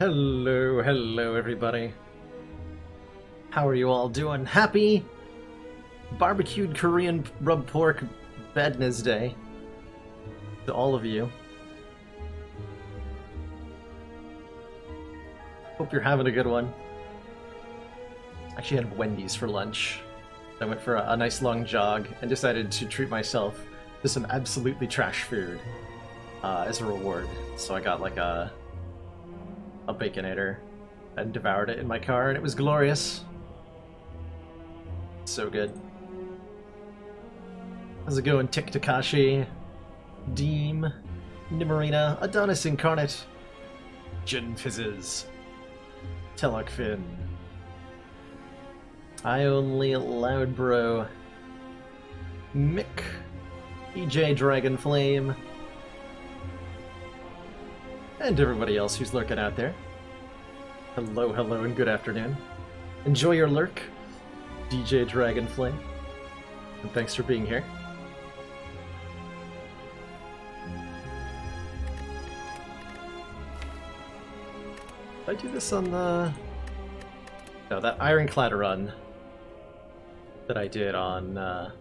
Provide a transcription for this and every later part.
Hello, hello everybody. How are you all doing? Happy barbecued Korean rub pork Bedness Day to all of you. Hope you're having a good one. Actually had Wendy's for lunch. I went for a nice long jog and decided to treat myself to some absolutely trash food as a reward. So I got like a Baconator and devoured it in my car, and it was glorious. So good. How's it going, Tik Takashi, Deem, Nimarina, Adonis Incarnate, Jin Fizzes, Telok Finn, I Only Loud Bro, Mick, EJ Dragonflame, and everybody else who's lurking out there. Hello, hello, and good afternoon. Enjoy your lurk, DJ Dragonflame, and thanks for being here. Did I do this on the... No, that Ironclad run that I did on... that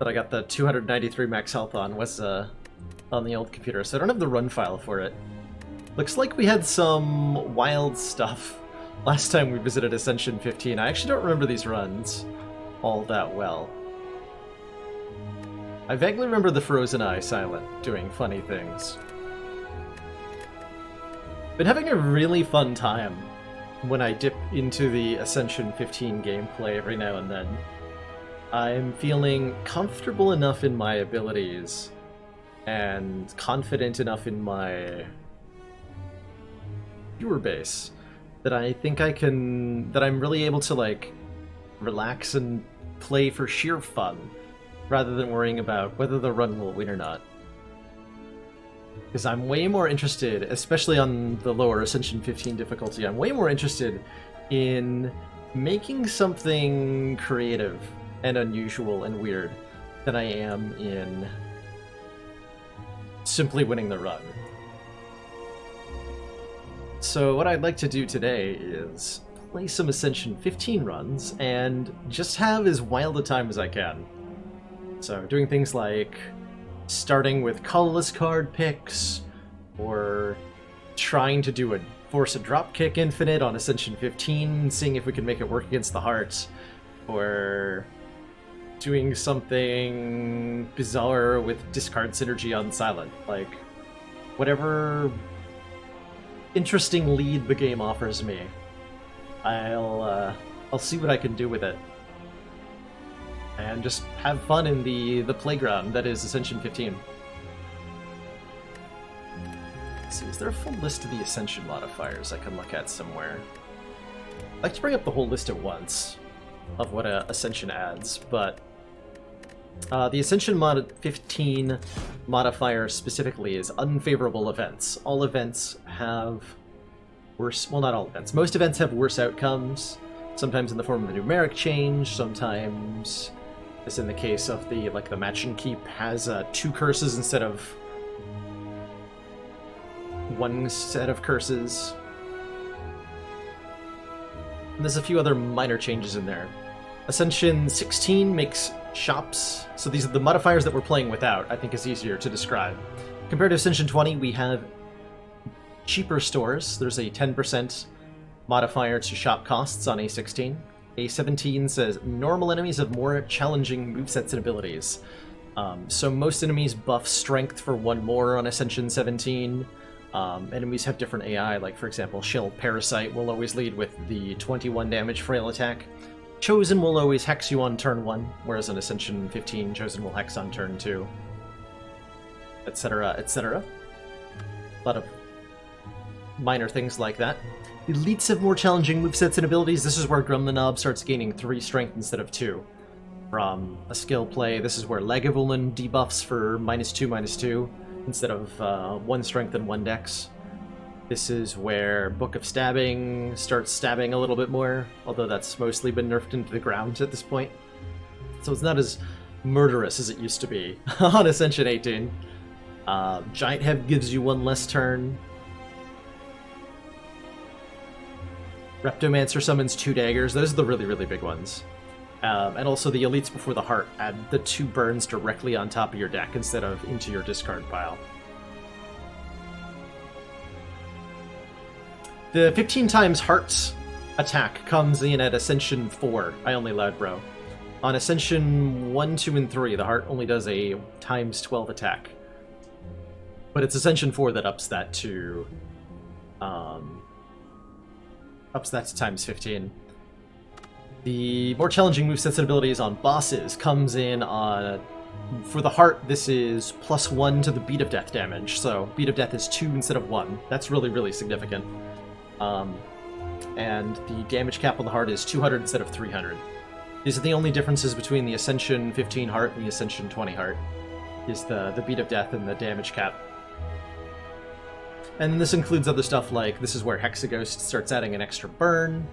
I got the 293 max health on was on the old computer, so I don't have the run file for it. Looks like we had some wild stuff last time we visited Ascension 15. I actually don't remember these runs all that well. I vaguely remember the Frozen Eye Silent doing funny things. Been having a really fun time when I dip into the Ascension 15 gameplay every now and then. I'm feeling comfortable enough in my abilities and confident enough in my viewer base that I think that I'm really able to like relax and play for sheer fun rather than worrying about whether the run will win or not. Because I'm way more interested, especially on the lower Ascension 15 difficulty, I'm way more interested in making something creative and unusual and weird than I am in simply winning the run. So what I'd like to do today is play some Ascension 15 runs and just have as wild a time as I can. So doing things like starting with colorless card picks, or trying to do force a dropkick infinite on Ascension 15, seeing if we can make it work against the heart, or doing something bizarre with discard synergy on Silent. Like, whatever interesting lead the game offers me, I'll see what I can do with it. And just have fun in the playground that is Ascension 15. Let's see, is there a full list of the Ascension modifiers I can look at somewhere? I'd like to bring up the whole list at once of what Ascension adds, but the Ascension 15 modifier specifically is unfavorable events. All events have worse... Well, not all events. Most events have worse outcomes, sometimes in the form of a numeric change, sometimes, as in the case of the Match and Keep, has 2 curses instead of 1 set of curses. And there's a few other minor changes in there. Ascension 16 makes shops, so these are the modifiers that we're playing without, I think is easier to describe. Compared to Ascension 20, we have cheaper stores. There's a 10% modifier to shop costs on A16. A17 says normal enemies have more challenging movesets and abilities. So most enemies buff strength for 1 more on Ascension 17. Enemies have different AI, like for example, Shield Parasite will always lead with the 21 damage frail attack. Chosen will always hex you on turn 1, whereas on Ascension 15, Chosen will hex on turn 2. Etc, etc. A lot of minor things like that. Elites have more challenging movesets and abilities. This is where Grum the Knob starts gaining 3 strength instead of 2. From a skill play, this is where Lagavulin debuffs for -2/-2 instead of 1 strength and 1 dex. This is where Book of Stabbing starts stabbing a little bit more, although that's mostly been nerfed into the ground at this point. So it's not as murderous as it used to be on Ascension 18. Giant Head gives you 1 less turn. Reptomancer summons 2 daggers. Those are the really, really big ones. And also the Elites Before the Heart add the 2 burns directly on top of your deck instead of into your discard pile. The 15 times Hearts attack comes in at Ascension 4, I only allowed bro. On Ascension 1, 2, and 3, the Heart only does a times 12 attack. But it's Ascension 4 that ups that to times 15. The more challenging moveset abilities on bosses comes in on... For the Heart, this is +1 to the Beat of Death damage, so Beat of Death is 2 instead of 1. That's really, really significant. And the damage cap on the Heart is 200 instead of 300. These are the only differences between the Ascension 15 Heart and the Ascension 20 Heart, is the Beat of Death and the damage cap. And this includes other stuff like, this is where Hexaghost starts adding an extra burn.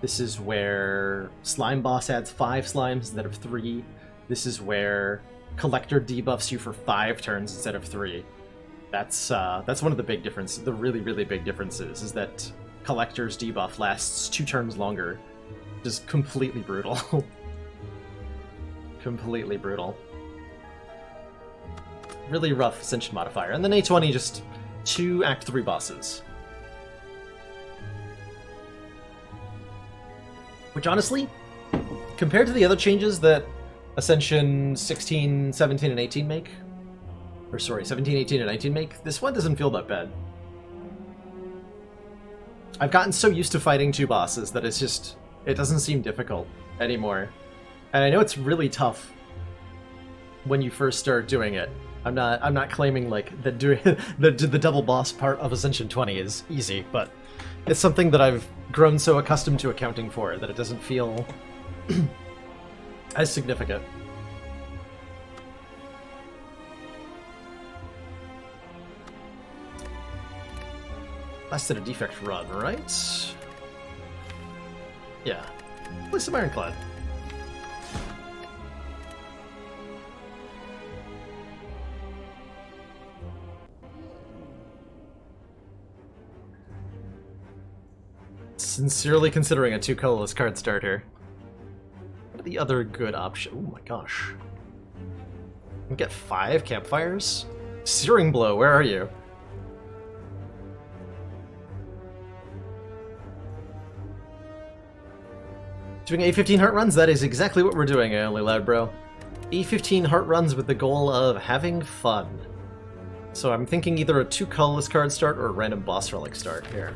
This is where Slime Boss adds 5 slimes instead of 3. This is where Collector debuffs you for 5 turns instead of 3. That's one of the big differences, the really, really big differences, is that Collector's debuff lasts 2 turns longer. Just completely brutal. Completely brutal. Really rough Ascension modifier. And then A20, just 2 Act 3 bosses. Which honestly, compared to the other changes that Ascension 16, 17, and 18 make, or sorry, 17, 18, and 19 make, this one doesn't feel that bad. I've gotten so used to fighting 2 bosses that it's just, it doesn't seem difficult anymore. And I know it's really tough when you first start doing it. I'm not claiming like that doing the double boss part of Ascension 20 is easy, but it's something that I've grown so accustomed to accounting for that it doesn't feel as significant. Lasted a defect run, right? Yeah. Play some Ironclad. Sincerely considering a 2 colorless card starter. What are the other good options? Oh my gosh. We get 5 campfires? Searing Blow, where are you? Doing A15 heart runs? That is exactly what we're doing, I only loud bro. A15 heart runs with the goal of having fun. So I'm thinking either a 2 colorless card start or a random boss relic start here.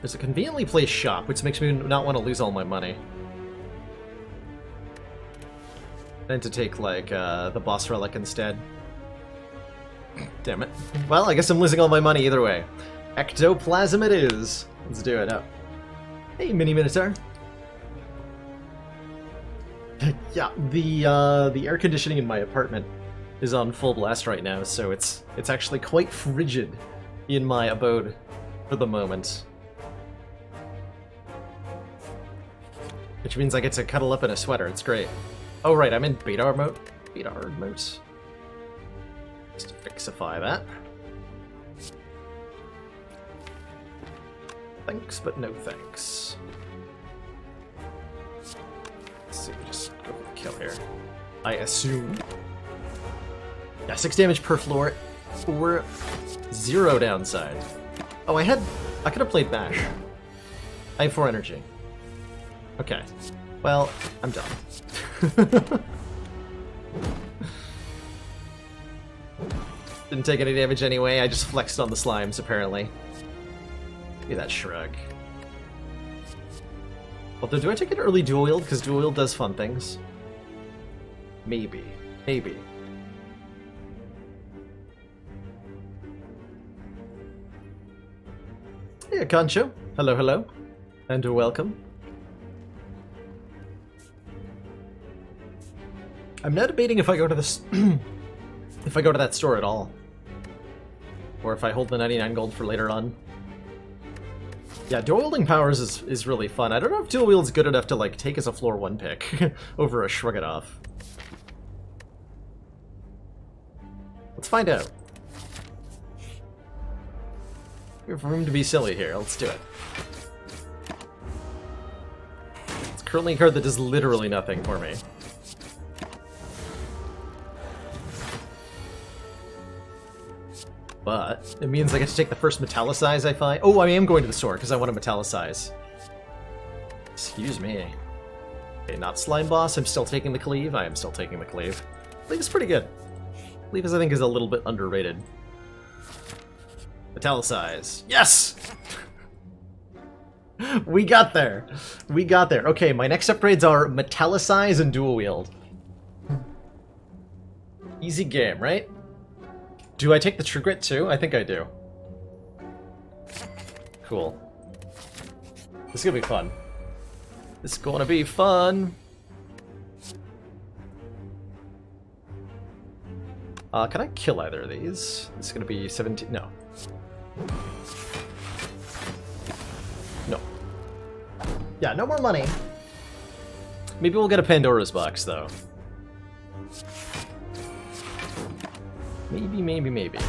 There's a conveniently placed shop, which makes me not want to lose all my money. And to take, like, the boss relic instead. Damn it. Well, I guess I'm losing all my money either way. Ectoplasm it is. Let's do it. Oh. Hey, Mini Minotaur. Yeah, the air conditioning in my apartment is on full blast right now, so it's actually quite frigid in my abode for the moment. Which means I get to cuddle up in a sweater. It's great. Oh right, I'm in beta mode. Beta mode. Just to fixify that. Thanks, but no thanks. Let's see, just go for the kill here. I assume. Yeah, 6 damage per floor, or 0 downside. Oh, I could have played Bash. I have 4 energy. Okay. Well, I'm done. Didn't take any damage anyway, I just flexed on the slimes, apparently. Look at that shrug. Although, do I take an early dual wield? Because dual wield does fun things. Maybe. Maybe. Hey, Concho. Hello, hello. And welcome. I'm now debating if I go to this, if I go to that store at all, or if I hold the 99 gold for later on. Yeah, dual wielding powers is really fun. I don't know if dual wield's good enough to like take as a floor 1 pick over a Shrug It Off. Let's find out. We have room to be silly here. Let's do it. It's currently a card that does literally nothing for me. But it means I get to take the first metallicize I find. Oh, I am going to the store because I want to metallicize. Excuse me. Okay, not Slime Boss. I'm still taking the Cleave. I am still taking the Cleave. Cleave is pretty good. Cleave, I think, is a little bit underrated. Metallicize. Yes! We got there. We got there. Okay, my next upgrades are Metallicize and Dual Wield. Easy game, right? Do I take the True Grit too? I think I do. Cool. This is gonna be fun. This is gonna be fun. Can I kill either of these? This is gonna be 17. No. No. Yeah, no more money. Maybe we'll get a Pandora's box though. Maybe.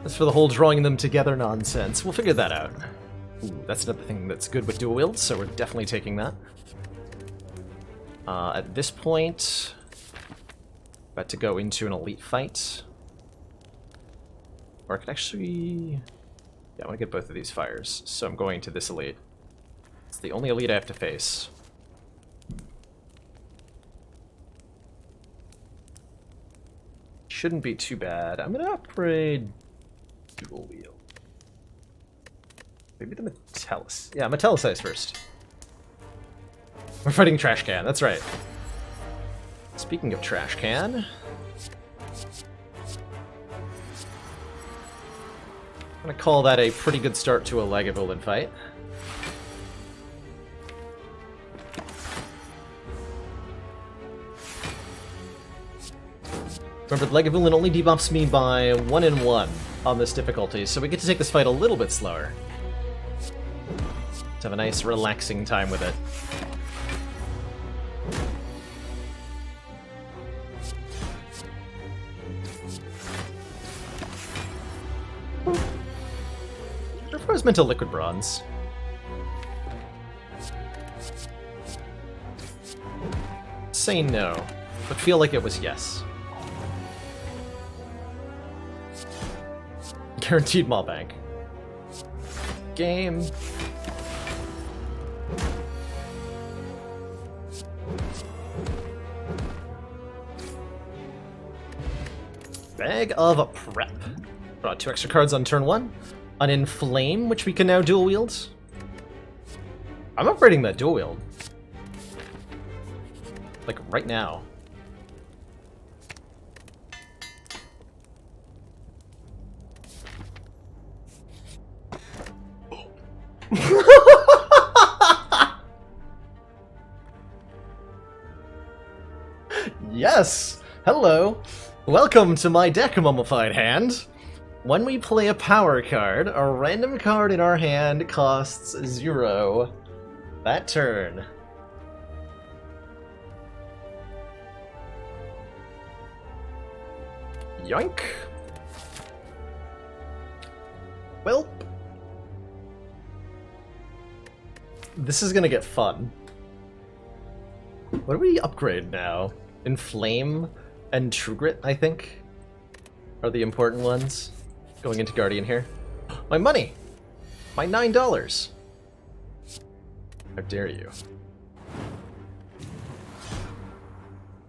As for the whole drawing them together nonsense, we'll figure that out. Ooh, that's another thing that's good with dual wield, so we're definitely taking that. At this point, about to go into an elite fight. Or I could actually... Yeah, I want to get both of these fires, so I'm going to this elite. It's the only elite I have to face. Shouldn't be too bad. I'm gonna upgrade dual wield. Maybe the Metallic. Yeah, Metallicize first. We're fighting Trash Can, that's right. Speaking of Trash Can, I'm gonna call that a pretty good start to a Lagavulin fight. Remember, Lagavulin only debuffs me by 1 in 1 on this difficulty, so we get to take this fight a little bit slower. Let's have a nice, relaxing time with it. I was meant to liquid bronze. Say no, but feel like it was yes. Guaranteed Maw Bank. Game. Bag of Prep. Draw 2 extra cards on turn 1. An Inflame, which we can now dual wield. I'm upgrading that dual wield. Like, right now. Yes! Hello! Welcome to my deck, Mummified Hand! When we play a power card, a random card in our hand costs 0 that turn. Yoink! Welp! This is gonna get fun. What do we upgrade now? Inflame and True Grit, I think, are the important ones. Going into Guardian here. My money! My $9! How dare you?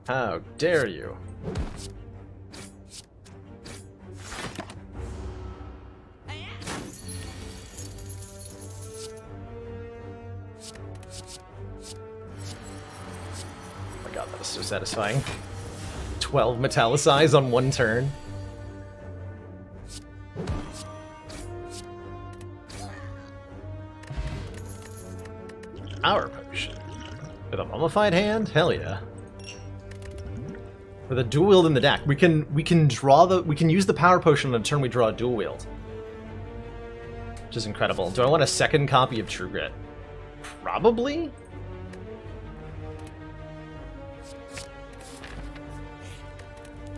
How dare you? God, that was so satisfying. 12 Metallicize on 1 turn. Power Potion. With a Mummified Hand? Hell yeah. With a dual wield in the deck, we can use the Power Potion on a turn we draw a dual wield. Which is incredible. Do I want a second copy of True Grit? Probably?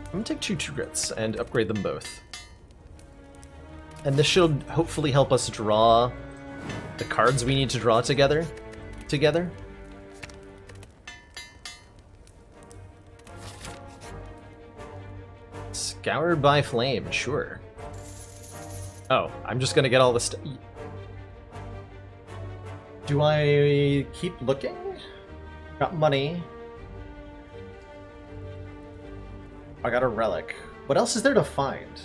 I'm gonna take 2 True Grits and upgrade them both. And this should hopefully help us draw the cards we need to draw together. Scoured by flame, sure. Oh, I'm just gonna get all this stuff. Do I keep looking? Got money. I got a relic. What else is there to find?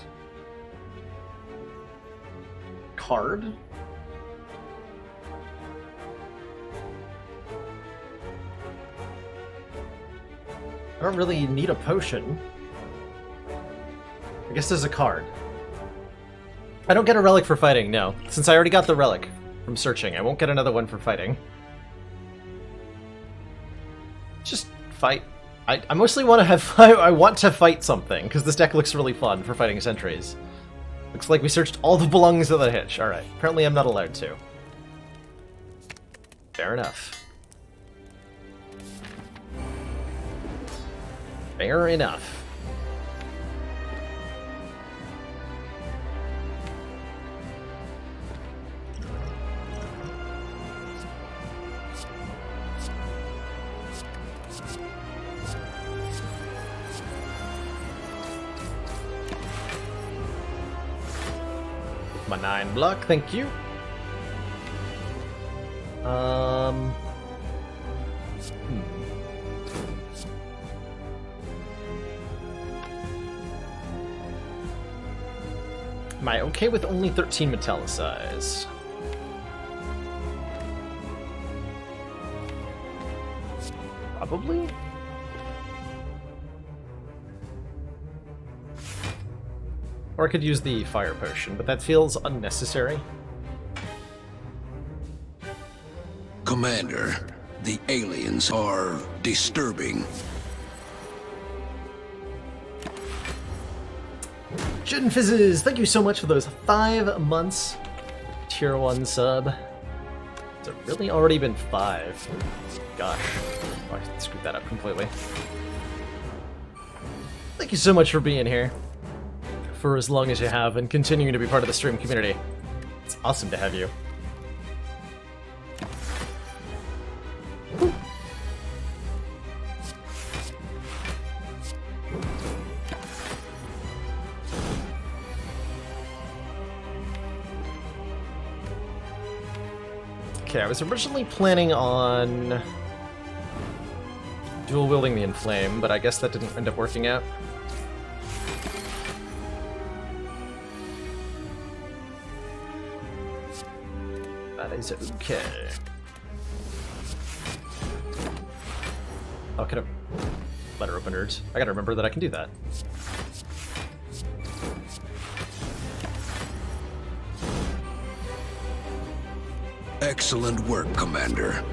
Card? I don't really need a potion. I guess there's a card. I don't get a relic for fighting, no. Since I already got the relic from searching, I won't get another one for fighting. Just fight. I mostly want to have... I want to fight something, because this deck looks really fun for fighting sentries. Looks like we searched all the belongings of the hitch. Alright, apparently I'm not allowed to. Fair enough. Fair enough. My 9 block, thank you. Am I okay with only 13 metallicize? Probably? Or I could use the fire potion, but that feels unnecessary. Commander, the aliens are disturbing. Jin Fizzes, thank you so much for those 5 months. Tier 1 sub. Has it really already been 5? Gosh. Oh, I screwed that up completely. Thank you so much for being here. For as long as you have, and continuing to be part of the stream community. It's awesome to have you. Okay, I was originally planning on dual-wielding the Inflame, but I guess that didn't end up working out. That is okay. Oh, could have letter openers. I gotta remember that I can do that. Excellent work, Commander.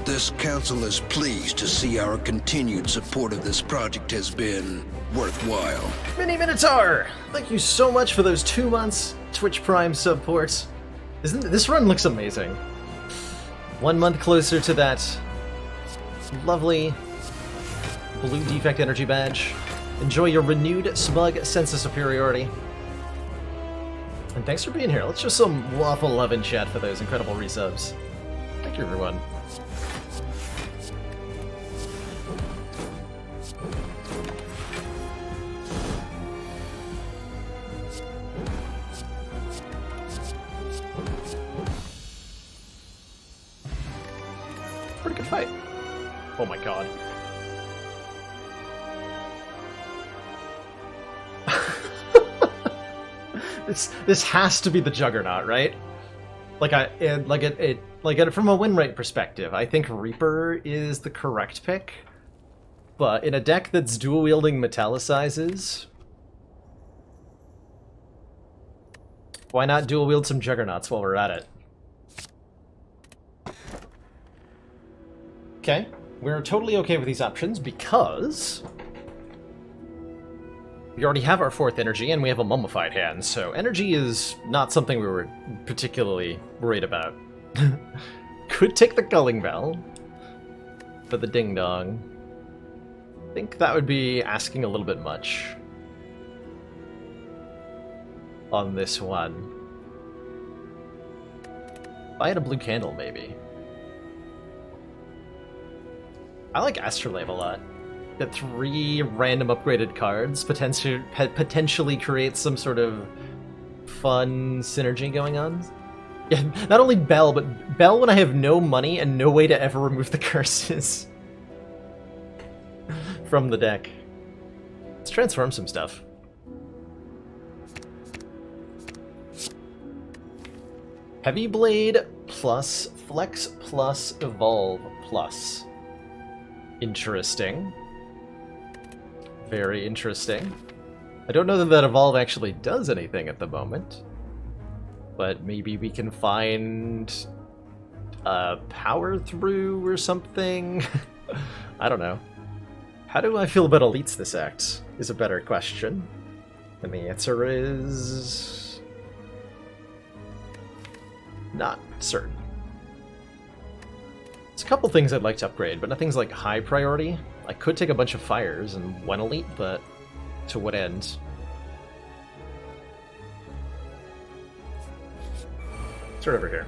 This council is pleased to see our continued support of this project has been worthwhile. Mini Minotaur! Thank you so much for those 2 months Twitch Prime supports. This run looks amazing. 1 month closer to that lovely blue defect energy badge. Enjoy your renewed smug sense of superiority. And thanks for being here. Let's show some waffle love in chat for those incredible resubs. Thank you, everyone. Pretty good fight. Oh my god. This has to be the Juggernaut, right? From a win rate perspective, I think Reaper is the correct pick. But in a deck that's dual wielding metallicizes, why not dual wield some Juggernauts while we're at it? Okay, we're totally okay with these options because we already have our 4th energy, and we have a mummified hand, so energy is not something we were particularly worried about. Could take the Culling Bell for the Ding Dong. I think that would be asking a little bit much on this one. If I had a blue candle, maybe. I like Astrolabe a lot. Get 3 random upgraded cards, potentially create some sort of fun synergy going on. Yeah, not only Bell, but Bell when I have no money and no way to ever remove the curses from the deck. Let's transform some stuff. Heavy Blade plus Flex plus Evolve plus. Interesting. Very interesting. I don't know that that Evolve actually does anything at the moment. But maybe we can find a power through or something? I don't know. How do I feel about elites this act is a better question. And the answer is... not certain. There's a couple things I'd like to upgrade, but nothing's like high priority. I could take a bunch of fires and one elite, but to what end? Start over here.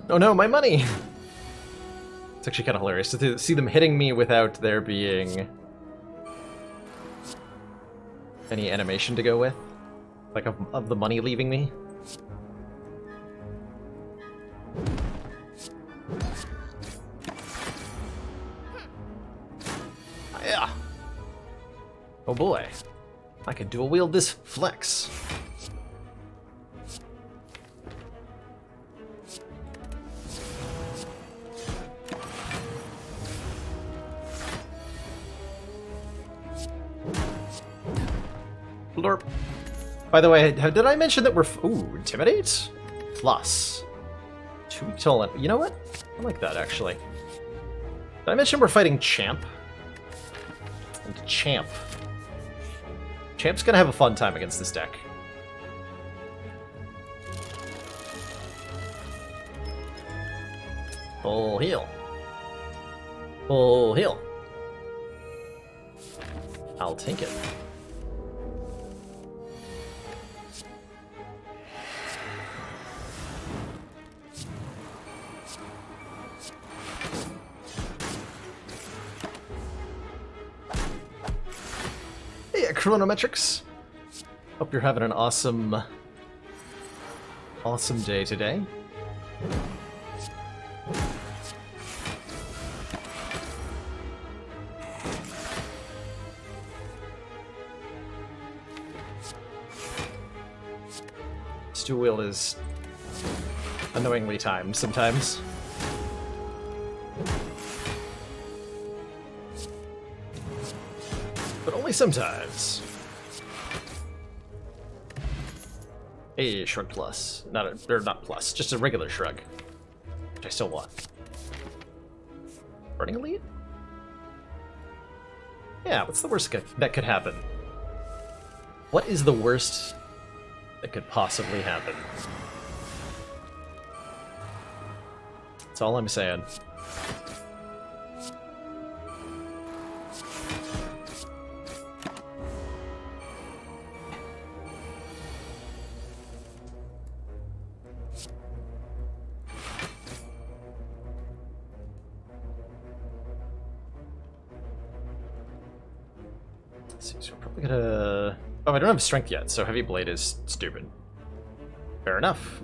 Oh no, my money! It's actually kind of hilarious to see them hitting me without there being any animation to go with. Like, of the money leaving me. Yeah. Oh boy. I can dual wield this flex. Blurp. By the way, did I mention that we're... ooh, Intimidate? Plus. 2 weak toll. You know what? I like that, actually. Did I mention we're fighting Champ? And Champ. Champ's gonna have a fun time against this deck. Full heal. Full heal. I'll take it. Chronometrics. Hope you're having an awesome day today. Stu wheel is annoyingly timed sometimes. But only sometimes. A shrug plus. Not plus, just a regular shrug. Which I still want. Burning Elite? Yeah, what's the worst that could happen? What is the worst that could possibly happen? That's all I'm saying. So we're probably gonna... oh, I don't have strength yet, so Heavy Blade is stupid. Fair enough.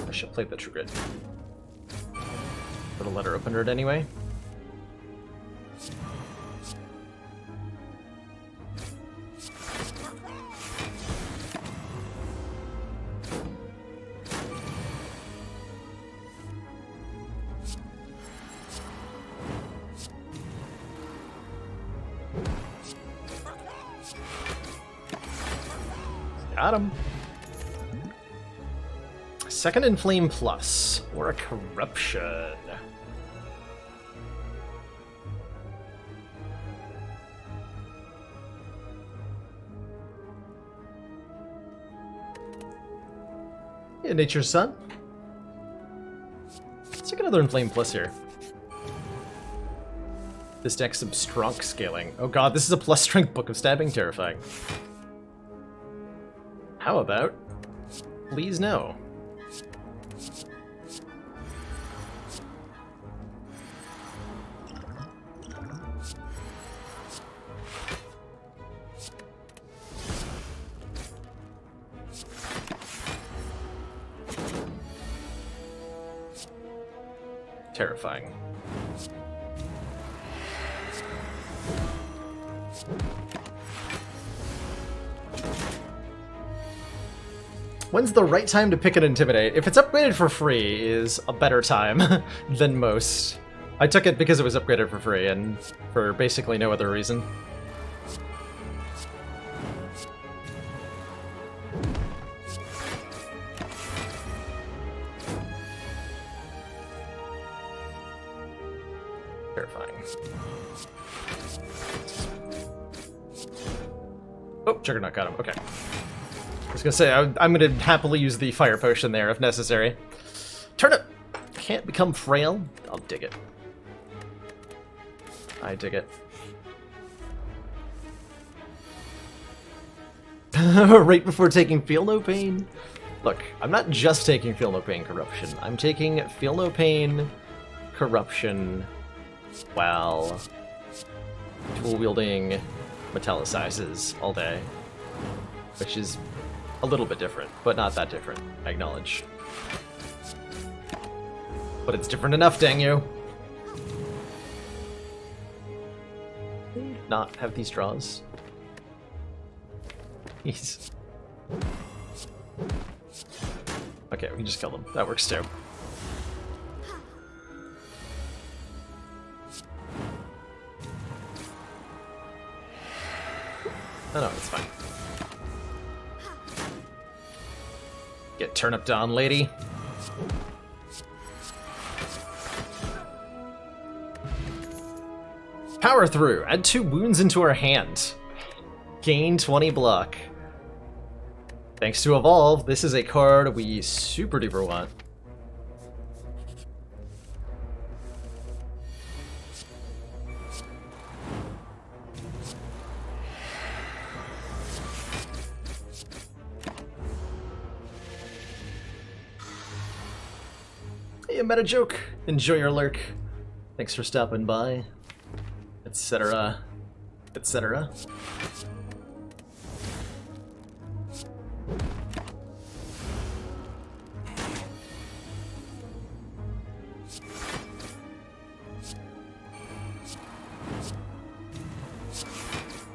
I should play the True Grit. Put a letter opener it anyway. Got him. Second Inflame Plus, or a Corruption. Yeah, Nature's Son. Let's take another Inflame Plus here. This deck's some strong scaling. Oh god, this is a plus strength Book of Stabbing. Terrifying. How about... Please no. Terrifying. When's the right time to pick an Intimidate? If it's upgraded for free is a better time than most. I took it because it was upgraded for free and for basically no other reason. Terrifying. Oh, Juggernaut got him. Okay. I was gonna say, I'm gonna happily use the Fire Potion there if necessary. Turnip! Can't become frail? I'll dig it. I dig it. Right before taking Feel No Pain? Look, I'm not just taking Feel No Pain Corruption. I'm taking Feel No Pain Corruption while dual-wielding Metallicizes all day. Which is a little bit different, but not that different, I acknowledge. But it's different enough, dang you! Not have these draws. Jeez. Okay, we can just kill them. That works too. Oh no, it's fine. Get turniped on, lady. Power through. Add 2 wounds into our hand. Gain 20 block. Thanks to Evolve, this is a card we super duper want. Hey, meta joke. Enjoy your lurk. Thanks for stopping by. Etc. Etc.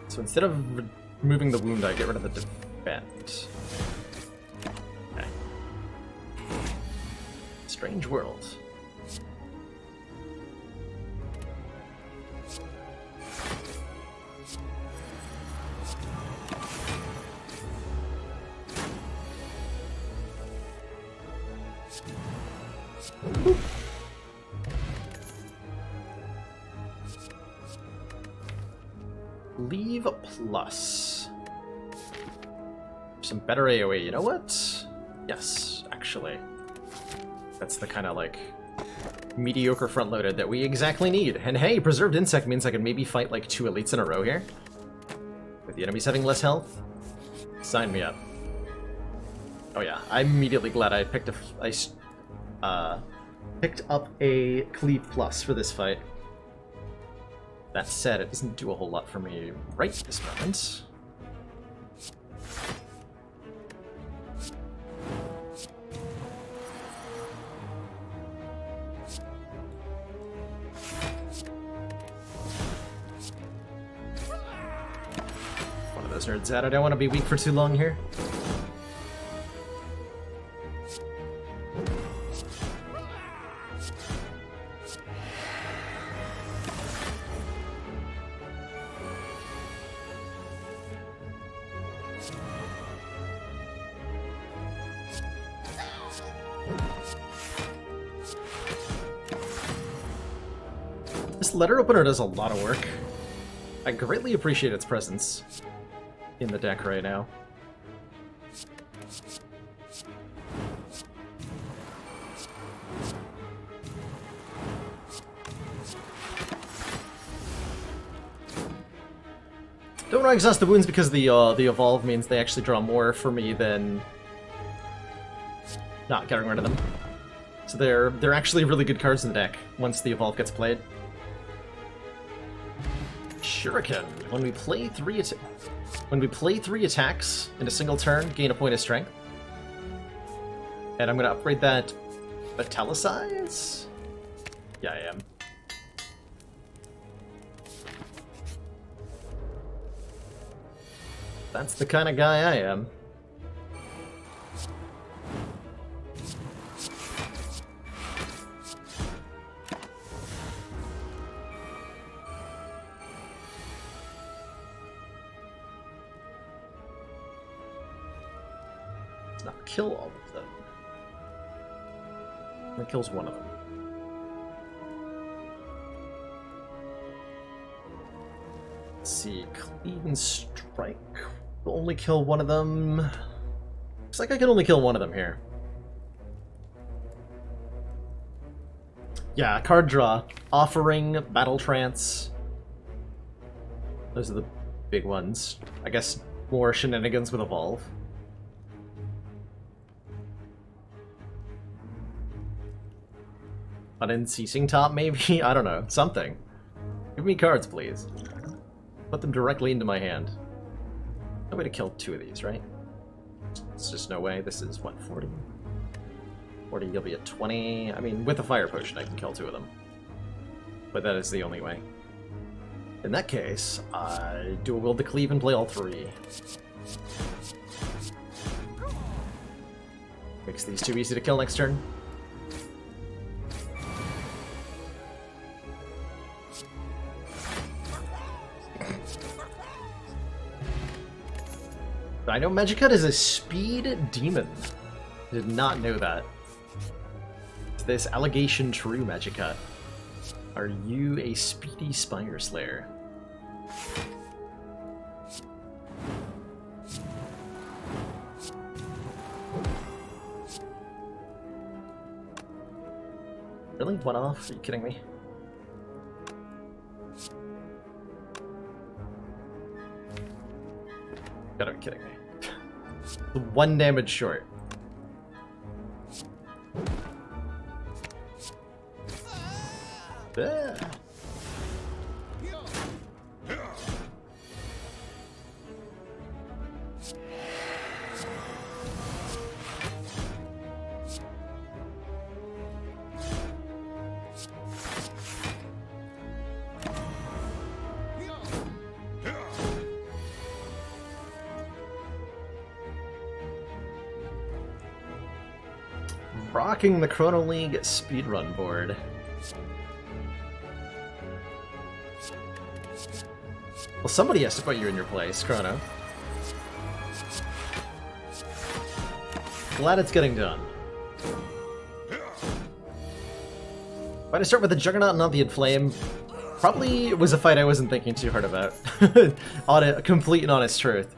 So instead of removing the wound, I get rid of the defend. Okay. Strange world. Leave plus. Some better AoE. You know what? Yes, actually. That's the kind of, like, mediocre front-loaded that we exactly need. And hey, Preserved Insect means I can maybe fight, like, 2 elites in a row here. With the enemies having less health. Sign me up. Oh yeah, I'm immediately glad I picked up a Cleave Plus for this fight. That said, it doesn't do a whole lot for me right this moment. One of those nerds out. I don't want to be weak for too long here. This letter opener does a lot of work. I greatly appreciate its presence in the deck right now. Don't want to exhaust the wounds because the evolve means they actually draw more for me than not getting rid of them. So they're actually really good cards in the deck once the evolve gets played. Shuriken. When we play three attacks in a single turn, gain a point of strength. And I'm gonna upgrade that Metallicize? Yeah, I am. That's the kind of guy I am. Let's not kill all of them. That kills one of them. Let's see, Cleave and Strike will only kill one of them. Looks like I can only kill one of them here. Yeah, card draw. Offering, Battle Trance. Those are the big ones. I guess more shenanigans with Evolve. An Unceasing Top, maybe? I don't know. Something. Give me cards, please. Put them directly into my hand. No way to kill two of these, right? It's just no way. This is, what, 40? 40, you'll be at 20. I mean, with a Fire Potion, I can kill two of them. But that is the only way. In that case, I do a Will to Cleave and play all three. Makes these too easy to kill next turn. I know Magicut is a speed demon. Did not know that. Is this allegation true, Magicut? Are you a speedy Spire Slayer? Really? One off? Are you kidding me? Gotta be kidding me. One damage short. Ah. Rocking the Chrono League speedrun board. Well, somebody has to put you in your place, Chrono. Glad it's getting done. Why'd I start with the Juggernaut and not the Inflame? Probably it was a fight I wasn't thinking too hard about. On a complete and honest truth.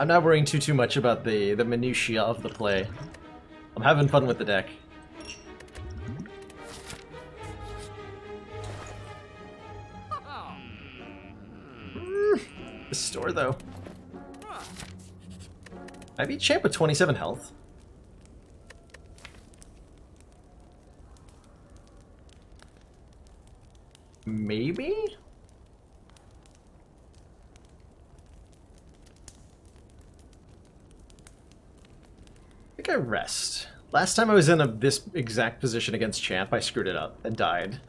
I'm not worrying too much about the minutiae of the play. I'm having fun with the deck. The store, though. I beat Champ with 27 health. Maybe? I think I rest. Last time I was in this exact position against Champ, I screwed it up and died.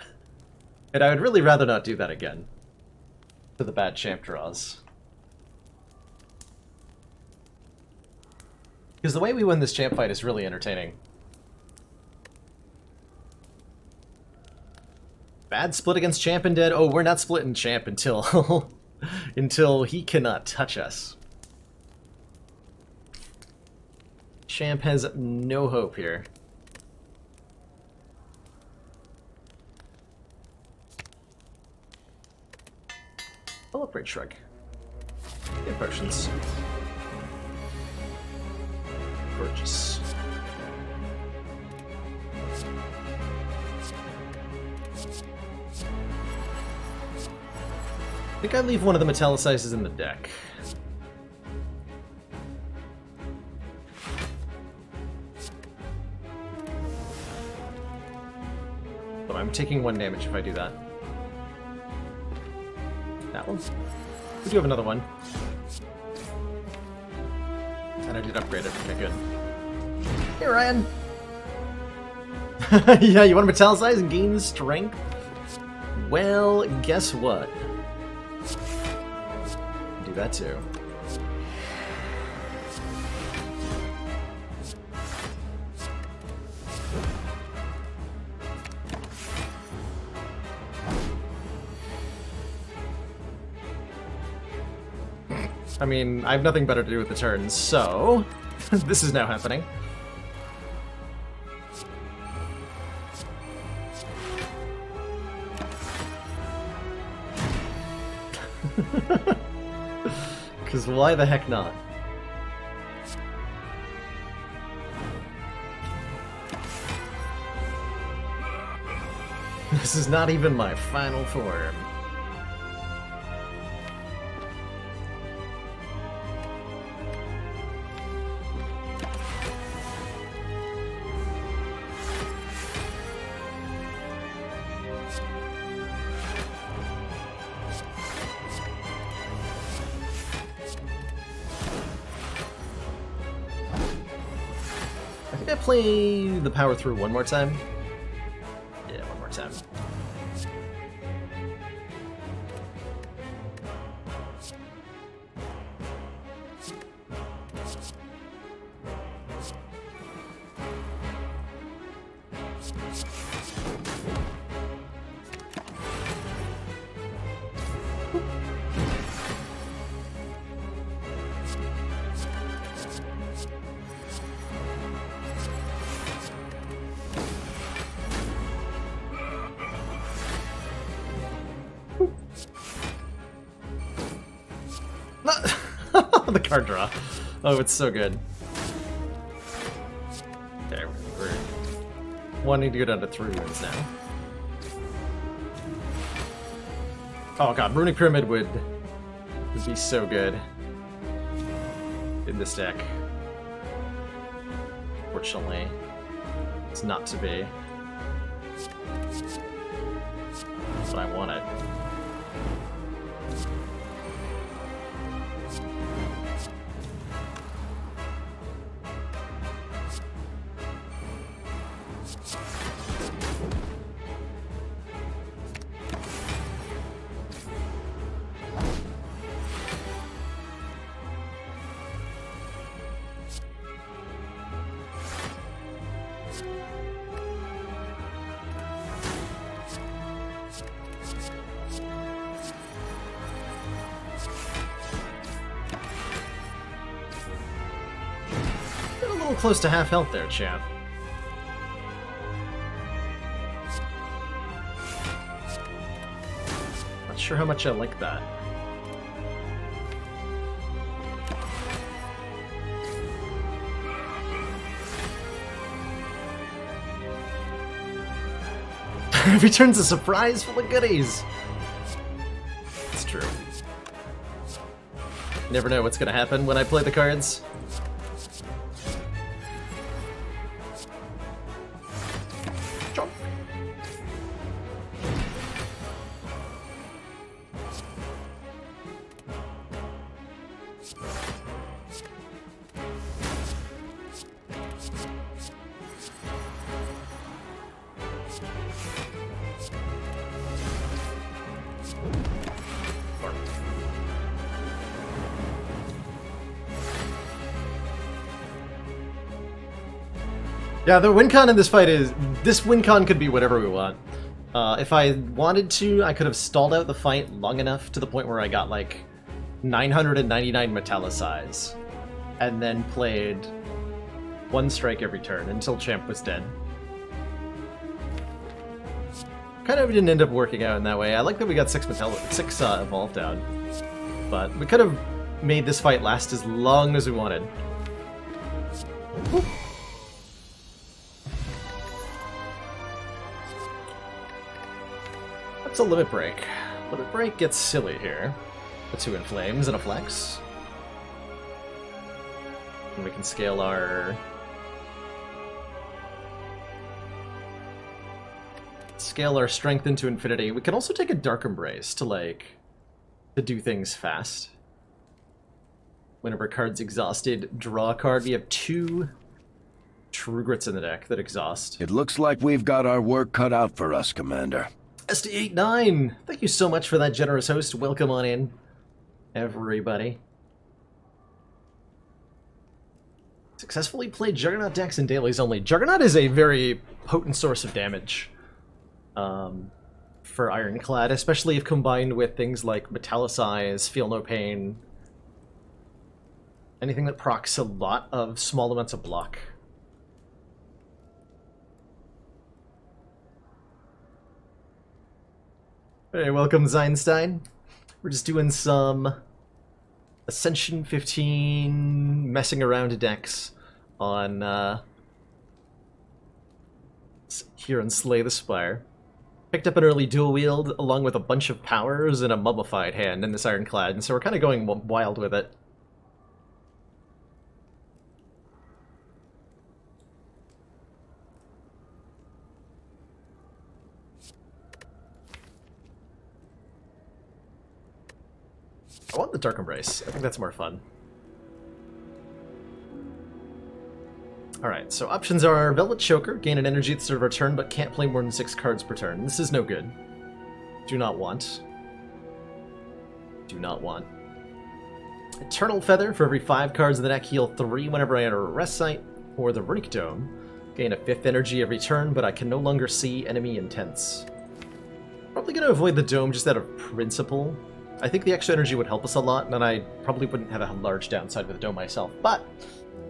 And I would really rather not do that again. For the bad Champ draws. Because the way we win this Champ fight is really entertaining. Bad split against Champ and dead. Oh, we're not splitting Champ until until he cannot touch us. Champ has no hope here. I'll upgrade Shrug. Get potions. Gorgeous. I think I leave one of the metallicizes in the deck. But I'm taking 1 damage if I do that. That one? We do have another one. And I did upgrade it. Okay, good. Hey, Ryan! Yeah, you want to metallicize and gain strength? Well, guess what? Do that too. I mean, I have nothing better to do with the turns, so this is now happening. Because why the heck not? This is not even my final form. I play the power through one more time? Yeah, one more time. The card draw. Oh, it's so good. Okay, we're wanting to go down to 3 runes now. Oh god, Runic Pyramid would be so good in this deck. Fortunately, it's not to be. But I want it. Close to half health there, champ. Not sure how much I like that. Every turn's a surprise full of goodies. It's true. You never know what's gonna happen when I play the cards. Yeah, the win con in this fight is... This win con could be whatever we want. If I wanted to, I could have stalled out the fight long enough to the point where I got, like, 999 metallicize, and then played 1 strike every turn until Champ was dead. Kind of didn't end up working out in that way. I like that we got 6 evolved out, but we could have made this fight last as long as we wanted. Woo. That's a limit break. But a break gets silly here. A 2 in flames and a flex. And we can scale our... strength into infinity. We can also take a Dark Embrace to do things fast. Whenever a card's exhausted, draw a card. We have 2 True Grits in the deck that exhaust. It looks like we've got our work cut out for us, Commander. SD89! Thank you so much for that generous host. Welcome on in, everybody. Successfully played Juggernaut decks in dailies only. Juggernaut is a very potent source of damage for Ironclad, especially if combined with things like Metallicize, Feel No Pain, anything that procs a lot of small amounts of block. Hey, welcome Zeinstein. We're just doing some Ascension 15 messing around decks on here on Slay the Spire. Picked up an early dual wield along with a bunch of powers and a mummified hand in this Ironclad, and so we're kind of going wild with it. I want the Dark Embrace. I think that's more fun. Alright, so options are Velvet Choker, gain an energy at the start of our turn, but can't play more than 6 cards per turn. This is no good. Do not want. Do not want. Eternal Feather, for every 5 cards in the deck, heal 3 whenever I enter a rest site, or the Runic Dome. Gain a 5th energy every turn, but I can no longer see enemy intents. Probably going to avoid the Dome just out of principle. I think the extra energy would help us a lot, and I probably wouldn't have a large downside with the Dome myself, but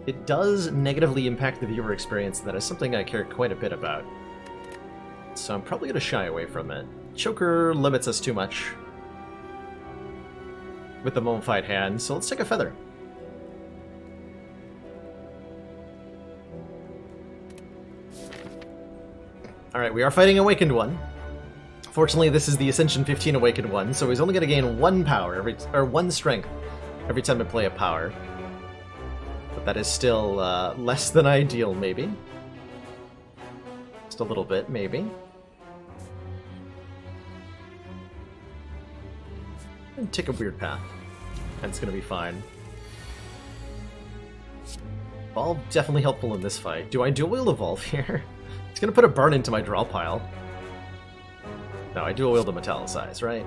it does negatively impact the viewer experience, and that is something I care quite a bit about. So I'm probably going to shy away from it. Choker limits us too much with the Mummified Hand, so let's take a Feather. Alright, we are fighting Awakened One. Fortunately, this is the Ascension 15 Awakened One, so he's only going to gain 1 power, or 1 strength every time I play a power. But that is still less than ideal, maybe. Just a little bit, maybe. And take a weird path, and it's going to be fine. Evolve definitely helpful in this fight. Do I dual wield Evolve here? It's going to put a burn into my draw pile. No, I dual wield the Metallicize, right?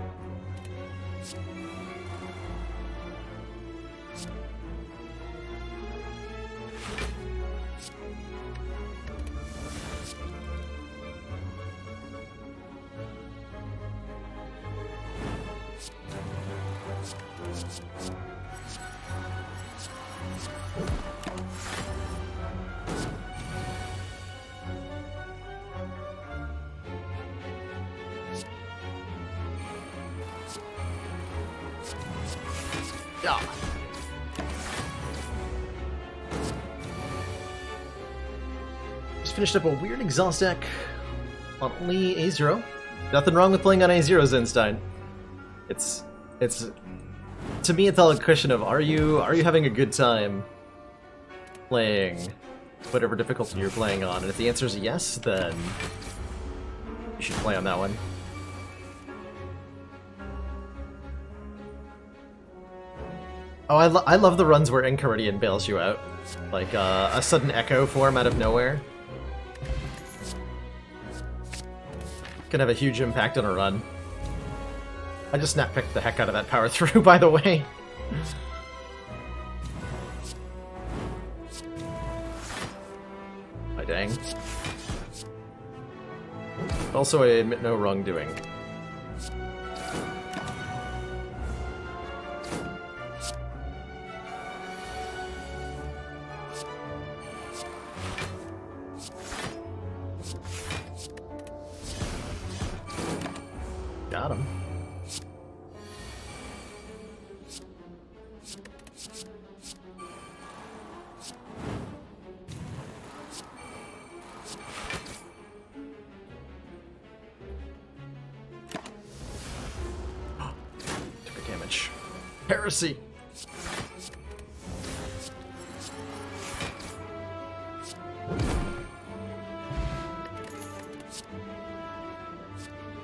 Yeah. Just finished up a weird exhaust deck on only A0. Nothing wrong with playing on A0, Zenstein. It's to me it's all a question of are you having a good time playing whatever difficulty you're playing on, and if the answer is yes, then you should play on that one. Oh, I love the runs where Enchiridion bails you out. Like, a sudden Echo form out of nowhere. Can have a huge impact on a run. I just snap-picked the heck out of that power through, by the way. My dang. Also, I admit no wrongdoing. Got him. Mercy.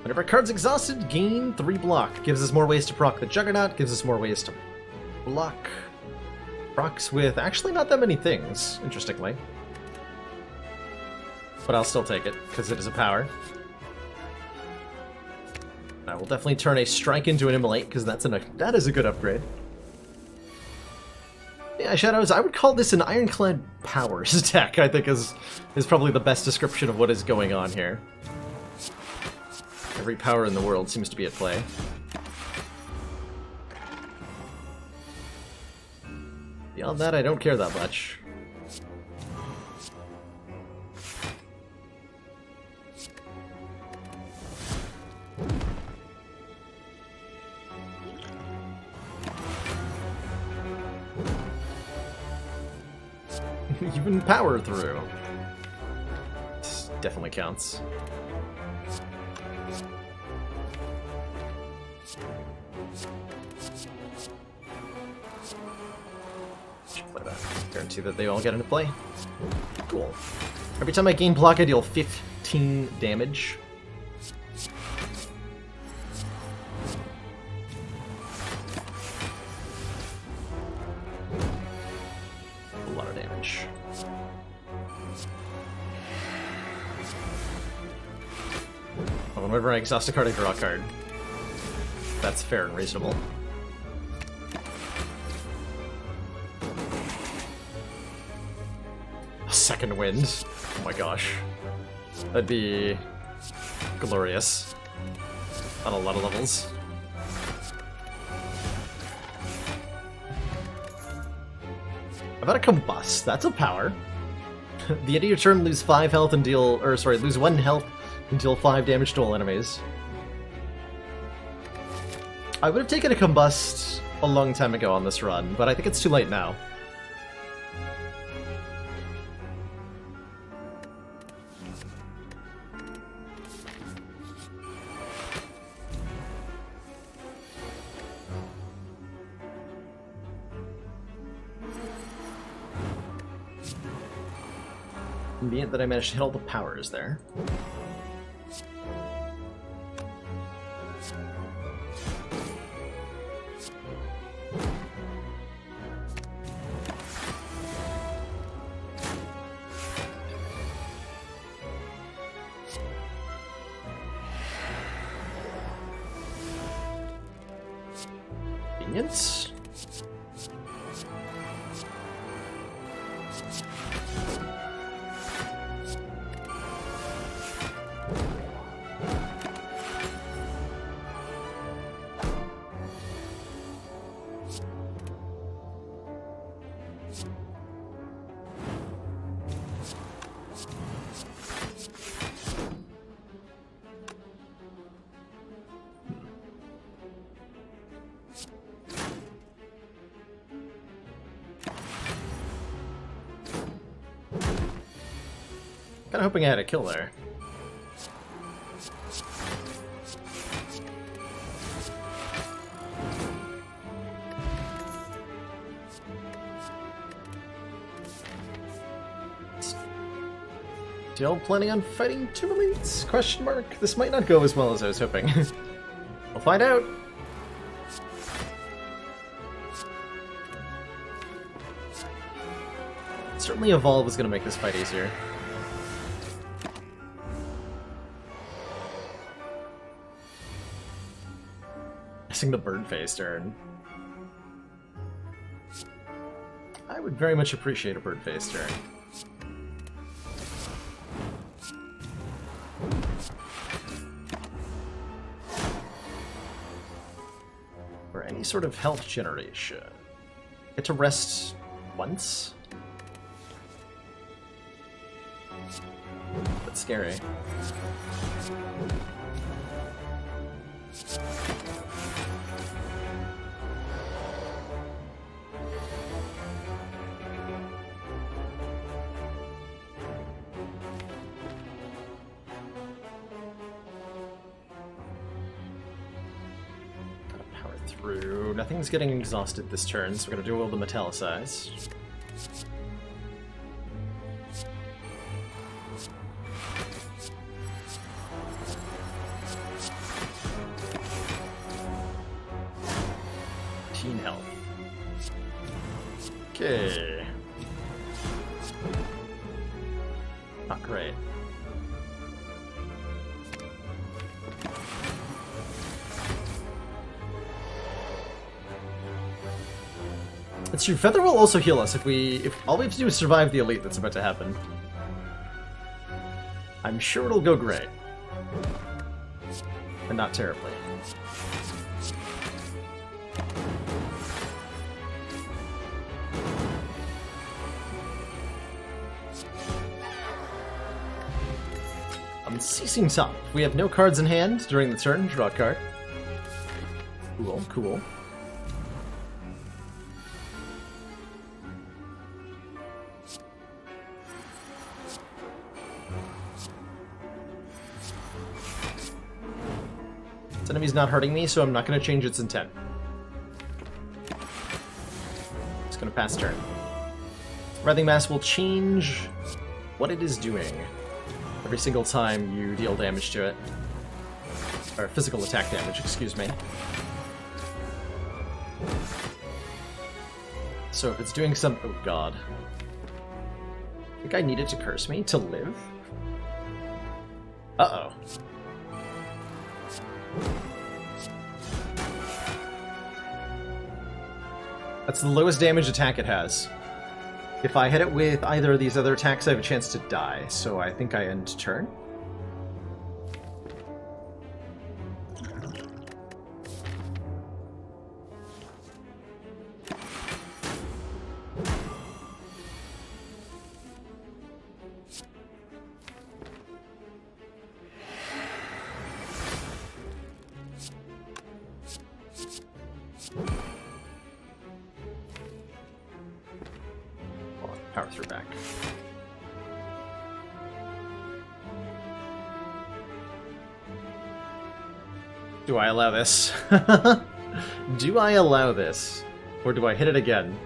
Whenever a card's exhausted, gain 3 block. Gives us more ways to proc the Juggernaut, gives us more ways to block. Procs with actually not that many things, interestingly. But I'll still take it, because it is a power. I will definitely turn a Strike into an Immolate, because that is a good upgrade. Yeah, Shadows, I would call this an Ironclad Powers deck, I think is probably the best description of what is going on here. Every power in the world seems to be at play. Beyond that, I don't care that much. Even power through. This definitely counts. Play that. Guarantee that they all get into play. Cool. Every time I gain block, I deal 15 damage. A lot of damage. Oh, whenever I exhaust a card, I draw a card. That's fair and reasonable. A second wind. Oh my gosh. That'd be glorious on a lot of levels. I've had a Combust. That's a power. The end of your turn, lose 5 health and deal, or sorry, lose 1 health and deal 5 damage to all enemies. I would have taken a Combust a long time ago on this run, but I think it's too late now. Convenient that I managed to hit all the powers there. Convenience. Kinda hoping I had a kill there. Still planning on fighting 2 elites? Question mark. This might not go as well as I was hoping. We'll find out. Certainly Evolve is going to make this fight easier. Missing the bird phase turn. I would very much appreciate a bird phase turn. Or any sort of health generation. Get to rest once? That's scary. through. Nothing's getting exhausted this turn, so we're gonna do all the metallicize. Health. Okay. Not great. It's true. Feather will also heal us if all we have to do is survive the elite that's about to happen. I'm sure it'll go great. And not terribly. Unceasing Top. We have no cards in hand during the turn. Draw a card. Cool, cool. This enemy's not hurting me, so I'm not going to change its intent. It's going to pass turn. Writhing Mass will change what it is doing every single time you deal damage to it. Or physical attack damage, excuse me. So if it's doing some... Oh god. I think I needed to curse me to live? Uh-oh. That's the lowest damage attack it has. If I hit it with either of these other attacks, I have a chance to die, so I think I end turn. Power through back. Do I allow this? Do I allow this? Or do I hit it again?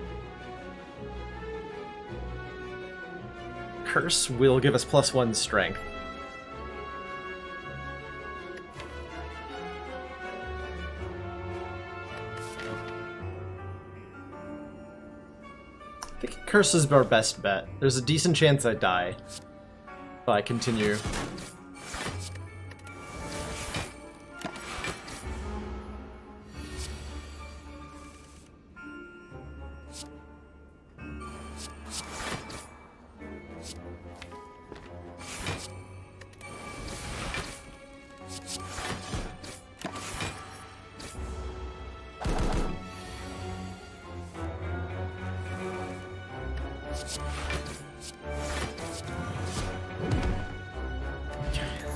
Curse will give us +1 strength. I think Curse is our best bet. There's a decent chance I die if I continue.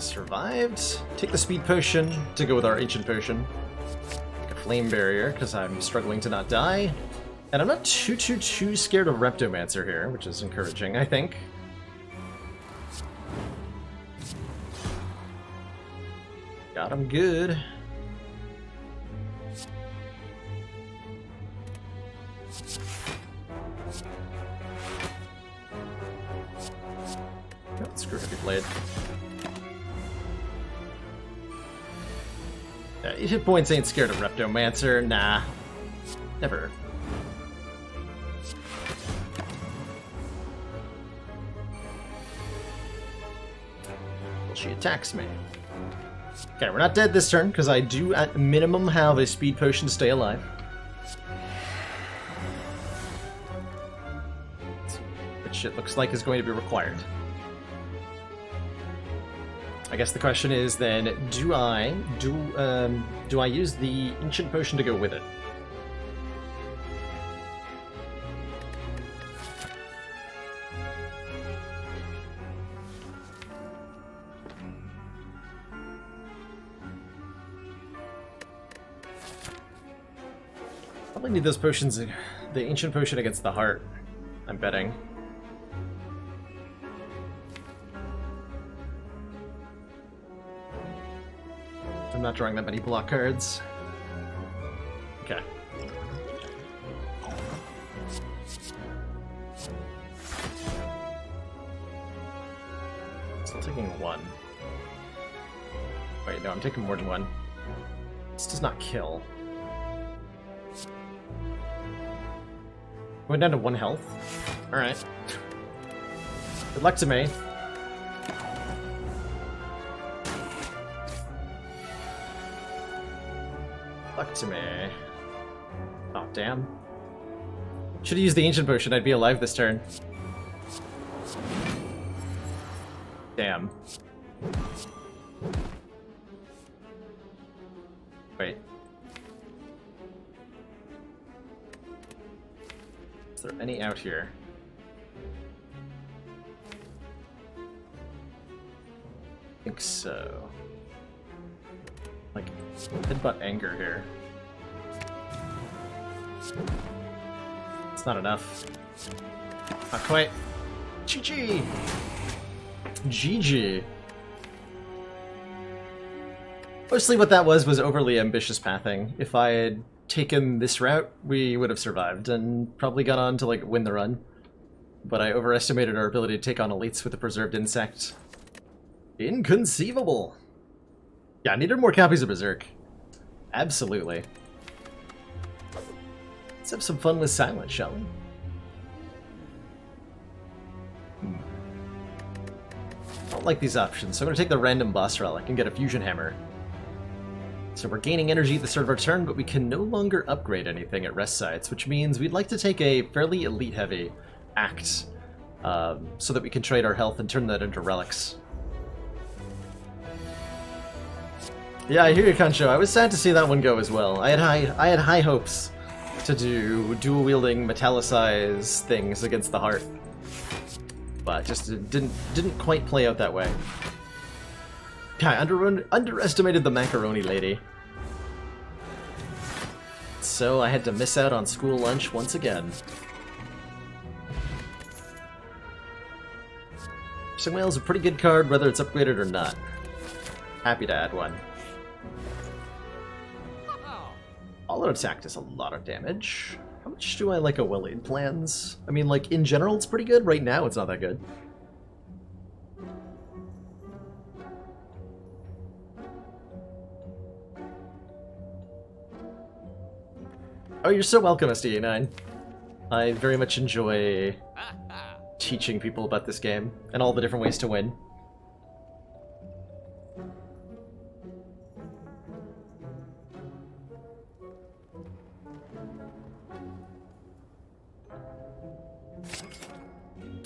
Survived. Take the speed potion to go with our ancient potion. Take a flame barrier because I'm struggling to not die. And I'm not too scared of Reptomancer here, which is encouraging, I think. Got him good. Oh, screw Heavy Blade. 8 hit points ain't scared of Reptomancer. Nah. Never. Well, she attacks me. Okay, we're not dead this turn, because I do at minimum have a speed potion to stay alive. Which it looks like is going to be required. I guess the question is then, do I use the ancient potion to go with it? Probably need those potions, the ancient potion against the heart, I'm betting. I'm not drawing that many block cards. Still taking one. Wait, no, I'm taking more than one. This does not kill. Going down to 1 health. Alright. Good luck to me. Luck to me. Oh, damn. Should've used the ancient potion, I'd be alive this turn. Damn. Wait. Is there any out here? I think so. Like, headbutt anger here. It's not enough. Not quite. GG! GG. Mostly what that was overly ambitious pathing. If I had taken this route, we would have survived and probably gone on to, like, win the run. But I overestimated our ability to take on elites with a preserved insect. Inconceivable! Yeah, I needed more copies of Berserk. Absolutely. Let's have some fun with Silence, shall we? I don't like these options, so I'm going to take the random boss relic and get a fusion hammer. So we're gaining energy at the start of our turn, but we can no longer upgrade anything at rest sites, which means we'd like to take a fairly elite-heavy act, so that we can trade our health and turn that into relics. Yeah, I hear you, Kancho. I was sad to see that one go as well. I had high hopes to do dual-wielding metallicize things against the heart, but just didn't quite play out that way. I underestimated the macaroni lady. So I had to miss out on school lunch once again. Piercing Wail is a pretty good card, whether it's upgraded or not. Happy to add one. All-out attack does a lot of damage. How much do I like a Well-Laid Plans? I mean, like, in general it's pretty good. Right now it's not that good. Oh, you're so welcome, SD89. I very much enjoy teaching people about this game and all the different ways to win.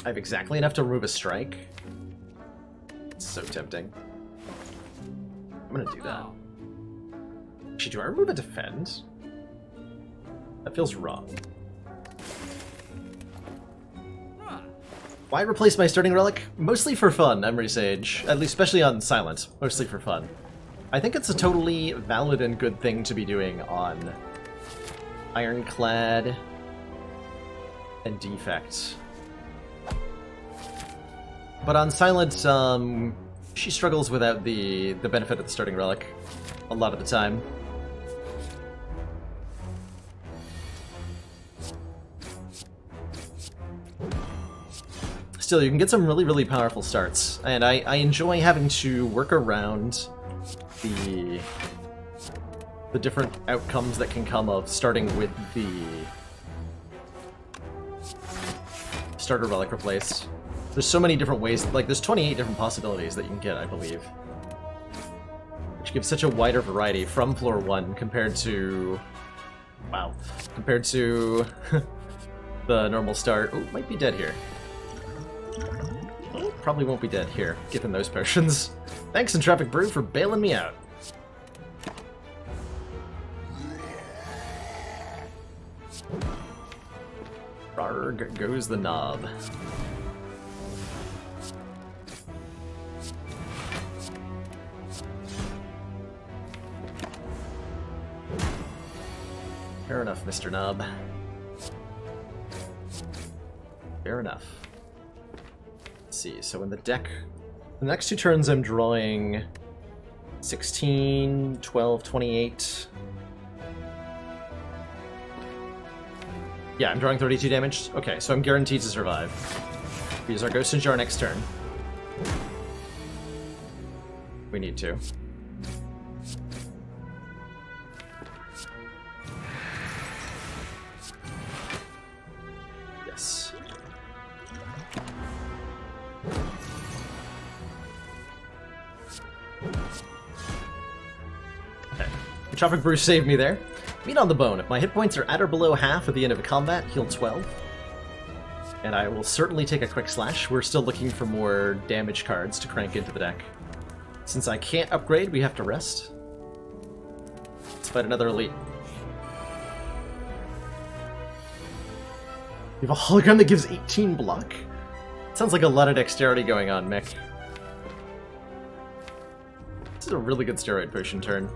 I have exactly enough to remove a strike. It's so tempting. I'm gonna do that. Actually, do I remove a defend? That feels wrong. Why replace my starting relic? Mostly for fun, Emery Sage. At least, especially on Silent. Mostly for fun. I think it's a totally valid and good thing to be doing on Ironclad and Defect. But on Silent, she struggles without the benefit of the starting relic a lot of the time. Still, you can get some really, really powerful starts, and I enjoy having to work around the different outcomes that can come of starting with the starter relic replaced. There's so many different ways, like there's 28 different possibilities that you can get, I believe. Which gives such a wider variety from floor 1 compared to... wow. Compared to the normal start. Oh, might be dead here. Oh, probably won't be dead here, given those potions. Thanks, Entropic Brew, for bailing me out. Rarg goes the knob. Fair enough, Mr. Knob. Fair enough. Let's see, so in the deck, the next 2 turns I'm drawing 16, 12, 28. Yeah, I'm drawing 32 damage. Okay, so I'm guaranteed to survive. We use our Ghost in Jar next turn. we need to. Yes. Okay. The Tropic Brew saved me there. Meat on the bone. If my hit points are at or below half at the end of a combat, heal 12. And I will certainly take a quick slash. We're still looking for more damage cards to crank into the deck. Since I can't upgrade, we have to rest. Let's fight another elite. You have a hologram that gives 18 block? Sounds like a lot of dexterity going on, Mick. This is a really good steroid potion turn.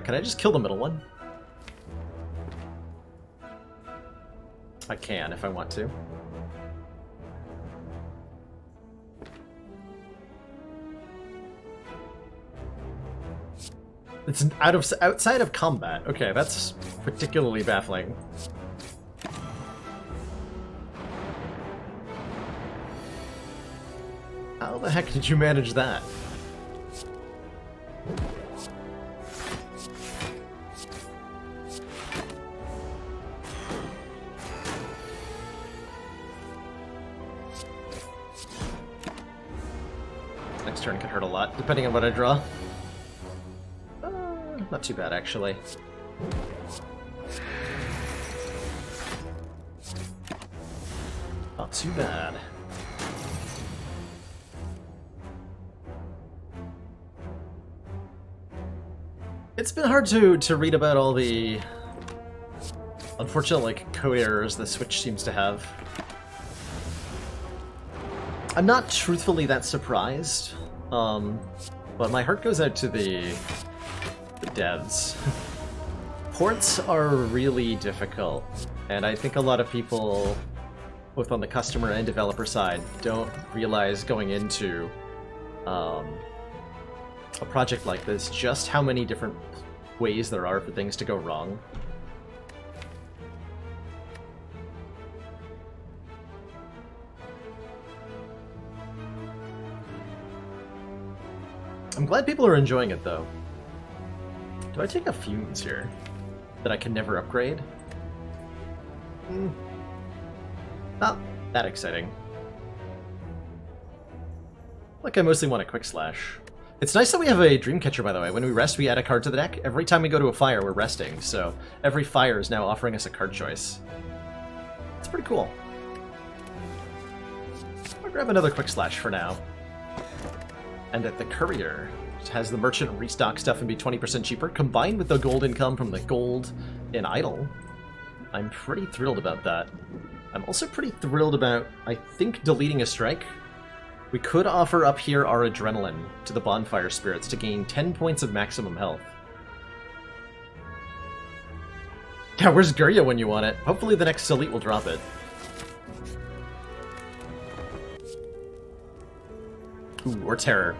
Can I just kill the middle one? I can, if I want to. It's outside of combat. Okay, that's particularly baffling. How the heck did you manage that? Next turn could hurt a lot, depending on what I draw. Not too bad, actually. Not too bad. It's been hard to read about all the unfortunate, like, code errors the Switch seems to have. I'm not truthfully that surprised, but my heart goes out to the devs. Ports are really difficult, and I think a lot of people, both on the customer and developer side, don't realize going into a project like this just how many different ways there are for things to go wrong. I'm glad people are enjoying it, though. Do I take a Fumes here that I can never upgrade? Not that exciting. Like, I mostly want a Quick Slash. It's nice that we have a Dreamcatcher, by the way. When we rest, we add a card to the deck. Every time we go to a fire, we're resting, so every fire is now offering us a card choice. It's pretty cool. I'll grab another Quick Slash for now. And at the Courier, it has the Merchant restock stuff and be 20% cheaper, combined with the gold income from the gold in Idle. I'm pretty thrilled about that. I'm also pretty thrilled about, I think, deleting a strike. We could offer up here our Adrenaline to the Bonfire Spirits to gain 10 points of maximum health. Yeah, where's Gurya when you want it? Hopefully the next Elite will drop it. Ooh, or Terror.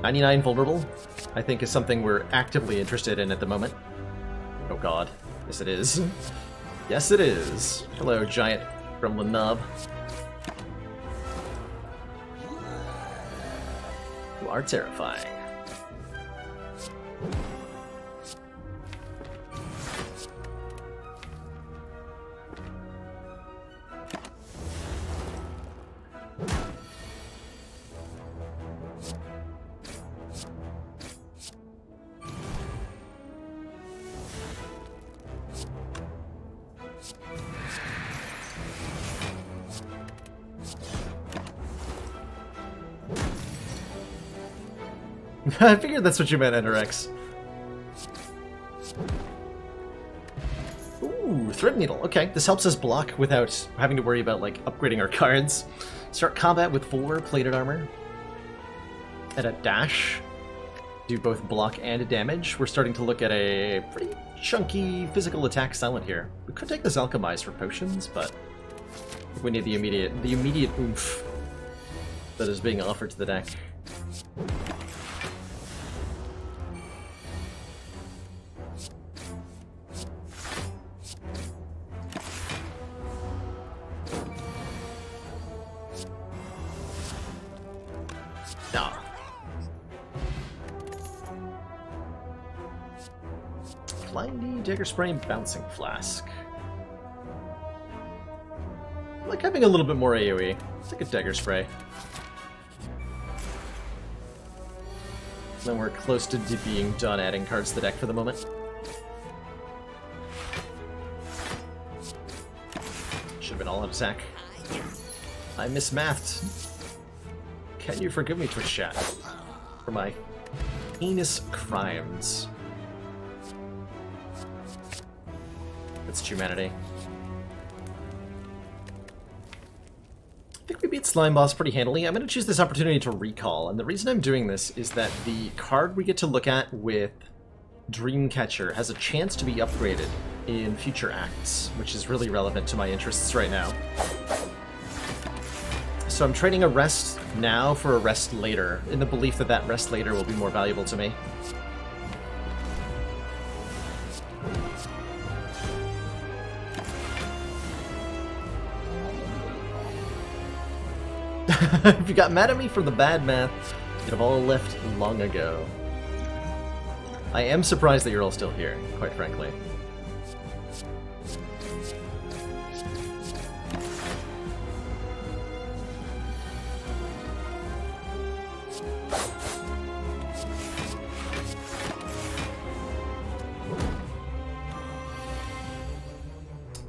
99 vulnerable, I think, is something we're actively interested in at the moment. Oh god. Yes, it is. Yes, it is. Hello, giant gremlin knob. You are terrifying. I figured that's what you meant, Enterex. Ooh, Thread Needle. Okay, this helps us block without having to worry about, like, upgrading our cards. Start combat with 4 plated armor. At a dash, do both block and damage. We're starting to look at a pretty chunky physical attack silent here. We could take this Alchemize for potions, but we need the immediate oomph that is being offered to the deck. Flying Knee, Dagger Spray, and Bouncing Flask. I like having a little bit more AoE. Let's take a Dagger Spray. Then we're close to being done adding cards to the deck for the moment. Should have been all out attack. I mismathed. Can you forgive me, Twitch chat, for my heinous crimes? That's humanity. I think we beat Slime Boss pretty handily. I'm going to choose this opportunity to recall, and the reason I'm doing this is that the card we get to look at with Dreamcatcher has a chance to be upgraded in future acts, which is really relevant to my interests right now. So I'm trading a rest now for a rest later, in the belief that that rest later will be more valuable to me. If you got mad at me for the bad math, you'd have all left long ago. I am surprised that you're all still here, quite frankly.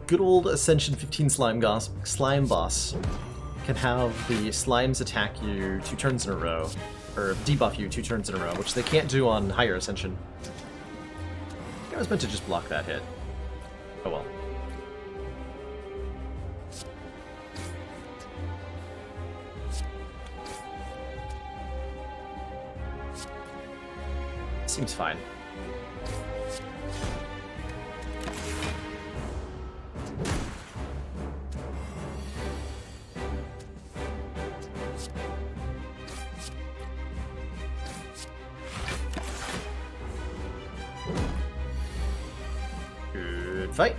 Good old Ascension 15 Slime Boss can have the slimes attack you 2 turns in a row, or debuff you 2 turns in a row, which they can't do on higher Ascension. I think I was meant to just block that hit. Oh well. Seems fine. Fight.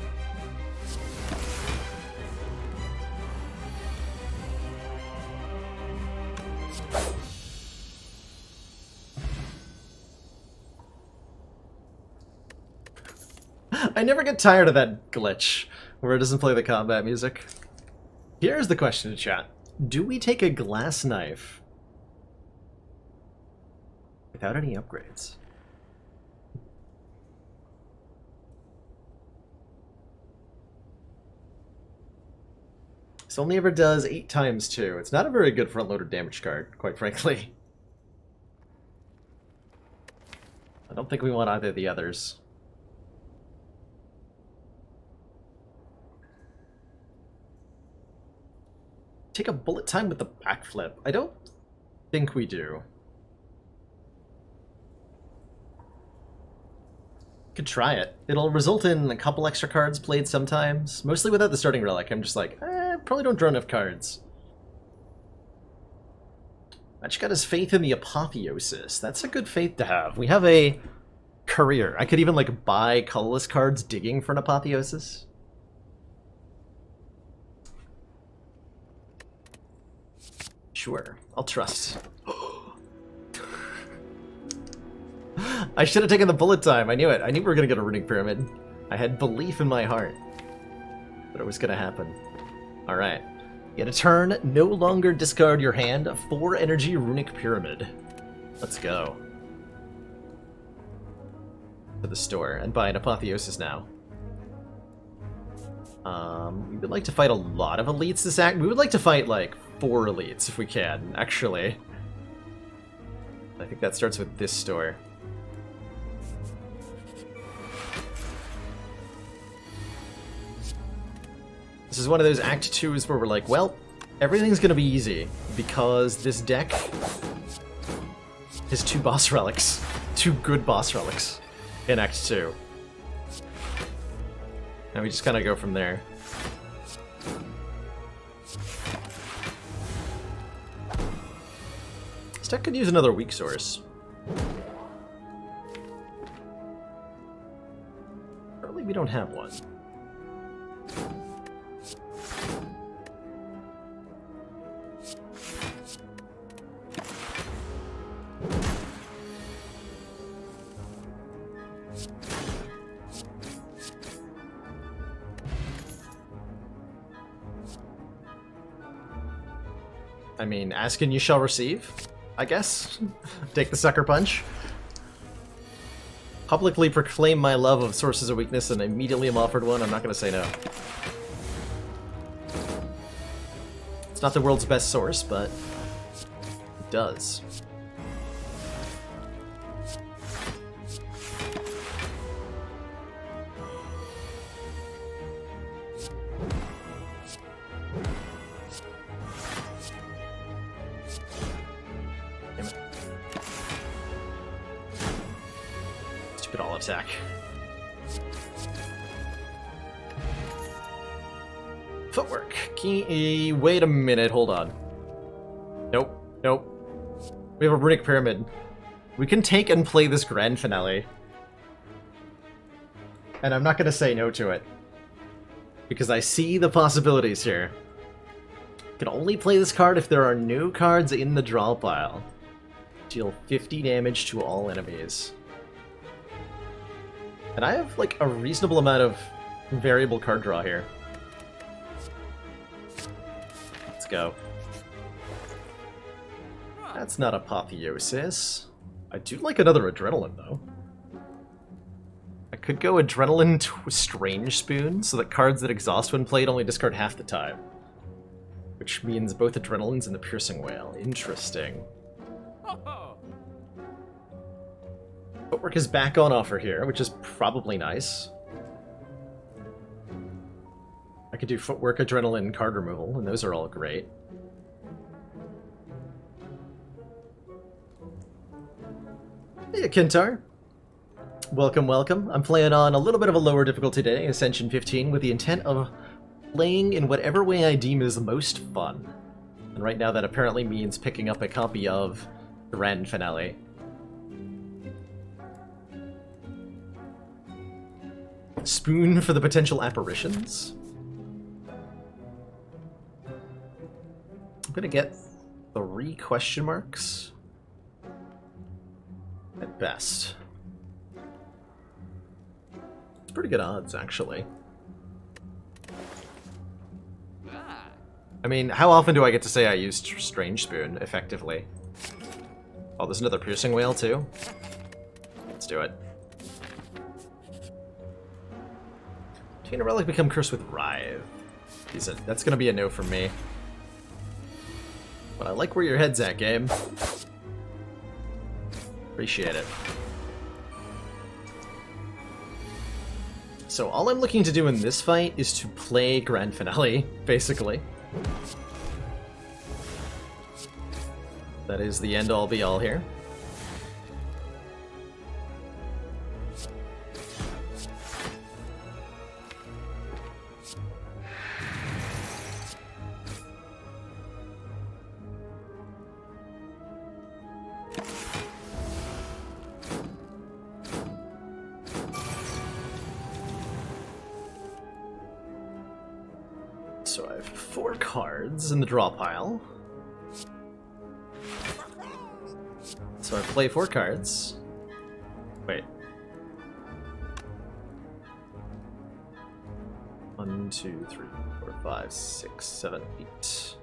I never get tired of that glitch where it doesn't play the combat music. Here's the question in chat. Do we take a glass knife without any upgrades? This only ever does 8 times 2. It's not a very good front-loaded damage card, quite frankly. I don't think we want either of the others. Take a bullet time with the backflip. I don't think we do. Could try it. It'll result in a couple extra cards played sometimes. Mostly without the starting relic. I'm just like, probably don't draw enough cards. Match got his faith in the Apotheosis. That's a good faith to have. We have a career. I could even like buy colorless cards digging for an Apotheosis. Sure, I'll trust. I should have taken the bullet time. I knew it. I knew we were going to get a runic pyramid. I had belief in my heart that it was going to happen. Alright. Get a turn. No longer discard your hand. 4 energy runic pyramid. Let's go. To the store and buy an Apotheosis now. We would like to fight a lot of elites this act. We would like to fight like 4 elites if we can, actually. I think that starts with this store. This is one of those Act 2s where we're like, well, everything's gonna be easy, because this deck has 2 boss relics. 2 good boss relics in Act 2. And we just kind of go from there. This deck could use another weak source. Apparently we don't have one. I mean, ask and you shall receive, I guess. Take the sucker punch. Publicly proclaim my love of sources of weakness and immediately am offered one. I'm not going to say no. It's not the world's best source, but it does. Damn it. Stupid all attack. Footwork. Key. Wait a minute, hold on. Nope. Nope. We have a runic pyramid. We can take and play this grand finale. And I'm not going to say no to it. Because I see the possibilities here. Can only play this card if there are no cards in the draw pile. Deal 50 damage to all enemies. And I have, like, a reasonable amount of variable card draw here. Let's go. That's not Apotheosis. I do like another Adrenaline, though. I could go Adrenaline to Strange Spoon, so that cards that exhaust when played only discard half the time. Which means both Adrenalines and the Piercing Whale. Interesting. Footwork is back on offer here, which is probably nice. I could do Footwork, Adrenaline, card removal, and those are all great. Hey, Kintar. Welcome, welcome. I'm playing on a little bit of a lower difficulty today, Ascension 15, with the intent of playing in whatever way I deem is the most fun. And right now that apparently means picking up a copy of Grand Finale. Spoon for the potential apparitions. I'm gonna get 3 question marks at best. It's pretty good odds, actually. I mean, how often do I get to say I used Strange Spoon effectively? Oh, there's another Piercing Whale, too? Let's do it. Can a relic become cursed with Writhe? That's gonna be a no from me. But I like where your head's at, game. Appreciate it. So all I'm looking to do in this fight is to play Grand Finale, basically. That is the end-all be-all here. So I have 4 cards in the draw pile. So I play 4 cards. Wait. 1, 2, 3, 4, 5, 6, 7, 8.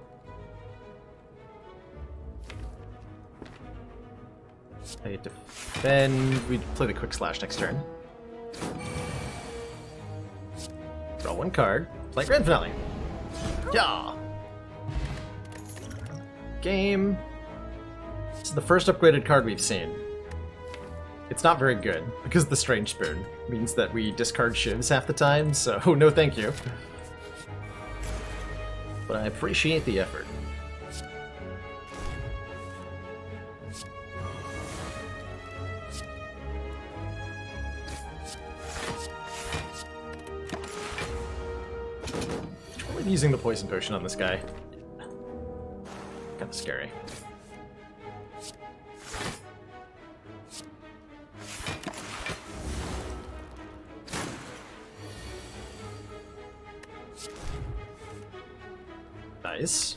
I defend. We play the Quick Slash next turn. Draw 1 card. Play Grand Finale. Yeah. Game. This is the first upgraded card we've seen. It's not very good, because the Strange Spoon means that we discard shivs half the time, so no thank you. But I appreciate the effort. Using the poison potion on this guy. Kind of scary. Nice.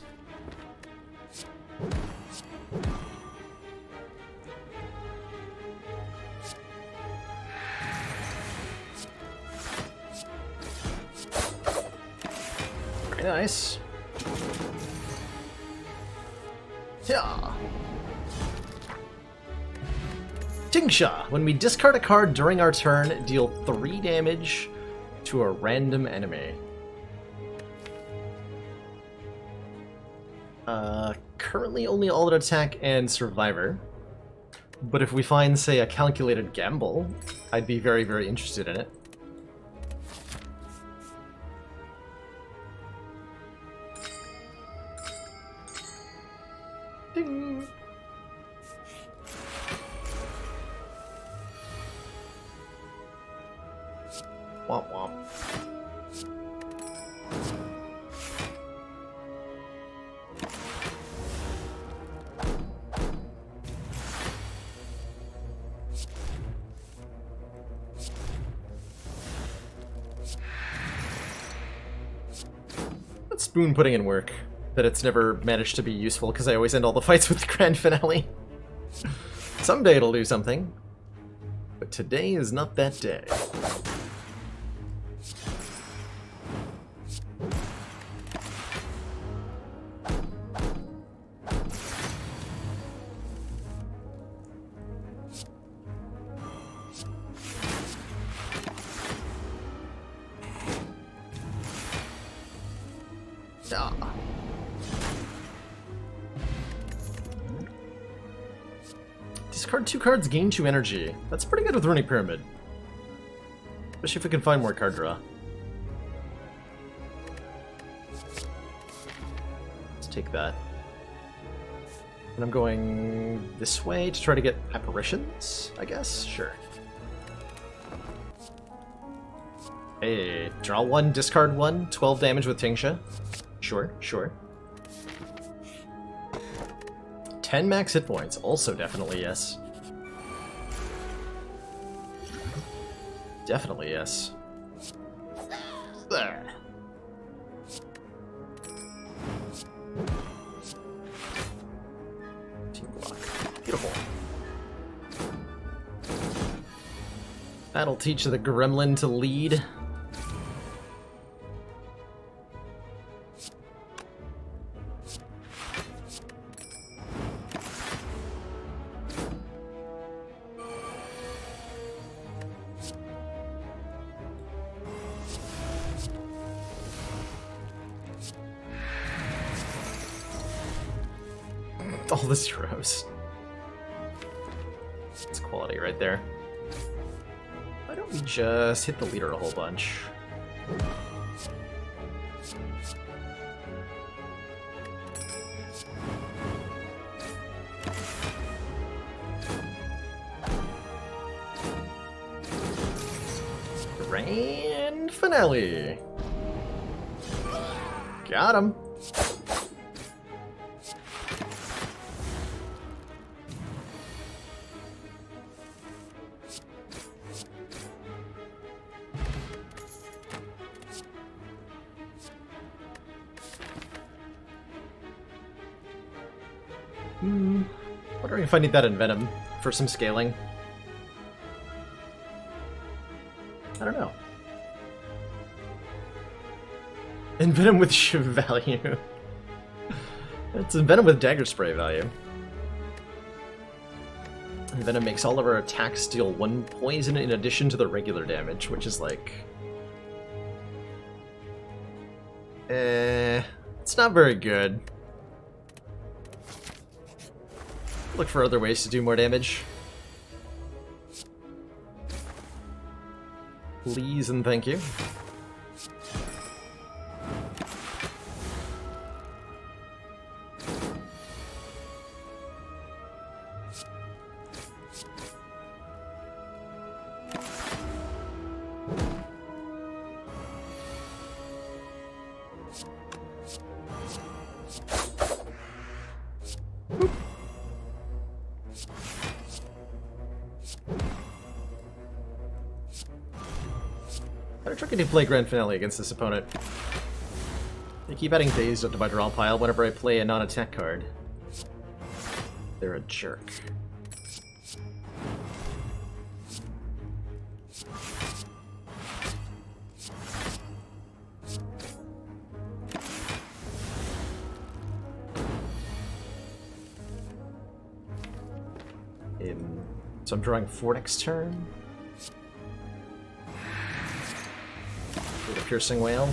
Very nice. Yeah. Tingsha. When we discard a card during our turn, deal 3 damage to a random enemy. Currently only all-out attack and survivor. But if we find, say, a calculated gamble, I'd be very, very interested in it. Ding! Womp womp. That spoon putting in work. That it's never managed to be useful because I always end all the fights with the grand finale. Someday it'll do something. But today is not that day. Ah. Discard 2 cards, gain 2 energy. That's pretty good with Runic Pyramid. Especially if we can find more card draw. Let's take that. And I'm going this way to try to get apparitions, I guess? Sure. Hey, draw 1, discard 1, 12 damage with Tingsha. Sure, sure. 10 max hit points, also definitely yes. Definitely yes. There. Team block. Beautiful. That'll teach the gremlin to lead. All the zeros. That's quality right there. Why don't we just hit the leader a whole bunch? Grand finale. Got him. Wondering if I need that in Venom for some scaling. I don't know. In Venom with shiv value. It's in Venom with dagger spray value. And Venom makes all of our attacks deal 1 poison in addition to the regular damage, which is like... it's not very good. Look for other ways to do more damage. Please and thank you. Better try to play Grand Finale against this opponent. They keep adding Dazed up to my draw pile whenever I play a non-attack card. They're a jerk. So I'm drawing 4 next turn. With a Piercing Whale.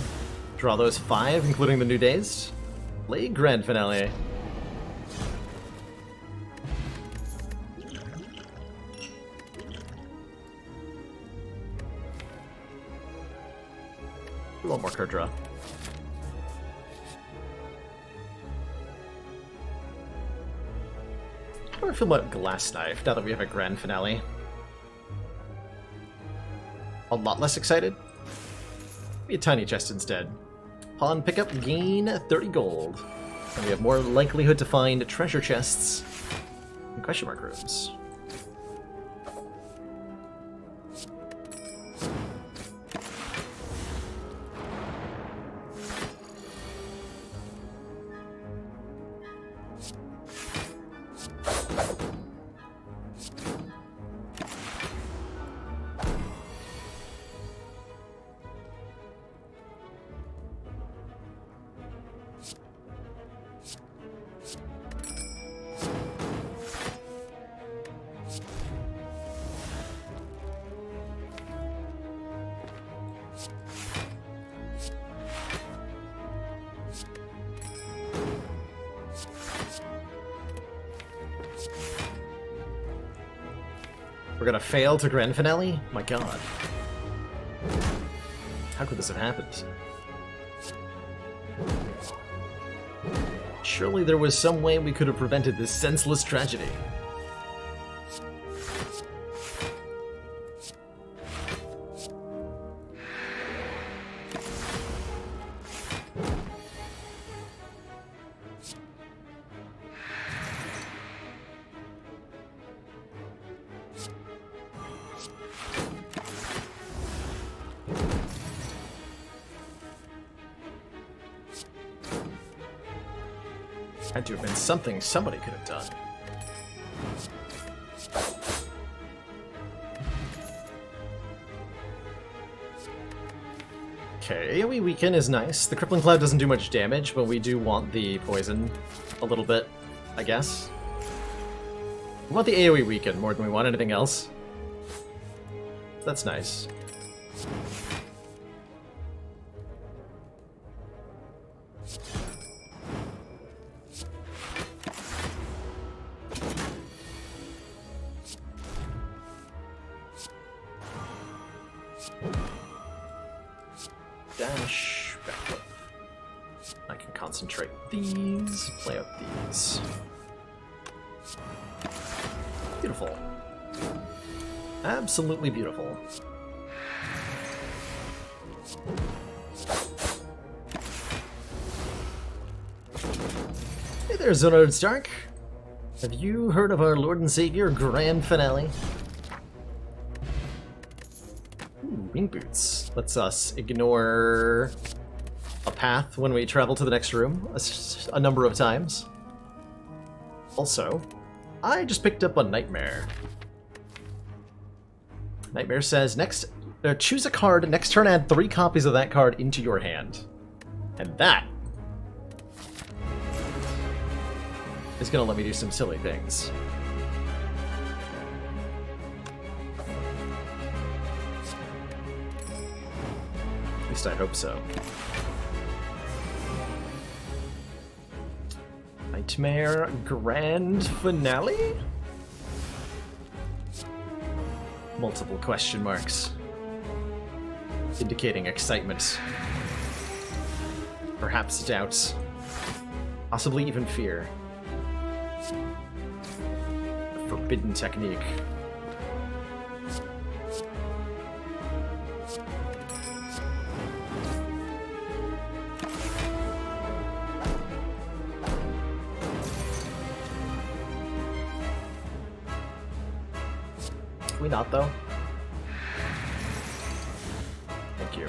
Draw those 5, including the New Dazed. Play Grand Finale. One more card draw. How do I feel about Glass Knife now that we have a Grand Finale? A lot less excited? Be a tiny chest instead. Pawn pickup, gain 30 gold. And we have more likelihood to find treasure chests and question mark rooms. We're gonna fail to Grand Finale? My god. How could this have happened? Surely there was some way we could have prevented this senseless tragedy. Had to have been something somebody could have done. Okay, AoE Weaken is nice. The Crippling Cloud doesn't do much damage, but we do want the poison a little bit, I guess. We want the AoE Weaken more than we want anything else. That's nice. Dash, back up. I can concentrate these, play out these. Beautiful. Absolutely beautiful. Hey there, Zonard Stark. Have you heard of our Lord and Savior Grand Finale? Wing boots lets us ignore a path when we travel to the next room a number of times. Also, I just picked up a Nightmare. Nightmare says, choose a card, next turn add 3 copies of that card into your hand. And that is gonna let me do some silly things. At least I hope so. Nightmare Grand Finale? Multiple question marks. Indicating excitement. Perhaps doubt. Possibly even fear. A forbidden technique. Can we not, though? Thank you.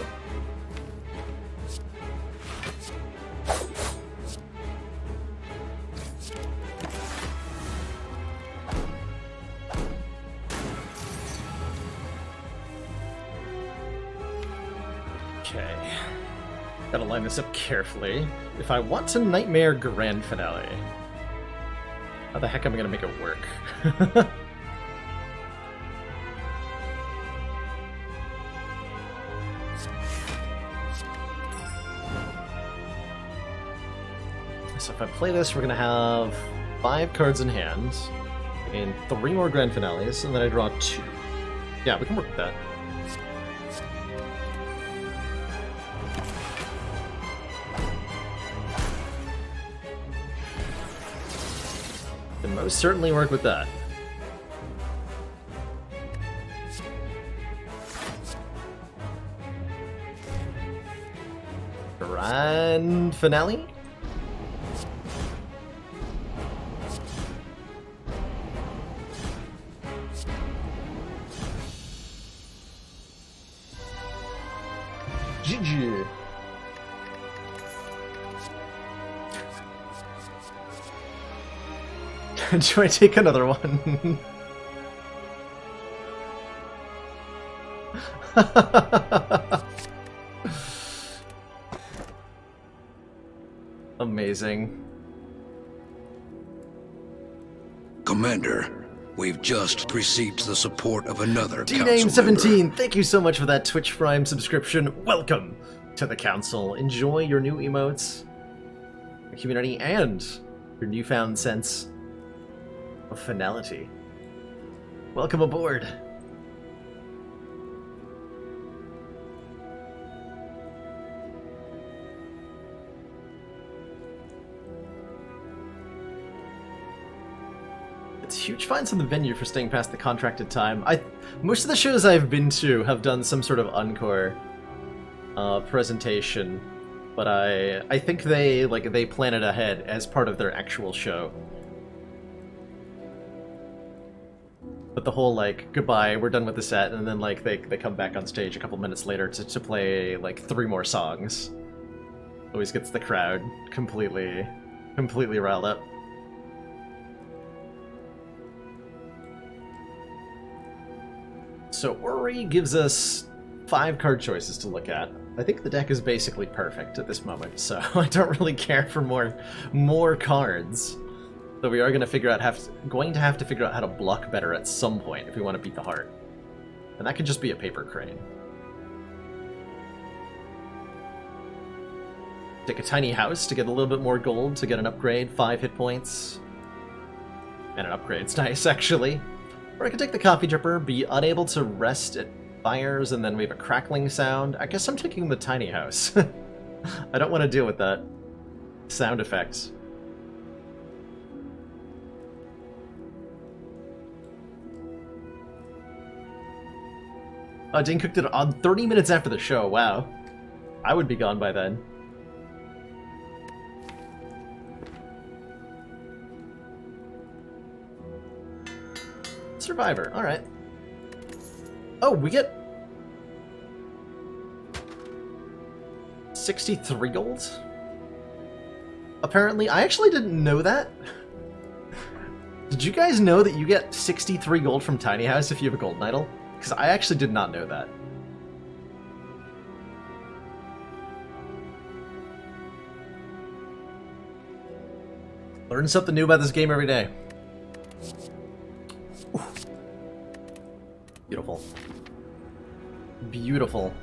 Okay. Gotta line this up carefully. If I want to Nightmare Grand Finale, how the heck am I gonna make it work? So if I play this, we're going to have 5 cards in hand, and 3 more grand finales, and then I draw 2. Yeah, we can work with that. Can most certainly work with that. Grand finale? GG. Do I take another one? Amazing. Commander, we've just received the support of another council D-Name17, member. thank you so much for that Twitch Prime subscription. Welcome to the council. Enjoy your new emotes, your community, and your newfound sense of finality. Welcome aboard. It's huge fines on the venue for staying past the contracted time. Most of the shows I've been to have done some sort of encore presentation, but I think they plan it ahead as part of their actual show. But the whole goodbye, we're done with the set, and then they come back on stage a couple minutes later to play 3 more songs. Always gets the crowd completely riled up. So Ori gives us 5 card choices to look at. I think the deck is basically perfect at this moment, so I don't really care for more cards. So we are going to have to figure out how to block better at some point if we want to beat the heart. And that could just be a paper crane. Take a tiny house to get a little bit more gold to get an upgrade, 5 hit points. And an upgrade's nice, actually. Or I could take the coffee dripper, be unable to rest at fires, and then we have a crackling sound. I guess I'm taking the tiny house. I don't want to deal with that sound effect. Oh, Dean cooked it on 30 minutes after the show. Wow. I would be gone by then. Survivor. Alright. Oh, we get 63 gold? Apparently. I actually didn't know that. Did you guys know that you get 63 gold from Tiny House if you have a golden idol? Because I actually did not know that. Learn something new about this game every day. Ooh. Beautiful. Beautiful.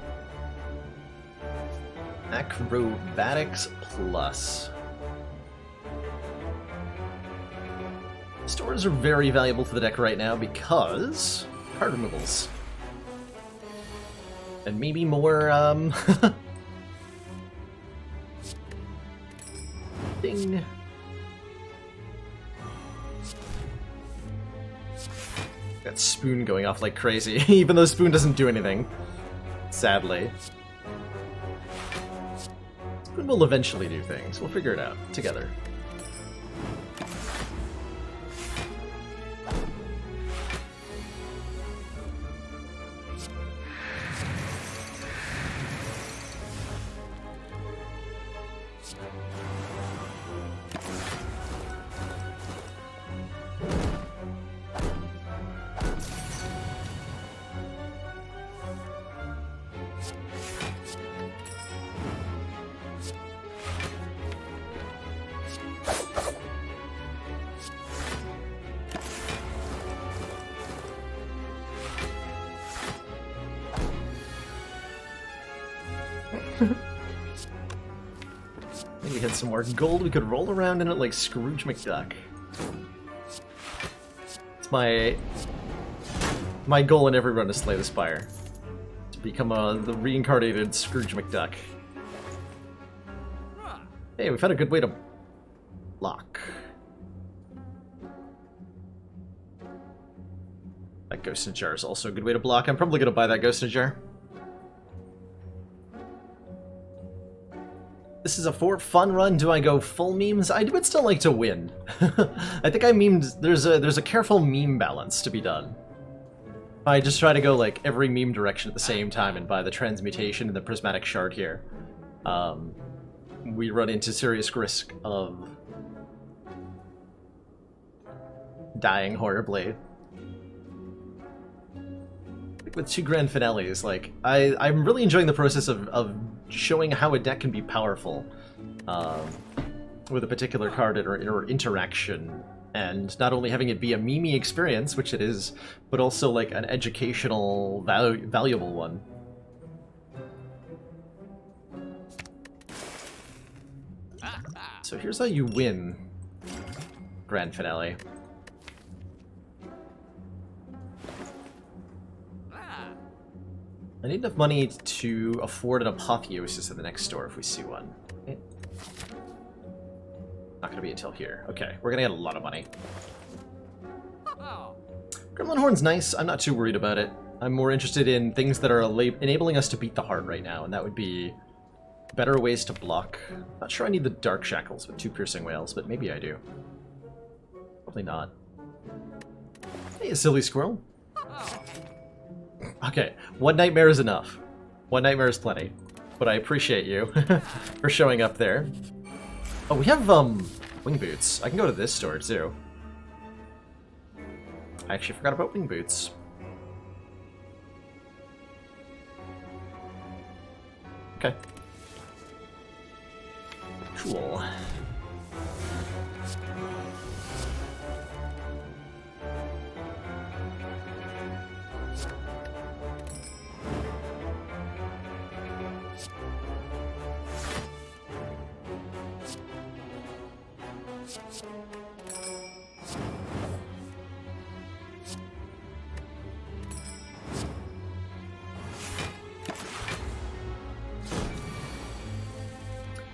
Acrobatics Plus. Stores are very valuable to the deck right now because card removals. And maybe more, Ding. Got Spoon going off like crazy, even though Spoon doesn't do anything. Sadly. Spoon will eventually do things. We'll figure it out together. had some more gold, we could roll around in it like Scrooge McDuck. It's my goal in every run to slay the Spire. To become the reincarnated Scrooge McDuck. Hey, we found a good way to block. That Ghost in a Jar is also a good way to block. I'm probably going to buy that Ghost in a Jar. This is a fun run. Do I go full memes? I would still like to win. I think I memed. There's a careful meme balance to be done. I just try to go like every meme direction at the same time and buy the transmutation and the prismatic shard here. We run into serious risk of dying horribly. With 2 grand finales, like I'm really enjoying the process of showing how a deck can be powerful with a particular card or interaction, and not only having it be a meme experience, which it is, but also like an educational, valuable one. So here's how you win grand finale. I need enough money to afford an apotheosis in the next store if we see one. Okay. Not gonna be until here. Okay, we're gonna get a lot of money. Gremlin Horn's nice. I'm not too worried about it. I'm more interested in things that are enabling us to beat the heart right now, and that would be better ways to block. Not sure I need the Dark Shackles with 2 Piercing Whales, but maybe I do. Probably not. Hey, a silly squirrel. Okay, 1 nightmare is enough. 1 nightmare is plenty. But I appreciate you for showing up there. Oh, we have, wing boots. I can go to this store, too. I actually forgot about wing boots. Okay. Cool.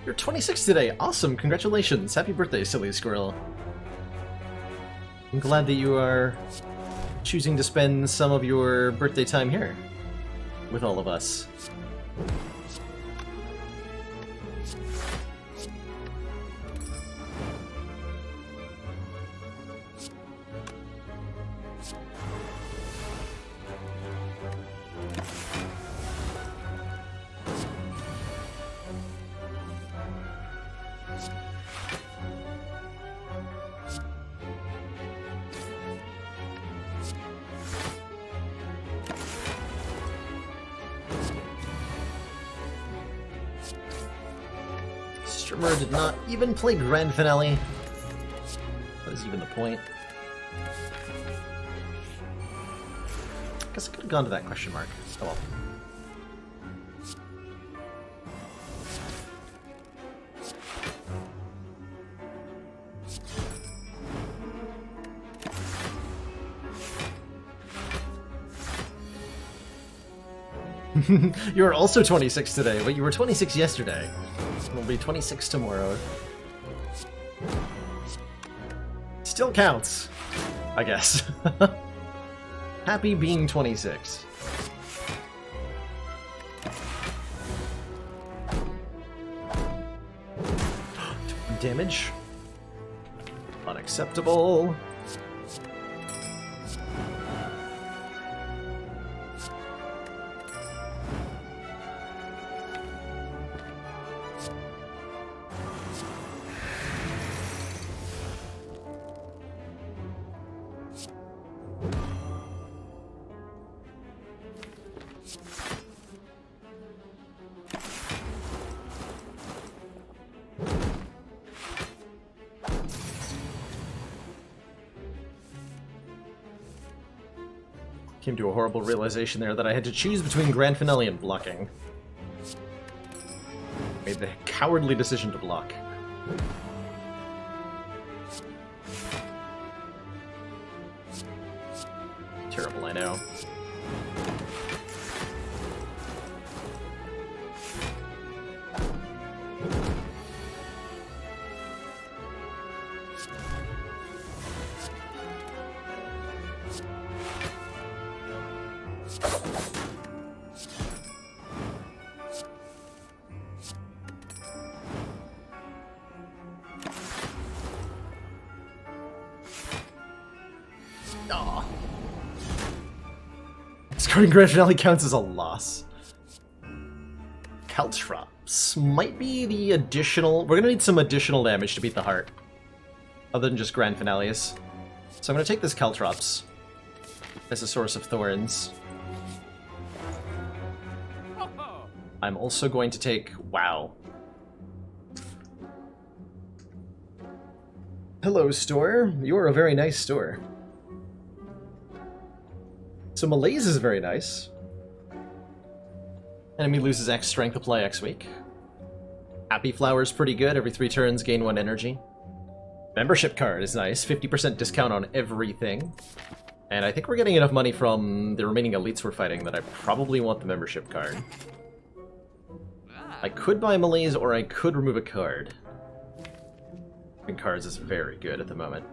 You're 26 today. Awesome. Congratulations. Happy birthday, silly squirrel. I'm glad that you are choosing to spend some of your birthday time here with all of us. Streamer did not even play Grand Finale. What is even the point? Guess I could have gone to that question mark. Oh well. You are also 26 today, but you were 26 yesterday. We'll be 26 tomorrow. Still counts, I guess. Happy being 26. Damage. Unacceptable. Came to a horrible realization there that I had to choose between Grand Finale and blocking. Made the cowardly decision to block. Terrible, I know. Aw. Scoring Grand Finale counts as a loss. Caltrops might be the additional... We're gonna need some additional damage to beat the heart. Other than just Grand Finales. So I'm gonna take this Caltrops as a source of thorns. I'm also going to take... Wow. Hello, store. You are a very nice store. So Malaise is very nice. Enemy loses X strength, apply X weak. Happy Flower's pretty good. Every 3 turns, gain 1 energy. Membership card is nice. 50% discount on everything. And I think we're getting enough money from the remaining elites we're fighting that I probably want the membership card. I could buy Malaise or I could remove a card. Moving cards is very good at the moment.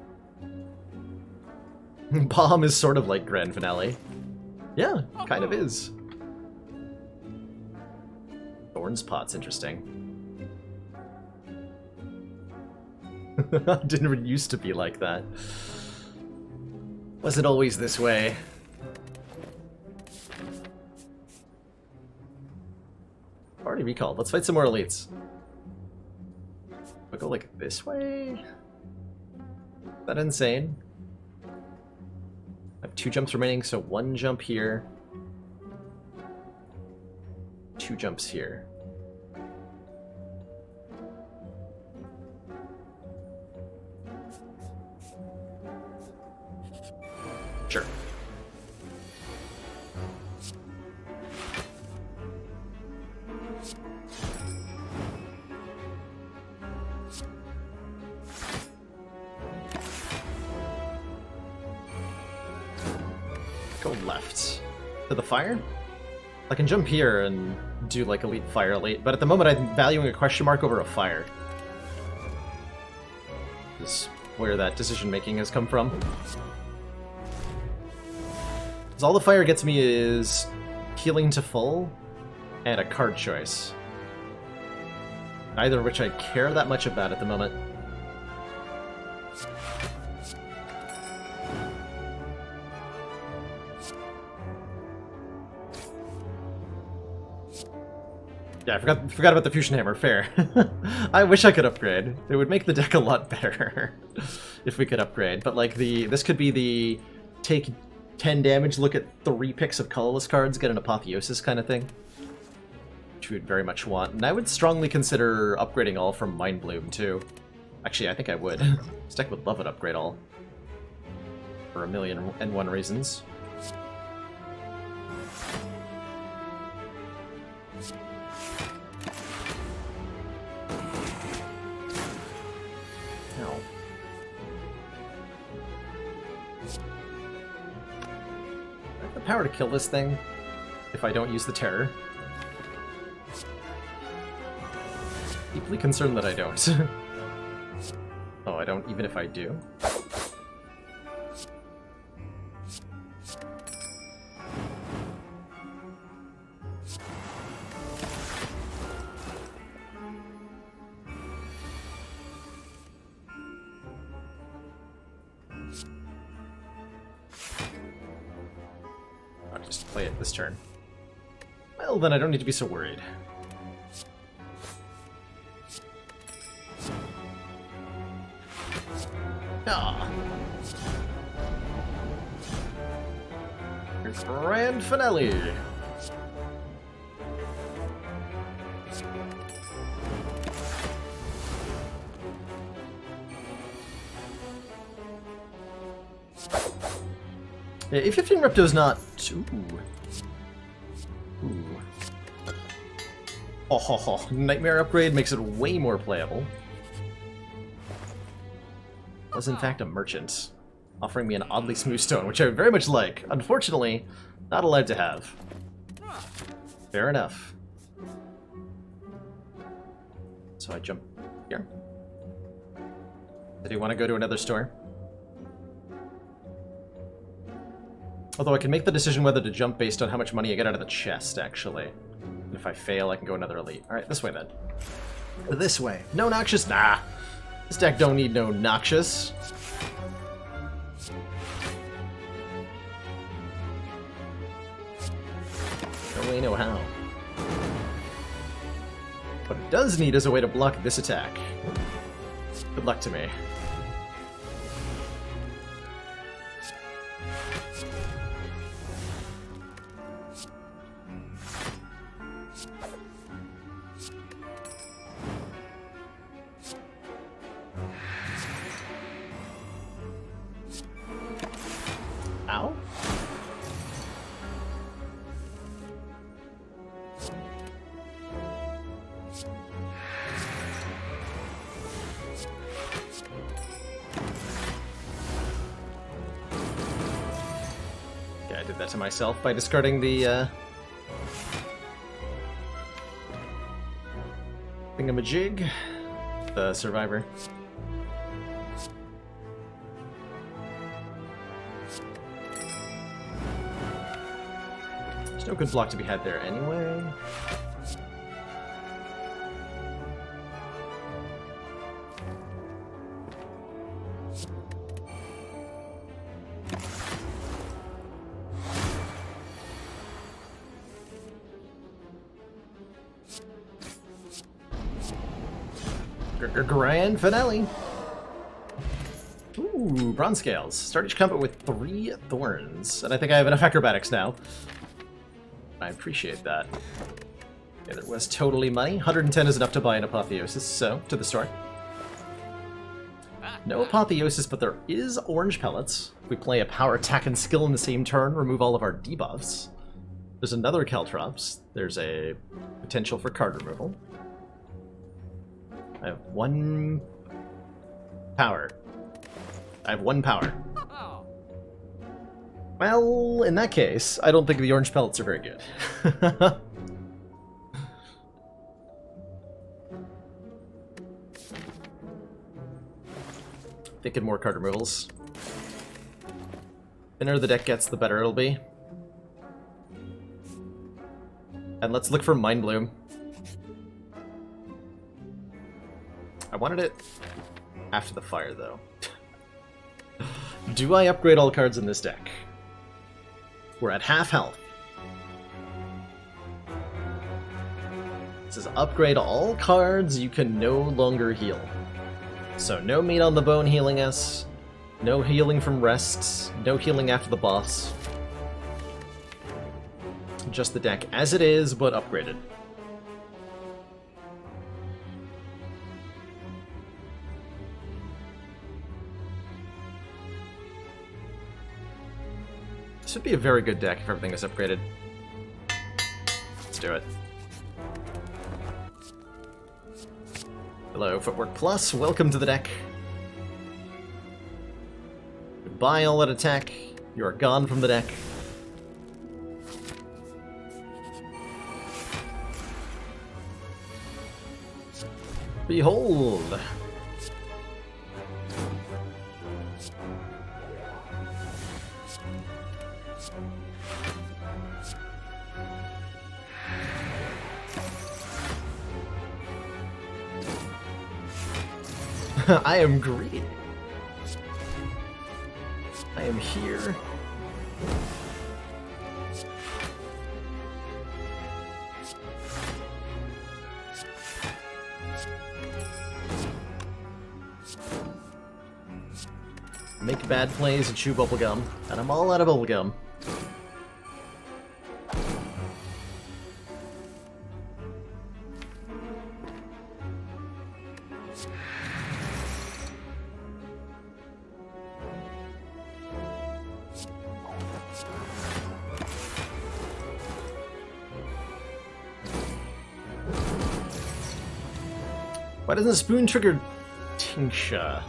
Bomb is sort of like Grand Finale. Yeah, kind of is. Thorns Pot's interesting. Didn't used to be like that. Was it always this way? Already recalled. Let's fight some more elites. We'll go like this way? Is that insane? I have 2 jumps remaining, so 1 jump here. 2 jumps here. Sure. Go left. To the fire? I can jump here and do like elite fire elite, but at the moment I'm valuing a question mark over a fire. Is where that decision making has come from. Because all the fire gets me is healing to full and a card choice. Neither of which I care that much about at the moment. Yeah, I forgot about the Fusion Hammer, fair. I wish I could upgrade. It would make the deck a lot better if we could upgrade. But like this could be the take 10 damage, look at 3 picks of colorless cards, get an Apotheosis kind of thing. Which we would very much want. And I would strongly consider upgrading all from Mind Bloom too. Actually, I think I would. This deck would love an upgrade all. For 1,000,001 reasons. Power to kill this thing if I don't use the terror. Deeply concerned that I don't. Oh, I don't even if I do. Just play it this turn. Well, then I don't need to be so worried. Ah. Grand Finale! Yeah, A15 Repto's not... Ooh. Ooh. Oh, ho, ho. Nightmare upgrade makes it way more playable. was in fact a merchant, offering me an oddly smooth stone, which I very much like. Unfortunately, not allowed to have. Fair enough. So I jump here. Did he want to go to another store? Although I can make the decision whether to jump based on how much money I get out of the chest, actually. And if I fail, I can go another elite. Alright, this way then. This way. No Noxious? Nah. This deck don't need no Noxious. No way, no how. What it does need is a way to block this attack. Good luck to me. Ow. Okay, I did that to myself by discarding the thingamajig, the survivor. There's no good block to be had there anyway. Grand finale. Ooh, bronze scales. Start each combat with 3 thorns. And I think I have enough acrobatics now. I appreciate that. Yeah, there was totally money. 110 is enough to buy an apotheosis, so to the store. No apotheosis, but there is orange pellets. If we play a power attack and skill in the same turn, remove all of our debuffs. There's another Caltrops. There's a potential for card removal. I have 1 power. I have 1 power. Well, in that case, I don't think the orange pellets are very good. Thinking more card removals. The thinner the deck gets, the better it'll be. And let's look for Mind Bloom. I wanted it after the fire, though. Do I upgrade all cards in this deck? We're at half health. It says upgrade all cards you can no longer heal. So no meat on the bone healing us, no healing from rests, no healing after the boss. Just the deck as it is, but upgraded. This would be a very good deck if everything is upgraded. Let's do it. Hello, Footwork Plus. Welcome to the deck. Goodbye, all that attack. You are gone from the deck. Behold! I am greedy. I am here. Make bad plays and chew bubblegum, and I'm all out of bubblegum. Why doesn't Spoon trigger Tingsha?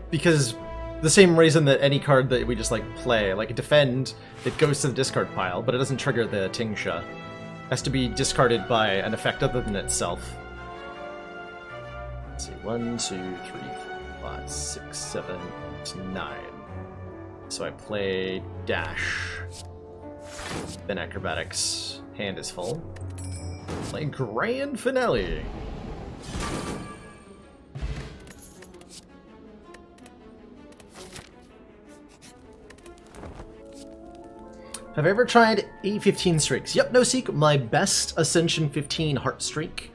Because the same reason that any card that we just like play, like defend, it goes to the discard pile, but it doesn't trigger the Tingsha. It has to be discarded by an effect other than itself. Let's see, 1, 2, 3, 4, 5, 6, 7, 8, 9. So I play Dash, then Acrobatics. Hand is full. Play Grand Finale. Have I ever tried A15 streaks? Yep, no seek. My best Ascension 15 heart streak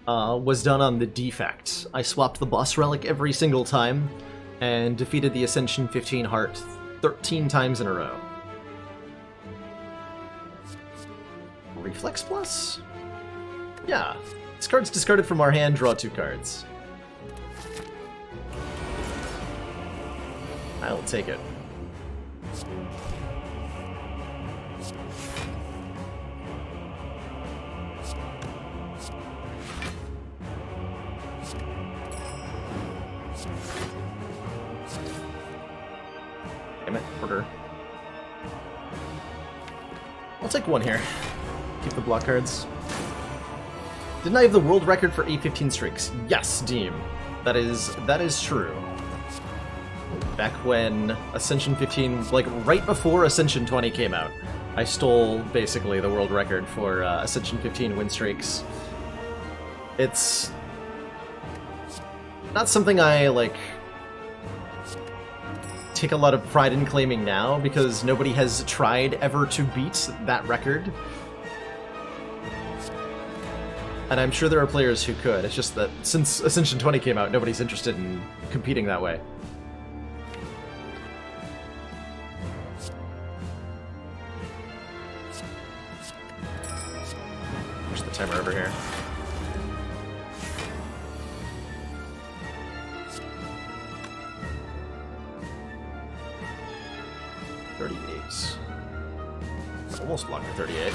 was done on the defect. I swapped the boss relic every single time and defeated the Ascension 15 heart 13 times in a row. Reflex Plus? Yeah. This card's discarded from our hand, draw 2 cards. I'll take it. Damn it, order. I'll take 1 here. Keep the block cards. Didn't I have the world record for A15 streaks? Yes, Deem. That is true. Back when Ascension 15, like right before Ascension 20 came out, I stole basically the world record for Ascension 15 win streaks. It's not something I like take a lot of pride in claiming now because nobody has tried ever to beat that record. And I'm sure there are players who could. It's just that since Ascension 20 came out, nobody's interested in competing that way. Push the timer over here. Almost blocked for 38.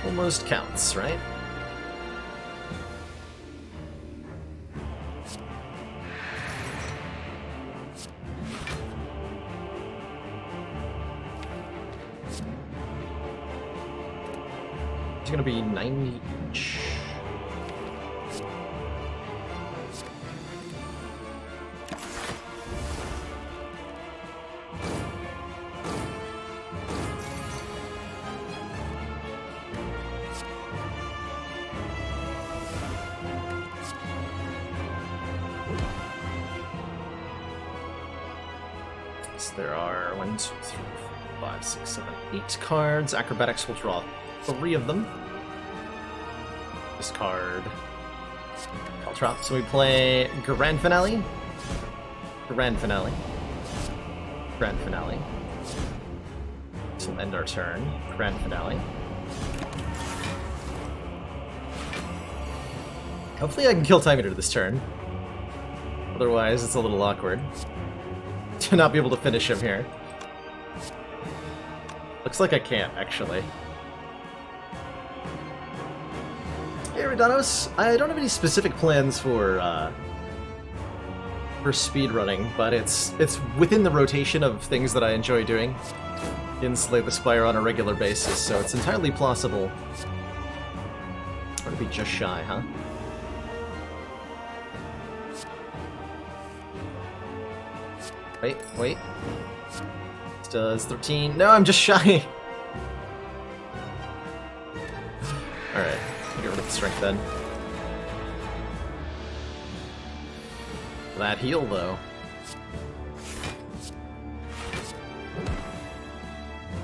Almost counts, right? It's gonna be 90 each. There are 1, 2, 3, 4, 5, 6, 7, 8 cards. Acrobatics will draw 3 of them. Discard Caltrop. So we play Grand Finale. Grand Finale. Grand Finale. This will end our turn. Grand Finale. Hopefully I can kill Time Eater this turn. Otherwise it's a little awkward to not be able to finish him here. Looks like I can't, actually. Hey, Redanos. I don't have any specific plans for speedrunning, but it's within the rotation of things that I enjoy doing in Slay the Spire on a regular basis, so it's entirely plausible. Or to be just shy, huh? Wait. This does 13. No, I'm just shy. Alright, I'll get rid of the strength then. That heal, though.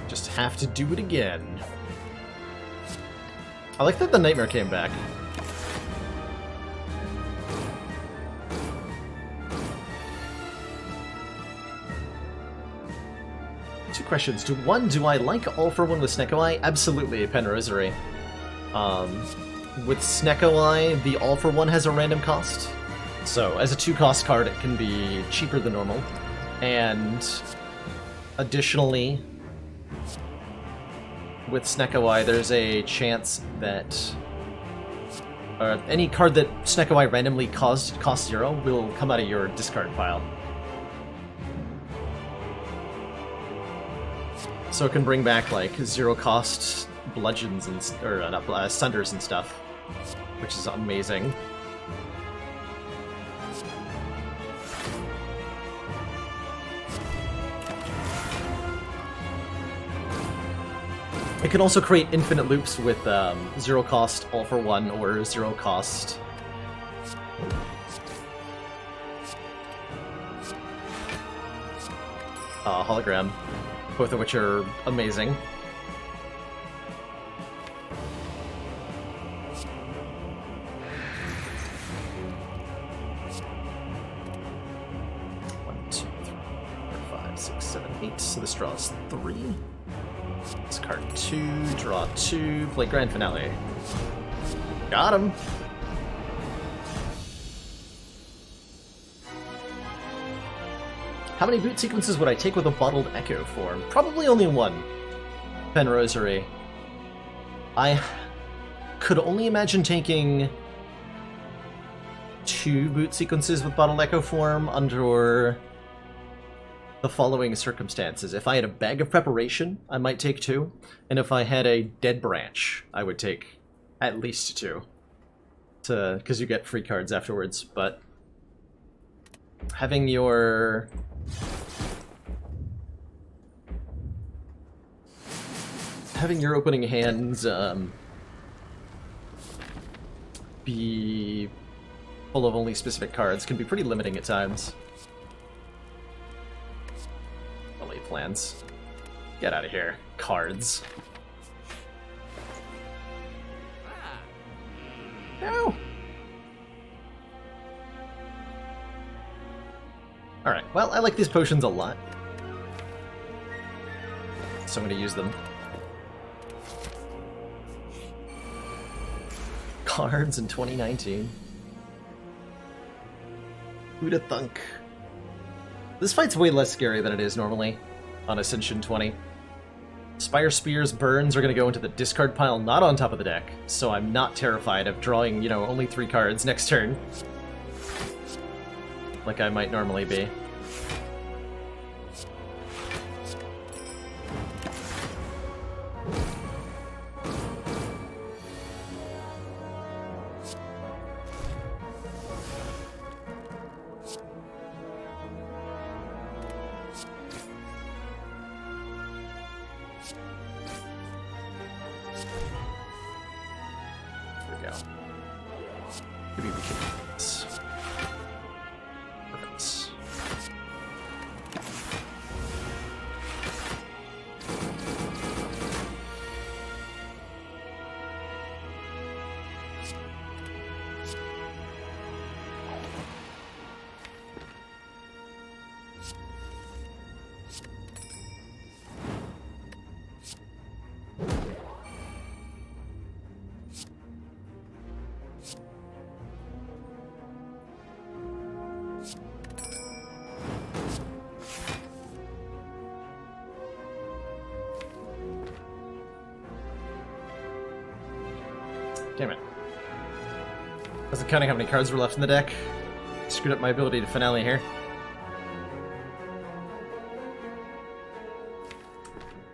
Just have to do it again. I like that the Nightmare came back. Questions. Do I like All for One with Snecko Eye? Absolutely, Pen Rosary. With Snecko Eye, the All for One has a random cost. So, as a 2-cost card, it can be cheaper than normal. And additionally, with Snekawai, there's a chance that any card that Snekawai randomly costs 0 will come out of your discard pile. So it can bring back like 0-cost bludgeons and sunders and stuff, which is amazing. It can also create infinite loops with 0-cost all for 1 or 0-cost hologram, both of which are amazing. One, two, three, four, 5, 6, 7, 8. So this draws 3. Discard 2, draw 2, play Grand Finale. Got him! How many boot sequences would I take with a Bottled Echo form? Probably only 1. Pen Rosary. I could only imagine taking 2 boot sequences with Bottled Echo form under the following circumstances. If I had a Bag of Preparation, I might take 2, and if I had a Dead Branch, I would take at least 2, because you get free cards afterwards. But having your opening hands be full of only specific cards can be pretty limiting at times. Plans. Get out of here. Cards. No! Alright, well, I like these potions a lot, so I'm going to use them. Cards in 2019. Who'da thunk? This fight's way less scary than it is normally on Ascension 20. Spire Spear's burns are going to go into the discard pile, not on top of the deck, so I'm not terrified of drawing, you know, only 3 cards next turn, like I might normally be. Maybe we can do this. Perfect. Damn it. I wasn't counting how many cards were left in the deck. Screwed up my ability to finale here.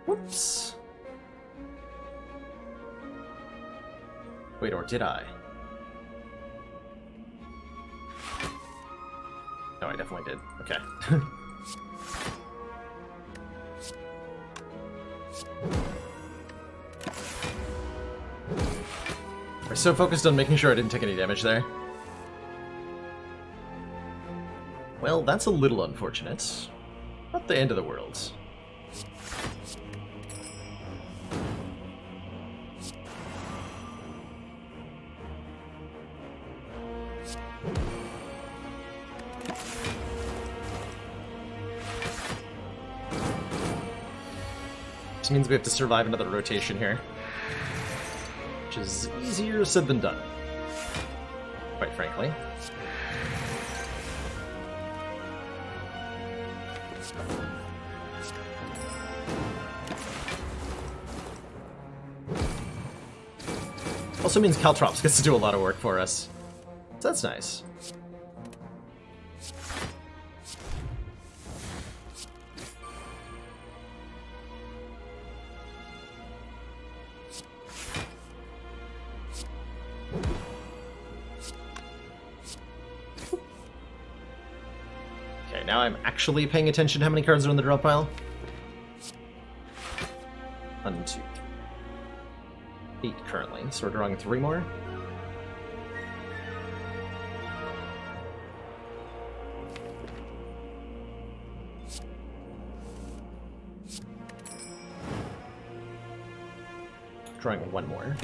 Whoops. Wait, or did I? No, I definitely did. Okay. We're so focused on making sure I didn't take any damage there. Well, that's a little unfortunate. Not the end of the world. This means we have to survive another rotation here, which is easier said than done, quite frankly. Also means Caltrops gets to do a lot of work for us. So that's nice. Okay, now I'm actually paying attention to how many cards are in the draw pile. 1, 2, 3. 8 currently, so we're drawing 3 more. Drawing 1 more.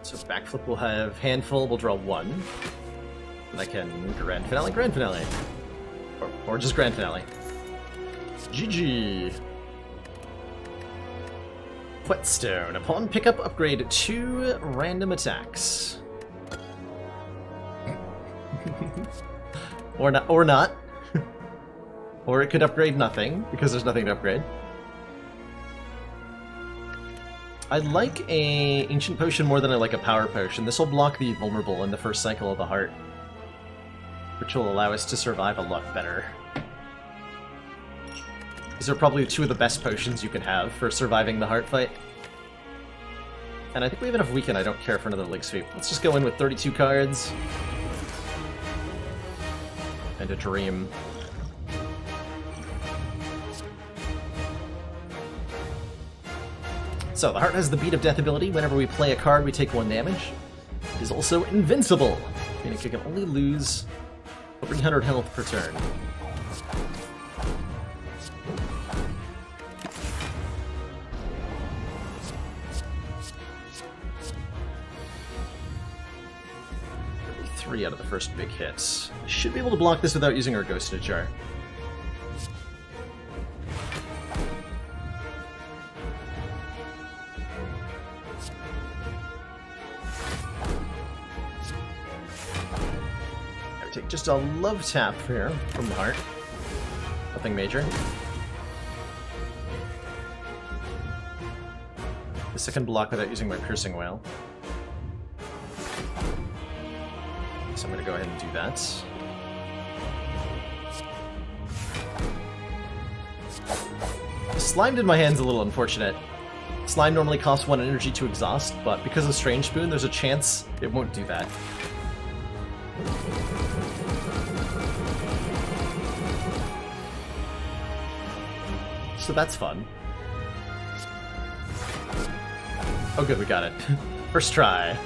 So backflip will have handful, we'll draw 1. And I can grand finale. Or just grand finale. GG. Whetstone. Upon pickup, upgrade 2 random attacks. Or not. Or it could upgrade nothing, because there's nothing to upgrade. I like a Ancient Potion more than I like a Power Potion. This will block the Vulnerable in the first cycle of the Heart, which will allow us to survive a lot better. These are probably 2 of the best potions you can have for surviving the Heart fight. And I think we have enough weaken, I don't care for another Leg Sweep. Let's just go in with 32 cards. And a Dream. So, the Heart has the Beat of Death ability. Whenever we play a card, we take 1 damage. It is also invincible, meaning it can only lose 300 health per turn. Maybe 3 out of the first big hits. Should be able to block this without using our Ghosted Jar. Take just a love tap here from the Heart. Nothing major. The second block without using my Piercing Wail. So I'm going to go ahead and do that. Slimed in my hand's a little unfortunate. Slime normally costs 1 energy to exhaust, but because of Strange Spoon, there's a chance it won't do that. So that's fun. Oh good, we got it. First try.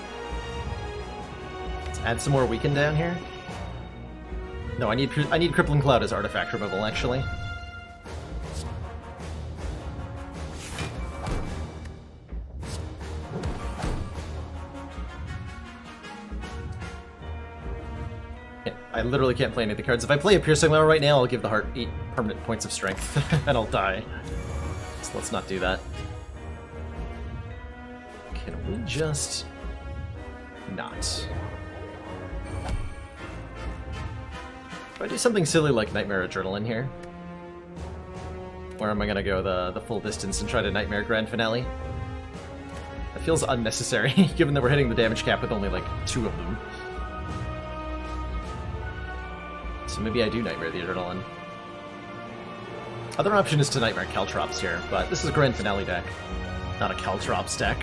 Let's add some more Weaken down here. No, I need Crippling Cloud as artifact removal, actually. I literally can't play any of the cards. If I play a Piercing Wail right now, I'll give the Heart 8 permanent points of strength, and I'll die. So let's not do that. Can we just... not? If I do something silly like Nightmare Adrenaline here, or am I gonna go the full distance and try to Nightmare Grand Finale? That feels unnecessary, given that we're hitting the damage cap with only like 2 of them. So maybe I do Nightmare the Adrenaline. Other option is to Nightmare Caltrops here, but this is a Grand Finale deck, not a Caltrops deck.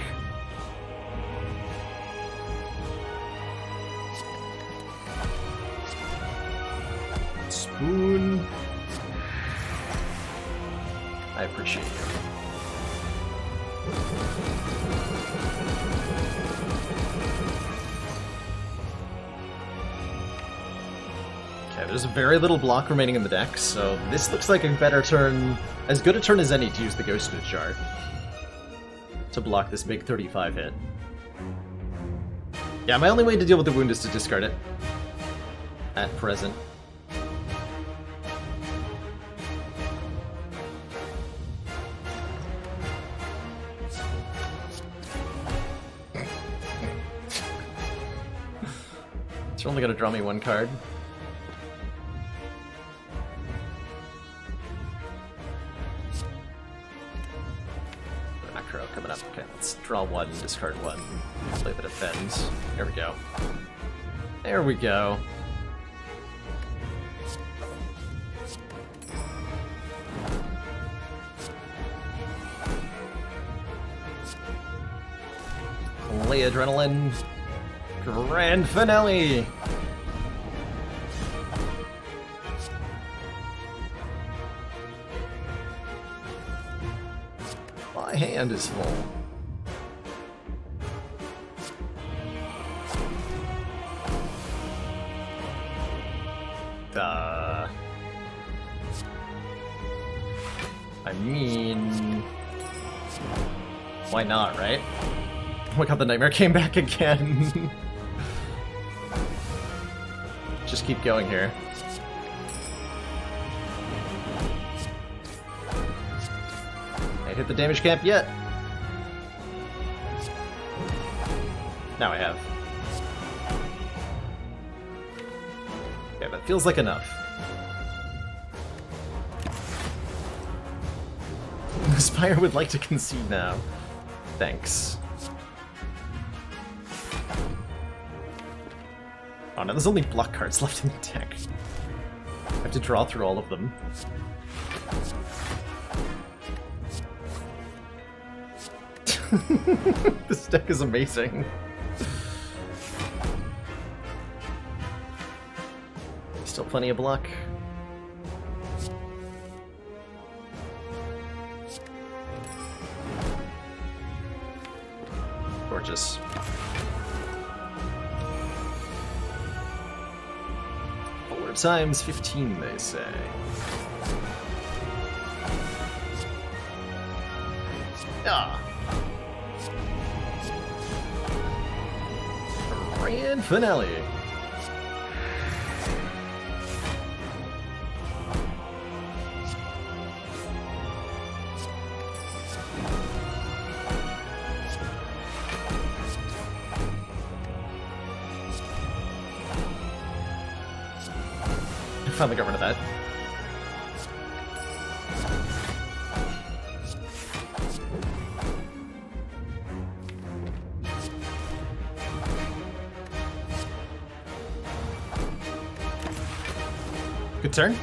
Spoon. I appreciate you. There's very little block remaining in the deck, so this looks like a better turn, as good a turn as any to use the Ghosted Jar to block this big 35 hit. Yeah, my only way to deal with the wound is to discard it at present. It's only going to draw me 1 card. Crow coming up. Okay, let's draw one, discard one, play the defend. There we go. There we go. Play Adrenaline. Grand Finale! My hand is full. I mean... why not, right? Oh my god, the nightmare came back again. Just keep going here. I hit the damage camp yet? Now I have. Okay, that feels like enough. Spire would like to concede now. Thanks. Oh no, there's only block cards left in the deck. I have to draw through all of them. This deck is amazing. Still plenty of block. Gorgeous. Times 15, they say. Ah. Grand Finale. Finally got rid of that. Good turn.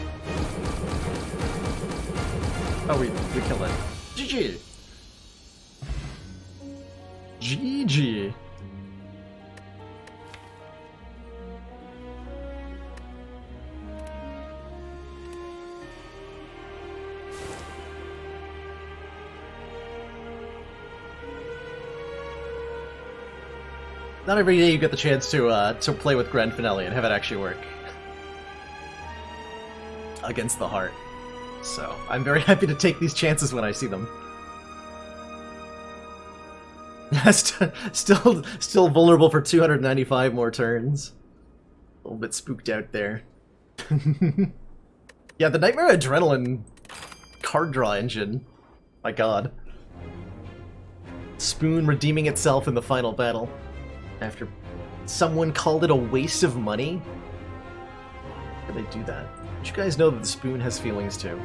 Oh, we killed it. GG. GG. Not every day you get the chance to play with Grand Finale and have it actually work. Against the heart. So, I'm very happy to take these chances when I see them. Still vulnerable for 295 more turns. A little bit spooked out there. Yeah, the Nightmare Adrenaline card draw engine. My god. Spoon redeeming itself in the final battle. After someone called it a waste of money? How did they do that? Did you guys know that the Spoon has feelings too?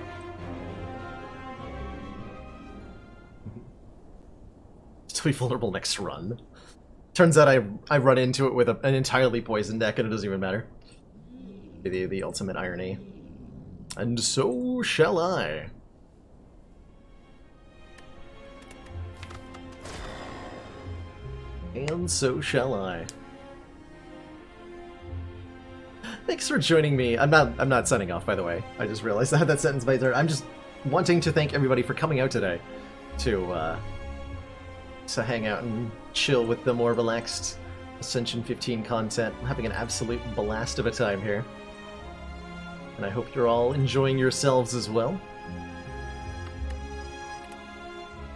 Still be vulnerable next run. Turns out I run into it with an entirely poisoned deck and it doesn't even matter. The ultimate irony. And so shall I. And so shall I. Thanks for joining me. I'm not signing off, by the way. I just realized I had that sentence by there. I'm just wanting to thank everybody for coming out today to hang out and chill with the more relaxed Ascension 15 content. I'm having an absolute blast of a time here. And I hope you're all enjoying yourselves as well.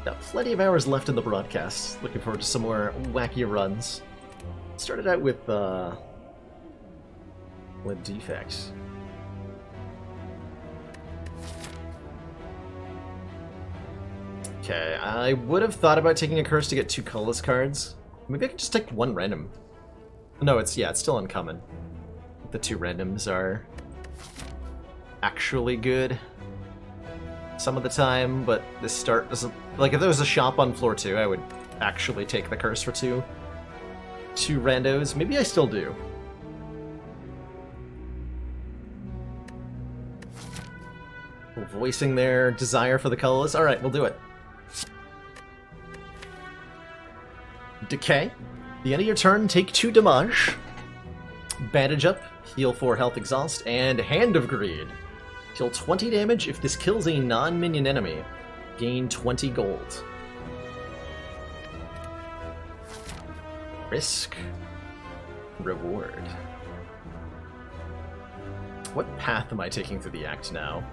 Got plenty of hours left in the broadcast. Looking forward to some more wacky runs. Started out with defects. Okay, I would have thought about taking a curse to get 2 colorless cards. Maybe I could just take 1 random. No, it's still uncommon. The 2 randoms are actually good. some of the time, but this start doesn't... Like, if there was a shop on floor 2, I would actually take the curse for two randos. Maybe I still do. Voicing their desire for the colorless. Alright, we'll do it. Decay. The end of your turn, take 2 damage. Bandage up, heal 4 health exhaust, and Hand of Greed. Deal 20 damage if this kills a non-minion enemy. Gain 20 gold. Risk. Reward. What path am I taking through the act now?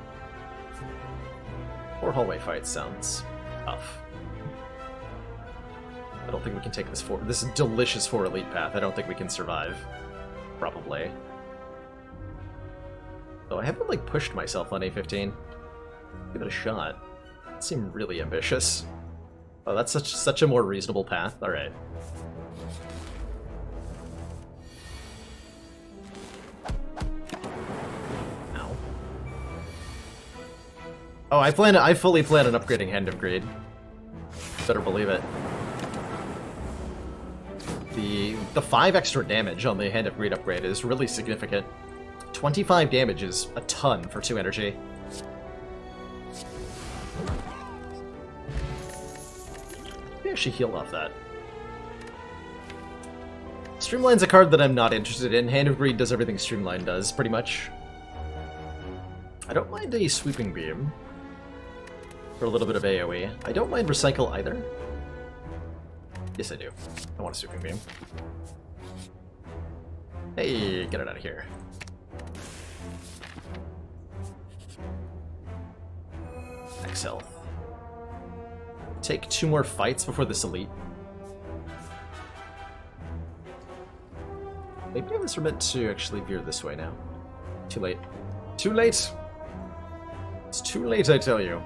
4 hallway fights sounds tough. I don't think we can take this delicious 4 elite path. I don't think we can survive. Probably. Though I haven't, like, pushed myself on A15. Give it a shot. That seemed really ambitious. Oh, that's such a more reasonable path. Alright. Ow. Oh, I fully plan on upgrading Hand of Greed. Better believe it. The 5 extra damage on the Hand of Greed upgrade is really significant. 25 damage is a ton for 2 energy. Maybe I should heal off that. Streamline's a card that I'm not interested in. Hand of Greed does everything Streamline does, pretty much. I don't mind a Sweeping Beam for a little bit of AoE. I don't mind Recycle either. Yes, I do. I want a Sweeping Beam. Hey, get it out of here. Max health. Take 2 more fights before this elite. Maybe I was meant to actually veer this way now. Too late. Too late! It's too late, I tell you.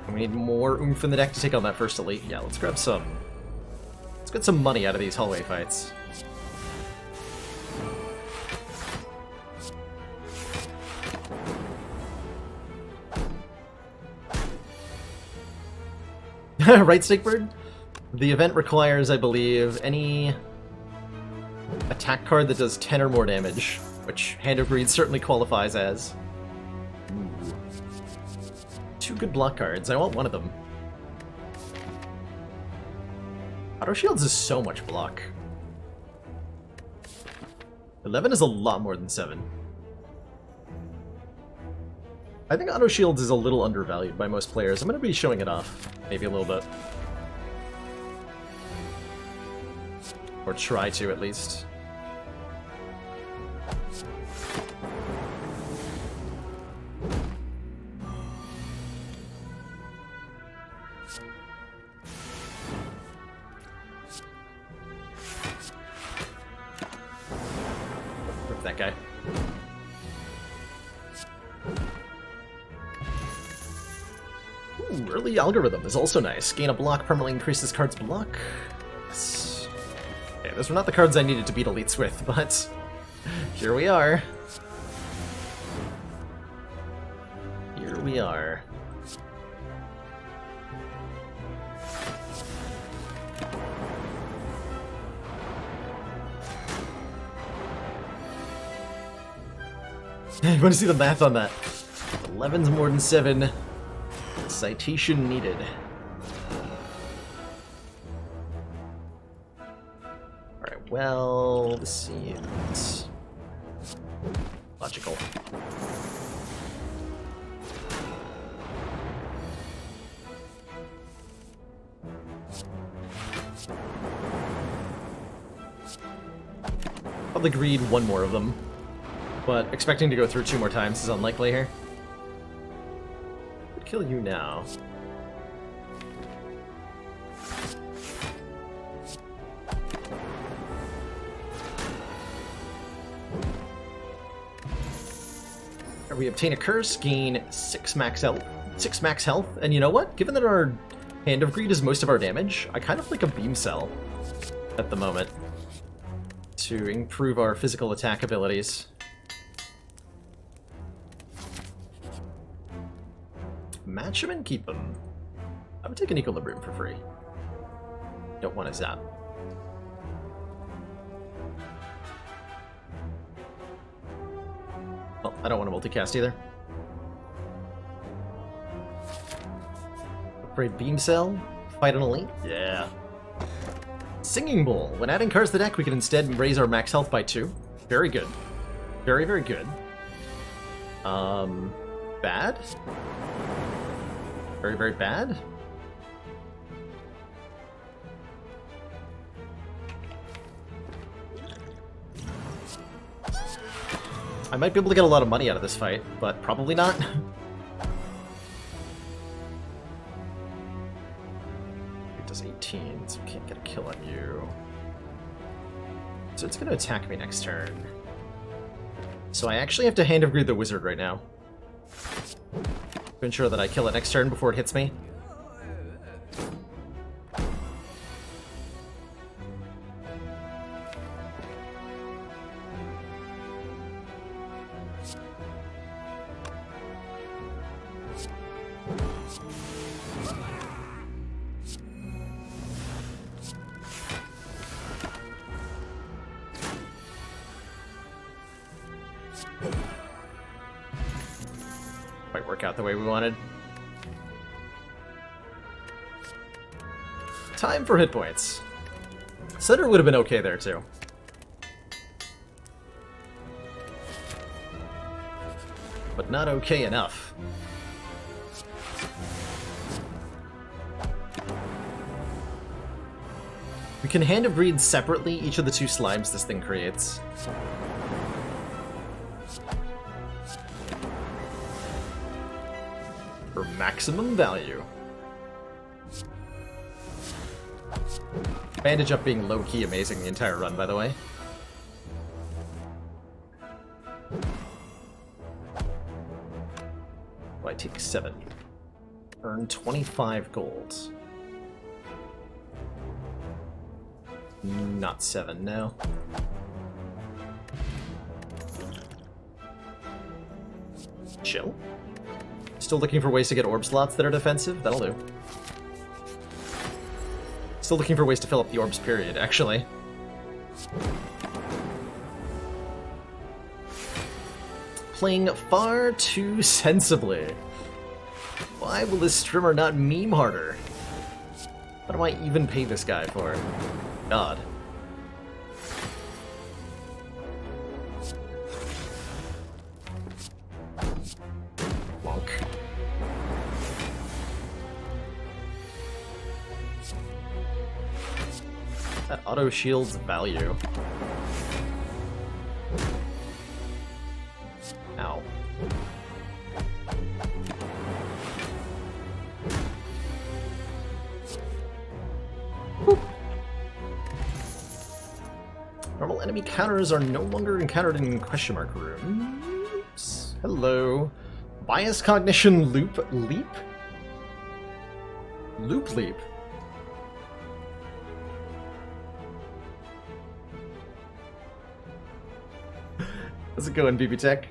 We need more oomph in the deck to take on that first elite. Yeah, let's grab some. Let's get some money out of these hallway fights. Right, Snakebird? The event requires, I believe, any attack card that does 10 or more damage, which Hand of Greed certainly qualifies as. Ooh. 2 good block cards. I want one of them. Auto Shields is so much block. 11 is a lot more than 7. I think Auto Shields is a little undervalued by most players. I'm going to be showing it off. Maybe a little bit. Or try to, at least. Rip that guy. Ooh, early algorithm is also nice. Gain a block, permanently increase this card's block. Yes. Okay, those were not the cards I needed to beat elites with, but here we are. Here we are. You want to see the math on that? 11's more than 7. Citation needed. Alright, well, this seems logical. Probably greed one more of them, but expecting to go through 2 more times is unlikely here. I'd kill you now. We obtain a curse, gain 6 max health. 6 max health, and you know what? Given that our Hand of Greed is most of our damage, I kind of like a beam cell at the moment to improve our physical attack abilities. Match him and keep him. I would take an Equilibrium for free. Don't want to zap. Well, I don't want to multicast either. Upgrade Beam Cell. Fight an Elite. Yeah. Singing Bowl. When adding cards to the deck, we can instead raise our max health by 2. Very good. Very, very good. Bad? Very, very bad? I might be able to get a lot of money out of this fight, but probably not. It does 18, so we can't get a kill on you. So it's going to attack me next turn. So I actually have to Hand of Greed the Wizard right now, to ensure that I kill it next turn before it hits me. Might work out the way we wanted. Time for hit points. Center would have been okay there too. But not okay enough. We can Hand of Greed separately each of the 2 slimes this thing creates. For maximum value. Bandage up being low-key amazing the entire run, by the way. Well, I take 7. Earn 25 gold. Not 7, no. Chill. Still looking for ways to get orb slots that are defensive? That'll do. Still looking for ways to fill up the orbs, period, actually. Playing far too sensibly. Why will this streamer not meme harder? What do I even pay this guy for? God. Wonk. That auto shield's value. Ow. Whoop. Normal enemy counters are no longer encountered in question mark rooms. Hello. Bias cognition loop leap? Loop leap. How's it going, BB Tech?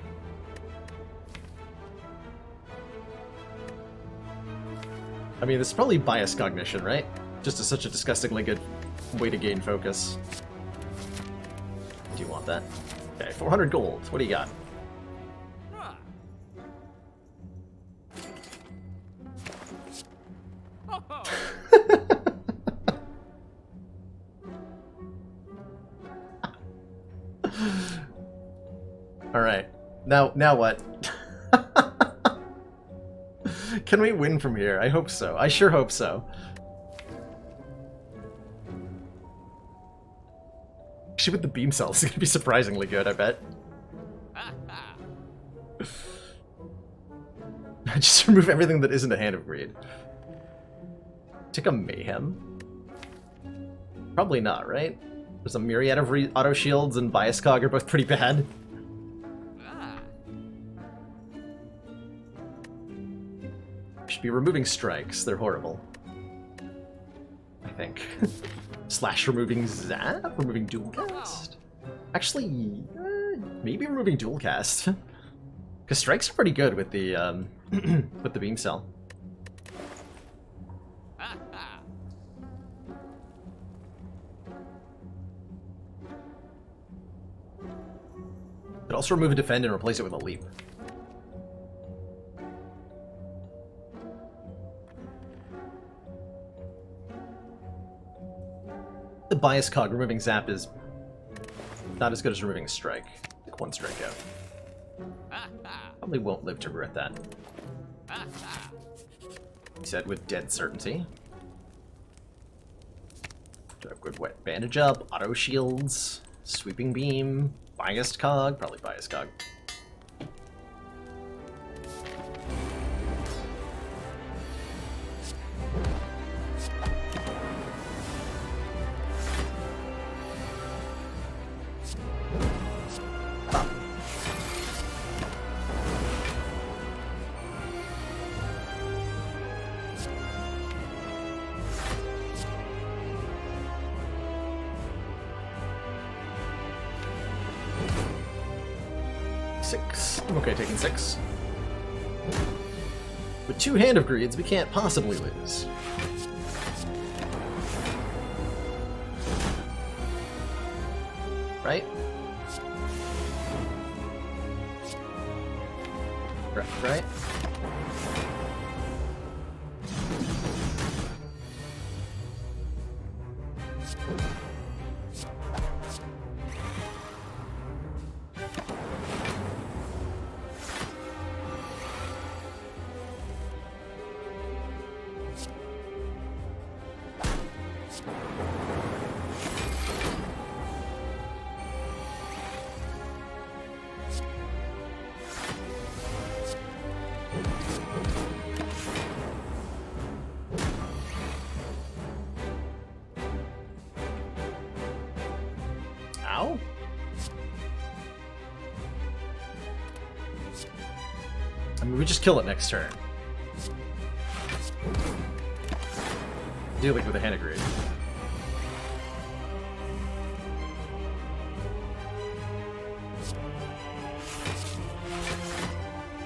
I mean, this is probably bias cognition, right? Just such a disgustingly good way to gain focus. Do you want that? Okay, 400 gold. What do you got? All right. Now what? Can we win from here? I hope so. I sure hope so. Actually, with the beam cells, it's gonna be surprisingly good, I bet. Just remove everything that isn't a Hand of Greed. Take a Mayhem? Probably not, right? There's a myriad of auto shields, and Bias Cog are both pretty bad. Should be removing strikes. They're horrible. I think. Slash removing zap? Removing dual cast? Actually, maybe removing dual cast. Because strikes are pretty good with the with the beam cell. Could also remove a defend and replace it with a leap. The bias cog removing zap is not as good as removing strike. Like 1 strikeout. Probably won't live to regret that. He said with dead certainty. Do have good wet bandage up, auto shields, sweeping beam, biased cog, probably biased cog. I'm okay taking 6. With 2 Hand of Greeds, we can't possibly lose. Right? Right? Ow? I mean, we just kill it next turn. Dealing with a Hand of Greed.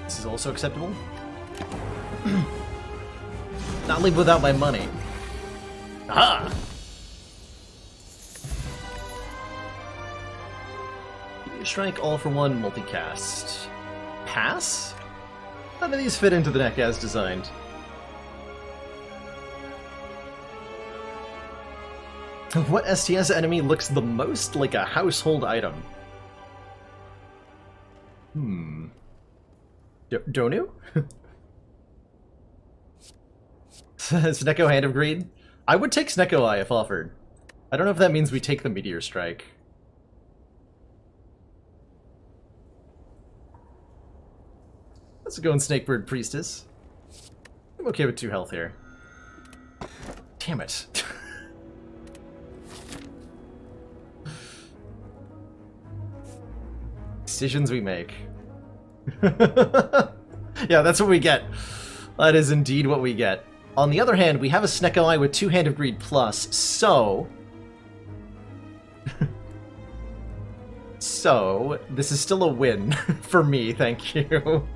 This is also acceptable. Not leave without my money. Aha! Strike all for 1 multicast. Pass? None of these fit into the deck as designed. What STS enemy looks the most like a household item? Donu? Snecko Hand of Greed? I would take Snecko Eye if offered. I don't know if that means we take the Meteor Strike. Let's go in Snakebird Priestess. I'm okay with 2 health here. Damn it. Decisions we make. Yeah, that's what we get. That is indeed what we get. On the other hand, we have a Snecko Eye with 2 Hand of Greed plus, so... so, this is still a win for me, thank you.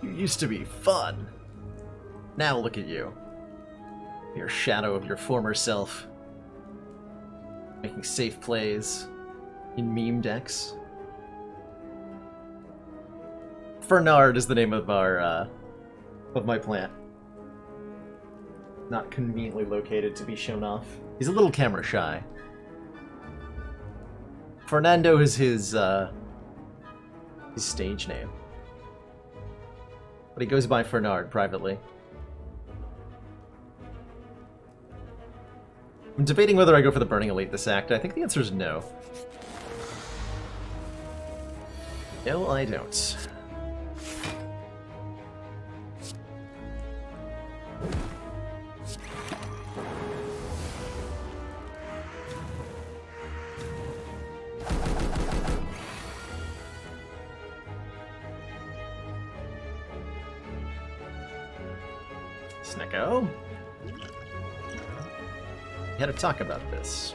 You used to be fun. Now look at you. Your shadow of your former self. Making safe plays in meme decks. Fernard is the name of our of my plant. Not conveniently located to be shown off. He's a little camera shy. Fernando is his stage name. But he goes by Fernard privately. I'm debating whether I go for the Burning Elite this act. I think the answer is no. No, I don't. Snecko. We had to talk about this.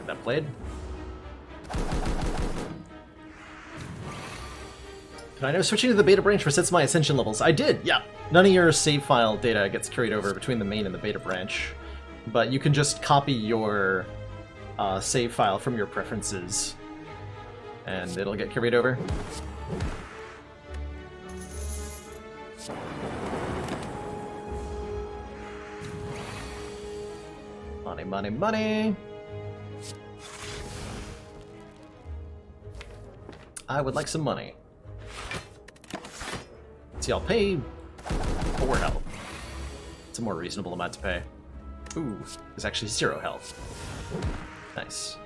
That blade. Did I know switching to the beta branch resets my Ascension levels? I did, yeah. None of your save file data gets carried over between the main and the beta branch, but you can just copy your save file from your preferences, and it'll get carried over. Money, money, money! I would like some money. See, I'll pay 4 health. It's a more reasonable amount to pay. Ooh, it's actually 0 health. Nice.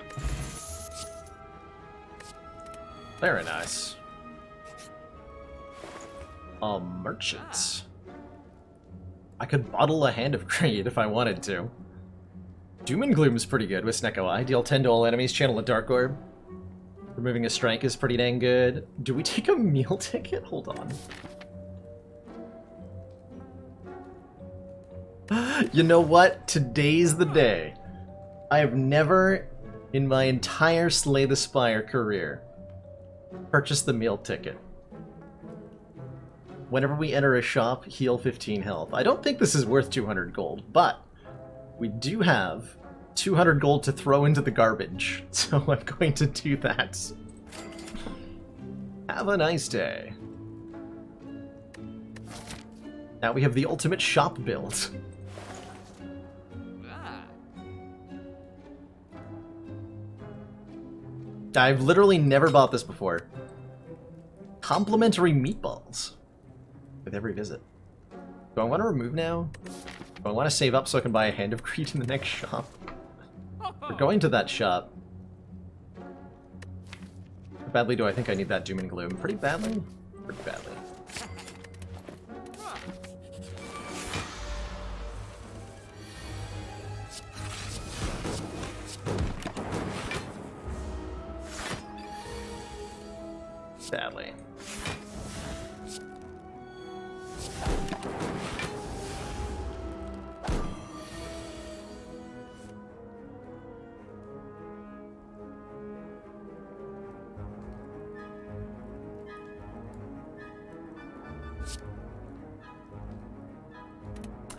Very nice. Merchants. I could bottle a Hand of Greed if I wanted to. Doom and Gloom is pretty good with Snecko Eye. Deal 10 to all enemies, channel a Dark Orb. Removing a strike is pretty dang good. Do we take a meal ticket? Hold on. You know what? Today's the day. I have never, in my entire Slay the Spire career, purchased the meal ticket. Whenever we enter a shop, heal 15 health. I don't think this is worth 200 gold, but we do have 200 gold to throw into the garbage, so I'm going to do that. Have a nice day. Now we have the ultimate shop build. I've literally never bought this before. Complimentary meatballs with every visit. Do I want to remove now? Do I want to save up so I can buy a Hand of Greed in the next shop? We're going to that shop. How badly do I think I need that Doom and Gloom? Pretty badly? Pretty badly. Badly.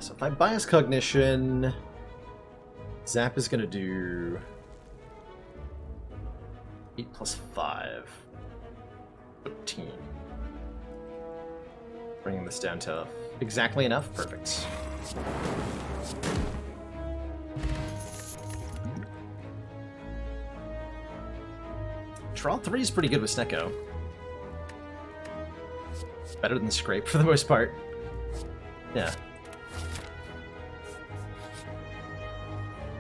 So if I bias cognition, Zap is going to do 8 plus 5. 13. Bringing this down to exactly enough. Perfect. Draw 3 is pretty good with Snecko. Better than Scrape for the most part. Yeah.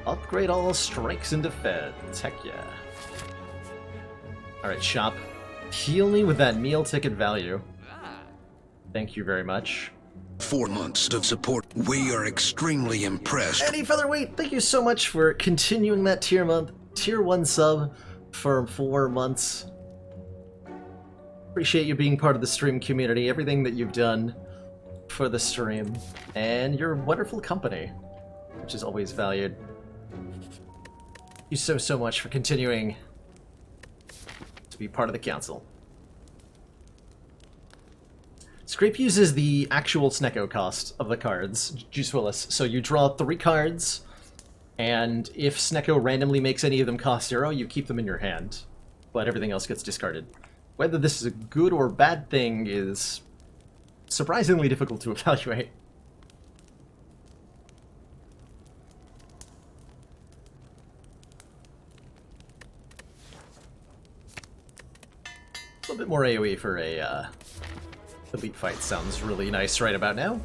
Upgrade all strikes into feds. Heck yeah. Alright, shop. Heal me with that meal ticket value. Thank you very much. 4 months of support. We are extremely impressed. Eddie Featherweight, thank you so much for continuing that tier 1 sub for 4 months. Appreciate you being part of the stream community, everything that you've done for the stream, and your wonderful company, which is always valued. Thank you so much for continuing to be part of the council. Scrape uses the actual Snecko cost of the cards, Juice Willis. So you draw 3 cards, and if Snecko randomly makes any of them cost 0, you keep them in your hand, but everything else gets discarded. Whether this is a good or bad thing is surprisingly difficult to evaluate. A little bit more AoE for a elite fight sounds really nice right about now.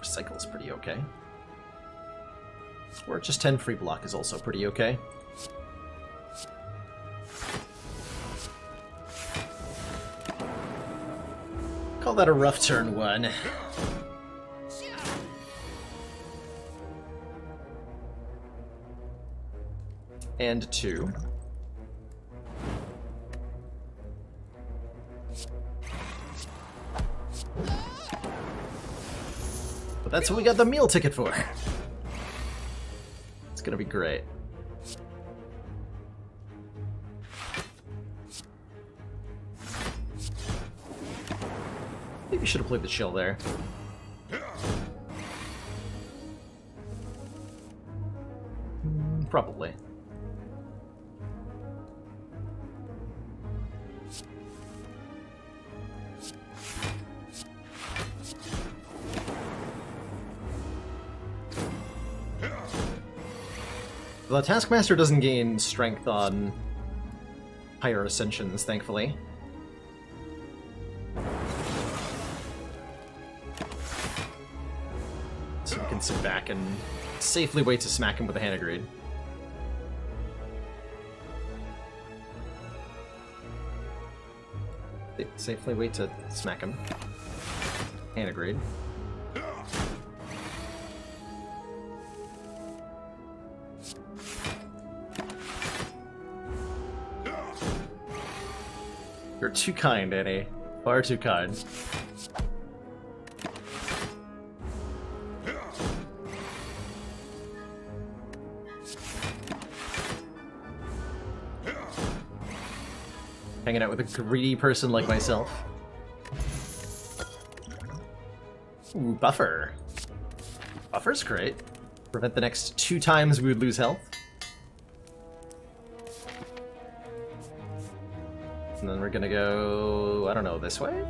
Cycle's pretty okay. Or just 10 free block is also pretty okay. Call that a rough turn 1. And 2. But that's what we got the meal ticket for. It's gonna be great. Maybe we should have played the chill there. Probably. The Taskmaster doesn't gain strength on higher ascensions, thankfully. So we can sit back and safely wait to smack him with a hand grenade. Safely wait to smack him. Hand grenade. You're too kind, Annie. Far too kind. Hanging out with a greedy person like myself. Ooh, buffer. Buffer's great. Prevent the next 2 times we would lose health. And then we're gonna go, I don't know, this way?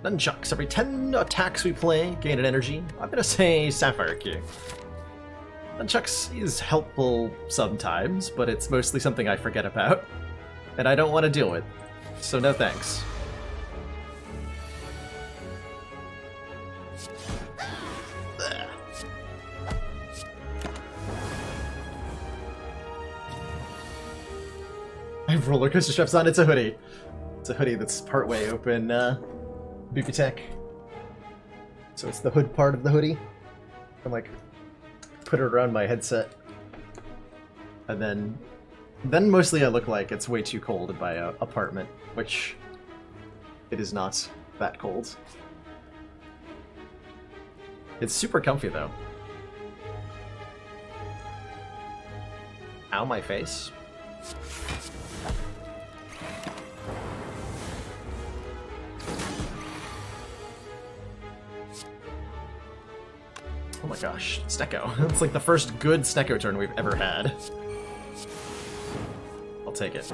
Nunchucks. Every 10 attacks we play, gain an energy. I'm gonna say Sapphire Key. Nunchucks is helpful sometimes, but it's mostly something I forget about. And I don't want to deal with. So no thanks. Ugh. I have roller coaster straps on. It's a hoodie. It's a hoodie that's partway open. Boopy Tech. So it's the hood part of the hoodie. I'm like, put it around my headset. And then mostly I look like it's way too cold in my apartment, which it is not that cold. It's super comfy though. Ow, my face. Oh my gosh, Snecko. It's like the first good Snecko turn we've ever had. I'll take it.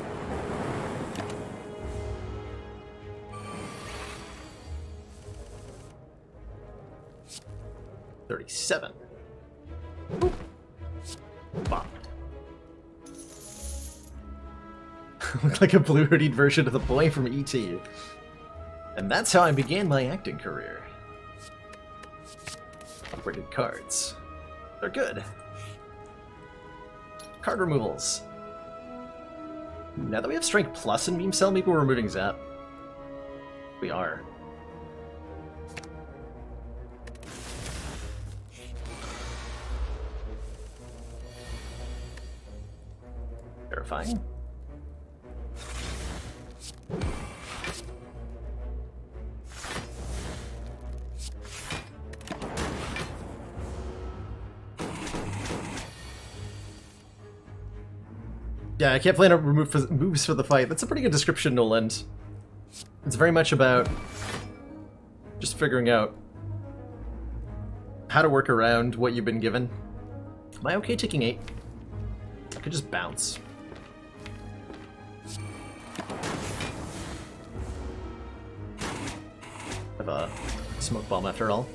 $37. Bop. Looked like a blue hoodied version of the boy from E.T. And that's how I began my acting career. Upgraded cards. They're good. Card removals. Now that we have Strength Plus in Beam Cell, maybe we're removing Zap. We are. Verifying. Yeah, I can't plan to remove moves for the fight. That's a pretty good description, Noland. It's very much about just figuring out how to work around what you've been given. Am I okay taking 8? I could just bounce. Have a smoke bomb after all.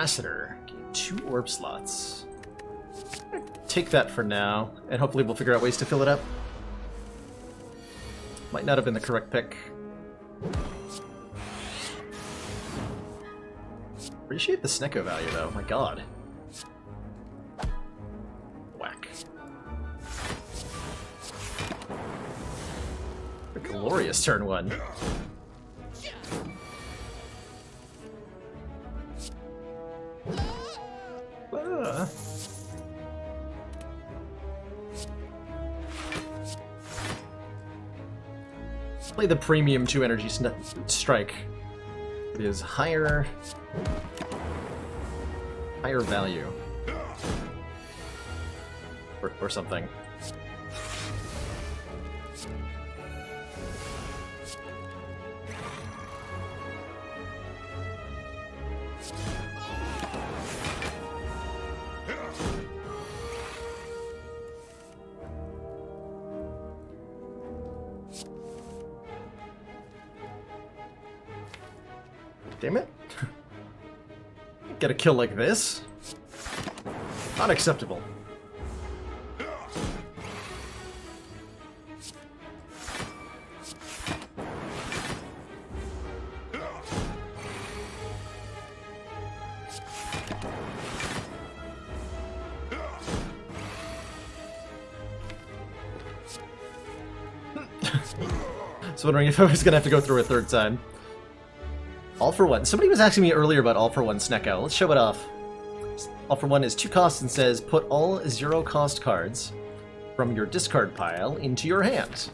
capacitor. Gain 2 orb slots. Take that for now, and hopefully we'll figure out ways to fill it up. Might not have been the correct pick. Appreciate the Snecko value, though. My god. Whack. A glorious turn 1. Play the premium 2 energy strike. It is higher value. Or something. Damn it. Get a kill like this? Not acceptable. I was wondering if I was gonna have to go through a third time. All for one. Somebody was asking me earlier about all for one Snecko. Let's show it off. All for one is 2 costs and says put all 0 cost cards from your discard pile into your hand.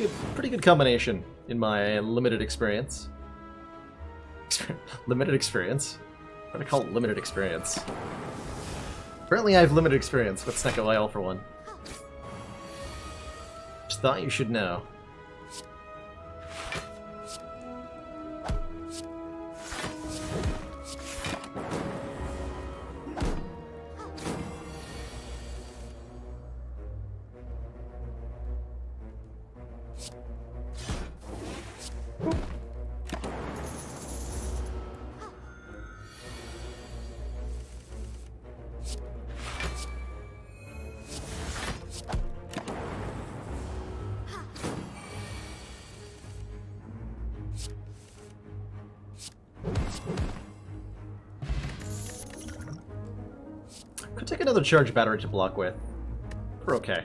It's pretty good combination in my limited experience. Limited experience? What do I call it? Limited experience. Apparently I have limited experience with Snecko all for one. Just thought you should know. Could take another charge battery to block with. We're okay.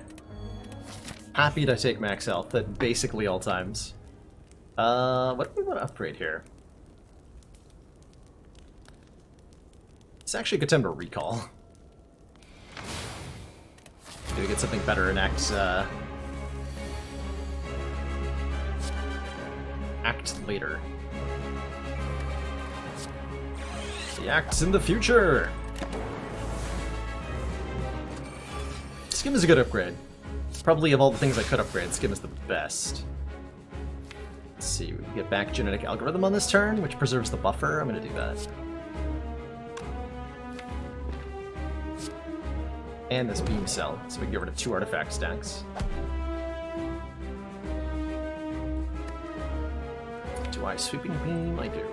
Happy to take max health at basically all times. What do we want to upgrade here? It's actually a good time to recall. Maybe get something better in Act later. The Act's in the future! Skim is a good upgrade. Probably of all the things I could upgrade, Skim is the best. Let's see, we can get back genetic algorithm on this turn, which preserves the buffer. I'm gonna do that. And this beam cell, so we can get rid of 2 artifact stacks. Do I sweeping beam? I do.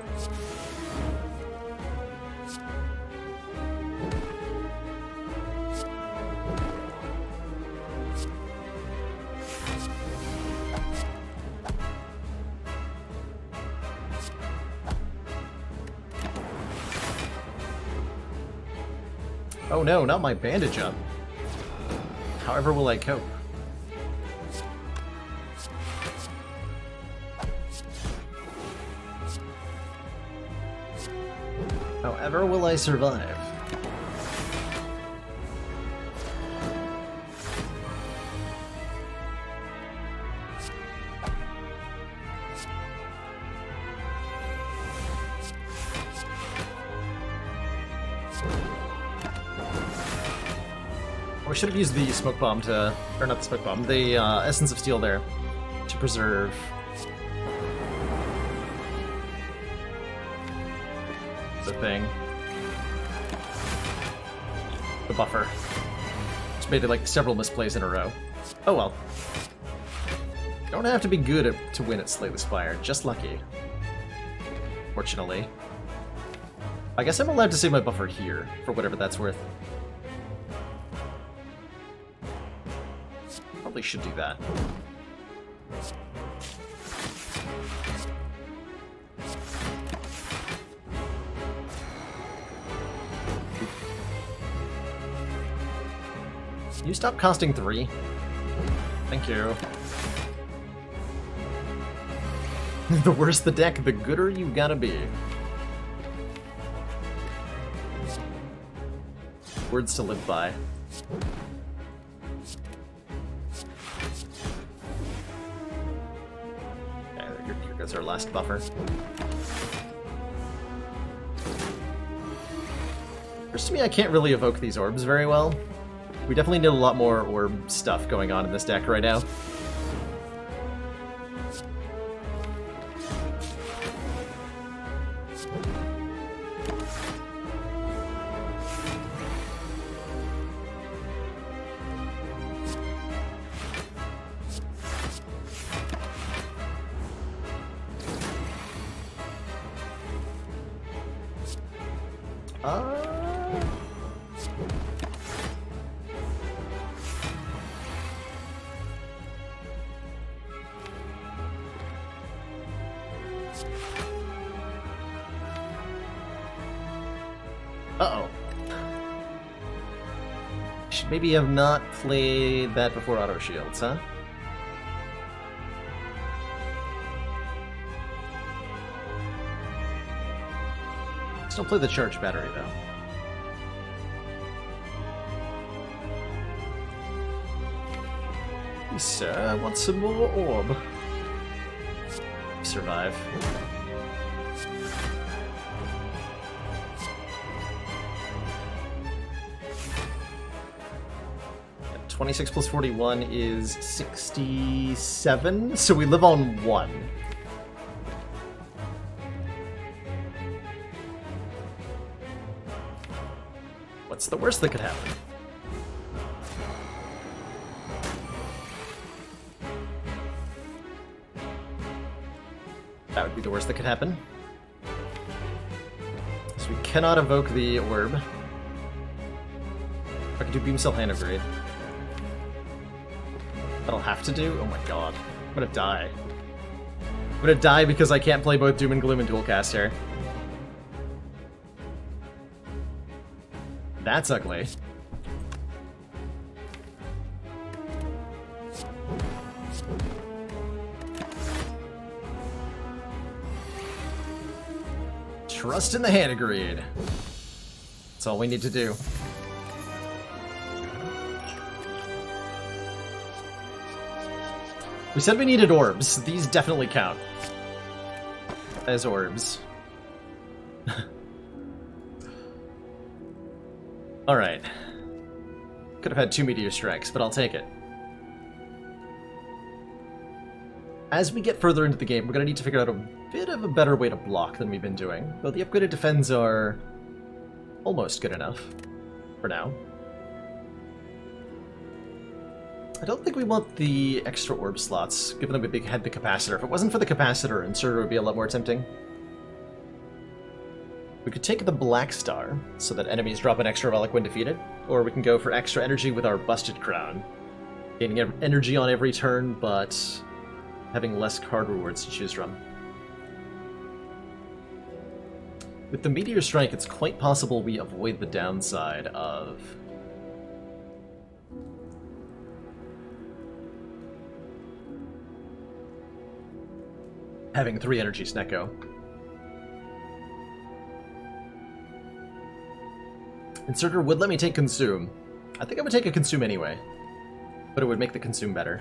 Oh no, not my bandage up. However will I cope? However will I survive? We should have used the smoke bomb to, or not the smoke bomb, the essence of steel there to preserve the thing, the buffer. Just made it like several misplays in a row. Oh well. Don't have to be good to win at Slay the Spire, just lucky. Fortunately. I guess I'm allowed to save my buffer here, for whatever that's worth. Probably should do that. Can you stop costing 3? Thank you. The worse the deck, the gooder you gotta be. Words to live by. Okay, here goes our last buffer. First to me, I can't really evoke these orbs very well. We definitely need a lot more orb stuff going on in this deck right now. Uh-oh. Should maybe have not played that before auto shields, huh? Still play the charge battery, though. Please, sir, I want some more orb. Survive. 26 plus 41 is 67, so we live on 1. What's the worst that could happen? That would be the worst that could happen. So we cannot evoke the orb. I can do Beam Cell Hand Upgrade. That'll have to do? Oh my god. I'm gonna die. I'm gonna die because I can't play both Doom and Gloom and Dualcast here. That's ugly. Trust in the hand upgrade. That's all we need to do. We said we needed orbs. These definitely count as orbs. Alright. Could have had 2 meteor strikes, but I'll take it. As we get further into the game, we're going to need to figure out a bit of a better way to block than we've been doing, though the upgraded defends are almost good enough for now. I don't think we want the extra orb slots, given that we had the capacitor. If it wasn't for the capacitor, Inserter would be a lot more tempting. We could take the Black Star, so that enemies drop an extra relic when defeated, or we can go for extra energy with our Busted Crown. Gaining energy on every turn, but having less card rewards to choose from. With the Meteor Strike, it's quite possible we avoid the downside of having 3 energy Snecko. Inserter would let me take Consume. I think I would take a Consume anyway, but it would make the Consume better.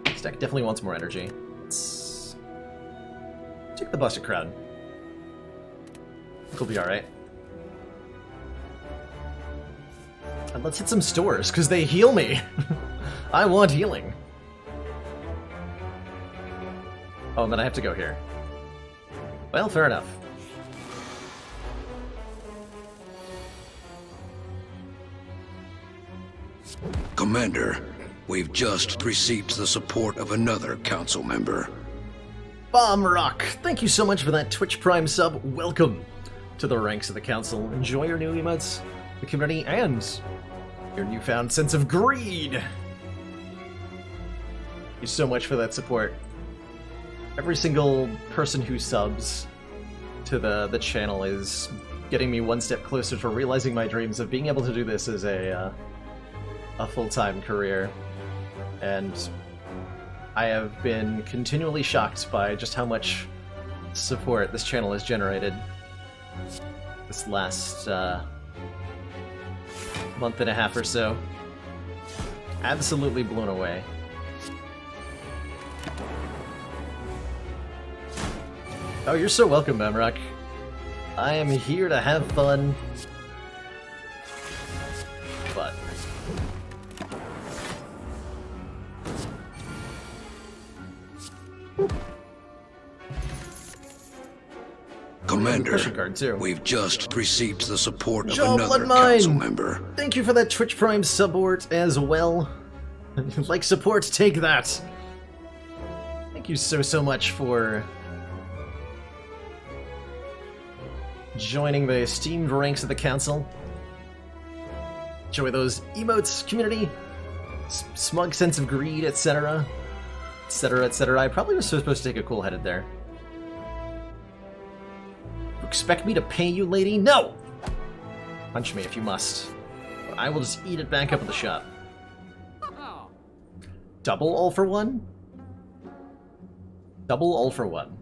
This deck definitely wants more energy. Let's take the Busted Crown. I think we'll be alright. And let's hit some stores, because they heal me. I want healing. Oh, and then I have to go here. Well, fair enough. Commander, we've just received the support of another council member. Bomb Rock, thank you so much for that Twitch Prime sub. Welcome to the ranks of the council. Enjoy your new emotes, the community, and your newfound sense of greed. Thank you so much for that support. Every single person who subs to the channel is getting me one step closer to realizing my dreams of being able to do this as a full-time career. And I have been continually shocked by just how much support this channel has generated this last month and a half or so. Absolutely blown away. Oh, you're so welcome, Bamrock. I am here to have fun. But Commander, card too. We've just received the support of Joe another Bloodmine. council member. Thank you for that Twitch Prime support as well. Like support, take that. Thank you so much for joining the esteemed ranks of the council. Enjoy those emotes, community. Smug sense of greed, etc. Etc, etc. I probably was supposed to take a cool headed there. Expect me to pay you, lady? No! Punch me if you must. I will just eat it back up at the shop. Double all for one? Double all for one.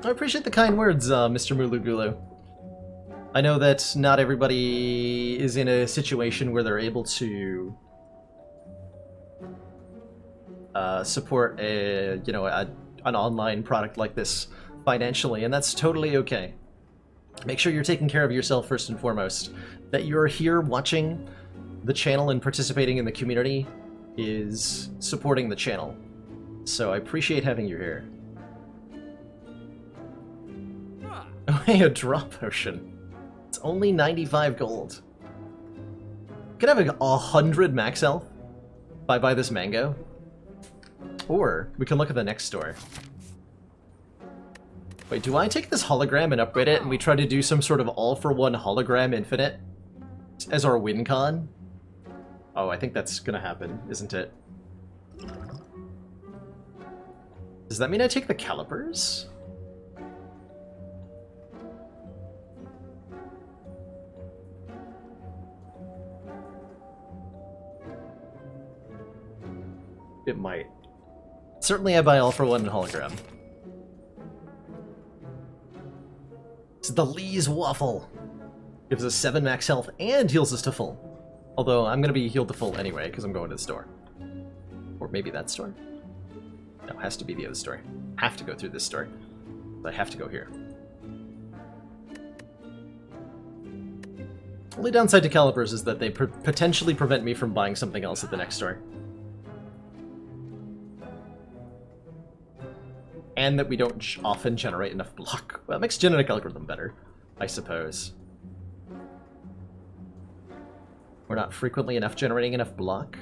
I appreciate the kind words, Mr. Mulugulu. I know that not everybody is in a situation where they're able to support an online product like this financially, and that's totally okay. Make sure you're taking care of yourself first and foremost. That you're here watching the channel and participating in the community is supporting the channel. So I appreciate having you here. Oh, hey, a drop potion. It's only 95 gold. Could have 100 max health if I buy this mango. Or we can look at the next store. Wait, do I take this hologram and upgrade it and we try to do some sort of all-for-one hologram infinite as our win con? Oh, I think that's gonna happen, isn't it? Does that mean I take the calipers? It might. Certainly I buy all for one in hologram. It's the Lee's Waffle. Gives us 7 max health and heals us to full. Although I'm going to be healed to full anyway because I'm going to the store. Or maybe that store? No, it has to be the other store. I have to go through this store. I have to go here. Only downside to calipers is that they potentially prevent me from buying something else at the next store. And that we don't often generate enough block. Well, it makes genetic algorithm better, I suppose. We're not frequently enough generating enough block.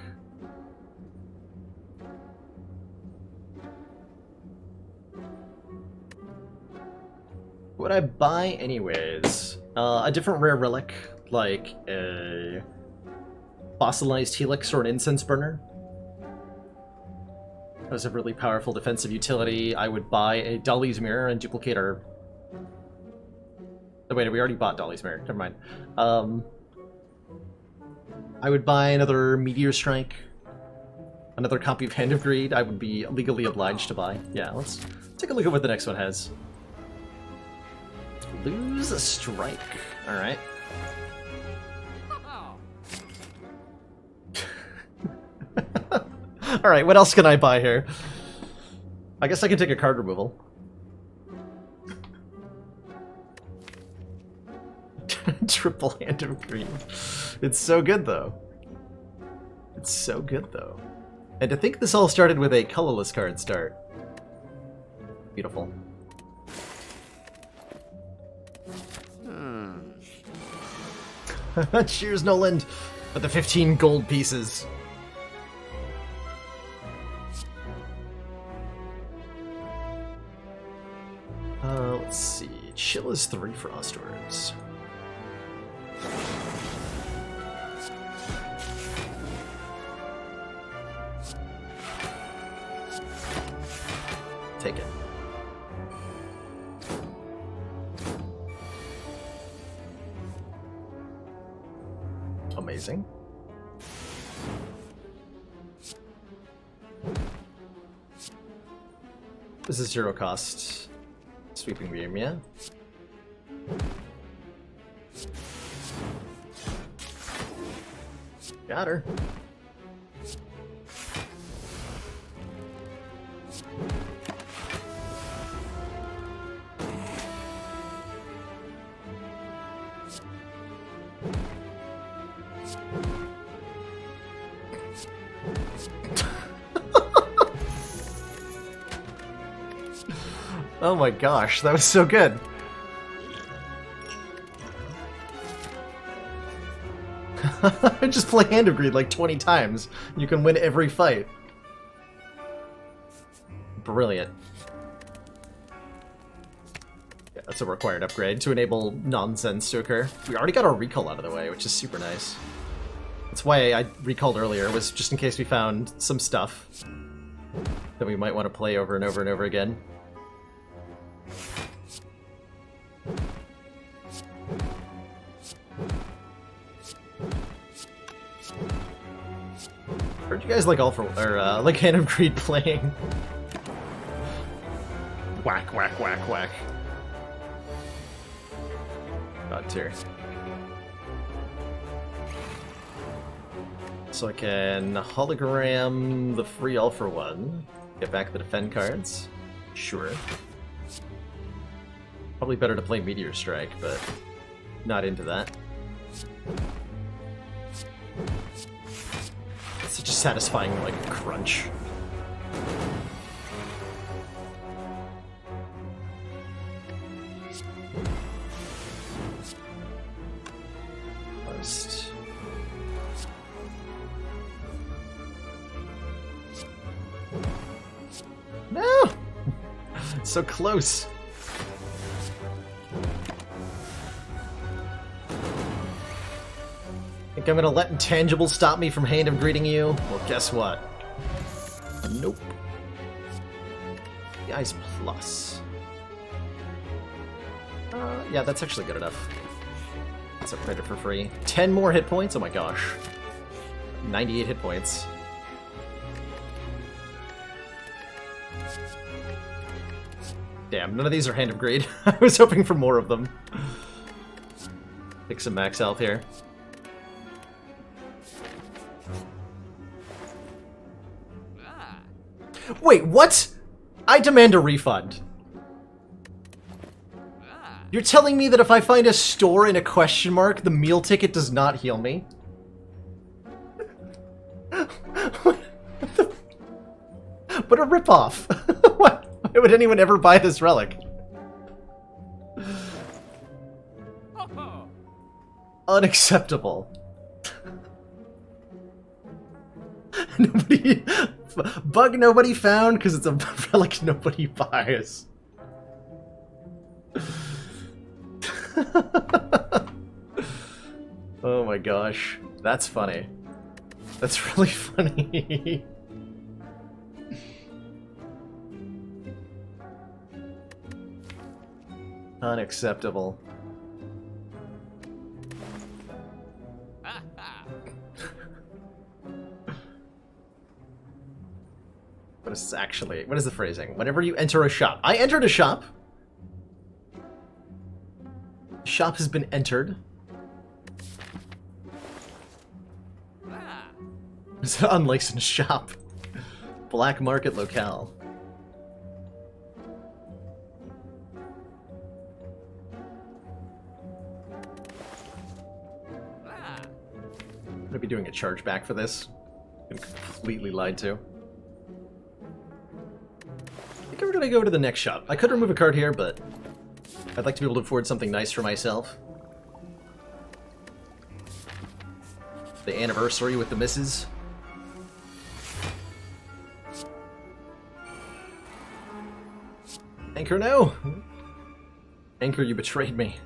What would I buy anyways? A different rare relic, like a fossilized helix or an incense burner. Has a really powerful defensive utility. I would buy a Dolly's Mirror and duplicate our... Oh wait, we already bought Dolly's Mirror. Never mind. I would buy another Meteor Strike. Another copy of Hand of Greed I would be legally obliged to buy. Yeah, let's take a look at what the next one has. Lose a Strike. Alright. Alright, what else can I buy here? I guess I can take a card removal. Triple Hand of Greed. It's so good, though. It's so good, though. And to think this all started with a colorless card start. Beautiful. Cheers, Noland! With the 15 gold pieces. Let's see. Chill is 3 Frost Orbs. Take it. Amazing. This is 0 cost. Sweeping beam, yeah? Got her. Oh my gosh, that was so good. Just play Hand of Greed like 20 times. You can win every fight. Brilliant. Yeah, that's a required upgrade to enable nonsense to occur. We already got our recall out of the way, which is super nice. That's why I recalled earlier, was just in case we found some stuff that we might want to play over and over and over again. Heard you guys like like Hand of Greed playing. Whack, whack, whack, whack. God tier. So I can hologram the free all for one. Get back the defend cards. Sure. Probably better to play Meteor Strike, but not into that. It's such a satisfying, like, crunch. First. No! So close. Think I'm gonna let intangible stop me from Hand of Greeting you? Well, guess what? Nope. The Ice Plus. Yeah, that's actually good enough. Let's upgrade it for free. 10 more hit points? Oh my gosh. 98 hit points. Damn, none of these are Hand of Greed. I was hoping for more of them. Take some max health here. Wait, what? I demand a refund. You're telling me that if I find a store in a question mark, the meal ticket does not heal me? What a ripoff. Why would anyone ever buy this relic? Unacceptable. Nobody... Bug nobody found because it's a relic nobody buys. Oh my gosh. That's funny. That's really funny. Unacceptable. What is this actually? What is the phrasing? Whenever you enter a shop. I entered a shop. The shop has been entered. It's an unlicensed shop. Black market locale. I'm gonna be doing a chargeback for this. Been completely lied to. think we're gonna go to the next shop. I could remove a card here, but I'd like to be able to afford something nice for myself. The anniversary with the misses. Anchor, no! Anchor, you betrayed me.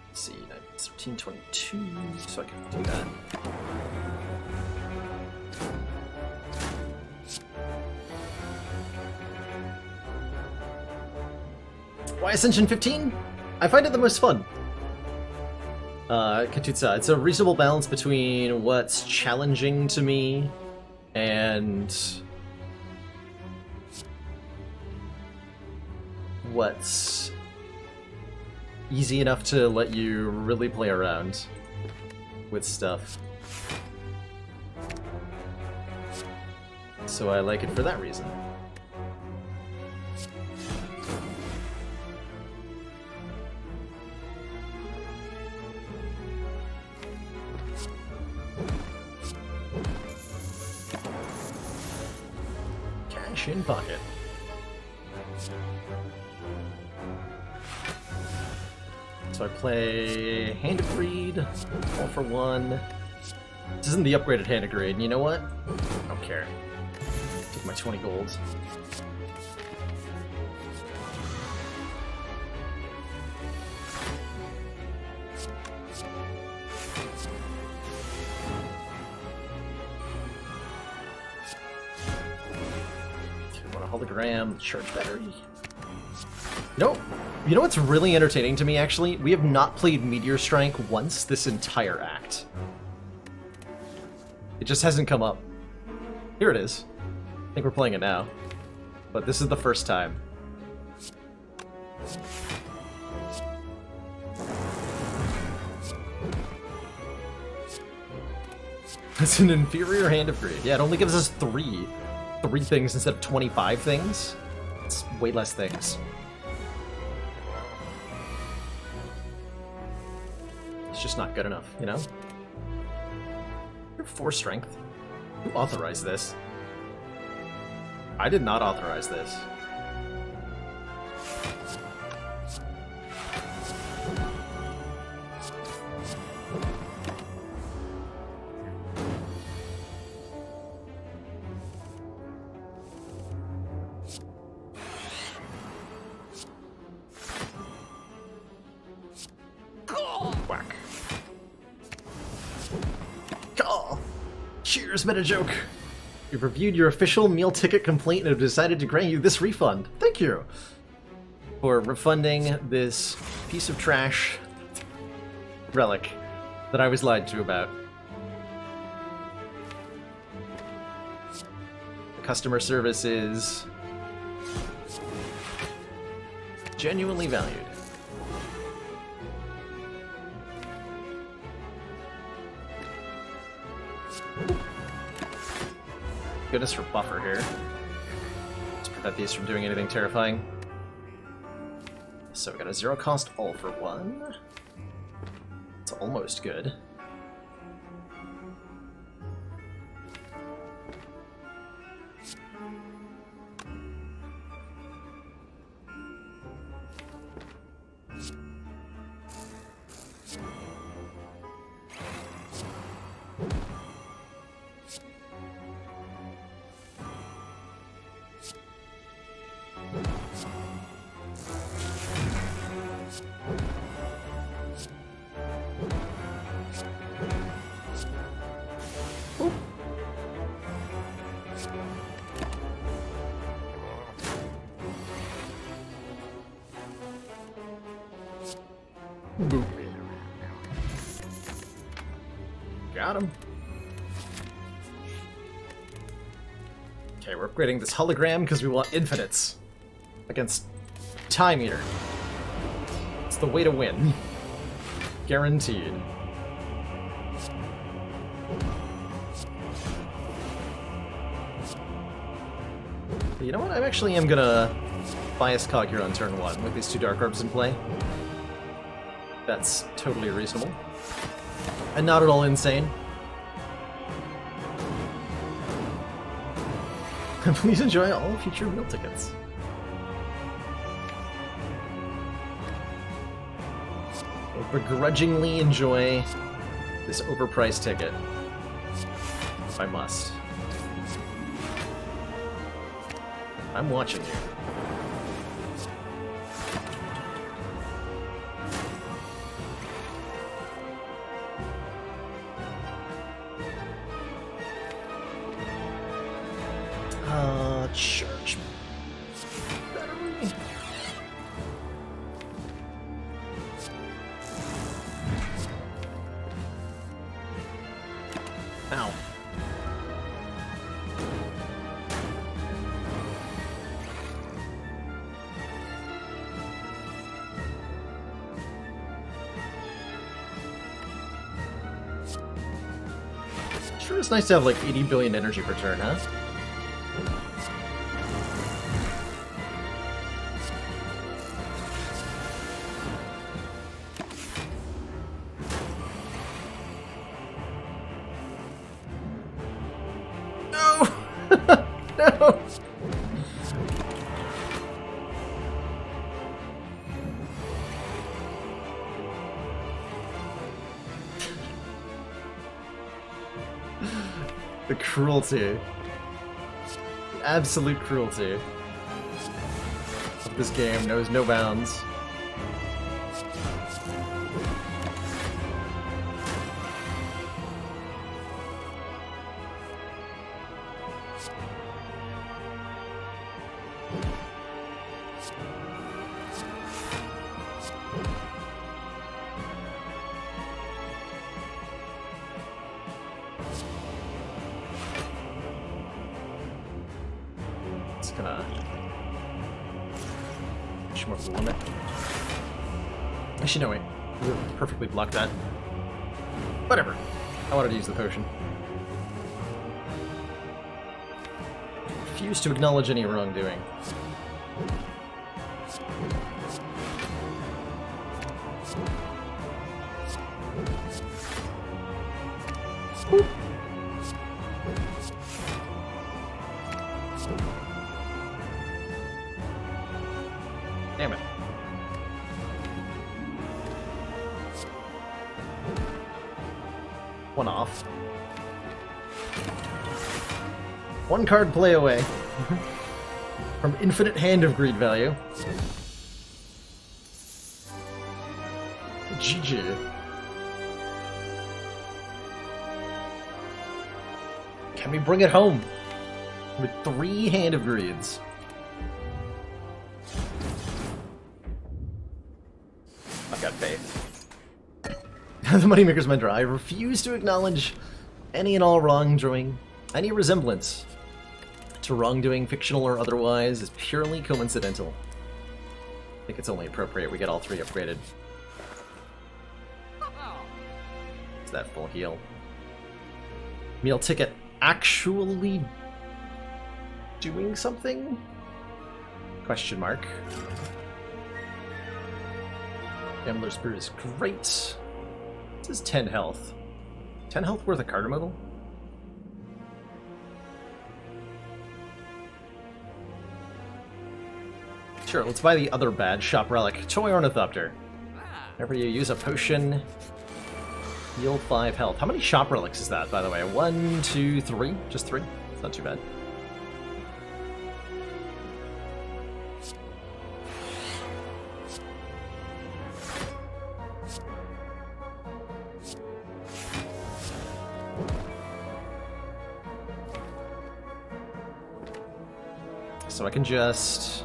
Let's see, 1322, so I can do that. Why Ascension 15? I find it the most fun. Katutsa, it's a reasonable balance between what's challenging to me and what's easy enough to let you really play around with stuff. So I like it for that reason. Cash in pocket. So I play Hand of Greed, all for one. This isn't the upgraded Hand of Greed, and you know what? I don't care. Take my 20 gold. Hologram, charge battery. You know what's really entertaining to me, actually? We have not played Meteor Strike once this entire act. It just hasn't come up. Here it is. I think we're playing it now. But this is the first time. It's an inferior Hand of Greed. Yeah, it only gives us three things instead of 25 things. It's way less things. It's just not good enough, you know? You're 4 strength. Who authorized this? I did not authorize this. Whack. Oh, cheers, meta joke. You've reviewed your official meal ticket complaint and have decided to grant you this refund. Thank you for refunding this piece of trash relic that I was lied to about. The customer service is genuinely valued. Goodness for buffer here. Let's prevent these from doing anything terrifying. So we got a 0 cost all for one. It's almost good. Boop. Got him. Okay, we're upgrading this hologram because we want infinites against Time Eater. It's the way to win. Guaranteed. But you know what? I actually am gonna bias cog here on turn 1 with these 2 dark orbs in play. that's totally reasonable. And not at all insane. Please enjoy all future meal tickets. I'll begrudgingly enjoy this overpriced ticket. If I must. I'm watching you. Church. Battery. Ow. Sure is nice to have like 80 billion energy per turn, huh? No! The cruelty. The absolute cruelty of this game knows no bounds. It's gonna push more of the limit. Actually, no, wait. We perfectly blocked that. Whatever. I wanted to use the potion. Refuse to acknowledge any wrongdoing. Boop. Damn it. One off. One card play away. From infinite hand of greed value. GG. Can we bring it home? With 3 hand of greeds. I've got faith. The Moneymaker's Mentor. I refuse to acknowledge any and all wrongdoing. Any resemblance to wrongdoing, fictional or otherwise, is purely coincidental. I think it's only appropriate we get all 3 upgraded. Is that full heal? Meal ticket actually doing something? Question mark. Gambler's Brew is great. This is 10 health. 10 health worth of card removal? Sure, let's buy the other bad shop relic. Toy Ornithopter. Whenever you use a potion, heal 5 health. How many shop relics is that, by the way? 1, 2, 3? Just 3? It's not too bad. So I can just...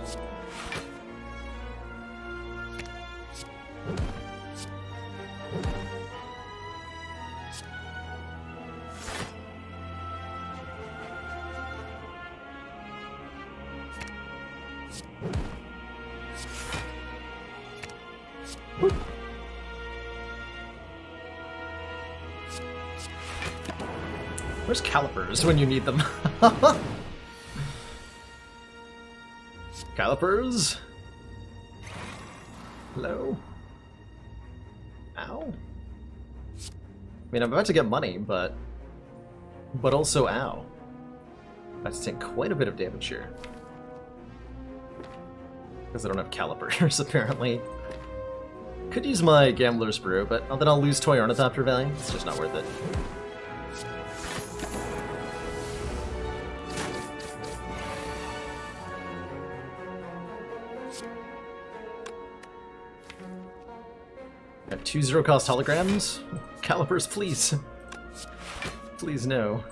Boop. Where's calipers when you need them? Calipers? Hello? Ow. I mean, I'm about to get money, but also ow. I have to take quite a bit of damage here. Because I don't have calipers, apparently. Could use my Gambler's Brew, but then I'll lose Toy Ornithopter value. It's just not worth it. I have 2 zero-cost holograms. Calipers, please. Please, no.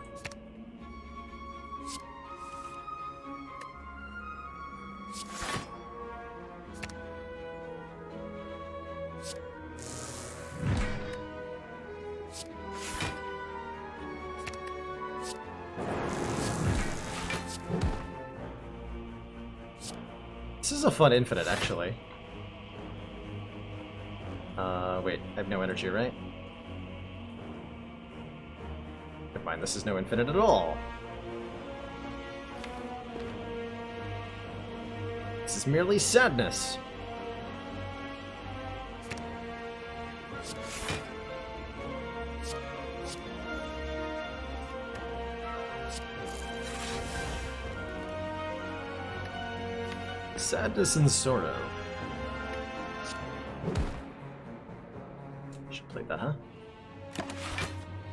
This is a fun infinite, actually. Wait, I have no energy, right? Never mind, this is no infinite at all. This is merely sadness. Sadness and sorrow. Should play that, huh?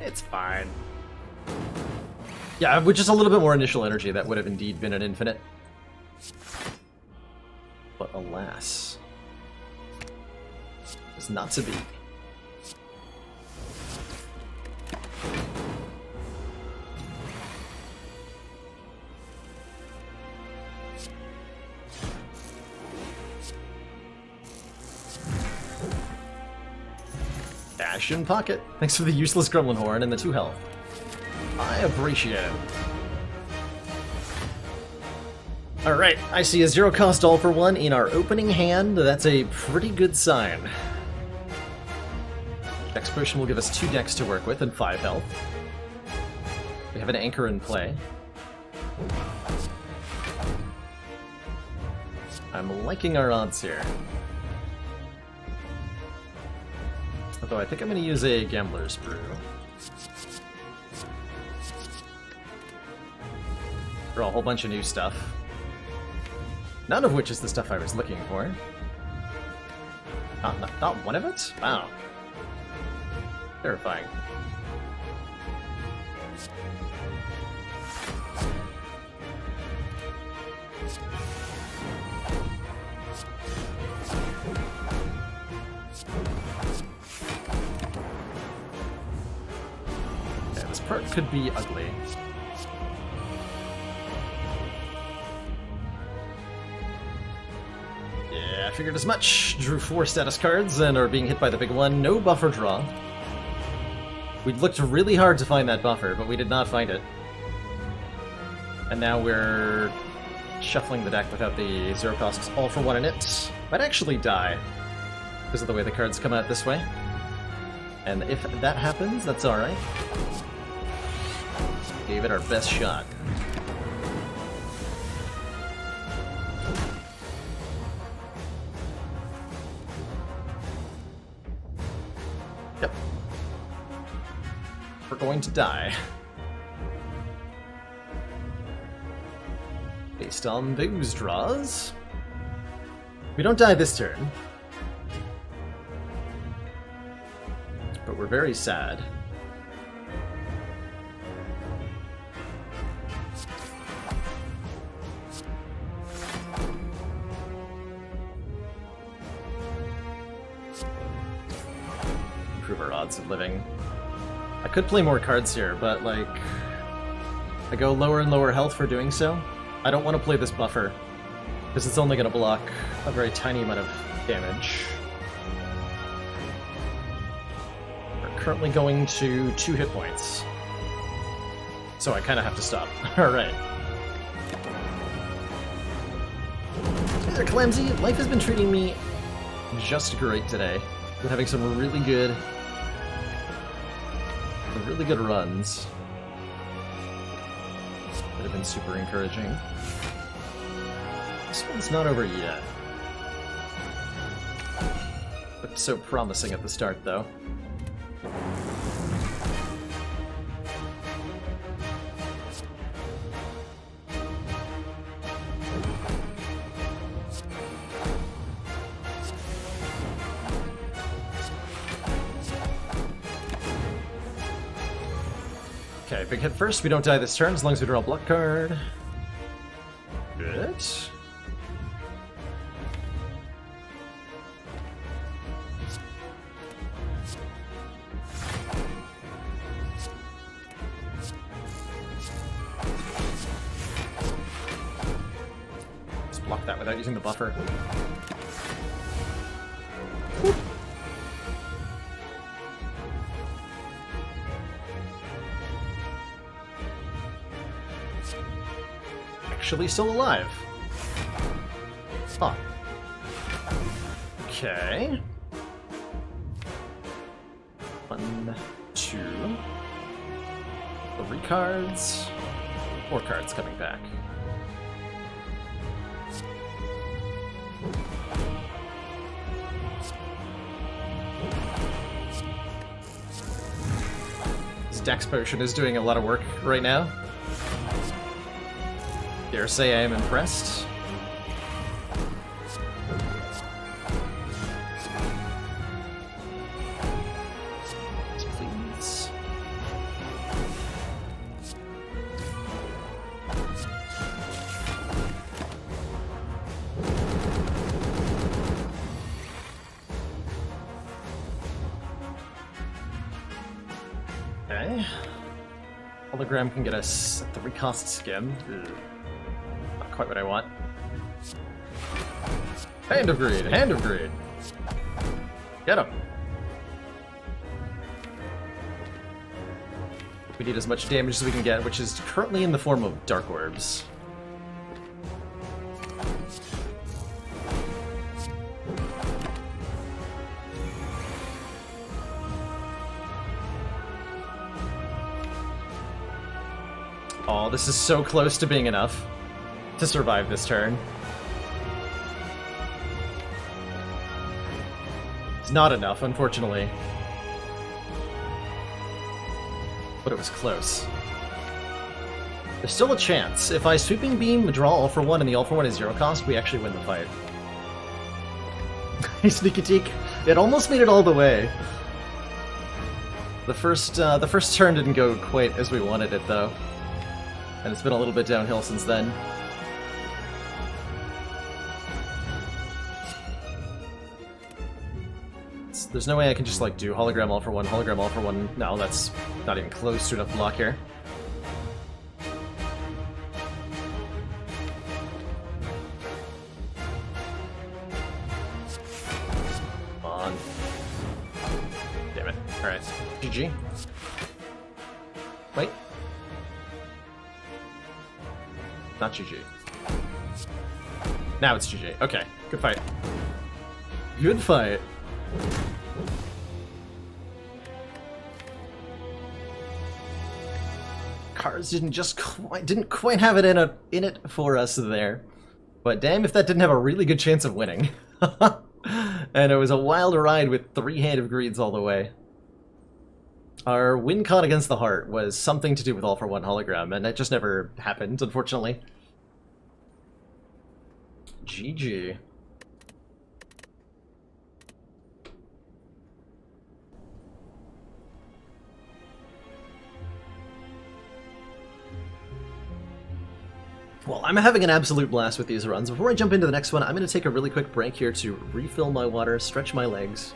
It's fine. Yeah, with just a little bit more initial energy, that would have indeed been an infinite. But alas, it's not to be. In pocket. Thanks for the useless Gremlin Horn and the 2 health. I appreciate it. Alright, I see a 0-cost all for 1 in our opening hand. That's a pretty good sign. Next potion will give us 2 decks to work with and 5 health. We have an anchor in play. I'm liking our odds here. Although I think I'm going to use a Gambler's Brew. For a whole bunch of new stuff. None of which is the stuff I was looking for. Not one of it? Wow. Terrifying. Part could be ugly. Yeah, I figured as much. Drew 4 status cards and are being hit by the big one. No buffer draw. We looked really hard to find that buffer, but we did not find it. And now we're shuffling the deck without the 0-cost all for 1 in it. Might actually die because of the way the cards come out this way. And if that happens, that's alright. Gave it our best shot. Yep. We're going to die. Based on those draws. We don't die this turn. But we're very sad. Our odds of living. I could play more cards here, but like I go lower and lower health for doing so. I don't want to play this buffer because it's only going to block a very tiny amount of damage. We're currently going to 2 hit points, so I kind of have to stop. Alright. Hey there, Clamsy! Life has been treating me just great today. Been having some really good runs that have been super encouraging. This one's not over yet. Looked so promising at the start, though. Okay, big hit first. We don't die this turn as long as we draw a block card. Good. Let's block that without using the buffer. Actually still alive. Huh. Okay. 1, 2, 3 cards. 4 cards coming back. This Dex Potion is doing a lot of work right now. Dare say I am impressed. Please. Okay. Hologram can get us a 3-cost skim. Ugh. Not quite what I want. Hand of Greed! Hand of Greed! Get him! We need as much damage as we can get, which is currently in the form of Dark Orbs. Oh, this is so close to being enough to survive this turn. It's not enough, unfortunately. But it was close. There's still a chance. If I Sweeping Beam, draw all for 1, and the all for 1 is 0 cost, we actually win the fight. Sneaky Teak. It almost made it all the way. The first turn didn't go quite as we wanted it, though. And it's been a little bit downhill since then. There's no way I can just, like, do hologram all for 1, hologram all for 1. No, that's not even close to enough block here. Come on. Damn it. Alright. GG. Wait. Not GG. Now it's GG. Okay. Good fight. Good fight. Cards didn't quite have it in it for us there. But damn if that didn't have a really good chance of winning. And it was a wild ride with 3 Hand of Greeds all the way. Our win con against the Heart was something to do with all for 1 hologram, and that just never happened, unfortunately. GG. Well, I'm having an absolute blast with these runs. Before I jump into the next one, I'm going to take a really quick break here to refill my water, stretch my legs,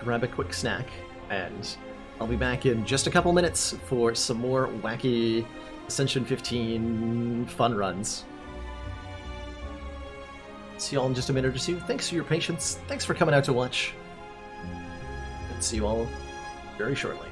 grab a quick snack, and I'll be back in just a couple minutes for some more wacky Ascension 15 fun runs. See you all in just a minute or two. Thanks for your patience. Thanks for coming out to watch. And see you all very shortly.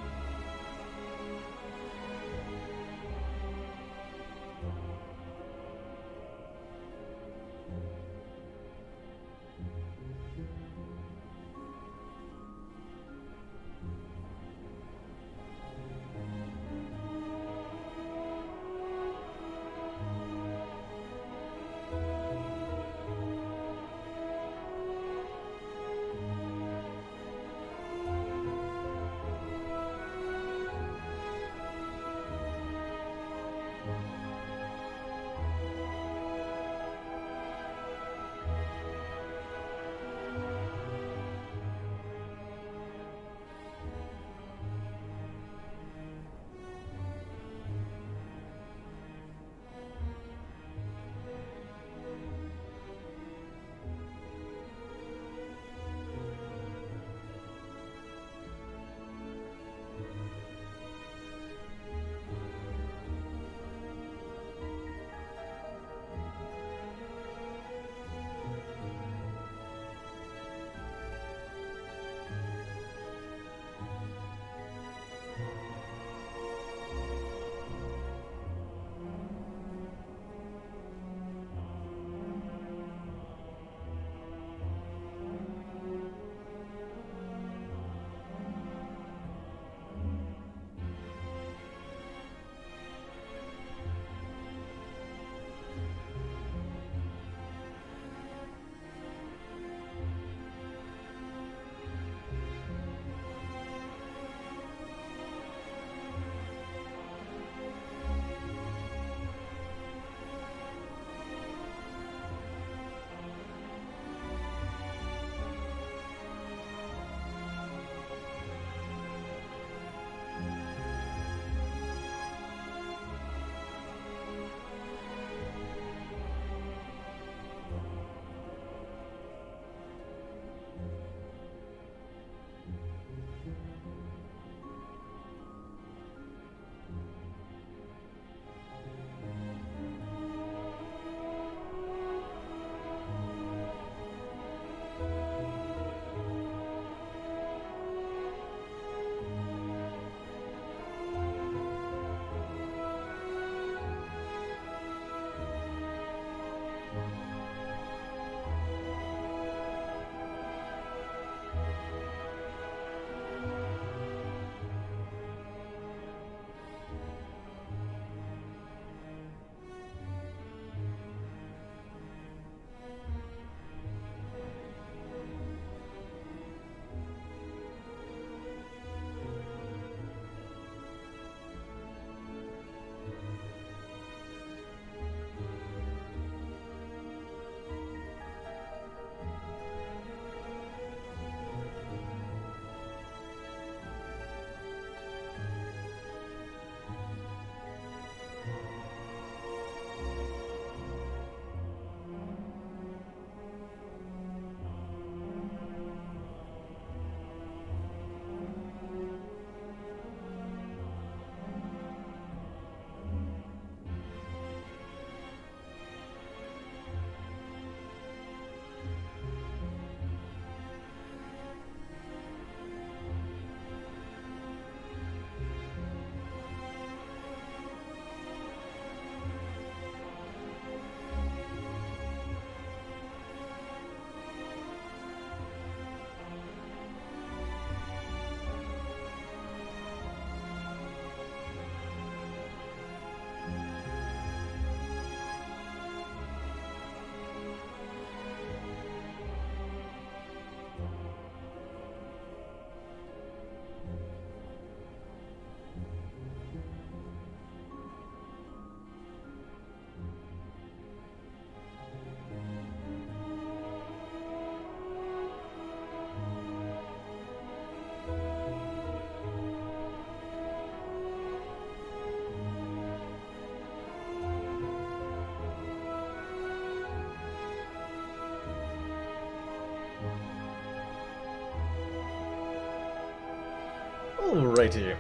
Alrighty.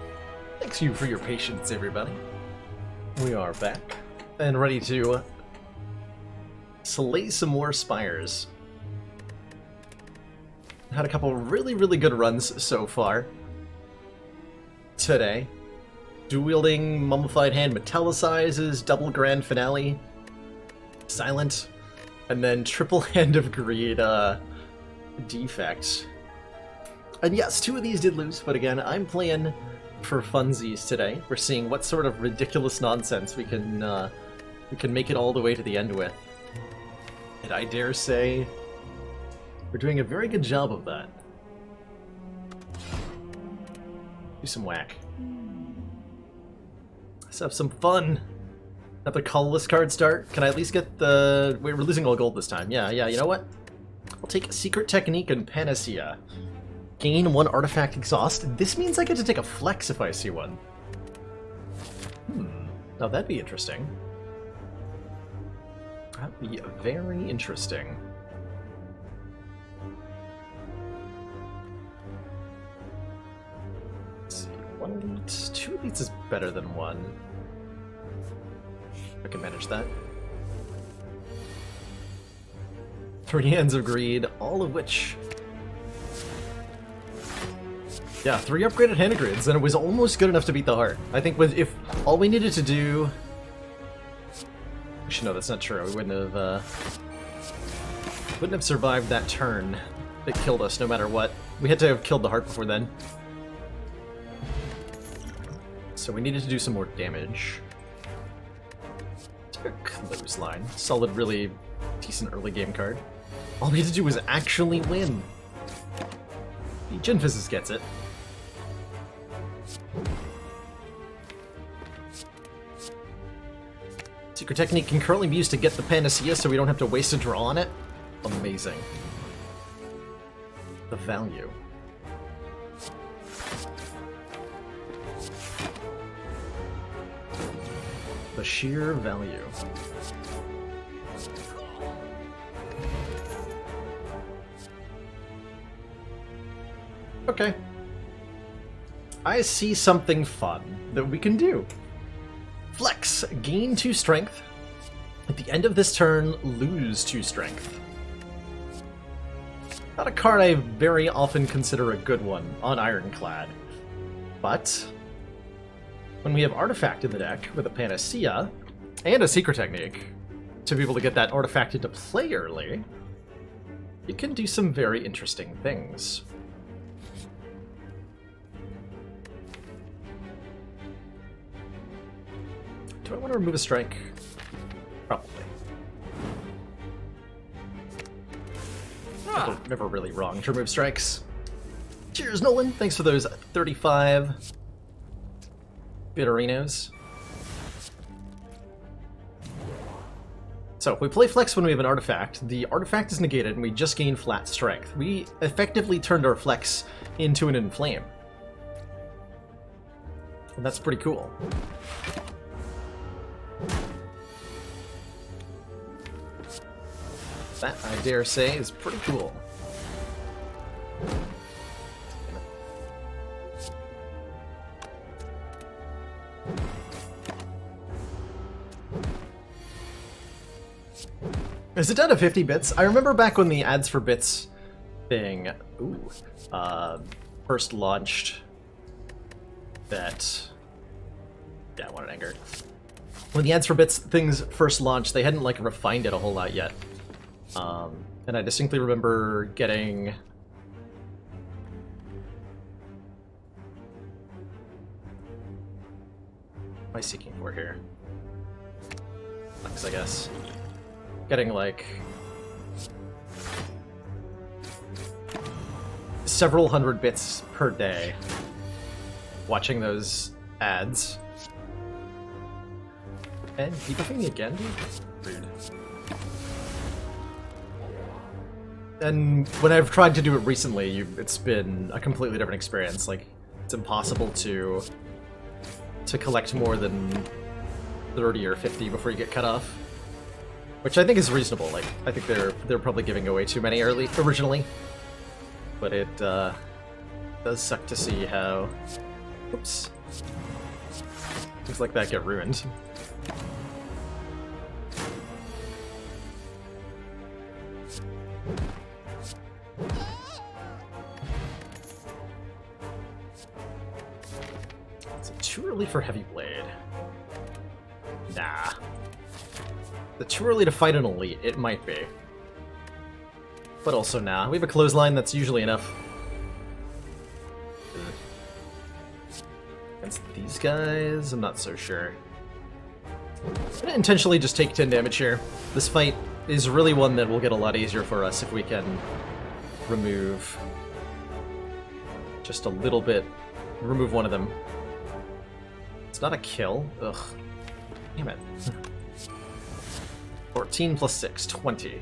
Thanks you for your patience, everybody. We are back and ready to slay some more spires. Had a couple really good runs so far today. Dual-wielding, Mummified Hand Metallicizes, Double Grand Finale, Silent, and then Triple Hand of Greed Defect. And yes, 2 of these did lose, but again, I'm playing for funsies today. We're seeing what sort of ridiculous nonsense we can make it all the way to the end with. And I dare say, we're doing a very good job of that. Do some whack. Let's have some fun. Another colorless card start. Can I at least get the... Wait, we're losing all gold this time. Yeah, you know what? I'll take Secret Technique and Panacea. Gain 1 artifact exhaust. This means I get to take a flex if I see one. Now that'd be interesting. That'd be very interesting. Let's see. 1 elite. 2 elites is better than 1. I can manage that. 3 Hands of Greed, all of which... Yeah, 3 upgraded Hand of Greeds, and it was almost good enough to beat the heart. I think if all we needed to do... Actually, no, that's not true. We wouldn't have survived that turn that killed us, no matter what. We had to have killed the heart before then. So we needed to do some more damage. Took Clothesline. Solid, really decent early game card. All we had to do was actually win. Gen Physis gets it. Secret Technique can currently be used to get the Panacea so we don't have to waste a draw on it. Amazing. The value. The sheer value. Okay. I see something fun that we can do. Flex. Gain 2 strength. At the end of this turn, lose 2 strength. Not a card I very often consider a good one on Ironclad. But when we have Artifact in the deck with a Panacea and a Secret Technique to be able to get that artifact into play early, you can do some very interesting things. Do I want to remove a strike? Probably. Never really wrong to remove strikes. Cheers, Nolan. Thanks for those 35 Bitterinos. So if we play Flex when we have an artifact, the artifact is negated and we just gain flat strength. We effectively turned our Flex into an Inflame. And that's pretty cool. That, I dare say, is pretty cool. Is it down to 50 bits? I remember back when the ads for bits thing first launched that... Yeah, I wanted anger. When the ads for bits things first launched, they hadn't like refined it a whole lot yet. And I distinctly remember getting... What am I seeking for here? Flex, I guess. Getting like... several hundred bits per day watching those ads. And debuffing me again, dude? Rude. And when I've tried to do it recently, it's been a completely different experience. Like, it's impossible to collect more than 30 or 50 before you get cut off. Which I think is reasonable. Like, I think they're probably giving away too many originally. But it does suck to see how Oops. Looks like that got ruined. Is it too early for Heavy Blade? Nah. Is it too early to fight an elite? It might be. But also nah. We have a clothesline that's usually enough. Against these guys, I'm not so sure. I'm gonna intentionally just take 10 damage here. This fight is really one that will get a lot easier for us if we can remove just a little bit. Remove one of them. It's not a kill. Ugh. Damn it. 14 plus 6, 20.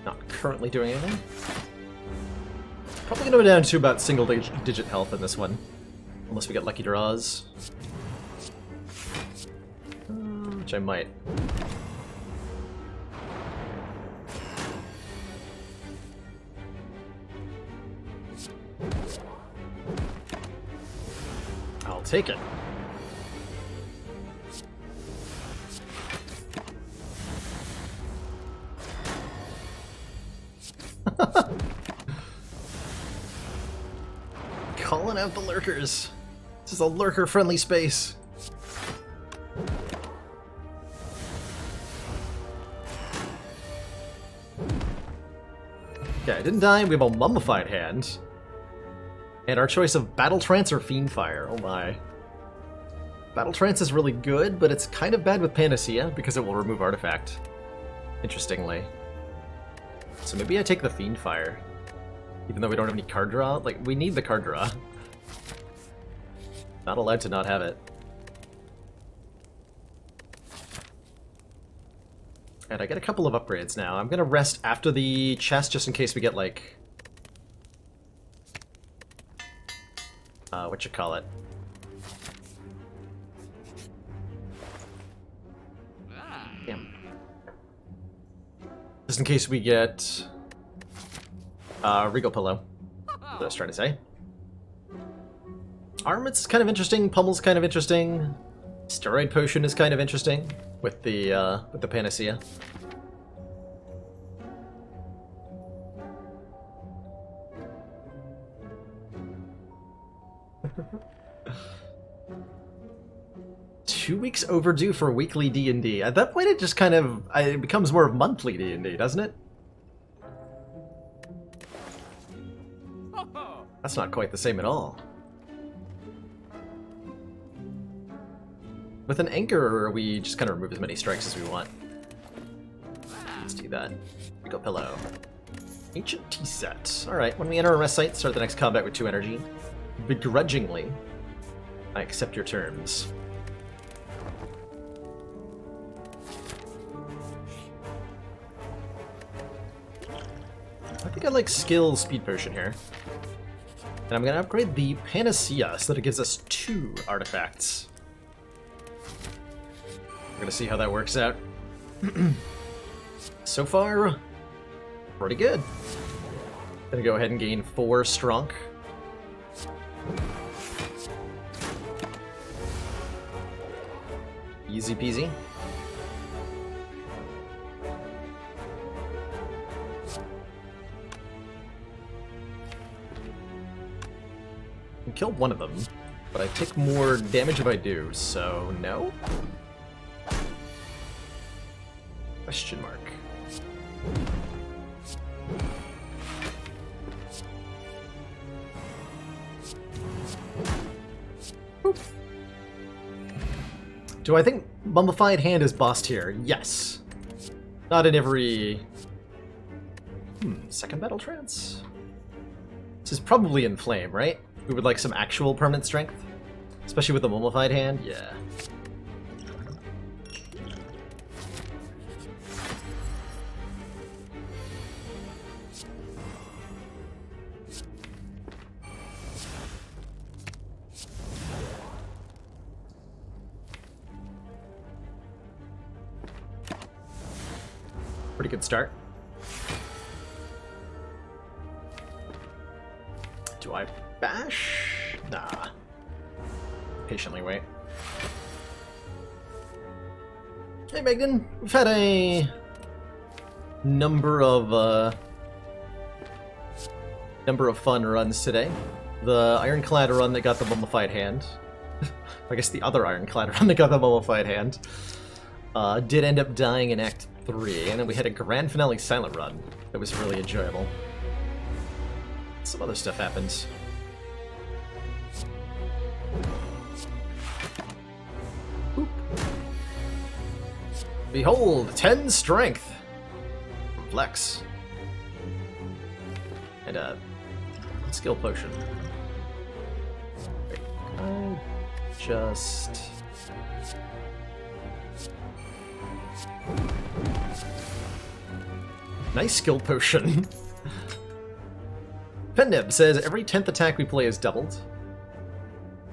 Not currently doing anything. Probably gonna go down to about single-digit health in this one. Unless we get lucky draws. Which I might. I'll take it. Calling out the lurkers. This is a lurker-friendly space. Okay, I didn't die. We have a mummified hand. And our choice of Battle Trance or Fiend Fire. Oh my. Battle Trance is really good, but it's kind of bad with Panacea because it will remove Artifact. Interestingly. So maybe I take the Fiend Fire. Even though we don't have any card draw. Like, we need the card draw. Not allowed to not have it. And I get a couple of upgrades now. I'm gonna rest after the chest just in case we get, like... whatchamacallit? Damn. Just in case we get... Regal Pillow. That's what I was trying to say. Armament's kind of interesting, Pummel's kind of interesting. Steroid Potion is kind of interesting with the Panacea. Two weeks overdue for weekly D&D. At that point, it just kind of it becomes more of monthly D&D, doesn't it? That's not quite the same at all. With an anchor, we just kind of remove as many strikes as we want. Let's do that. We go Pillow. Ancient Tea Set. Alright, when we enter a rest site, start the next combat with 2 energy. Begrudgingly, I accept your terms. I think I like Skill Speed Potion here. And I'm going to upgrade the Panacea so that it gives us 2 artifacts. We're going to see how that works out. So far, pretty good. Gonna go ahead and gain 4 Strong. Easy peasy. I killed one of them, but I take more damage if I do, so no? Question mark. Boop. Do I think Mummified Hand is bossed here? Yes. Not in every... second Battle Trance? This is probably in Flame, right? We would like some actual permanent strength? Especially with the Mummified Hand? Yeah. good start. Do I bash? Nah. Patiently wait. Hey Megden, we've had a number of fun runs today. The Ironclad run that got the Mummified Hand. I guess the other Ironclad run that got the Mummified Hand. Did end up dying in Act 3, and then we had a Grand Finale Silent Run that was really enjoyable. Some other stuff happened. Boop. Behold, 10 strength! Flex. And a skill potion. Wait, can I just... Nice skill potion. Pendeb says every 10th attack we play is doubled.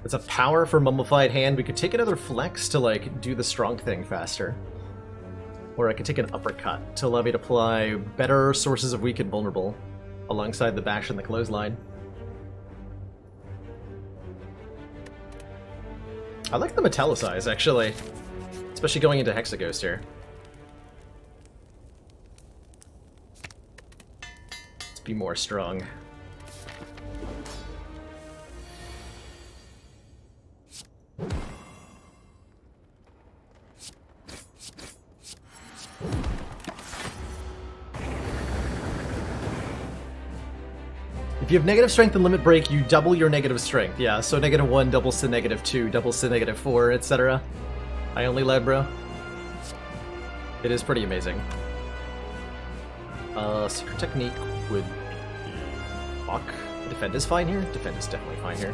It's a power for Mummified Hand. We could take another flex to like do the strong thing faster. Or I could take an uppercut to allow me to apply better sources of weak and vulnerable alongside the bash and the clothesline. I like the Metallicize actually. Especially going into Hexaghost here. Let's be more strong. If you have negative strength and limit break, you double your negative strength. Yeah, so -1 doubles to -2, doubles to -4, etc. I only led, bro. It is pretty amazing. Secret technique would be block. Defend is fine here. Defend is definitely fine here.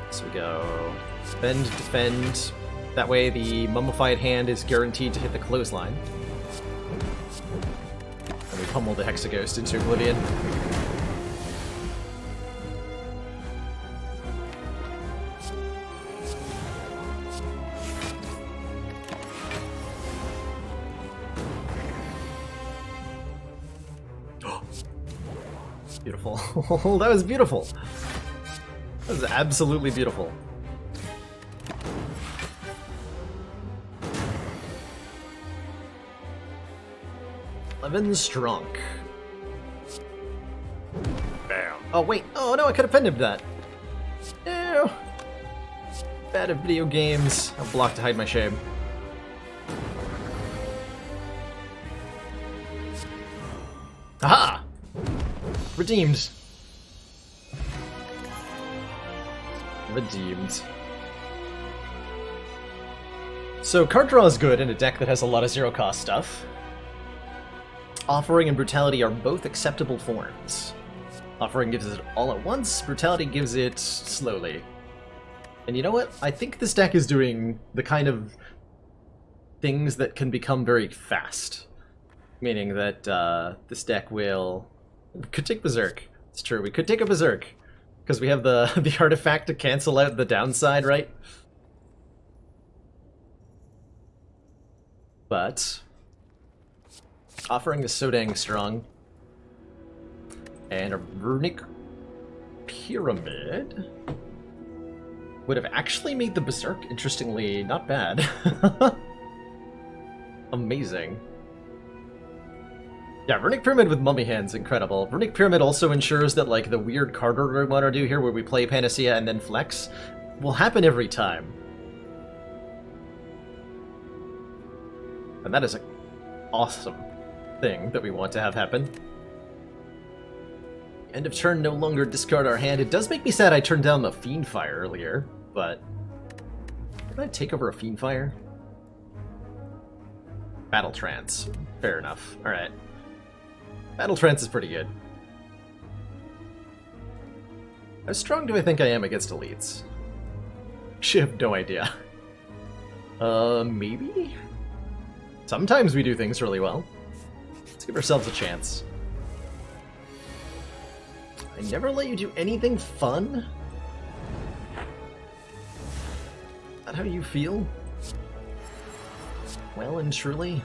So we go defend, defend. That way the Mummified Hand is guaranteed to hit the clothesline. And we pummel the Hexaghost into oblivion. Beautiful. That was beautiful. That was absolutely beautiful. Strong. Bam. Oh wait. Oh no, I could have pended that. Ew. Bad at video games. I'll block to hide my shame. Aha! Redeemed. Redeemed. So card draw is good in a deck that has a lot of zero cost stuff. Offering and Brutality are both acceptable forms. Offering gives it all at once, Brutality gives it slowly. And you know what? I think this deck is doing the kind of things that can become very fast. Meaning that this deck will... We could take Berserk. It's true, we could take a Berserk. Because we have the artifact to cancel out the downside, right? But... Offering is so dang strong. And a Runic Pyramid would have actually made the Berserk, interestingly, not bad. Amazing. Yeah, Runic Pyramid with Mummy Hand's incredible. Runic Pyramid also ensures that like the weird card order we want to do here, where we play Panacea and then Flex, will happen every time. And that is an awesome thing that we want to have happen. End of turn, no longer discard our hand. It does make me sad I turned down the Fiendfire earlier, but... Can I take over a Fiendfire? Battle Trance. Fair enough. Alright. Battle Trance is pretty good. How strong do I think I am against elites? Actually, I have no idea. Maybe? Sometimes we do things really well. Let's give ourselves a chance. I never let you do anything fun? Is that how you feel? Well and truly?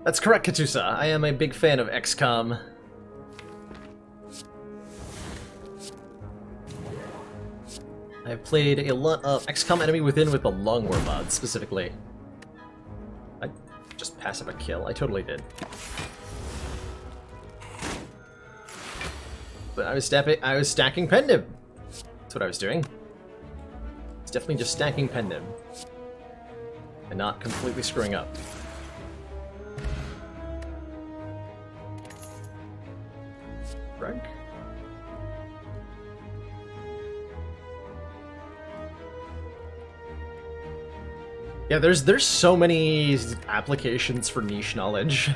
That's correct, Katusa. I am a big fan of XCOM. I've played a lot of XCOM Enemy Within with the Long War mod, specifically. I just passive a kill. I totally did. But I was stacking Pendim. That's what I was doing. It's definitely just stacking Pendim. And not completely screwing up. Right? Yeah, there's so many applications for niche knowledge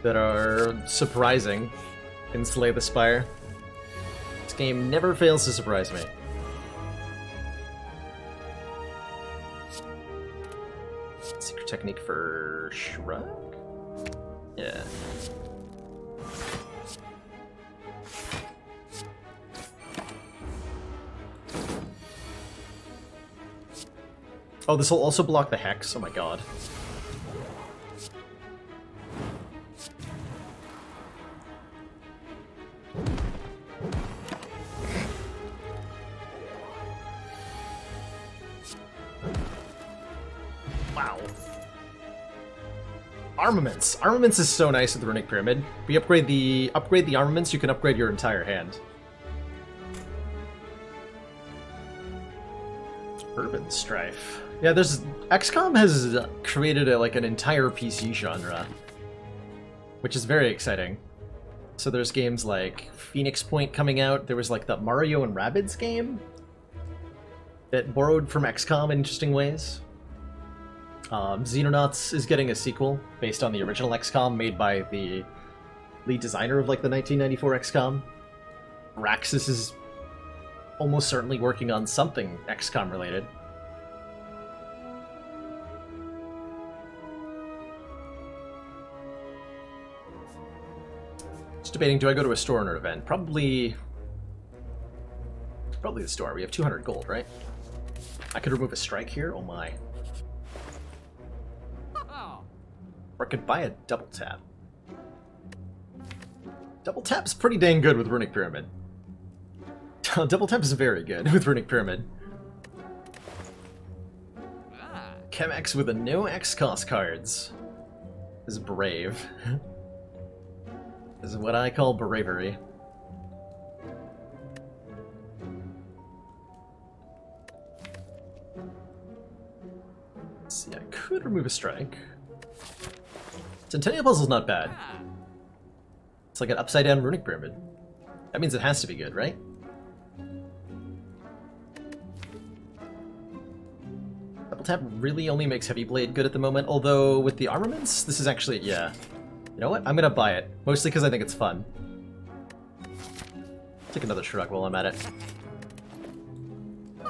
that are surprising in Slay the Spire. This game never fails to surprise me. Secret technique for Shrug? Yeah. Oh, this will also block the Hex. Oh my god. Wow. Armaments. Armaments is so nice with the Runic Pyramid. We upgrade the armaments, you can upgrade your entire hand. Urban Strife. Yeah, XCOM has created an entire PC genre, which is very exciting. So there's games like Phoenix Point coming out. There was like the Mario and Rabbids game that borrowed from XCOM in interesting ways. Xenonauts is getting a sequel based on the original XCOM made by the lead designer of like the 1994 XCOM. Raxus is almost certainly working on something XCOM related. Just debating, do I go to a store or an event? Probably the store. We have 200 gold, right? I could remove a strike here. Oh my. Or I could buy a double tap. Double tap's pretty dang good with Runic Pyramid. Double tap is very good with Runic Pyramid. Chemex with the no X cost cards is brave. This is what I call bravery. Let's see, I could remove a strike. Centennial Puzzle's not bad. It's like an upside down Runic Pyramid. That means it has to be good, right? Double tap really only makes Heavy Blade good at the moment, although with the armaments, this is actually, yeah. You know what? I'm gonna buy it. Mostly because I think it's fun. Take another shrug while I'm at it.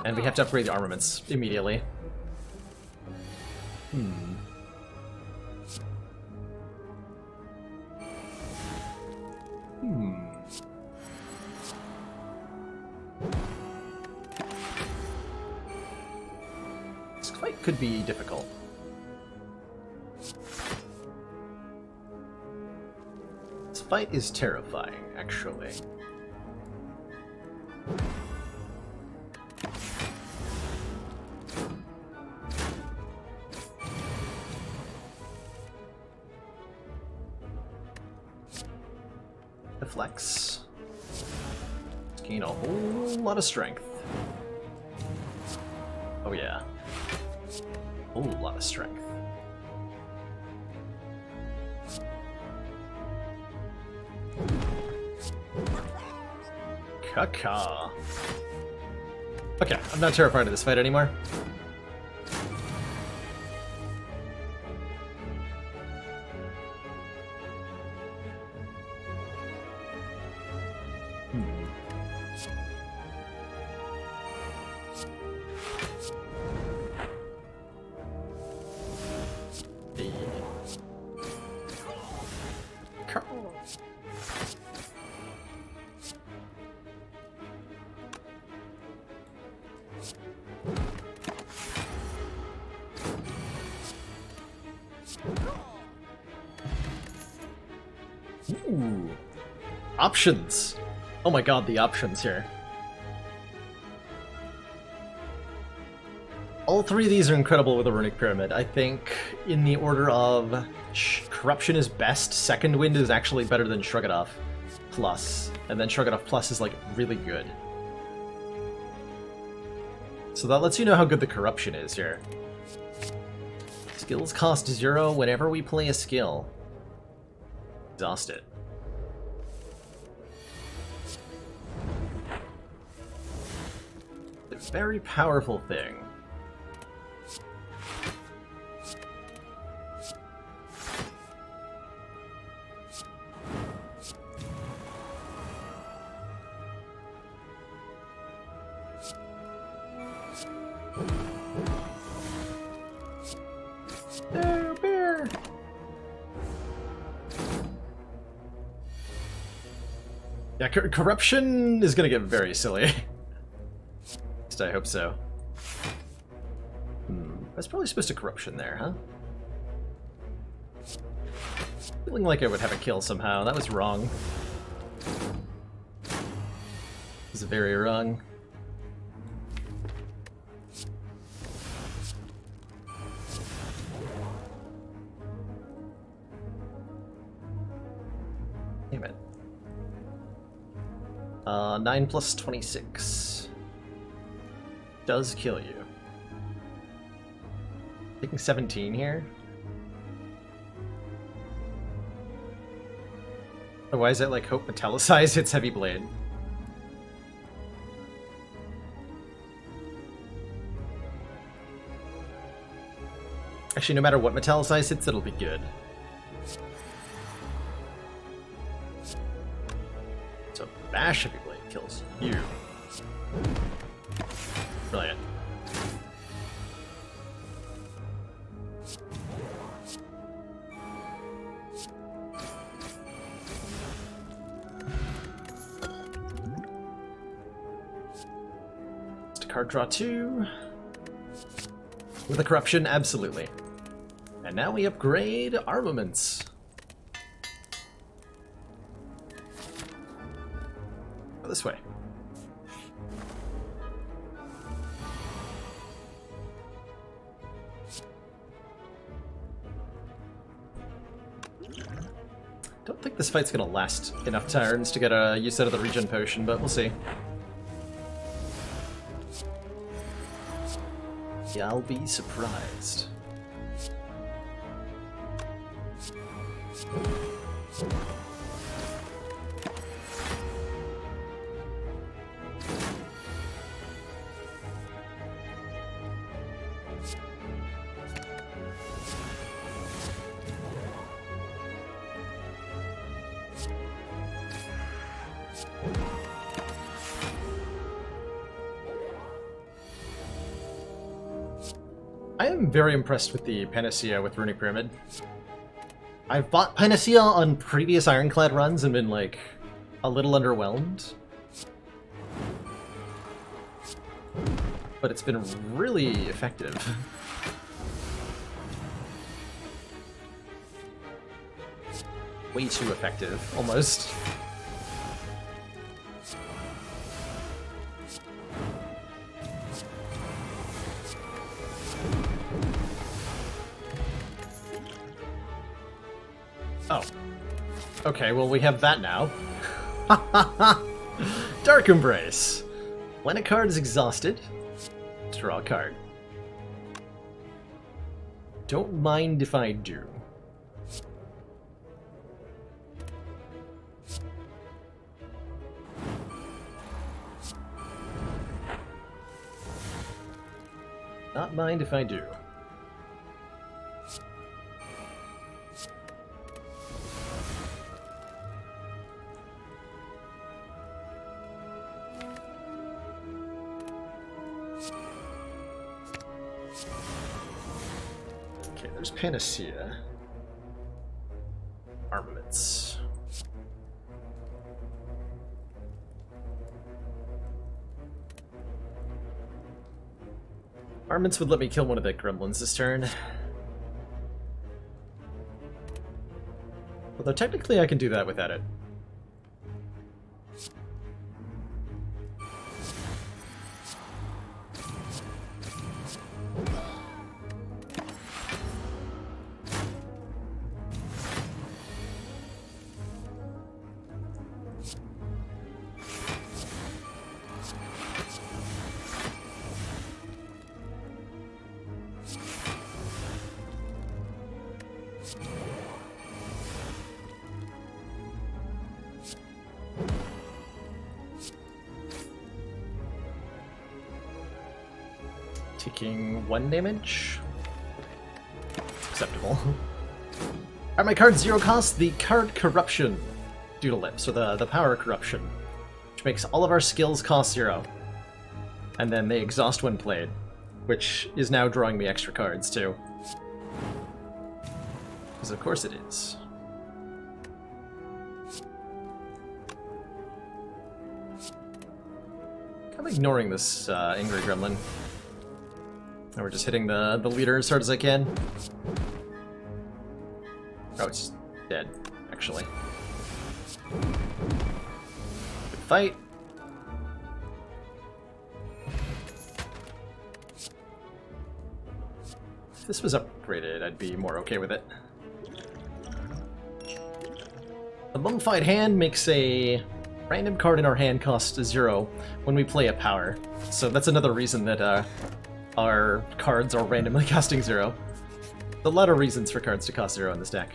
And we have to upgrade the armaments immediately. This fight could be difficult. This fight is terrifying, actually. The flex. Let's gain a whole lot of strength. Oh yeah. A whole lot of strength. Caca. Okay, I'm not terrified of this fight anymore. Ooh. Options. Oh my god, the options here. All three of these are incredible with a Runic Pyramid. I think in the order of Corruption is best, Second Wind is actually better than Shrug It Off Plus, and then Shrug It Off Plus is like really good. So that lets you know how good the Corruption is here. Skills cost 0 whenever we play a skill. Exhaust it. A very powerful thing. Oh, bear! Yeah, corruption is gonna get very silly. At least I hope so. That's probably supposed to corruption there, huh? Feeling like I would have a kill somehow. That was wrong. It was very wrong. Damn it. 9 plus 26 does kill you. Taking 17 here. Oh, why is it like Hope Metallicize hits Heavy Blade? Actually, no matter what Metallicize hits, it'll be good. So Bash Heavy Blade kills you. Brilliant. Card draw 2. With a corruption, absolutely. And now we upgrade armaments. Go this way. Don't think this fight's gonna last enough turns to get a use out of the regen potion, but we'll see. Yeah, I'll be surprised. I am very impressed with the Panacea with Runic Pyramid. I've bought Panacea on previous Ironclad runs and been, like, a little underwhelmed. But it's been really effective. Way too effective, almost. Oh. Okay, well we have that now. Dark Embrace. When a card is exhausted, draw a card. Don't mind if I do. Not mind if I do. Okay, there's Panacea. Armaments. Armaments would let me kill one of the gremlins this turn. Although technically I can do that without it. Taking 1 damage. Acceptable. Alright, my card 0 cost, the card Corruption Doodle so the power Corruption, which makes all of our skills cost 0. And then they exhaust when played, which is now drawing me extra cards too. Because of course it is. I'm ignoring this angry gremlin. Now we're just hitting the leader as hard as I can. Oh, it's dead, actually. Good fight. If this was upgraded, I'd be more okay with it. The Mummified Hand makes a random card in our hand cost 0 when we play a power. So that's another reason that our cards are randomly costing 0. A lot of reasons for cards to cost 0 in this deck.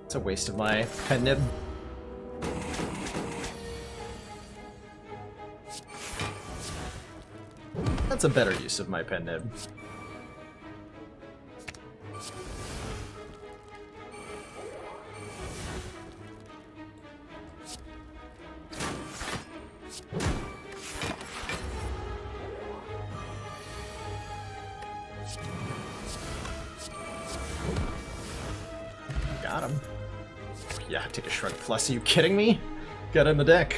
It's a waste of my pen nib. That's a better use of my pen nib. Got him. Yeah, take a shrug plus. Are you kidding me? Got in the deck.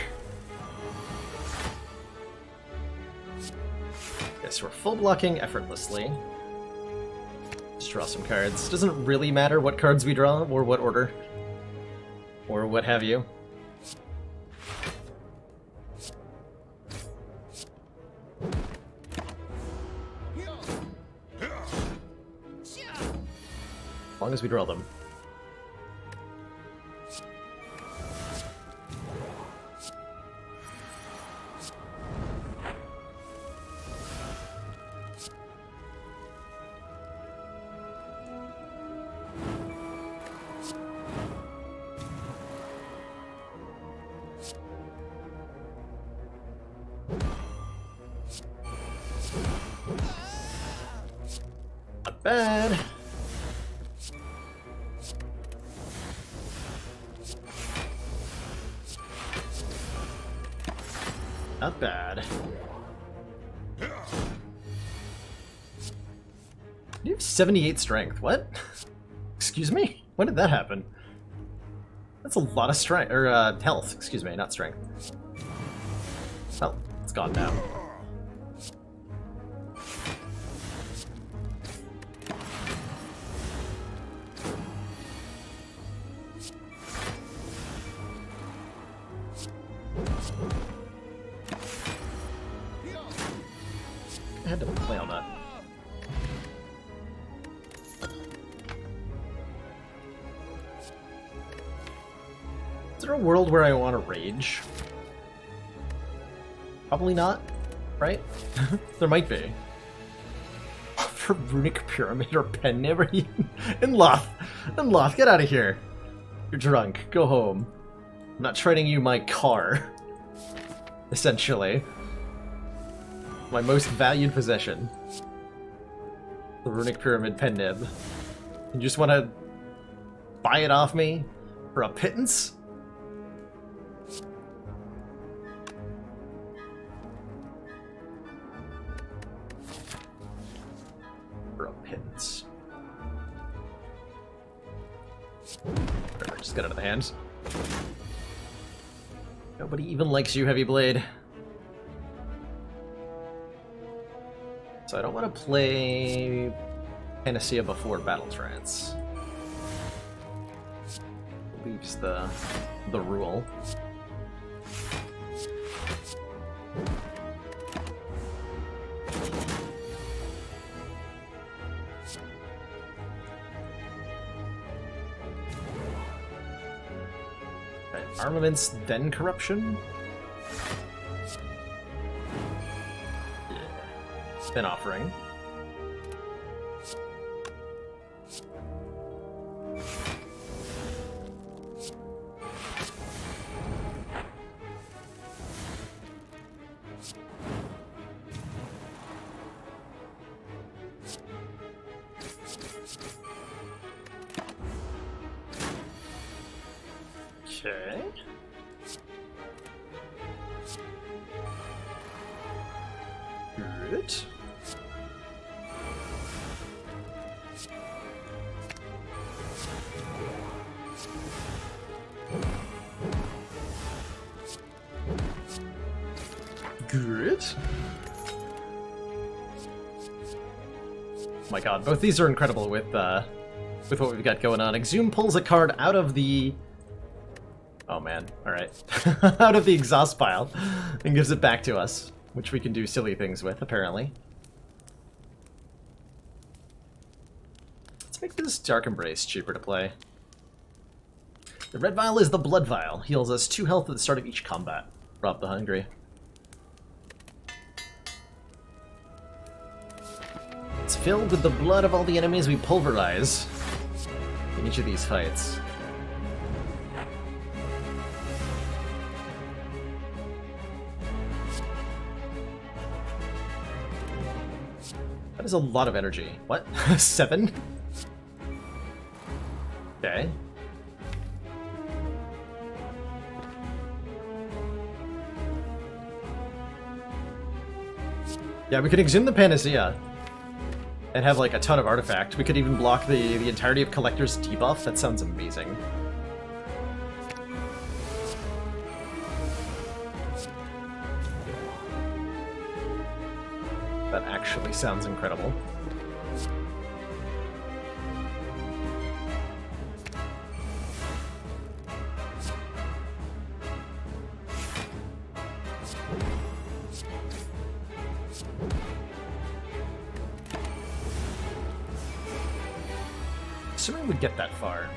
Yes, we're full blocking effortlessly. Just draw some cards. Doesn't really matter what cards we draw, or what order, or what have you. As long as we draw them. Not bad. Not bad. You have 78 strength. What? Excuse me? When did that happen? That's a lot of strength, or health. Excuse me, not strength. Well, it's gone now. I had to play on that. Is there a world where I want to rage? Probably not, right? There might be. For Runic Pyramid or Pen Nib, in Loth, get out of here. You're drunk. Go home. I'm not trading you my car. Essentially. My most valued possession. The Runic Pyramid Pen Nib. You just want to buy it off me for a pittance? pins. Just get out of the hand. Nobody even likes you, Heavy Blade. So I don't want to play Panacea before Battle Trance. Leaves the rule. Right, armaments, then corruption? Yeah. Then offering. Okay. Good. Good. My god, both these are incredible with what we've got going on. Exhume pulls a card out of the... Oh man, alright. Out of the exhaust pile and gives it back to us, which we can do silly things with, apparently. Let's make this Dark Embrace cheaper to play. The red vial is the blood vial. Heals us 2 health at the start of each combat. Rob the hungry. It's filled with the blood of all the enemies we pulverize in each of these fights. That is a lot of energy. What? 7? Okay. Yeah, we could exhume the Panacea and have like a ton of artifact. We could even block the entirety of Collector's debuff. That sounds amazing. That actually sounds incredible. Assuming we get that far.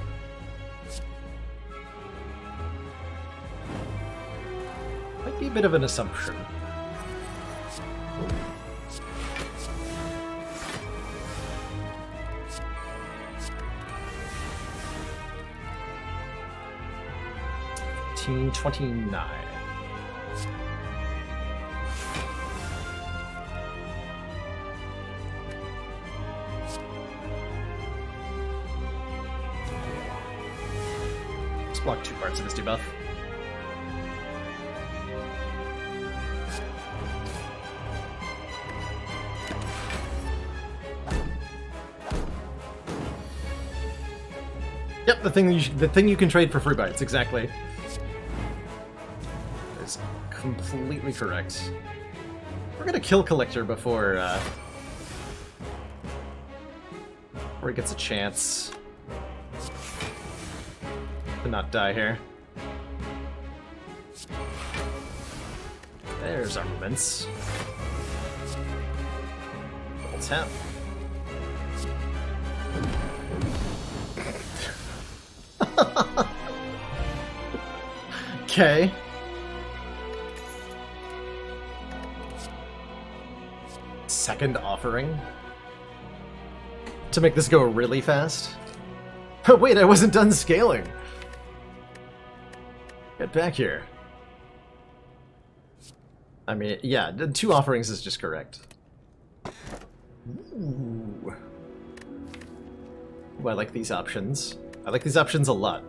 Might be a bit of an assumption. $29. Let's block 2 parts of this debuff. Yep, the thing you can trade for free bites, exactly. Is completely correct. We're gonna kill Collector before he gets a chance to not die here. There's armaments. Double tap. Okay. Second offering? To make this go really fast? Oh wait, I wasn't done scaling! Get back here. I mean, yeah, 2 offerings is just correct. Ooh. Ooh, I like these options. I like these options a lot.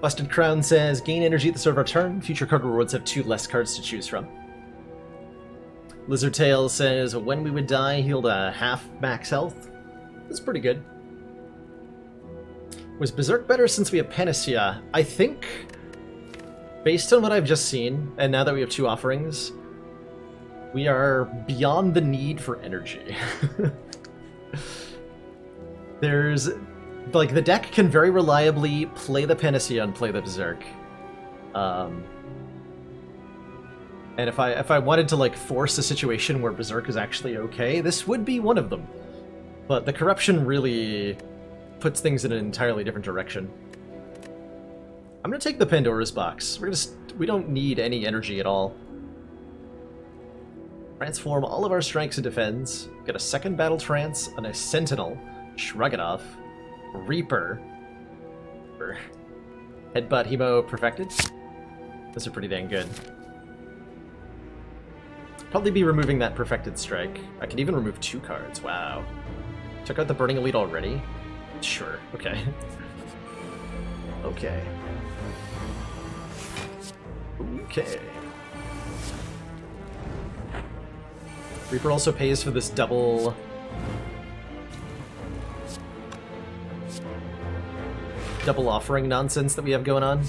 Busted Crown says, gain energy at the start of our turn. Future card rewards have 2 less cards to choose from. Lizard Tail says, when we would die, healed a half max health. It's pretty good. Was Berserk better since we have Panacea? I think, based on what I've just seen, and now that we have 2 offerings, we are beyond the need for energy. There's, like, the deck can very reliably play the Panacea and play the Berserk. And if I wanted to, like, force a situation where Berserk is actually okay, this would be one of them. But the Corruption really puts things in an entirely different direction. I'm gonna take the Pandora's Box. We don't need any energy at all. Transform all of our strikes into defense. Get a 2nd Battle Trance, and a Sentinel. Shrug it off. Reaper. Headbutt Hemo perfected. Those are pretty dang good. Probably be removing that perfected strike. I can even remove 2 cards. Wow. Took out the Burning Elite already? Sure, okay. Okay. Okay. Reaper also pays for this double offering nonsense that we have going on.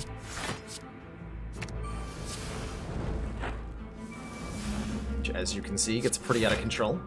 Which, as you can see, gets pretty out of control.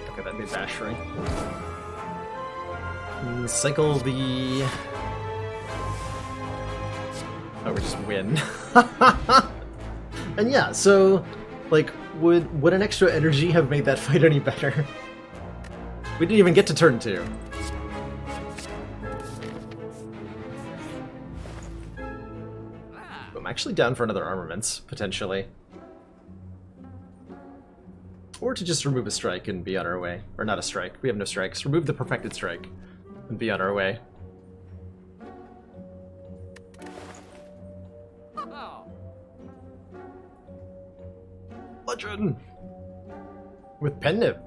Okay, that'd be Bashery. Cycle the... Oh, we just win. And yeah, so, like, would an extra energy have made that fight any better? We didn't even get to turn 2. I'm actually down for another armaments, potentially. Or to just remove a strike and be on our way. Or not a strike, we have no strikes. Remove the perfected strike and be on our way. Legend! With pen nib.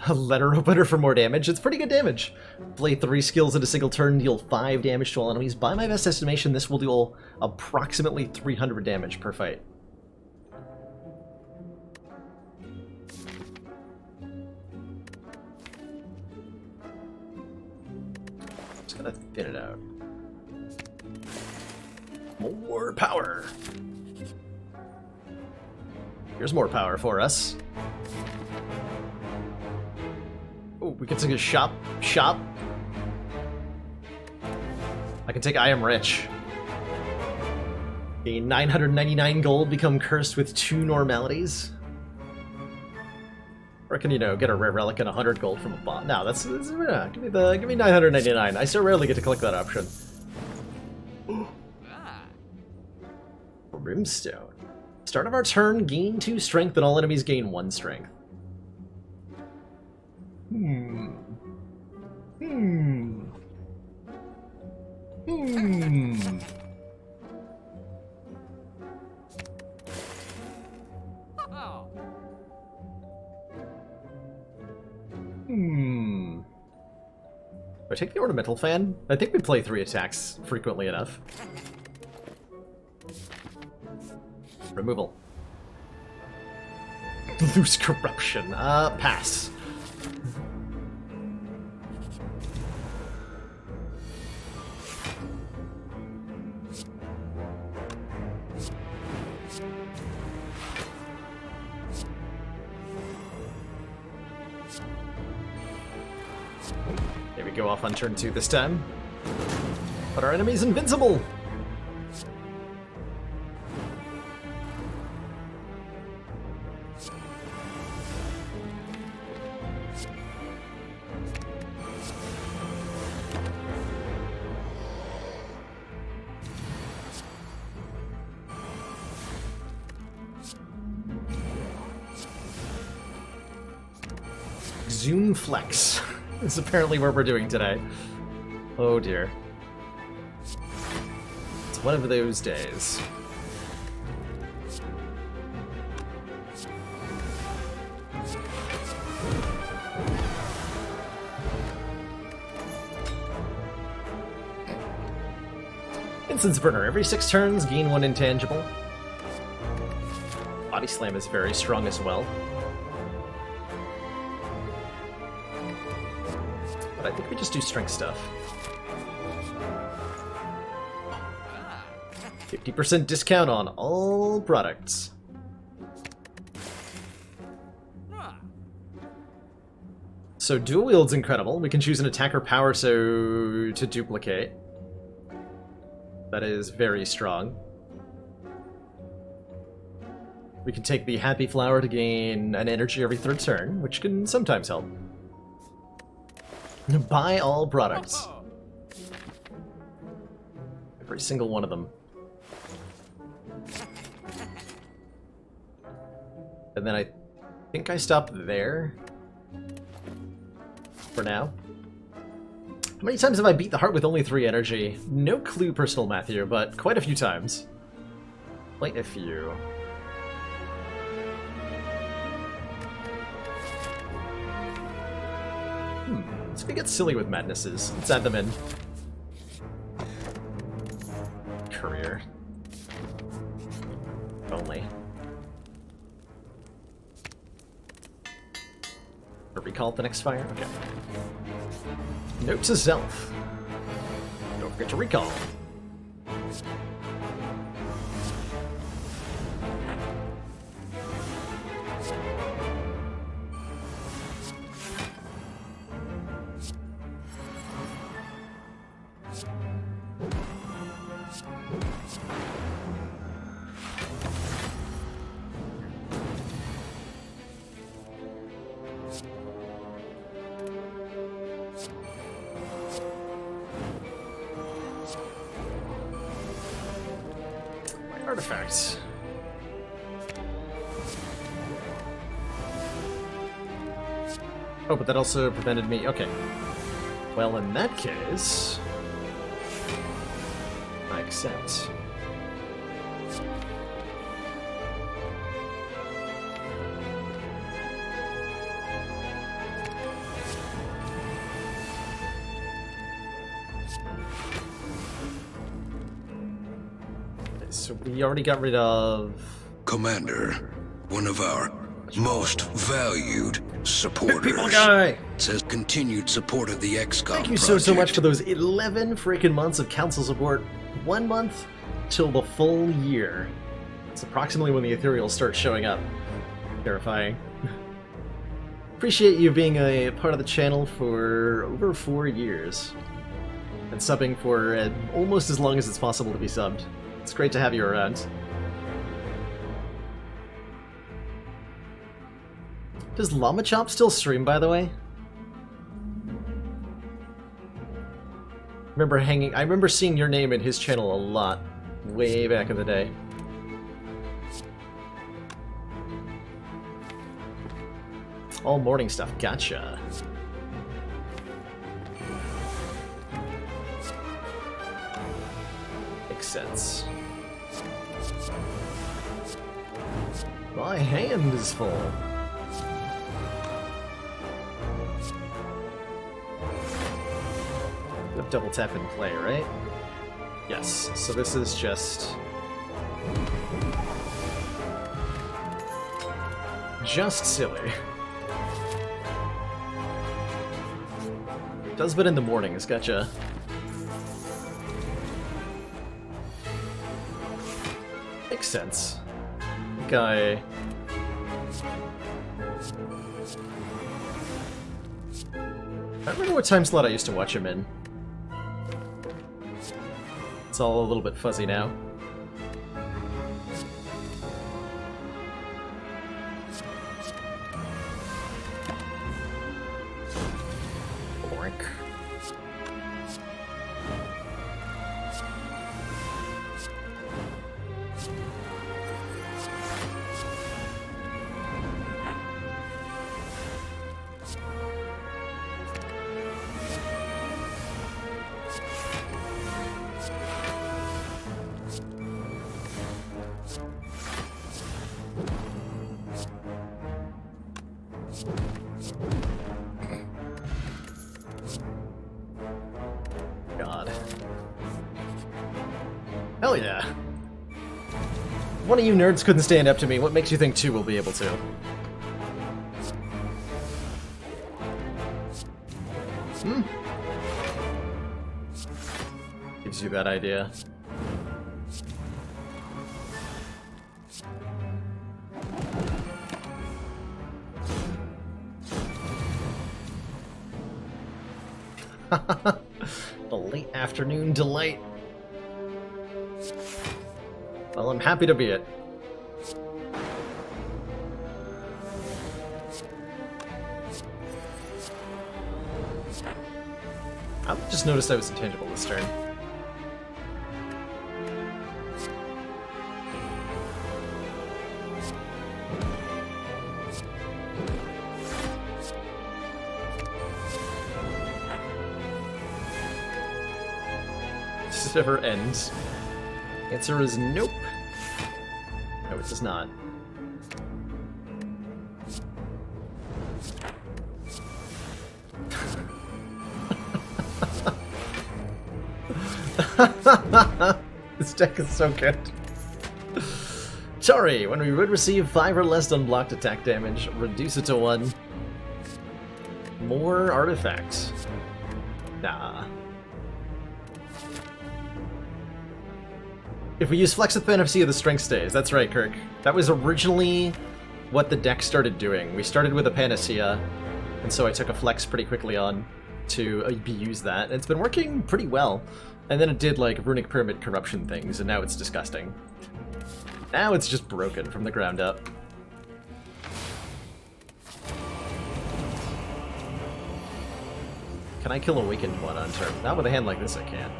A letter opener for more damage. It's pretty good damage. Play 3 skills in a single turn, deal 5 damage to all enemies. By my best estimation, this will deal approximately 300 damage per fight. Just gotta thin it out. More power! Here's more power for us. Oh, we can take a shop. I can take I Am Rich. Gain 999 gold, become cursed with 2 normalities. Or I can, you know, get a rare relic and 100 gold from a bot. No, that's give me 999. I so rarely get to collect that option. Brimstone. Start of our turn, gain 2 strength, and all enemies gain 1 strength. Do I take the Ornamental Fan? I think we play 3 attacks frequently enough. Removal. Loose Corruption. Pass. There we go, off on turn 2 this time. But our enemy's invincible! Zoom Flex is apparently what we're doing today. Oh dear. It's one of those days. Instance Burner. Every 6 turns, gain 1 intangible. Body Slam is very strong as well. But I think we just do strength stuff. 50% discount on all products. So dual wield's incredible. We can choose an attacker power to duplicate. That is very strong. We can take the Happy Flower to gain an energy every 3rd turn, which can sometimes help. Buy all products. Every single one of them. And then I think I stop there for now. How many times have I beat the heart with only 3 energy? No clue, personal math here, but quite a few times. Quite a few. Let's get silly with madnesses. Let's add them in. Courier. Only. Or recall at the next fire? Okay. Note to self. Don't forget to recall. Artifacts. Oh, but that also prevented me. Okay. Well, in that case, I accept. So we already got rid of... Commander, one of our most valued supporters. People guy! Says continued support of the XCOM Thank you project. so much for those 11 freaking months of council support. 1 month till the full year. It's approximately when the ethereals start showing up. Terrifying. Appreciate you being a part of the channel for over 4 years. And subbing for almost as long as it's possible to be subbed. It's great to have you around. Does Llama Chop still stream, by the way? I remember seeing your name in his channel a lot, way back in the day. All morning stuff, gotcha. Makes sense. My hand is full. We have double tap and play, right? Yes, so this is just silly. Does but in the mornings, gotcha. Makes sense. Guy. I remember what time slot I used to watch him in. It's all a little bit fuzzy now. Boink. Hell yeah. One of you nerds couldn't stand up to me. What makes you think two will be able to? Gives you that idea. A late afternoon delight. Well, I'm happy to be it. I just noticed I was intangible this turn. Does it ever end? Answer is nope. No, it does not. This deck is so good. Sorry, when we would receive 5 or less unblocked attack damage, reduce it to 1. More artifacts. Nah. If we use Flex with Panacea, the strength stays. That's right, Kirk. That was originally what the deck started doing. We started with a Panacea, and so I took a Flex pretty quickly on to use that. And it's been working pretty well. And then it did, like, Runic Pyramid corruption things, and now it's disgusting. Now it's just broken from the ground up. Can I kill Awakened one on turn? Not with a hand like this, I can't.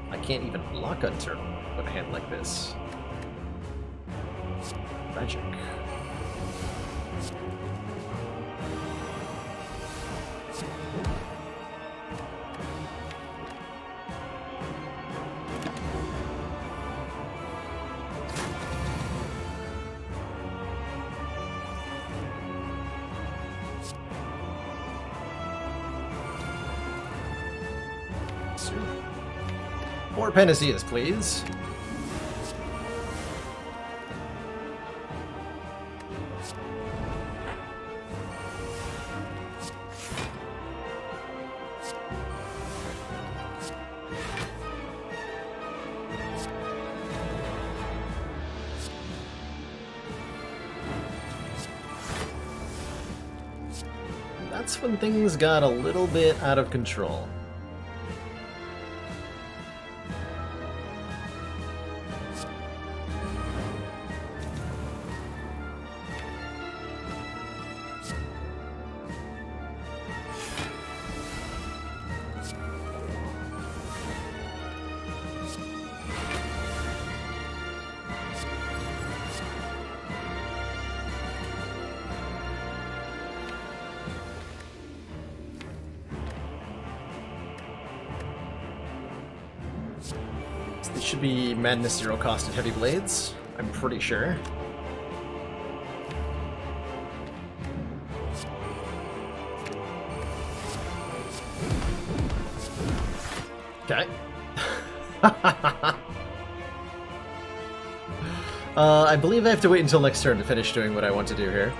I can't even block on turn with a hand like this. Magic. More Panaceas, please. That's when things got a little bit out of control. These should be Madness Zero costed Heavy Blades, I'm pretty sure. Okay. I believe I have to wait until next turn to finish doing what I want to do here.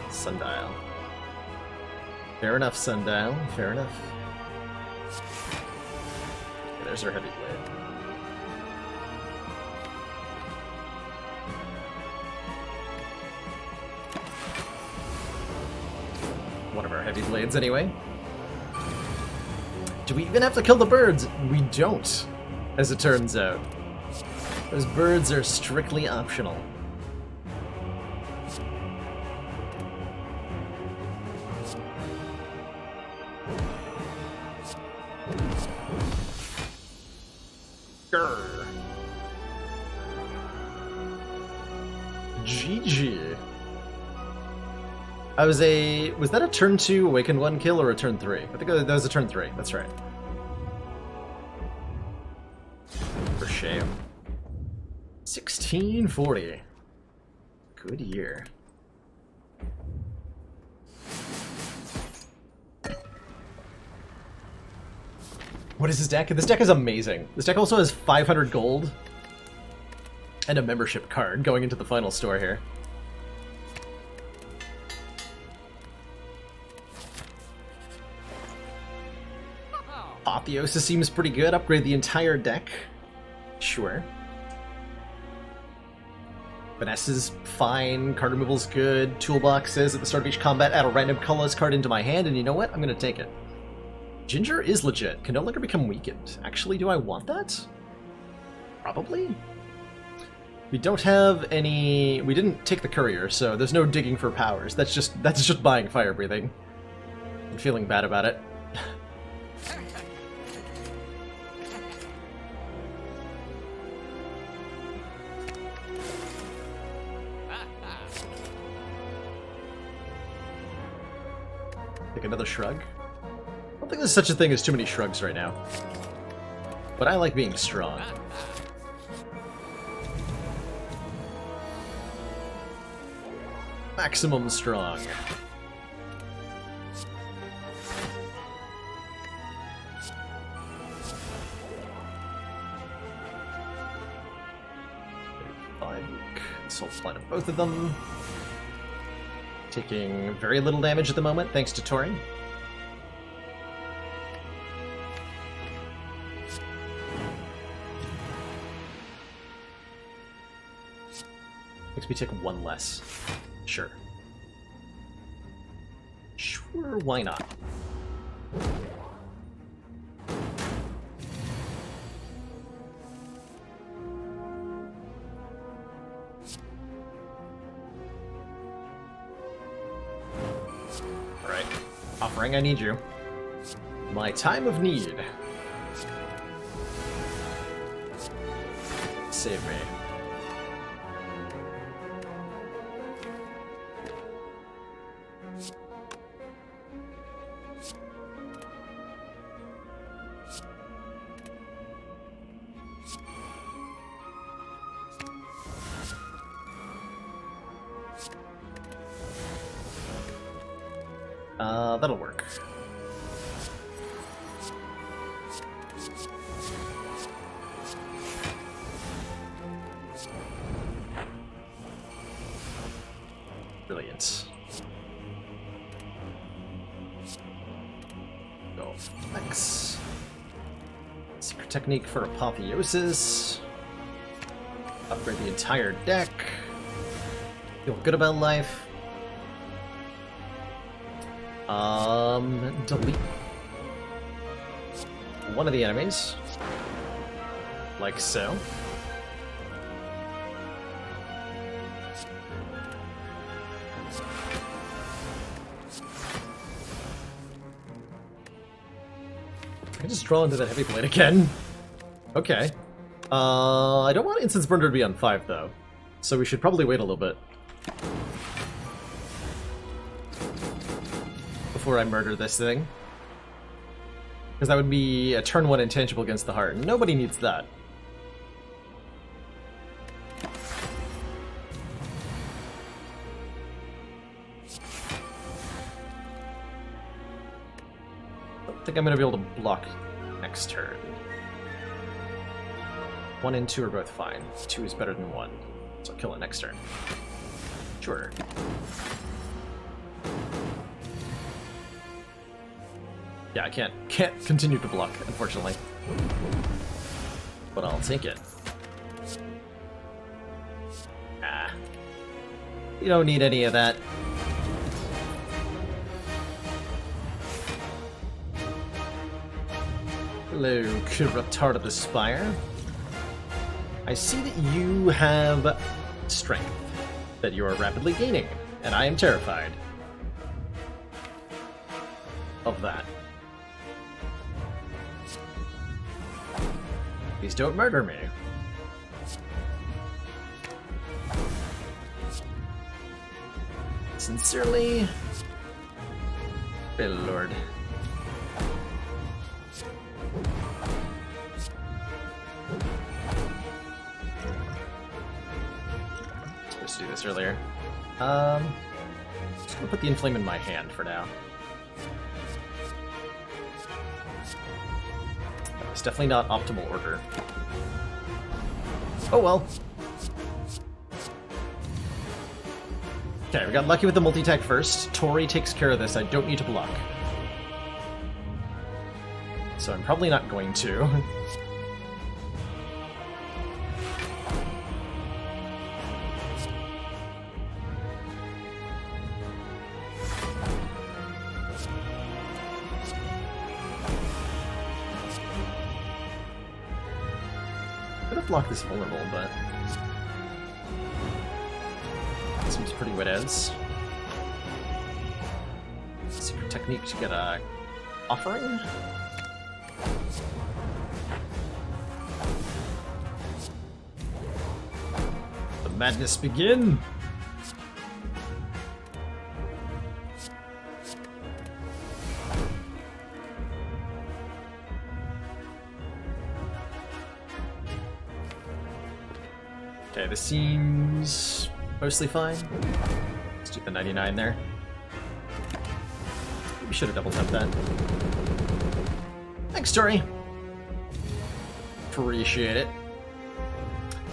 Sundial. Fair enough, Sundial. Fair enough. Okay, there's our Heavy Blade. One of our Heavy Blades, anyway. Do we even have to kill the birds? We don't, as it turns out. Those birds are strictly optional. Grr. GG. Was that a turn 2 Awakened 1 kill or a turn 3? I think that was a turn 3, that's right. For shame. 1640. Good year. What is his deck? This deck is amazing. This deck also has 500 gold and a membership card going into the final store here. Apotheosis seems pretty good. Upgrade the entire deck. Sure. Finesse is fine. Card removal's good. Toolbox says at the start of each combat, add a random colorless card into my hand, and you know what? I'm gonna take it. Ginger is legit. Can no longer become weakened. Actually, do I want that? Probably. We don't have any... We didn't take the courier, so there's no digging for powers. That's just buying fire breathing. I'm feeling bad about it. Take another shrug. I don't think there's such a thing as too many shrugs right now. But I like being strong. Maximum strong. Fine. Soul Spline of both of them. Taking very little damage at the moment, thanks to Tori. Makes me take one less. Sure. Sure, why not? Alright. Offering, I need you. My time of need. Save me. That'll work. Brilliant. Go X. Secret technique for Apotheosis. Upgrade the entire deck. Feel good about life. Delete one of the enemies, like so. I can just draw into that heavy blade again. Okay. I don't want Incense Burner to be on 5 though, so we should probably wait a little bit before I murder this thing. Because that would be a turn 1 intangible against the heart. Nobody needs that. I don't think I'm going to be able to block next turn. 1 and 2 are both fine. 2 is better than 1. So I'll kill it next turn. Sure. Yeah, I can't continue to block, unfortunately. But I'll take it. Ah. You don't need any of that. Hello, Reptard of the Spire. I see that you have strength that you are rapidly gaining, and I am terrified of that. Please don't murder me. Sincerely, good lord. Supposed to do this earlier. Just gonna put the inflame in my hand for now. It's definitely not optimal order. Oh well. Okay, we got lucky with the multi-attack first. Tori takes care of this. I don't need to block. So I'm probably not going to. Could have blocked this vulnerable, but seems pretty wet ends. Secret technique to get a offering. The madness begin. Okay, this seems mostly fine. Let's do the 99 there. We should have double tapped that. Thanks, Tori. Appreciate it.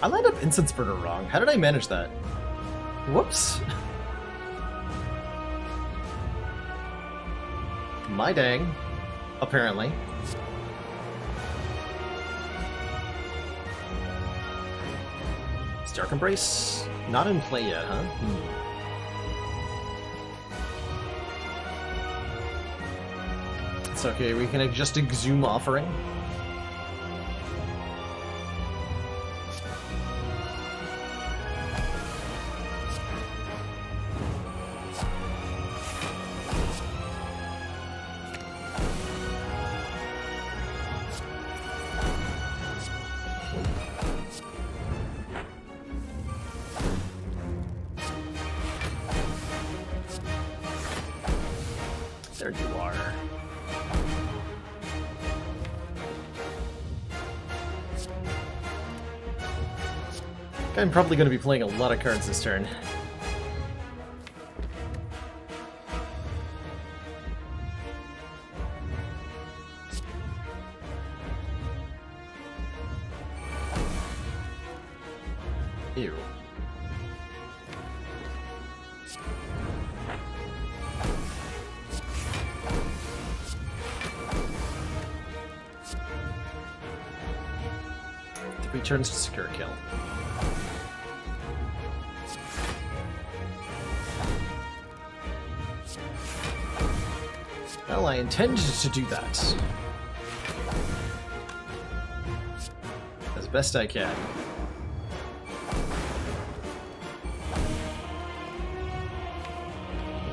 I lined up Incense Burner wrong. How did I manage that? Whoops. My dang. Apparently. Dark Embrace? Not in play yet, huh? It's okay, we can just exhume offering. There you are. I'm probably going to be playing a lot of cards this turn. Ew. Returns to secure kill. Well, I intended to do that. As best I can.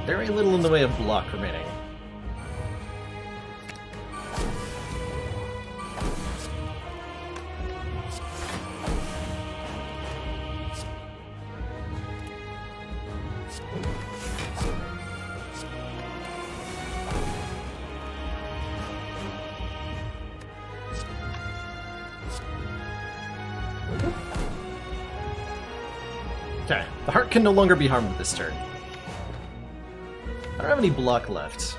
Very little in the way of block remaining. Okay, the heart can no longer be harmed this turn. I don't have any block left.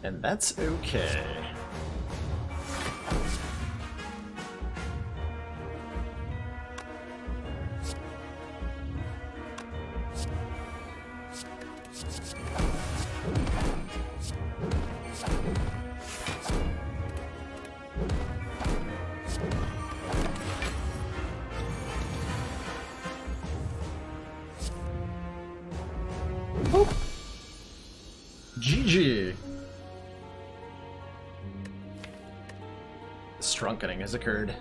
And that's okay. GG. Strunkening has occurred.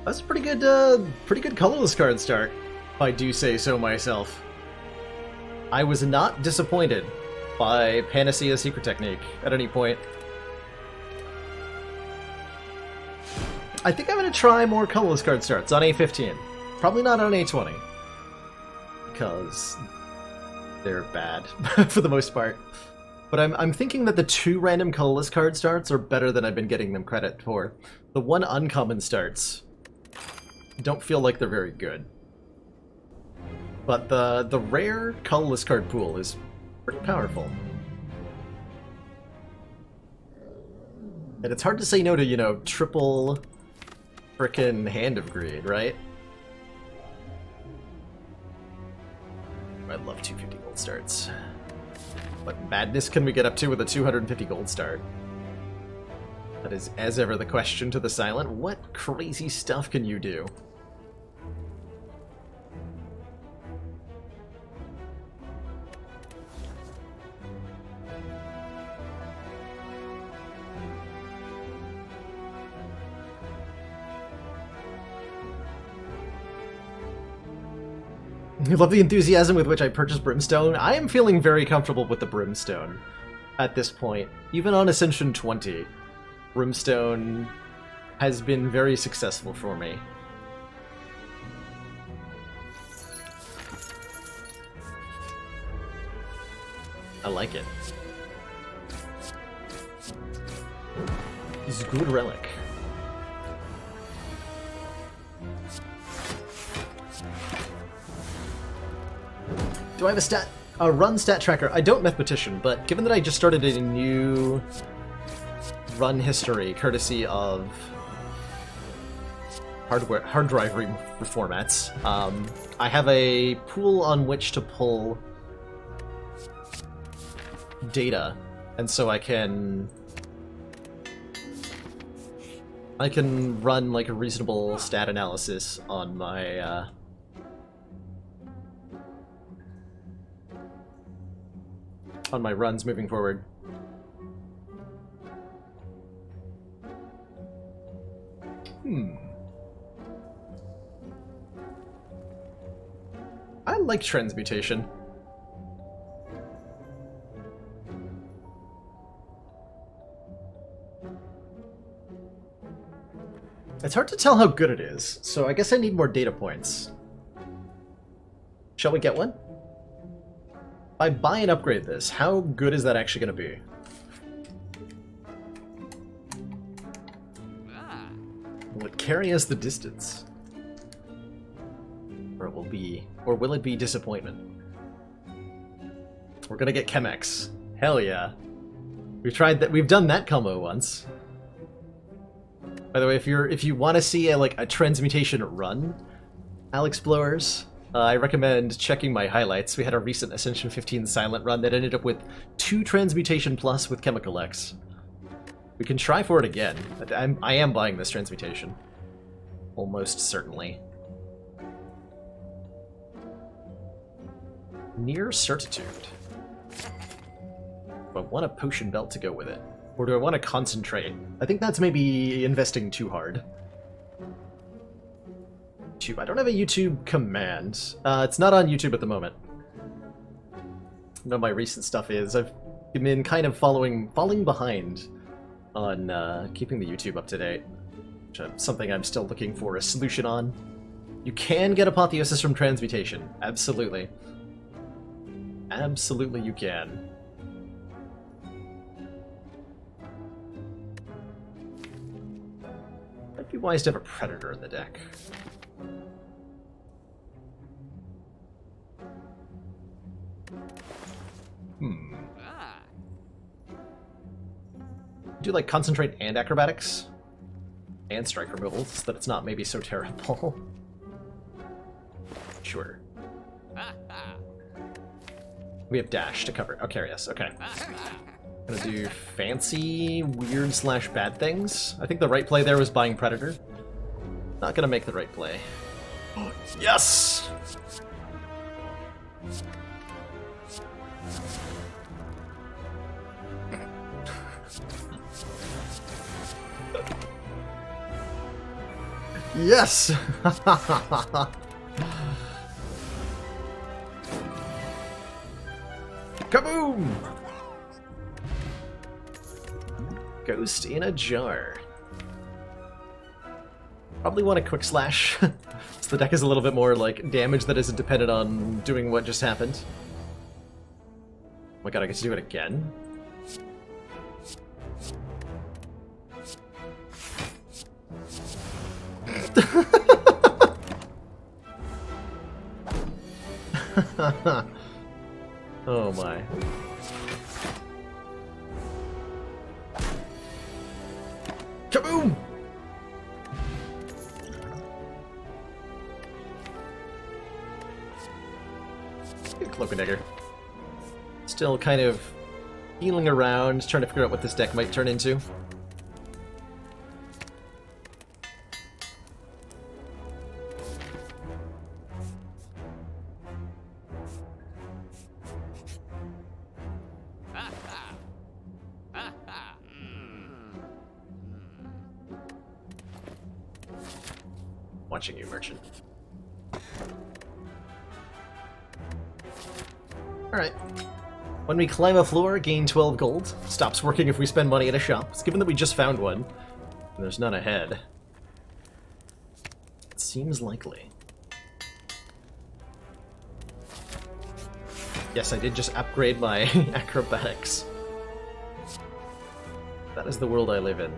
That's a pretty good colorless card start, if I do say so myself. I was not disappointed by Panacea's Secret Technique at any point. I think I'm going to try more colorless card starts on A15. Probably not on A20. Because they're bad, for the most part. But I'm thinking that the 2 random colorless card starts are better than I've been getting them credit for. The 1 uncommon starts don't feel like they're very good. But the rare colorless card pool is pretty powerful. And it's hard to say no to, you know, triple frickin' Hand of Greed, right? I love 250 gold starts. What madness can we get up to with a 250 gold start? That is, as ever, the question to the Silent. What crazy stuff can you do? I love the enthusiasm with which I purchased Brimstone. I am feeling very comfortable with the Brimstone at this point. Even on Ascension 20, Brimstone has been very successful for me. I like it. It's a good relic. Do I have a run stat tracker? I don't mathematician, but given that I just started a new run history courtesy of hard drive reformats, I have a pool on which to pull data, and so I can run like a reasonable stat analysis on my runs moving forward. I like transmutation. It's hard to tell how good it is, so I guess I need more data points. Shall we get one? If I buy and upgrade this, how good is that actually going to be? Will it carry us the distance? Or will it be disappointment? We're gonna get Chemex. Hell yeah. We've done that combo once. By the way, if you want to see a transmutation run, Alex Blowers, I recommend checking my highlights. We had a recent Ascension 15 silent run that ended up with 2 transmutation plus with Chemical X. We can try for it again. I am buying this transmutation. Almost certainly. Near certitude. Do I want a potion belt to go with it? Or do I want to concentrate? I think that's maybe investing too hard. YouTube. I don't have a YouTube command. It's not on YouTube at the moment. None of my recent stuff is. I've been kind of falling behind on keeping the YouTube up to date. Which is something I'm still looking for a solution on. You can get Apotheosis from transmutation. Absolutely. Absolutely you can. Might be wise to have a Predator in the deck. Do like Concentrate and Acrobatics? And Strike Removal, so that it's not maybe so terrible. Sure. We have Dash to cover. Oh, carry us. Okay. Gonna do fancy, weird / bad things. I think the right play there was buying Predator. Not gonna make the right play. Yes! Yes! Kaboom! Ghost in a jar. Probably want a quick slash. So the deck is a little bit more like damage that isn't dependent on doing what just happened. Oh my god, I get to do it again? Oh my. Kaboom! Cloak and Dagger. Still kind of feeling around, trying to figure out what this deck might turn into. Watching you, Merchant. Alright. When we climb a floor, gain 12 gold. Stops working if we spend money at a shop. It's given that we just found one, and there's none ahead. It seems likely. Yes, I did just upgrade my acrobatics. That is the world I live in.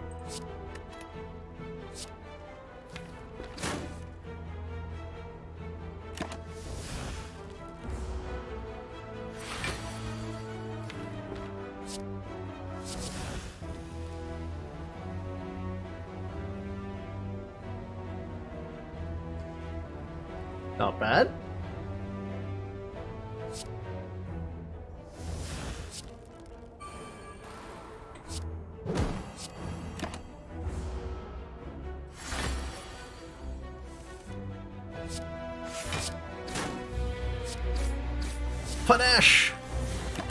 Not bad. Panache!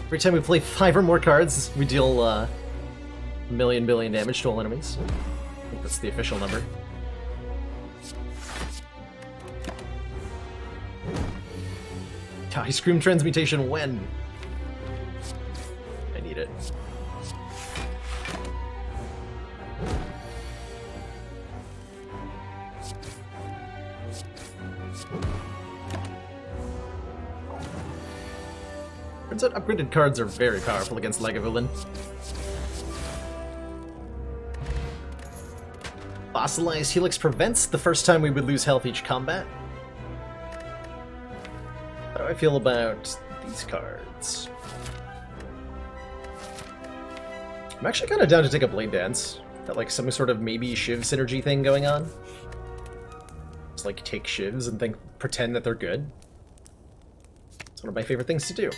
Every time we play 5 or more cards, we deal a million billion damage to all enemies. I think that's the official number. Ice Cream Transmutation when? I need it. Turns out upgraded cards are very powerful against Lagavulin. Fossilized Helix prevents the first time we would lose health each combat. How do I feel about these cards? I'm actually kind of down to take a Blade Dance. Got like some sort of maybe Shiv synergy thing going on. Just like take Shivs and pretend that they're good. It's one of my favorite things to do.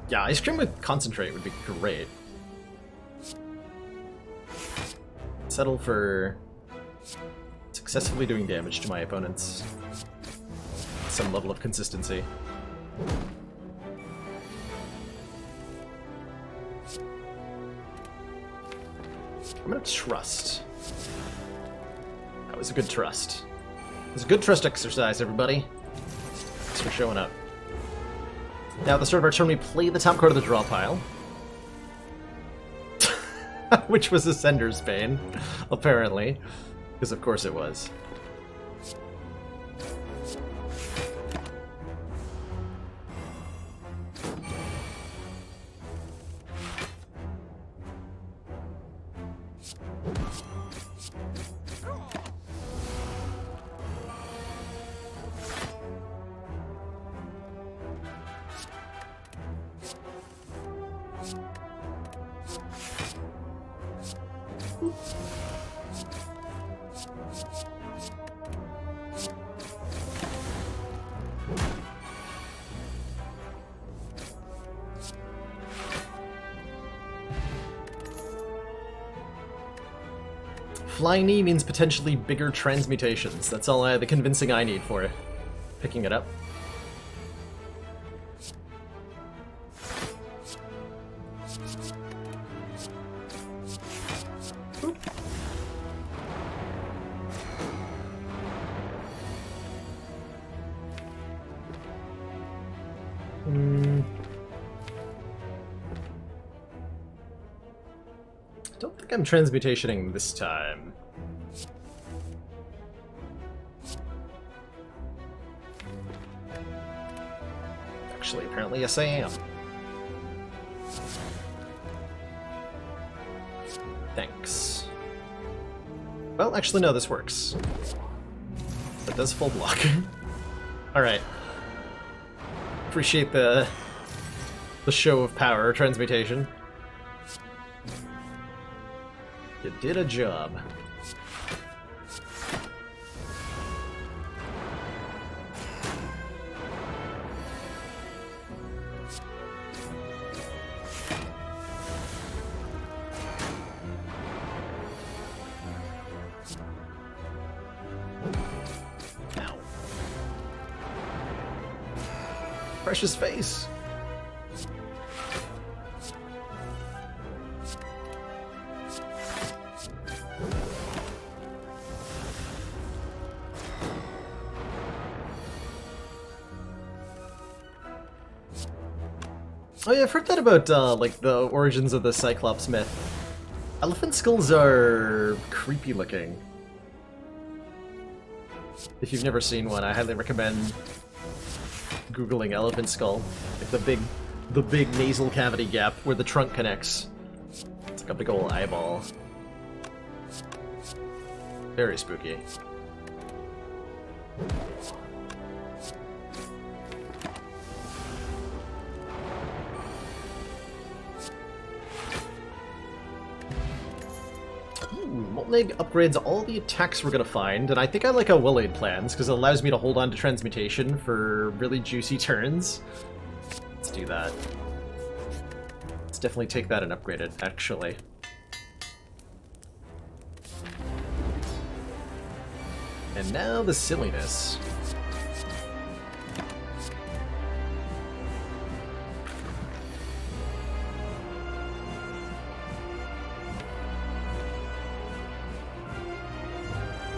Yeah, Ice Cream with Concentrate would be great. Settle for successfully doing damage to my opponents. Some level of consistency. I'm gonna trust. That was a good trust. It was a good trust exercise, everybody. Thanks for showing up. Now at the start of our turn, we play the top card of the draw pile. Which was Ascender's Bane, apparently. Because of course it was. Flying Knee means potentially bigger transmutations. That's all the convincing I need for picking it up. I don't think I'm transmutationing this time. Actually, apparently, yes I am. Thanks. Well, actually, no, this works. That does full block. Alright. Appreciate the show of power, transmutation. You did a job. Ow. Precious face. Oh yeah, I've heard that about, like, the origins of the Cyclops myth. Elephant skulls are creepy looking. If you've never seen one, I highly recommend Googling elephant skull. Like the big nasal cavity gap where the trunk connects. It's like a big old eyeball. Very spooky. Molten Egg upgrades all the attacks we're gonna find, and I think I like how Will-Aid plans, because it allows me to hold on to Transmutation for really juicy turns. Let's do that. Let's definitely take that and upgrade it, actually. And now the silliness.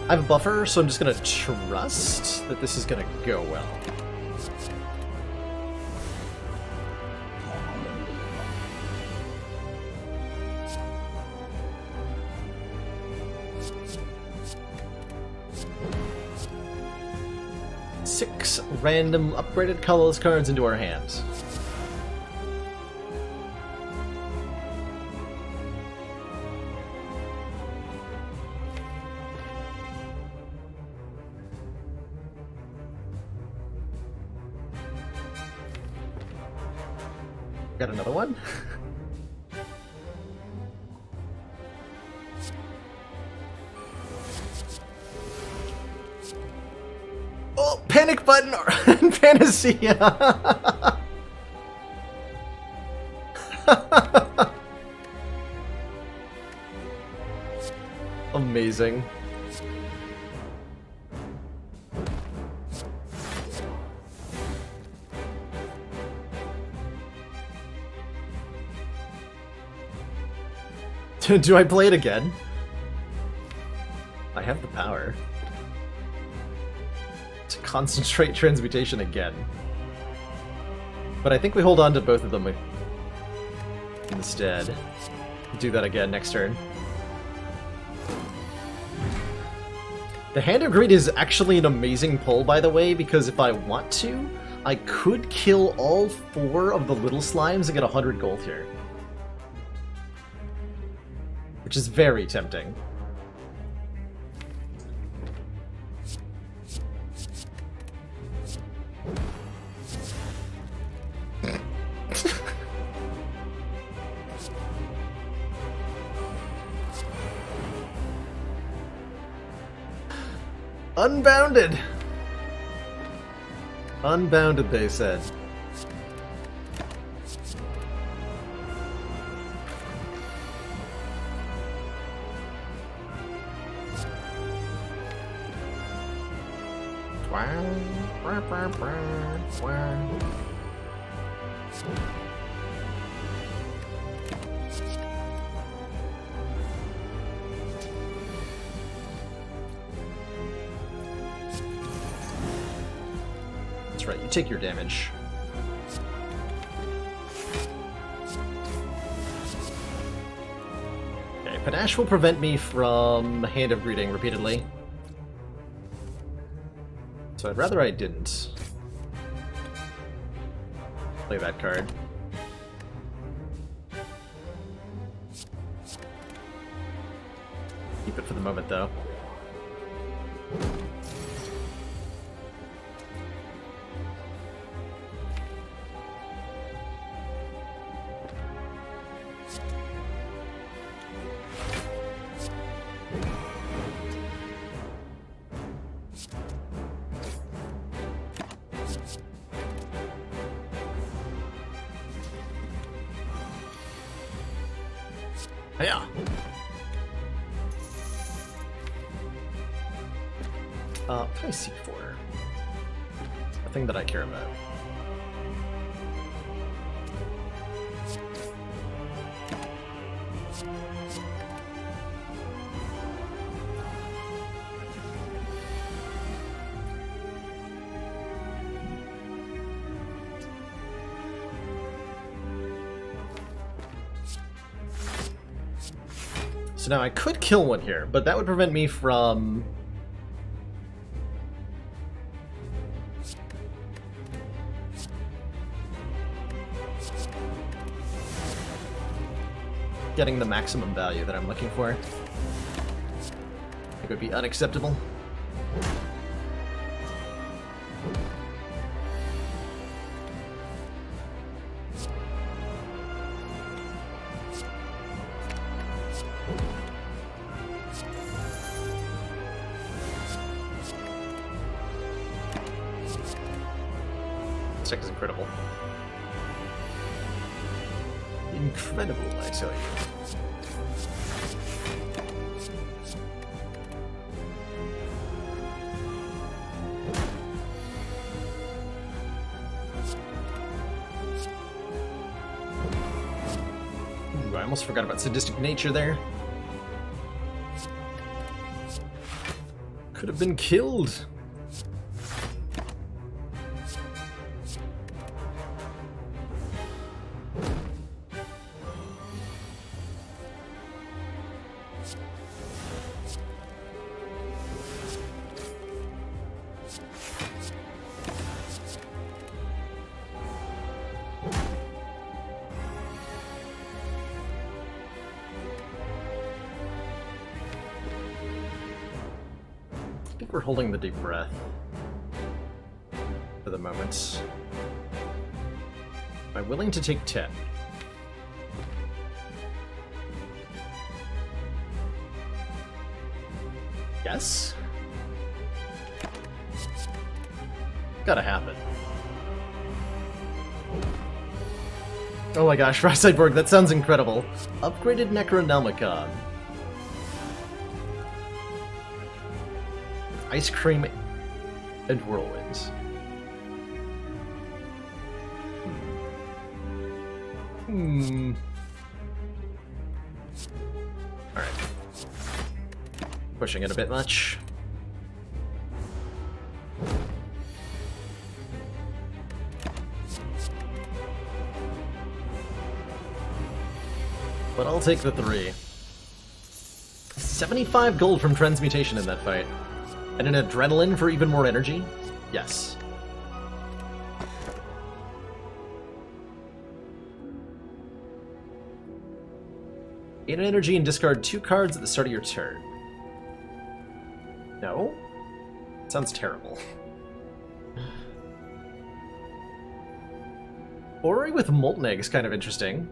I have a buffer, so I'm just gonna trust that this is gonna go well. Six random upgraded colorless cards into our hands. Got another one? Oh, panic button and Panacea! Amazing. Do I play it again? I have the power to concentrate transmutation again. But I think we hold on to both of them instead. Do that again next turn. The Hand of Greed is actually an amazing pull, by the way, because if I want to, I could kill all 4 of the little slimes and get 100 gold here. Which is very tempting. Unbounded! Unbounded, they said. That's right, you take your damage. Okay, Panache will prevent me from Hand of Greeting repeatedly. So I'd rather I didn't play that card. Keep it for the moment, though. Yeah. What can I seek for? A thing that I care about. So now I could kill one here, but that would prevent me from... getting the maximum value that I'm looking for. It would be unacceptable. This deck is incredible. Incredible, I tell you. Ooh, I almost forgot about sadistic nature there. Could have been killed. I think we're holding the deep breath for the moment. Am I willing to take 10? Yes? Gotta happen. Oh my gosh, Right Sideboard, that sounds incredible. Upgraded Necronomicon. Ice Cream and Whirlwinds. Alright. Pushing it a bit much. But I'll take the 3. 75 gold from Transmutation in that fight. And an Adrenaline for even more energy? Yes. Gain an energy and discard 2 cards at the start of your turn. No? Sounds terrible. Ori with Molten Egg is kind of interesting.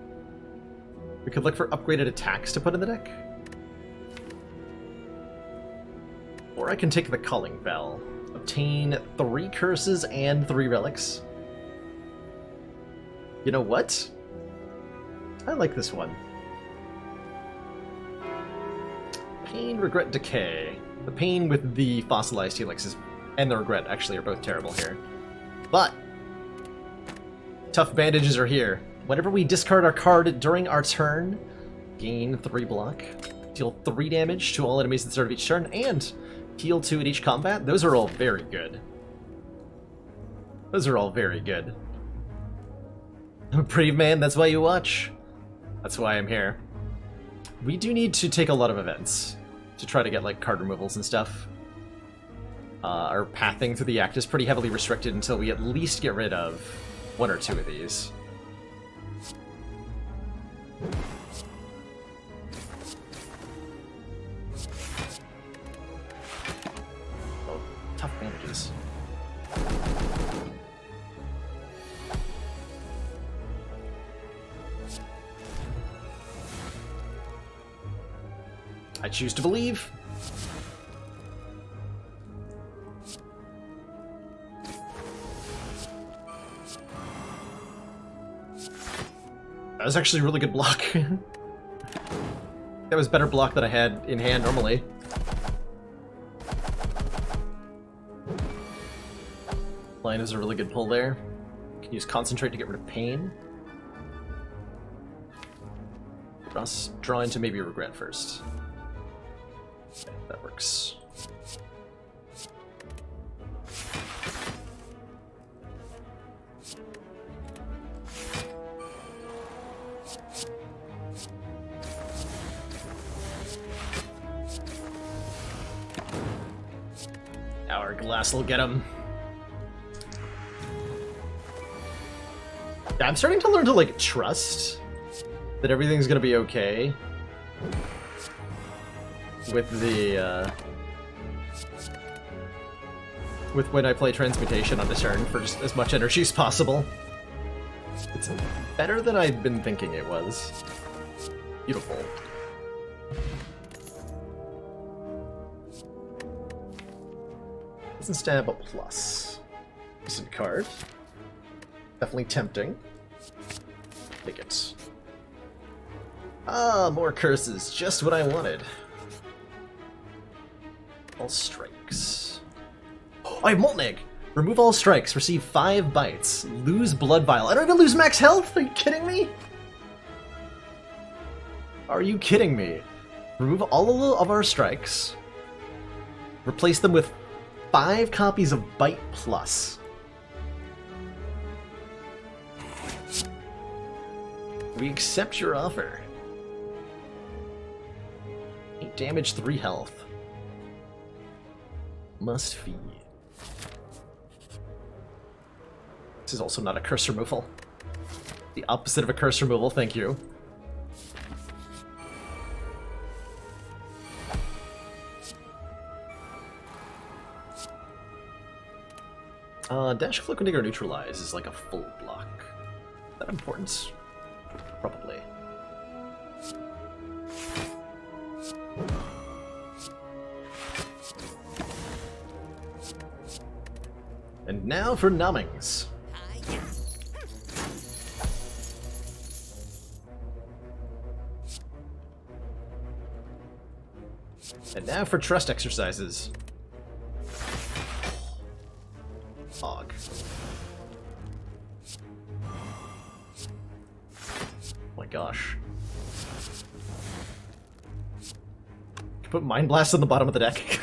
We could look for upgraded attacks to put in the deck. Or I can take the Calling Bell. Obtain 3 curses and 3 relics. You know what? I like this one. Pain, Regret, Decay. The Pain with the fossilized helixes and the Regret actually are both terrible here. But tough bandages are here. Whenever we discard our card during our turn, gain 3 block, deal 3 damage to all enemies at the start of each turn, and heal 2 at each combat. Those are all very good. Those are all very good. Brave man, that's why you watch. That's why I'm here. We do need to take a lot of events to try to get like card removals and stuff. Our pathing through the act is pretty heavily restricted until we at least get rid of 1 or 2 of these. Oh, tough bandages. I choose to believe. That was actually a really good block. That was better block than I had in hand normally. Lion is a really good pull there. Can use Concentrate to get rid of pain. Draw into maybe Regret first. Okay, that works. Hourglass will get him. Yeah, I'm starting to learn to, like, trust that everything's gonna be okay with the, with when I play Transmutation on this turn for just as much energy as possible. It's better than I'd been thinking it was. Beautiful. Doesn't stab a plus. Decent card. Definitely tempting. Take it. Ah, more curses. Just what I wanted. All strikes. Oh, I have Molten Egg! Remove all strikes. Receive 5 bites. Lose Blood Vial. I don't even lose max health? Are you kidding me? Are you kidding me? Remove all of our strikes. Replace them with 5 copies of Bite Plus. We accept your offer. 8 damage, 3 health. Must feed. This is also not a curse removal. The opposite of a curse removal, thank you. Dash, Cloak, and Digger Neutralize is like a full block. Is that important? Probably. And now for numbings. And now for trust exercises. Og. Oh my gosh. Can put Mind Blast on the bottom of the deck.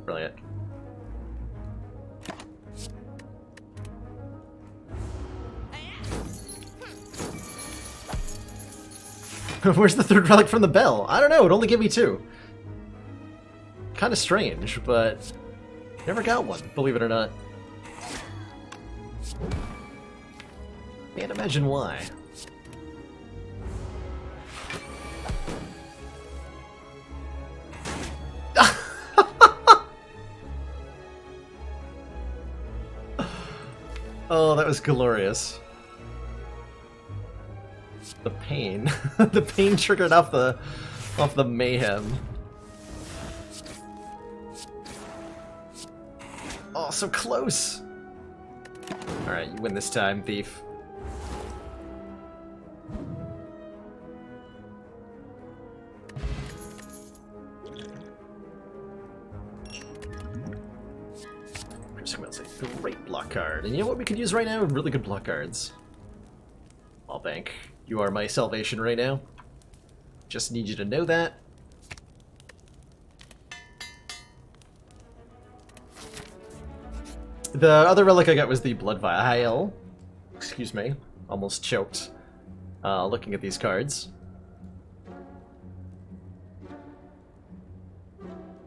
Brilliant. Where's the third relic from the bell? I don't know, it only gave me 2. Kinda strange, but never got one, believe it or not. Can't imagine why. Oh, that was glorious. The pain. The pain triggered off the mayhem. Oh, so close! Alright, you win this time, thief. Great block card. And you know what we could use right now? Really good block cards. I'll bank. You are my salvation right now. Just need you to know that. The other relic I got was the Blood Vial. Excuse me. Almost choked. Looking at these cards.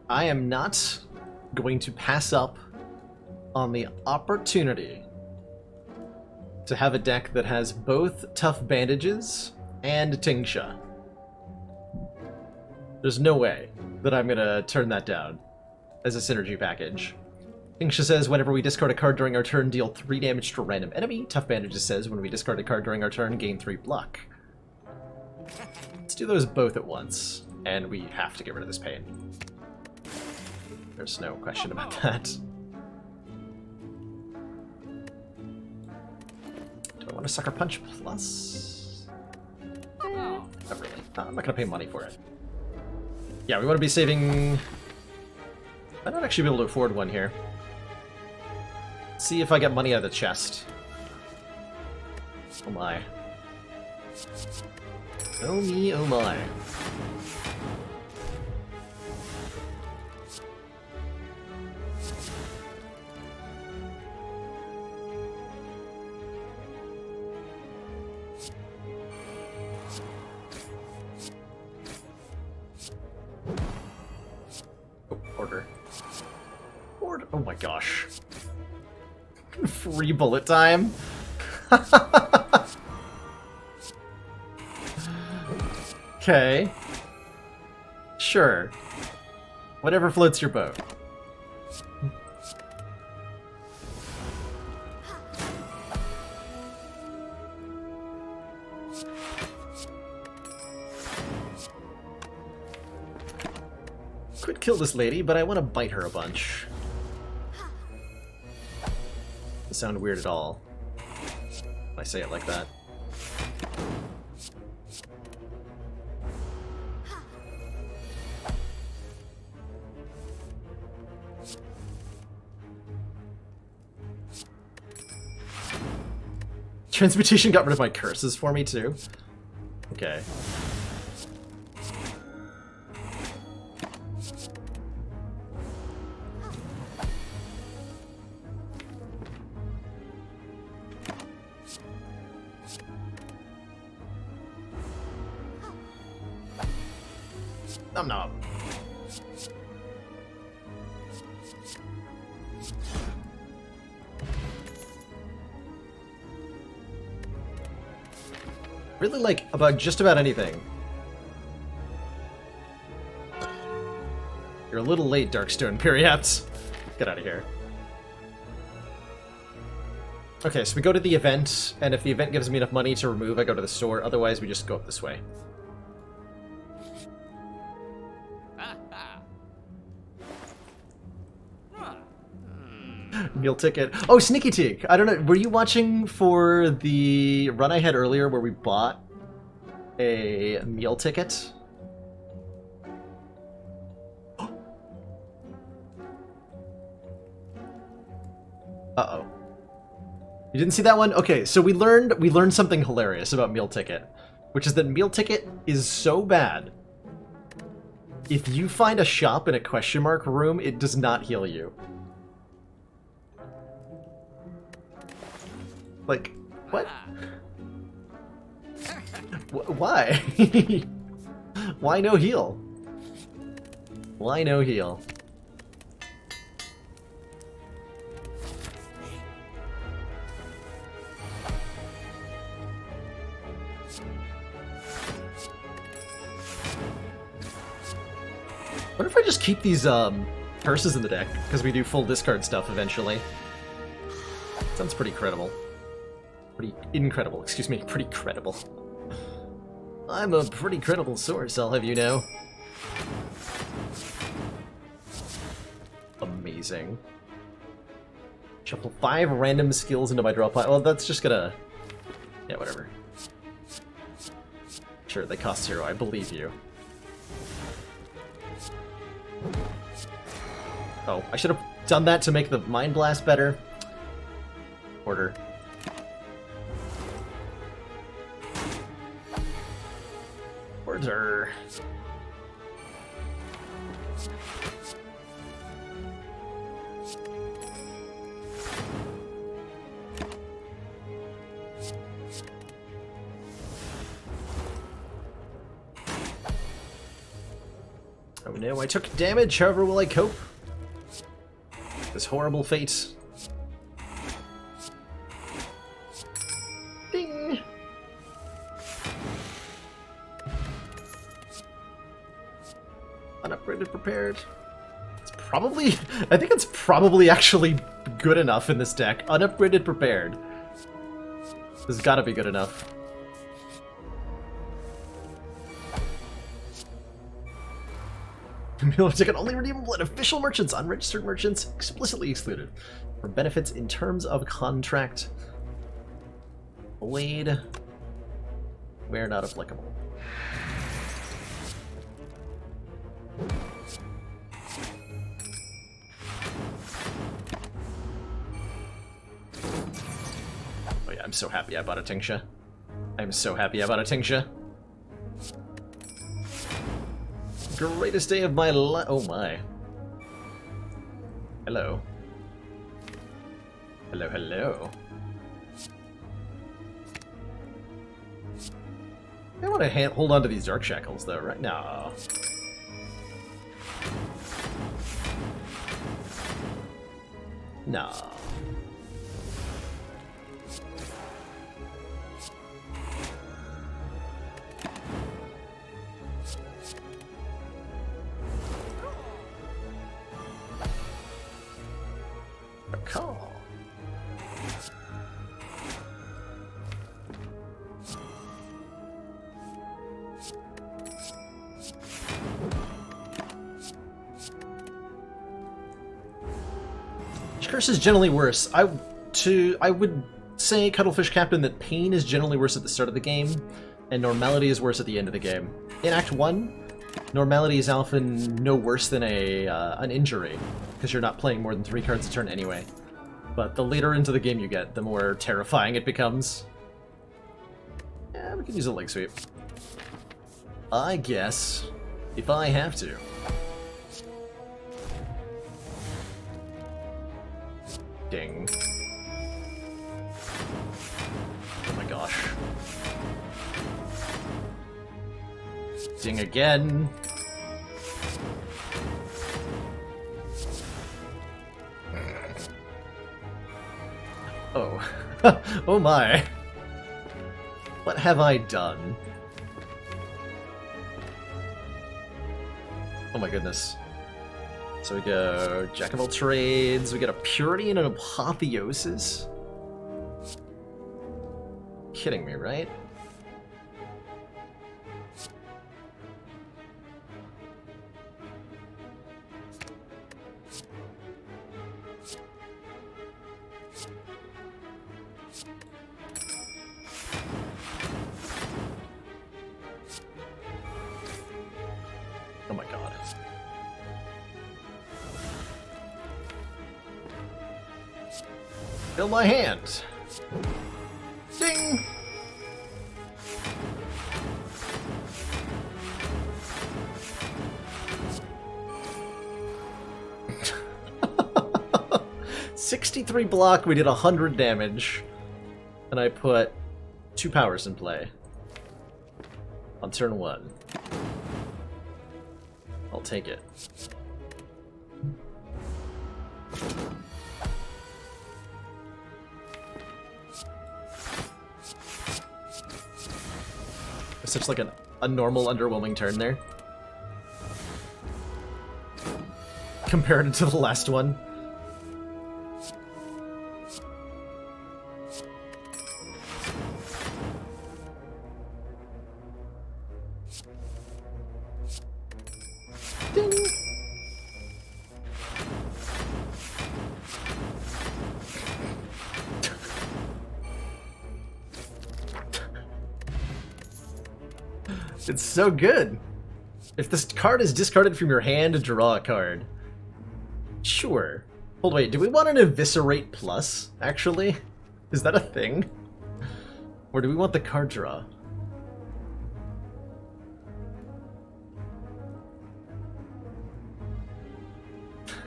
I am not going to pass up on the opportunity to have a deck that has both Tough Bandages and Tingsha. There's no way that I'm gonna turn that down as a synergy package. Tingsha says whenever we discard a card during our turn, deal 3 damage to a random enemy. Tough Bandages says when we discard a card during our turn, gain 3 block. Let's do those both at once, and we have to get rid of this pain. There's no question about that. Do I want to Sucker Punch Plus? Not really. I'm not gonna pay money for it. Yeah, we want to be saving... I might not actually be able to afford one here. See if I get money out of the chest. Oh my. Oh me, oh my. Order. Oh my gosh. Free bullet time? Okay. Sure. Whatever floats your boat. Could kill this lady, but I want to bite her a bunch. Doesn't sound weird at all when I say it like that. Transmutation got rid of my curses for me, too. Okay. Nom nom. Really like about just about anything. You're a little late, Darkstone Periaps. Get out of here. Okay, so we go to the event, and if the event gives me enough money to remove, I go to the store. Otherwise, we just go up this way. Meal ticket. Oh, Sneaky Teak. I don't know. Were you watching for the run I had earlier where we bought a meal ticket? Uh-oh. You didn't see that one? Okay, so we learned something hilarious about meal ticket, which is that meal ticket is so bad. If you find a shop in a question mark room, it does not heal you. Like, what? Why? Why no heal? Why no heal? What if I just keep these curses in the deck, because we do full discard stuff eventually? Sounds pretty credible. Pretty incredible, excuse me, pretty credible. I'm a pretty credible source, I'll have you know. Amazing. Shuffle 5 random skills into my draw pile. Well, that's just gonna... yeah, whatever. Sure, they cost 0, I believe you. Oh, I should have done that to make the Mind Blast better. Order. Order. Oh no, I took damage, however will I cope? This horrible fate. Ding! Unupgraded prepared. It's probably... I think it's probably actually good enough in this deck. Unupgraded prepared. This has gotta be good enough. Meal ticket only redeemable at official merchants. Unregistered merchants explicitly excluded. For benefits in terms of contract. Blade. Where not applicable. I'm so happy I bought a Tingsha. I'm so happy I bought a Tingsha. Greatest day of my life. Oh my. Hello. Hello, hello. I want to hold on to these Dark Shackles, though, right now. No. A call. Curse is generally worse. I would say, Cuttlefish Captain, that Pain is generally worse at the start of the game, and Normality is worse at the end of the game. In Act 1, Normality is often no worse than an injury, because you're not playing more than 3 cards a turn anyway. But the later into the game you get, the more terrifying it becomes. Yeah, we could use a leg sweep. I guess, if I have to. Ding. Oh my gosh. Ding again. Oh. Oh my. What have I done? Oh my goodness. So we go Jack of all trades, we get a Purity and an Apotheosis. Kidding me, right? Oh my god. Fill my hand. Ding! $63 block, we did 100 damage. And I put 2 powers in play. On turn 1. I'll take it. Such like a normal, underwhelming turn there. Compared to the last one. Ding! It's so good. If this card is discarded from your hand, draw a card. Sure. Hold, wait, do we want an Eviscerate Plus, actually? Is that a thing? Or do we want the card draw?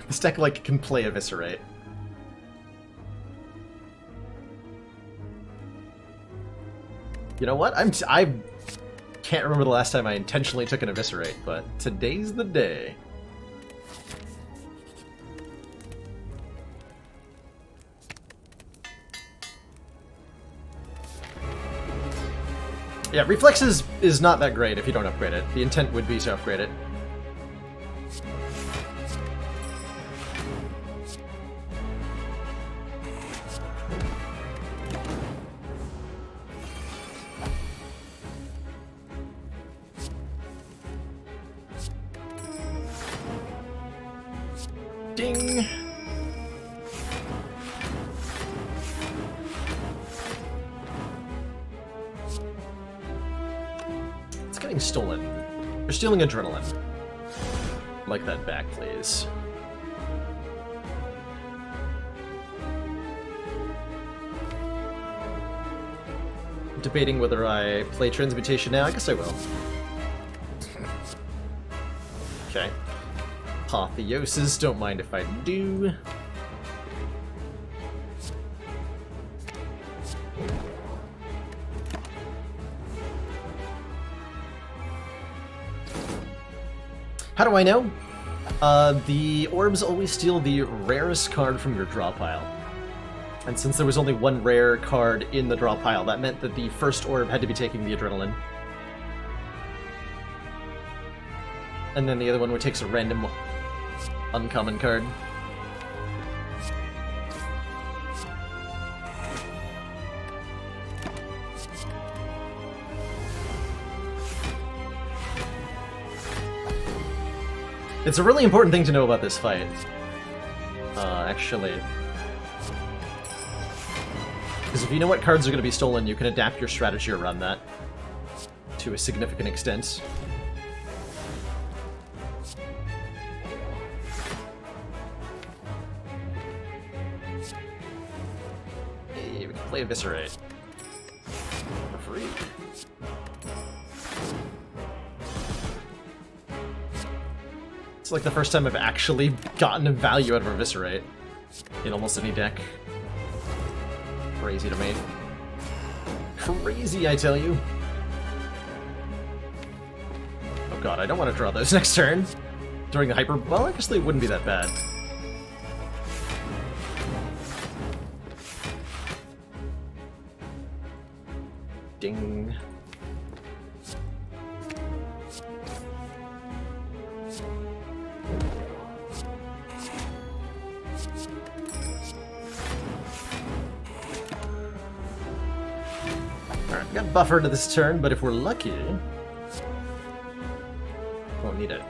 This deck, like, can play Eviscerate. You know what? I can't remember the last time I intentionally took an Eviscerate, but today's the day. Yeah, Reflex is not that great if you don't upgrade it. The intent would be to upgrade it. Ding! It's getting stolen. You're stealing adrenaline. Like that back, please. debating whether I play Transmutation now. I guess I will. Okay. Apotheosis, don't mind if I do. How do I know? The orbs always steal the rarest card from your draw pile. And since there was only one rare card in the draw pile, that meant that the first orb had to be taking the adrenaline. And then the other one takes a random uncommon card. It's a really important thing to know about this fight. Actually. Because if you know what cards are going to be stolen, you can adapt your strategy around that to a significant extent. Hey, we can play Eviscerate. For free. It's like the first time I've actually gotten a value out of Eviscerate in almost any deck. Crazy to me. Crazy, I tell you. Oh god, I don't want to draw those next turn. During the hyper... Well, actually, it wouldn't be that bad. Ding. Alright, got buffer to this turn, but if we're lucky... Won't need it.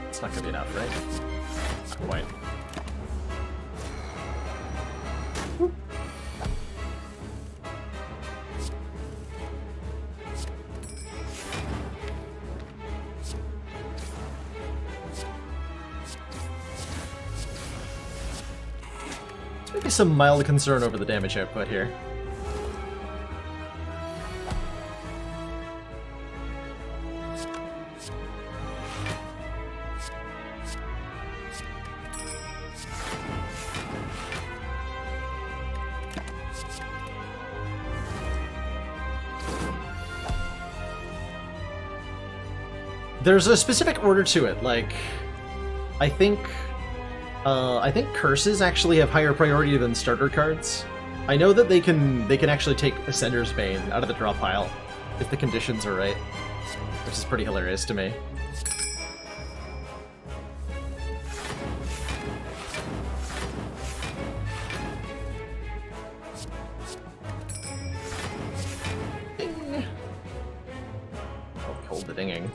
It's not gonna be enough, right? Not quite. Maybe some mild concern over the damage output here. There's a specific order to it, like, I think curses actually have higher priority than starter cards. I know that they can actually take Ascender's Bane out of the draw pile if the conditions are right, which is pretty hilarious to me. Ding. Oh, hold the dinging.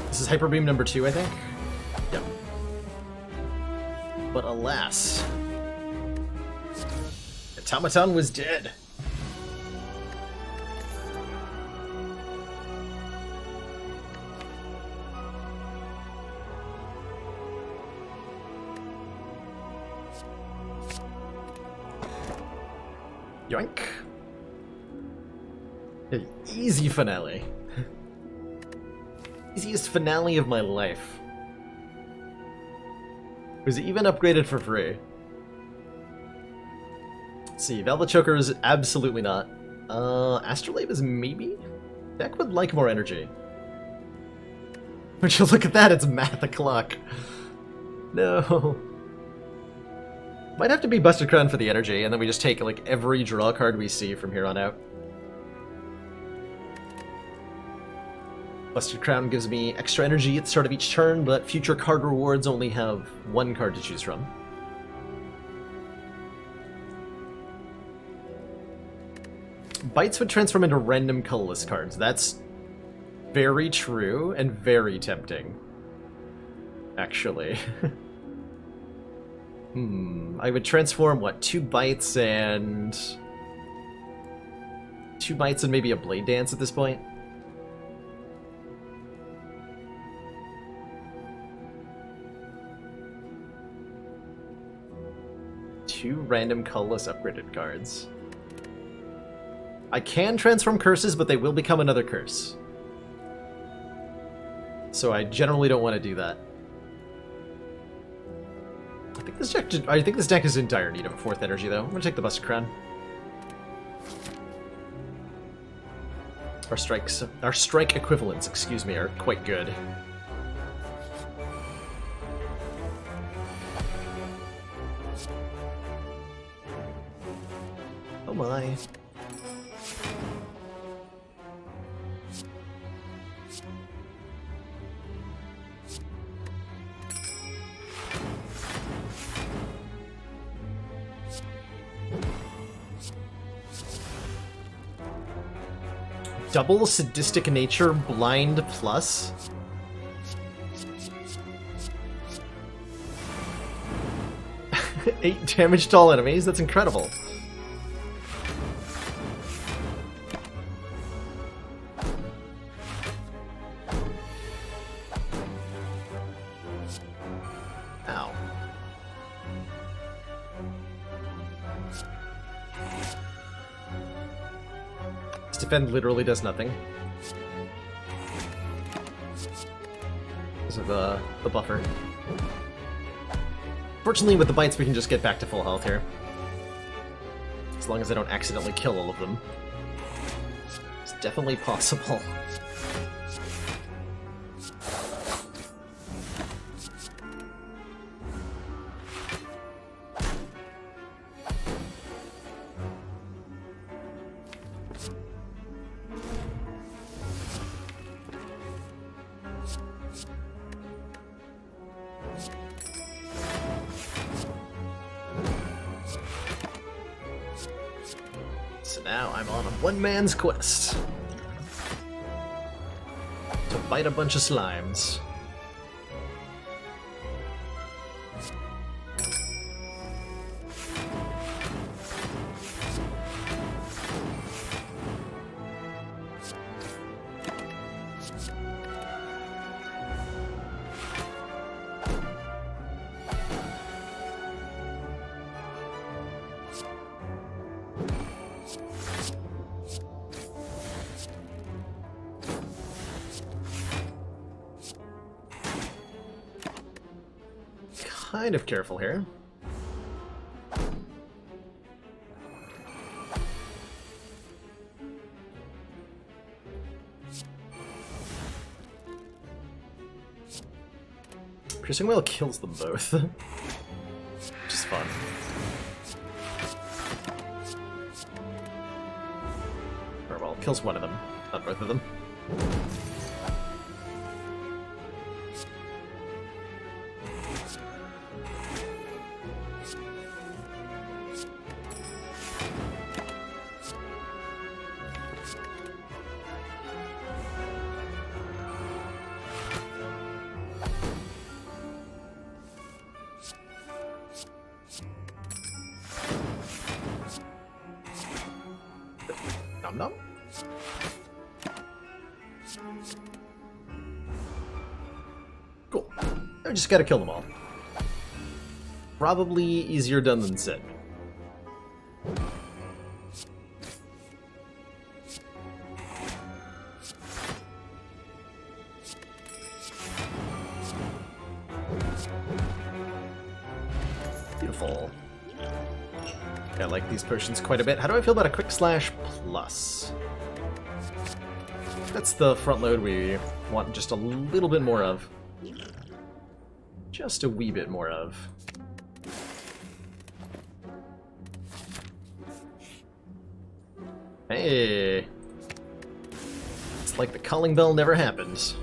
This is Hyper Beam number 2, I think? Yep. But alas, Automaton was dead. Yoink. An easy finale. Easiest finale of my life. It was even upgraded for free. Let's see, Velvet Choker is absolutely not. Astrolabe is maybe? Deck would like more energy. Would you look at that, it's math o'clock. No. Might have to be Busted Crown for the energy, and then we just take like every draw card we see from here on out. Busted Crown gives me extra energy at the start of each turn, but future card rewards only have one card to choose from. Bites would transform into random colorless cards. That's very true and very tempting, actually. I would transform, what, 2 bites and... 2 bites and maybe a Blade Dance at this point? Two random colorless upgraded cards. I can transform curses, but they will become another curse. So I generally don't want to do that. I think this deck is in dire need of a 4th energy, though. I'm going to take the Busted Crown. Our strike equivalents, excuse me, are quite good. Oh my. Double Sadistic Nature Blind Plus? Eight damage to all enemies? That's incredible. Ow. Defend literally does nothing. Because of the buffer. Fortunately, with the bites, we can just get back to full health here. As long as I don't accidentally kill all of them. It's definitely possible. So now I'm on a one-man's quest to fight a bunch of slimes. Kind of careful here. Piercing Wail kills them both, which is fun. Or well, kills one of them, not both of them. Nom nom. Cool. I just gotta kill them all. Probably easier done than said. Beautiful. I like these potions quite a bit. How do I feel about a Quick Slash Plus? That's the front load we want just a little bit more of. Just a wee bit more of. Hey! It's like the calling bell never happened.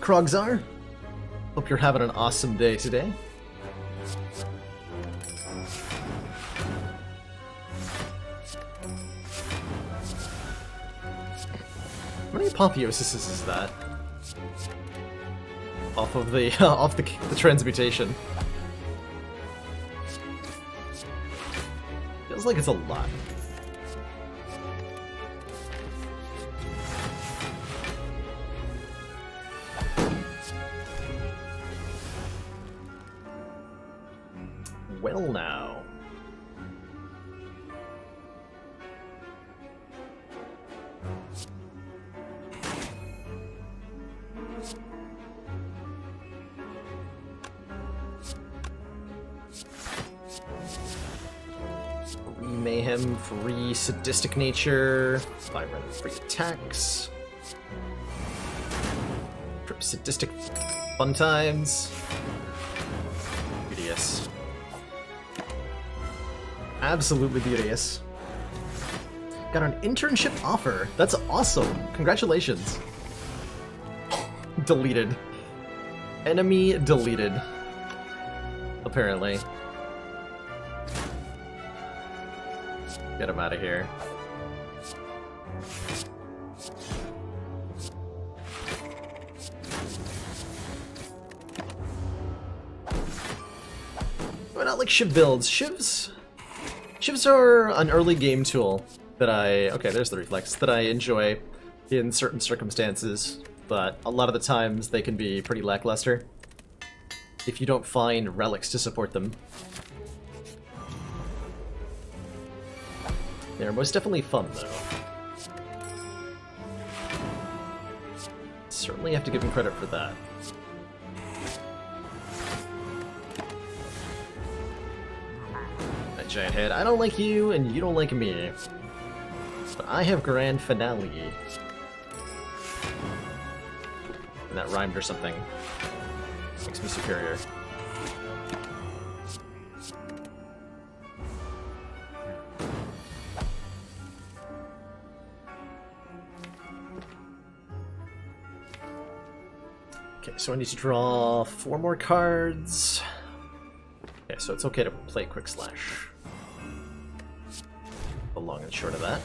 Krogzar, hope you're having an awesome day today. How many apotheosis is that? Off of the off the transmutation. Feels like it's a lot. Well now. Free mayhem, free sadistic nature, 5 random free attacks. Trip sadistic fun times. Beauteous. Absolutely beauteous. Got an internship offer. That's awesome. Congratulations. Deleted. Enemy deleted. Apparently. Get him out of here. Why not like Shiv builds? Shivs are an early game tool that okay, there's the reflex, that I enjoy in certain circumstances, but a lot of the times they can be pretty lackluster if you don't find relics to support them. They're most definitely fun, though. Certainly have to give him credit for that. That giant head. I don't like you, and you don't like me. But I have grand finale. And that rhymed or something. Makes me superior. Okay, so I need to draw 4 more cards. Okay, so it's okay to play Quick Slash. The long and short of that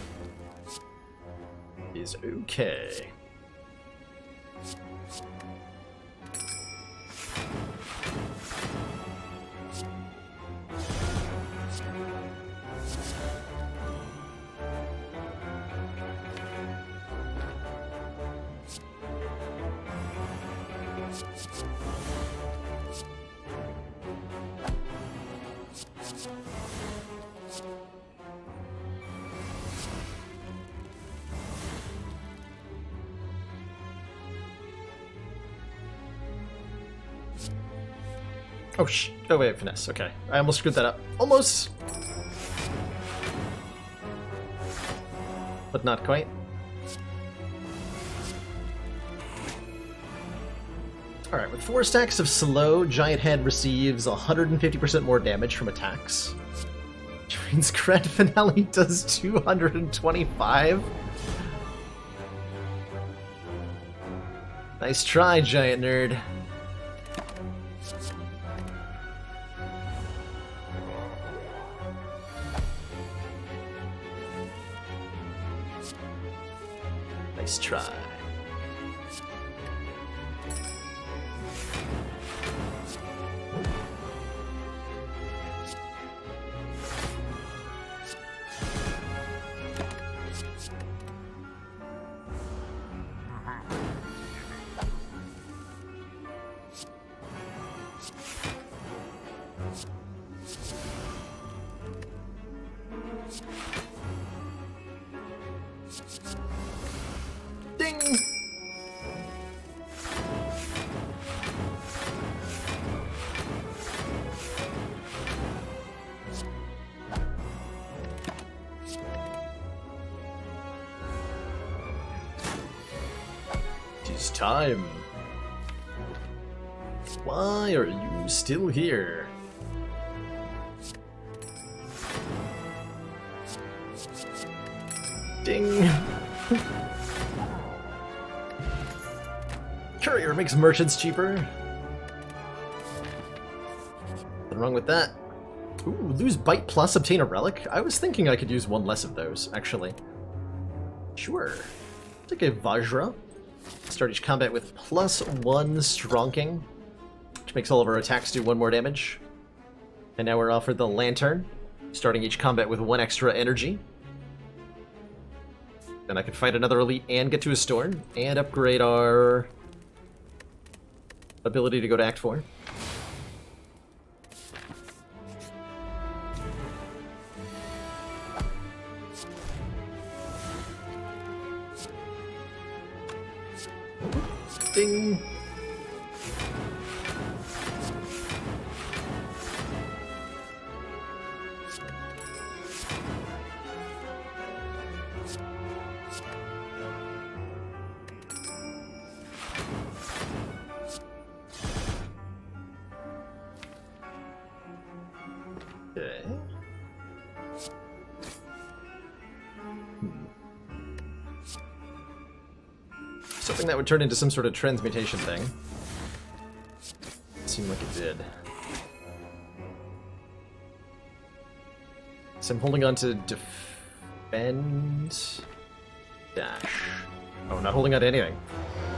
is okay. Oh, oh wait, finesse. Okay, I almost screwed that up. Almost! But not quite. Alright, with 4 stacks of slow, Giant Head receives 150% more damage from attacks. Which means Grand Finale does 225? Nice try, Giant Nerd. Nice try. Ding! It's time. Why are you still here? Ding. Courier makes merchants cheaper. Nothing wrong with that. Ooh, lose bite plus obtain a relic. I was thinking I could use one less of those, actually. Sure. Take a Vajra. Start each combat with +1 Stronking, which makes all of our attacks do 1 more damage. And now we're offered the Lantern, starting each combat with 1 extra energy. Then I can fight another elite and get to a storm, and upgrade our ability to go to Act 4. Ding! Okay. Something that would turn into some sort of transmutation thing. Seemed like it did. So I'm holding on to defend... dash. Oh, not holding on to anything.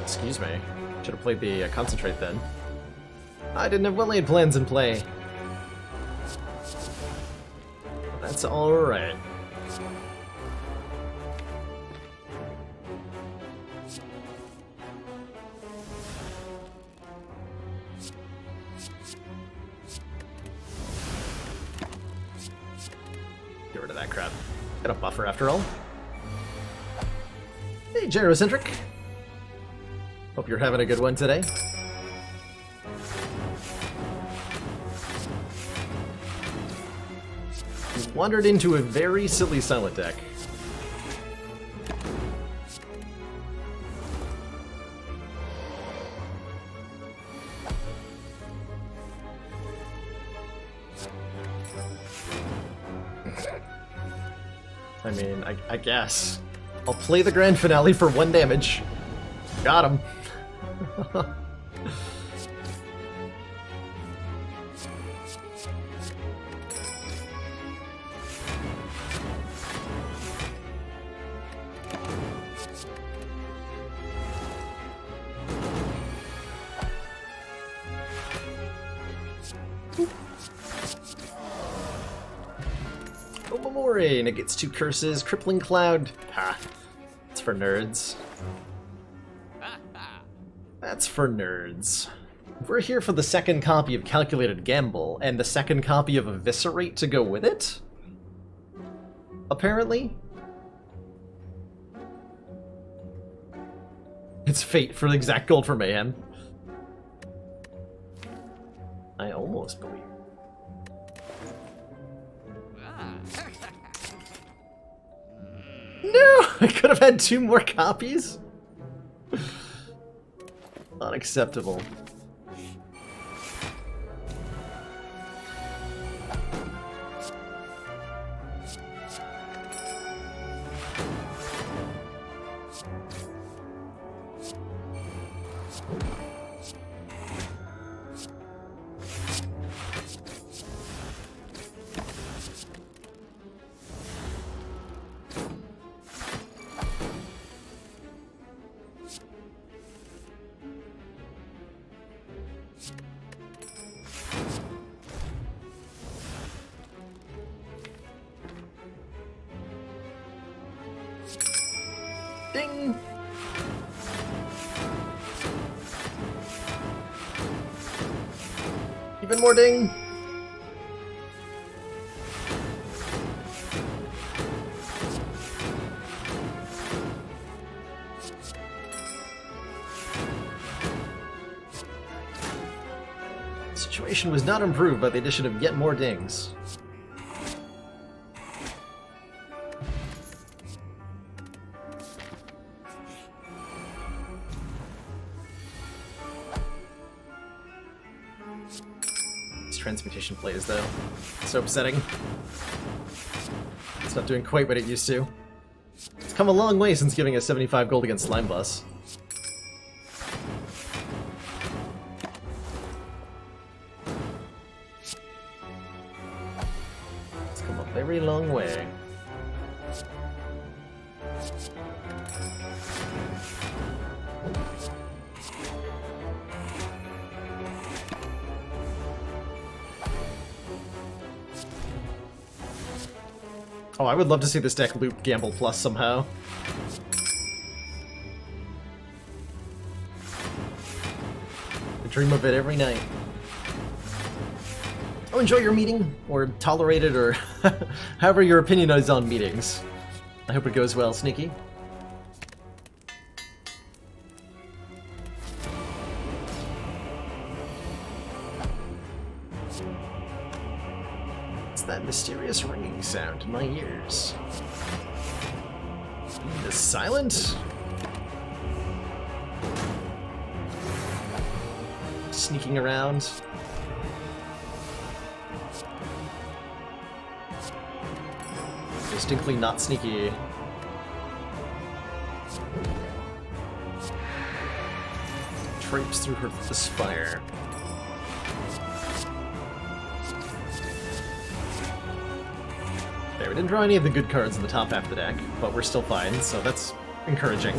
Excuse me. Should have played the concentrate then. I didn't have well-laid plans in play. That's alright. Get rid of that crap. Got a buffer after all. Hey, Gyrocentric. Hope you're having a good one today. You've wandered into a very silly silent deck. I mean, I guess. I'll play the grand finale for 1 damage. Got him. Omamori negates 2 curses. Crippling Cloud. Ha. That's for nerds. That's for nerds. We're here for the 2nd copy of Calculated Gamble, and the 2nd copy of Eviscerate to go with it? Apparently? It's fate for the exact gold for Mayhem. I almost believe. No! I could have had 2 more copies? Unacceptable. Ding! Even more ding! The situation was not improved by the addition of yet more dings. transmutation plays, though. It's so upsetting. It's not doing quite what it used to. It's come a long way since giving us 75 gold against Slime Boss. It's come a very long way. Oh, I would love to see this deck loop Gamble Plus somehow. I dream of it every night. Oh, enjoy your meeting, or tolerate it, or however your opinion is on meetings. I hope it goes well, Sneaky. That mysterious ringing sound in my ears. Is silent? Sneaking around. Distinctly not sneaky. Traipse through the Spire. We didn't draw any of the good cards in the top half of the deck, but we're still fine, so that's encouraging.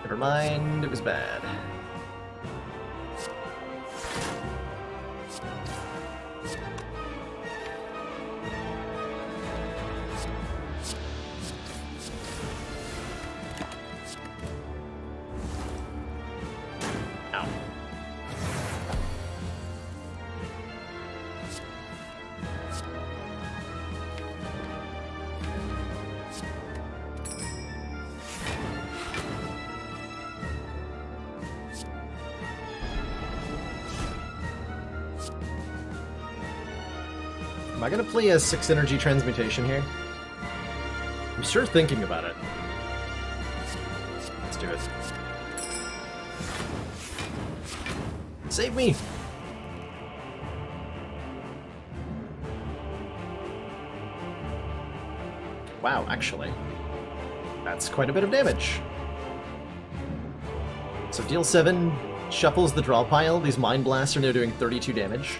Never mind, it was bad. Ow. Am I gonna play a 6 energy transmutation here? I'm sure thinking about it. Let's do it. Save me! Wow, actually. That's quite a bit of damage. So deal 7, shuffles the draw pile. These Mind Blasts are now doing 32 damage.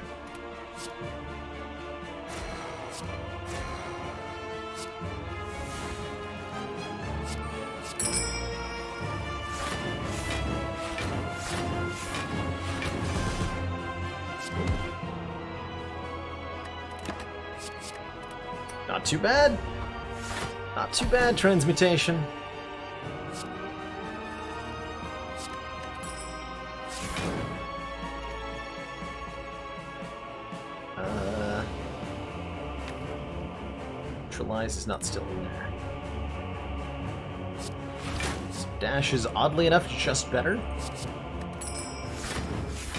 Not too bad. Not too bad, transmutation. Neutralize is not still in there. So dash is oddly enough just better.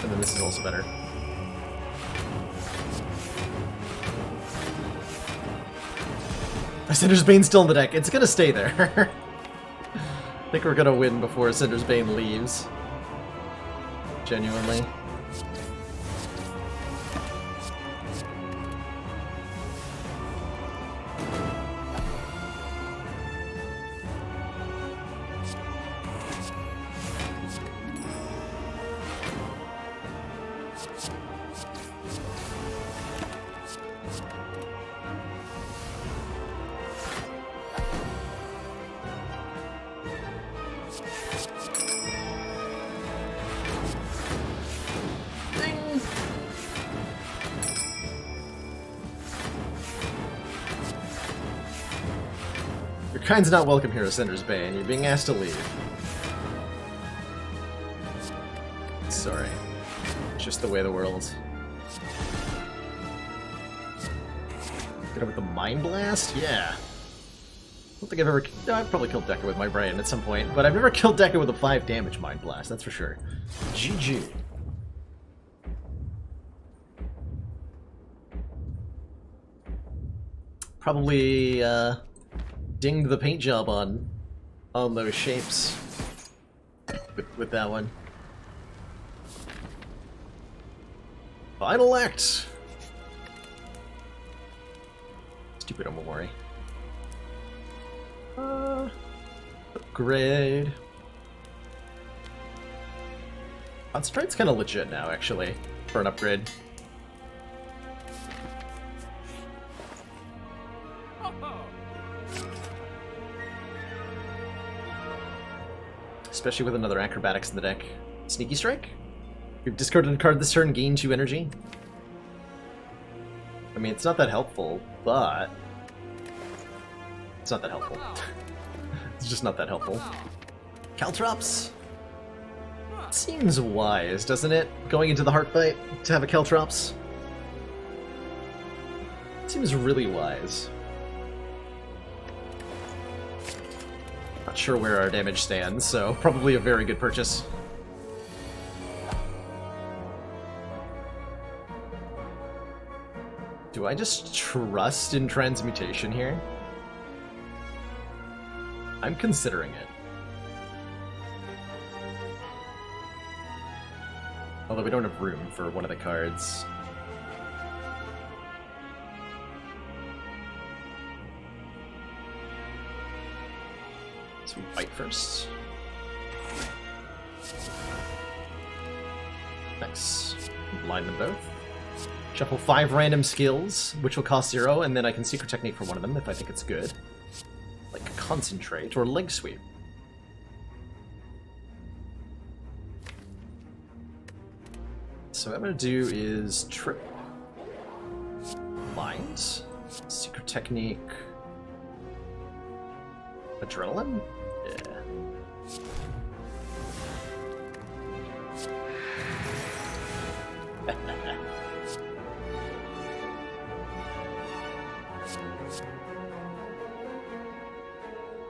And then this is also better. Cinder's Bane's still in the deck. It's gonna stay there. I think we're gonna win before Cinder's Bane leaves. Genuinely. Your kind's not welcome here, Cinder's Bane. You're being asked to leave. Sorry. It's just the way of the world. Get up with the Mind Blast? Yeah. I don't think I've ever... No, I've probably killed Deca with my brain at some point, but I've never killed Deca with a 5 damage Mind Blast, that's for sure. GG. Probably, dinged the paint job on those shapes with that one. Final act! Stupid Omamori. Upgrade. Concentrate's kind of legit now, actually, for an upgrade. Especially with another acrobatics in the deck. Sneaky Strike? You've discarded a card this turn, gain 2 energy. I mean, it's not that helpful, but... It's not that helpful. It's just not that helpful. Caltrops? Seems wise, doesn't it? Going into the heart fight to have a Caltrops? Seems really wise. Not sure where our damage stands, so probably a very good purchase. Do I just trust in transmutation here? I'm considering it. Although we don't have room for one of the cards. So we fight first. Nice. Combine them both. Shuffle 5 random skills, which will cost 0, and then I can Secret Technique for one of them if I think it's good. Like Concentrate or Leg Sweep. So what I'm going to do is trip lines, Secret Technique, Adrenaline? Yeah.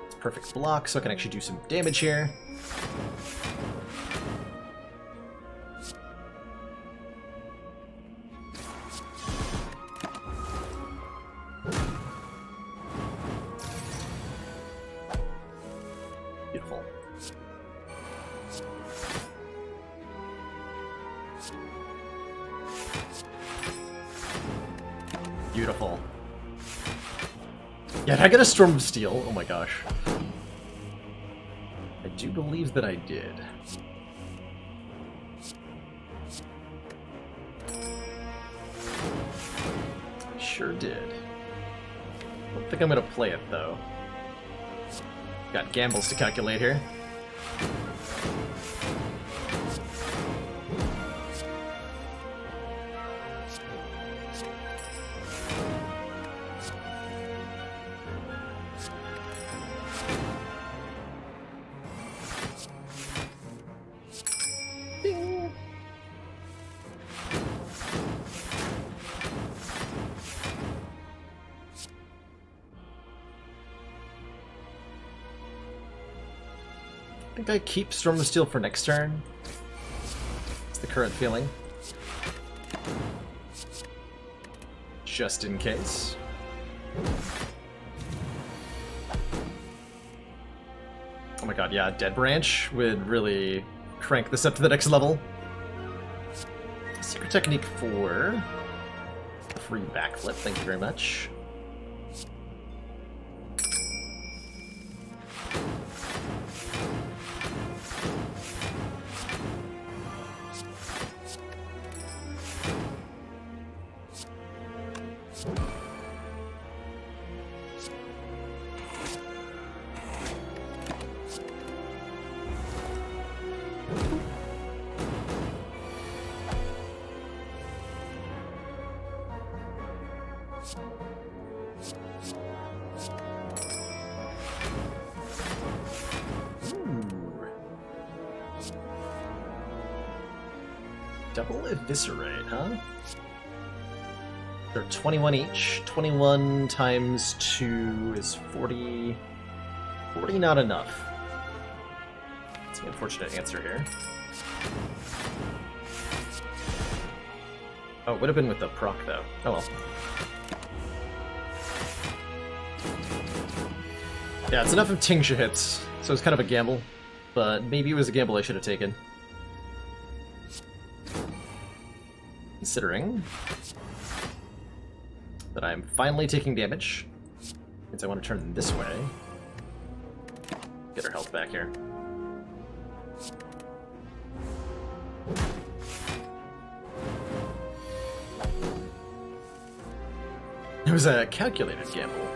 It's perfect block, so I can actually do some damage here. Beautiful. Beautiful. Yeah, did I get a Storm of Steel? Oh my gosh. I do believe that I did. Sure did. Don't think I'm gonna play it though. Got gambles to calculate here. Ding. I think I keep Storm of Steel for next turn. It's the current feeling. Just in case. Oh my god, yeah, Dead Branch would really crank this up to the next level. Secret Technique for a free backflip, thank you very much. Double Eviscerate, huh? They're 21 each. 21 times 2 is 40. 40 not enough. That's the unfortunate answer here. Oh, it would have been with the proc, though. Oh well. Yeah, it's enough of Tingsha hits, so it's kind of a gamble. But maybe it was a gamble I should have taken. considering that I'm finally taking damage. Means I want to turn this way. Get our health back here. It was a calculated gamble.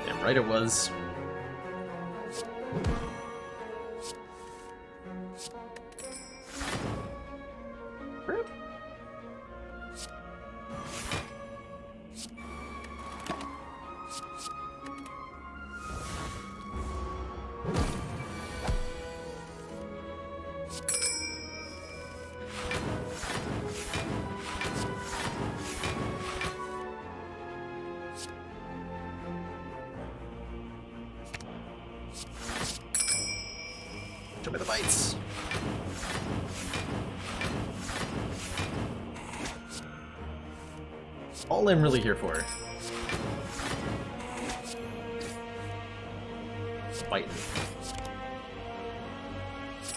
Damn right it was. Show me the bites. All I'm really here for. Biting.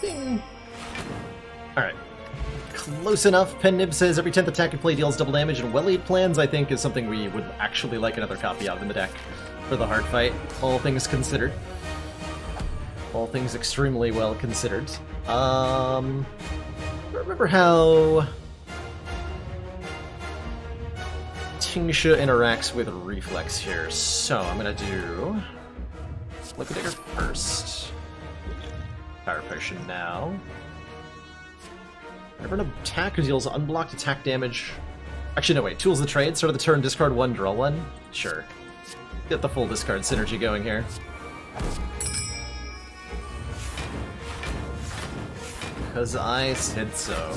Ding. Alright. Close enough. Pen Nib says every 10th attack you play deals double damage, and well-laid plans, I think, is something we would actually like another copy of in the deck for the hard fight, all things considered. All things extremely well considered. Remember how Tingsha interacts with Reflex here, so I'm gonna do Liquidator first. Power Potion now. Whenever an attack deals unblocked attack damage... Actually, no, wait. Tools of the trade. Start of the turn, discard one, draw one. Sure. Get the full discard synergy going here. Because I said so.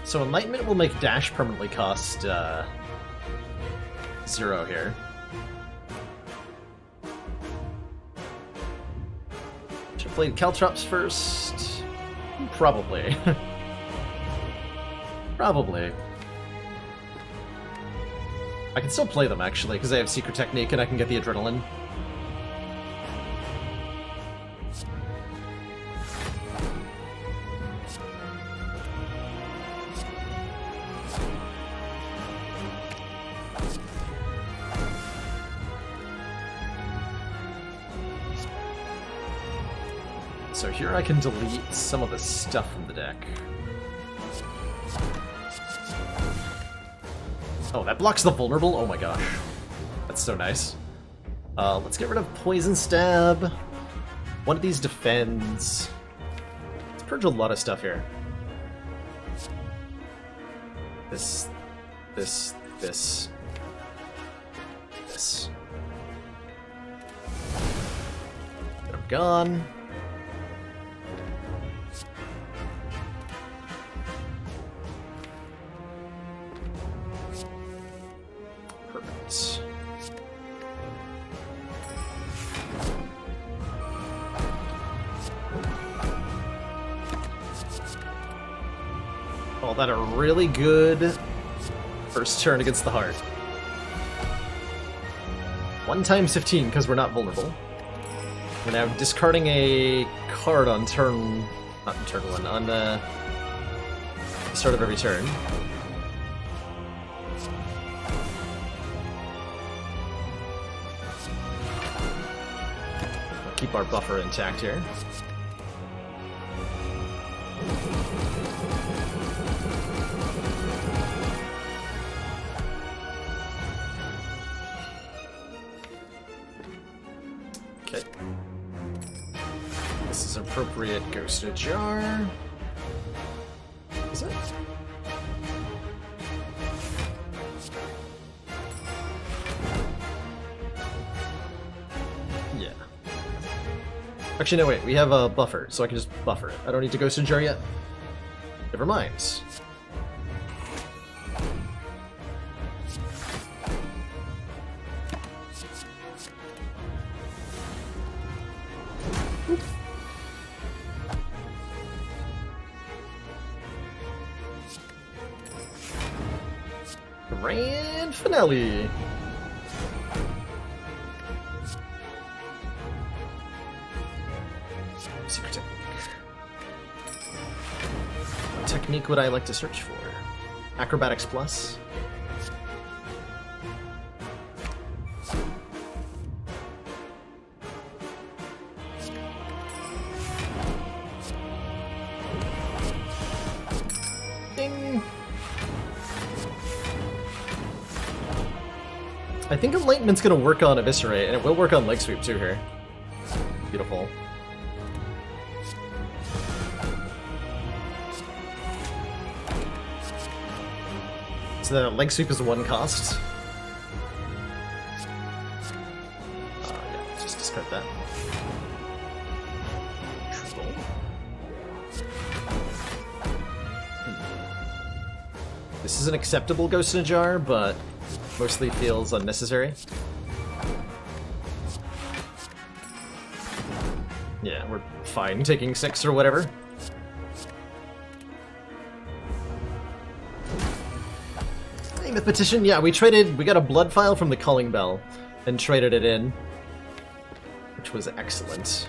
So Enlightenment will make dash permanently cost 0 here. Should have played Caltrops first? Probably. Probably. I can still play them, actually, because I have Secret Technique and I can get the Adrenaline. So here I can delete some of the stuff from the deck. Oh, that blocks the vulnerable? Oh my gosh. That's so nice. Let's get rid of Poison Stab. One of these defends. Let's purge a lot of stuff here. This. This. Get him gone. All that a really good first turn against the heart. 1 times 15 because we're not vulnerable. We're now discarding a card on turn, not on turn 1, on the start of every turn. We'll keep our buffer intact here. Okay. This is appropriate Ghost Ajar. Is it? Yeah. Actually, no, wait. We have a buffer, so I can just buffer it. I don't need to Ghost Ajar yet. Never mind. grand finale. Secret technique. What technique would I like to search for? Acrobatics plus. Ding. I think Enlightenment's gonna work on Eviscerate, and it will work on Leg Sweep too here. Beautiful. So the Leg Sweep is 1 cost. Yeah, just discard that. Troll. This is an acceptable Ghost in a Jar, but mostly feels unnecessary. Yeah, we're fine taking 6 or whatever. Hey, the petition, yeah, we got a blood file from the Calling Bell and traded it in, which was excellent.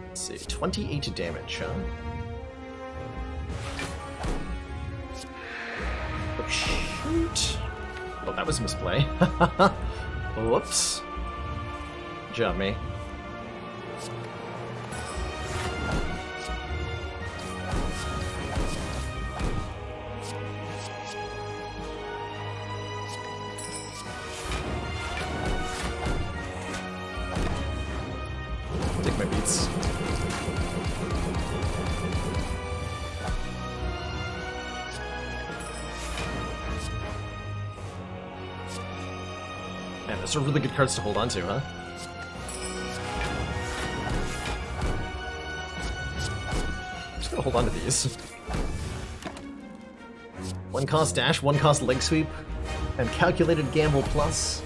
Let's see, 28 damage, huh? Oh, shoot. Well, that was a misplay. Whoops. Good job, me. Take my beats. Man, those are really good cards to hold on to, huh? I'm just gonna hold on to these. 1 cost dash, 1 cost leg sweep, and calculated gamble plus.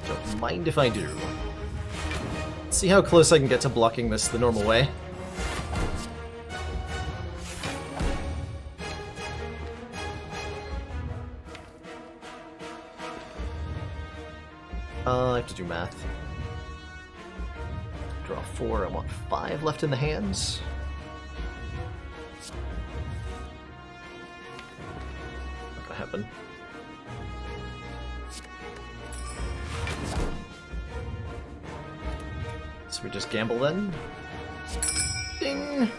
Don't mind if I do. Let's see how close I can get to blocking this the normal way. I have to do math. Draw 4, I want 5 left in the hands. Not gonna happen. So we just gamble then? Ding!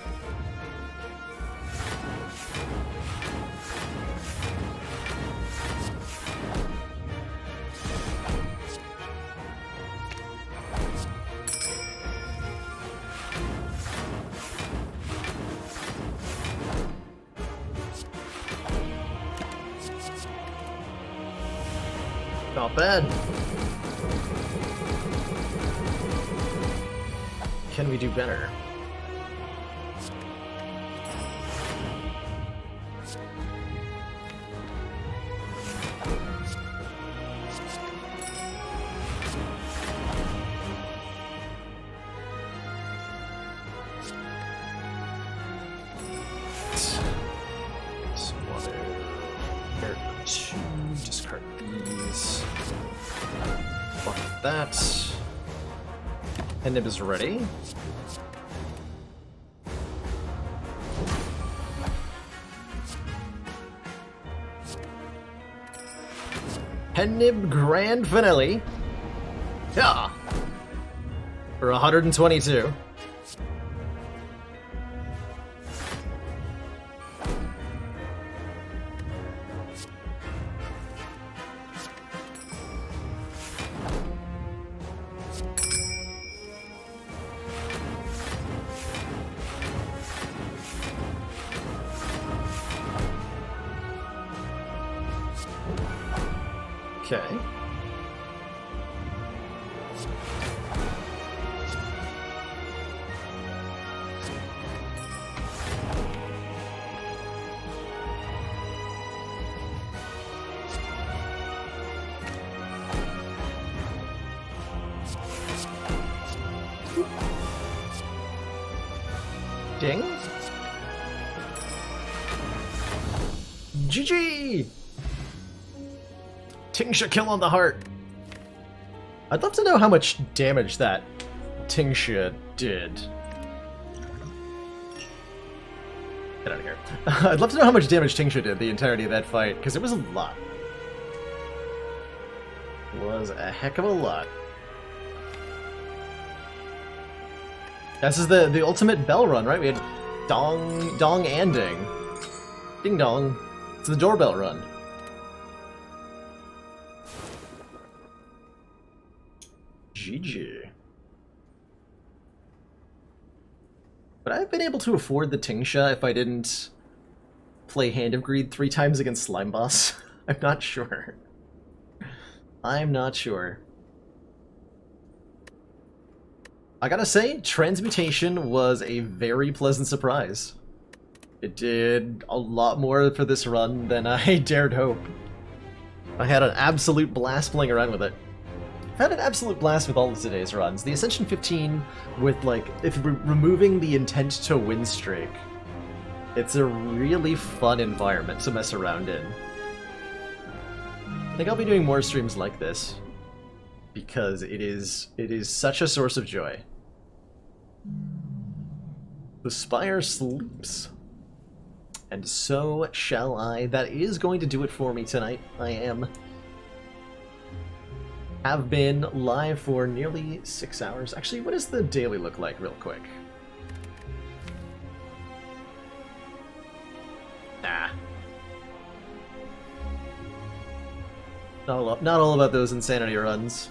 Not bad. Can we do better? Discard these. Fuck that. Nib is ready. Nib Grand Finale. Yeah. For 122. Okay. King. GG! Tingsha kill on the heart. I'd love to know how much damage that Tingsha did. Get out of here. I'd love to know how much damage Tingsha did the entirety of that fight, because it was a lot. It was a heck of a lot. This is the ultimate bell run, right? We had dong, dong, and ding. Ding dong. It's the doorbell run. GG. Would I have been able to afford the Tingsha if I didn't play Hand of Greed 3 times against Slime Boss? I'm not sure. I'm not sure. I gotta say, Transmutation was a very pleasant surprise. It did a lot more for this run than I dared hope. I had an absolute blast playing around with it. I've had an absolute blast with all of today's runs. The Ascension 15, with like, if removing the intent to win streak, it's a really fun environment to mess around in. I think I'll be doing more streams like this, because it is such a source of joy. The Spire sleeps. And so shall I. That is going to do it for me tonight. I have been live for nearly 6 hours. Actually, what does the daily look like real quick? Nah. Not all about those insanity runs.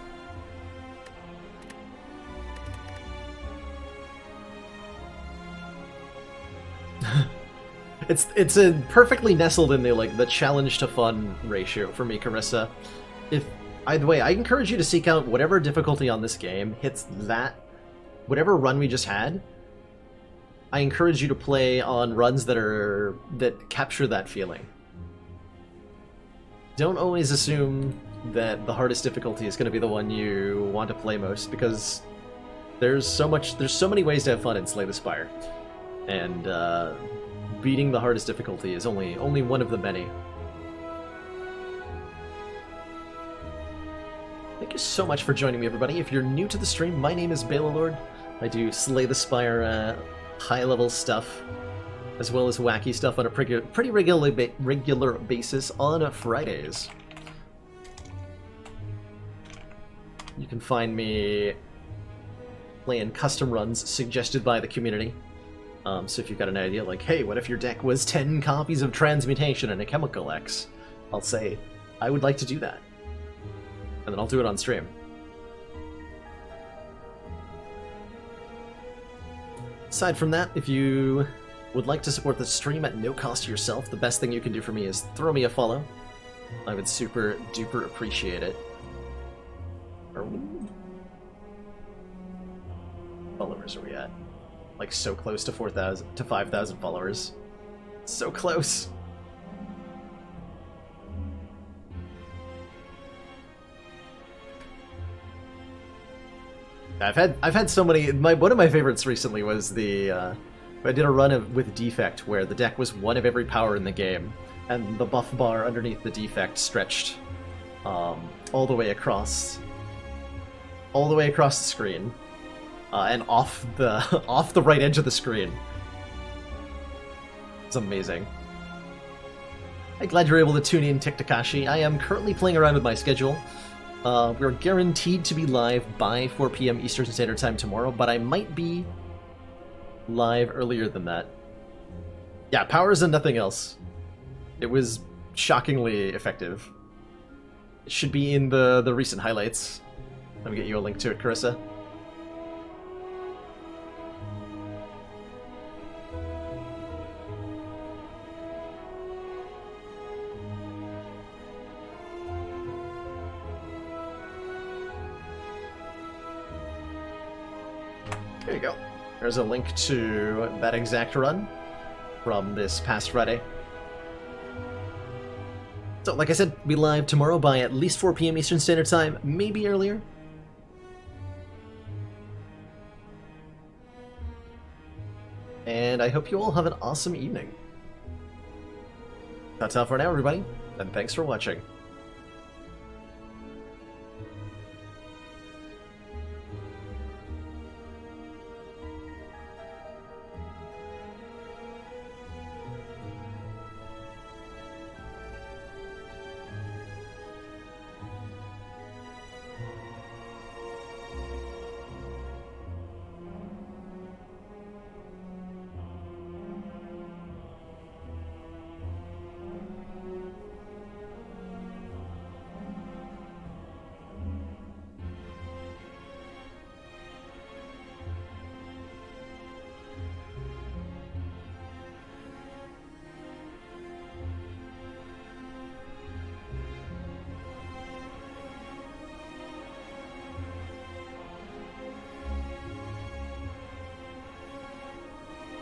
It's a perfectly nestled in the challenge to fun ratio for me, Carissa. Either way, I encourage you to seek out whatever difficulty on this game hits that, whatever run we just had. I encourage you to play on runs that capture that feeling. Don't always assume that the hardest difficulty is going to be the one you want to play most, because there's so many ways to have fun in Slay the Spire, and beating the hardest difficulty is only one of the many. Thank you so much for joining me, everybody. If you're new to the stream, my name is Baelorlord. I do Slay the Spire high-level stuff, as well as wacky stuff on a pretty regular basis on Fridays. You can find me playing custom runs suggested by the community. So if you've got an idea, like, hey, what if your deck was 10 copies of Transmutation and a Chemical X? I'll say, I would like to do that. And then I'll do it on stream. Aside from that, if you would like to support the stream at no cost to yourself, the best thing you can do for me is throw me a follow. I would super duper appreciate it. Followers are we at? Like so close to 4,000 to 5,000 followers. So close. I've had so many. One of my favorites recently was I did a run with Defect where the deck was one of every power in the game, and the buff bar underneath the Defect stretched all the way across the screen, and off the right edge of the screen. It's amazing. I'm glad you're able to tune in, Tiktakashi. I am currently playing around with my schedule. We're guaranteed to be live by 4 p.m. Eastern Standard Time tomorrow, but I might be live earlier than that. Yeah, powers and nothing else. It was shockingly effective. It should be in the recent highlights. Let me get you a link to it, Carissa. There you go. There's a link to that exact run from this past Friday. So, like I said, be live tomorrow by at least 4 p.m. Eastern Standard Time, maybe earlier. and I hope you all have an awesome evening. That's all for now, everybody, and thanks for watching.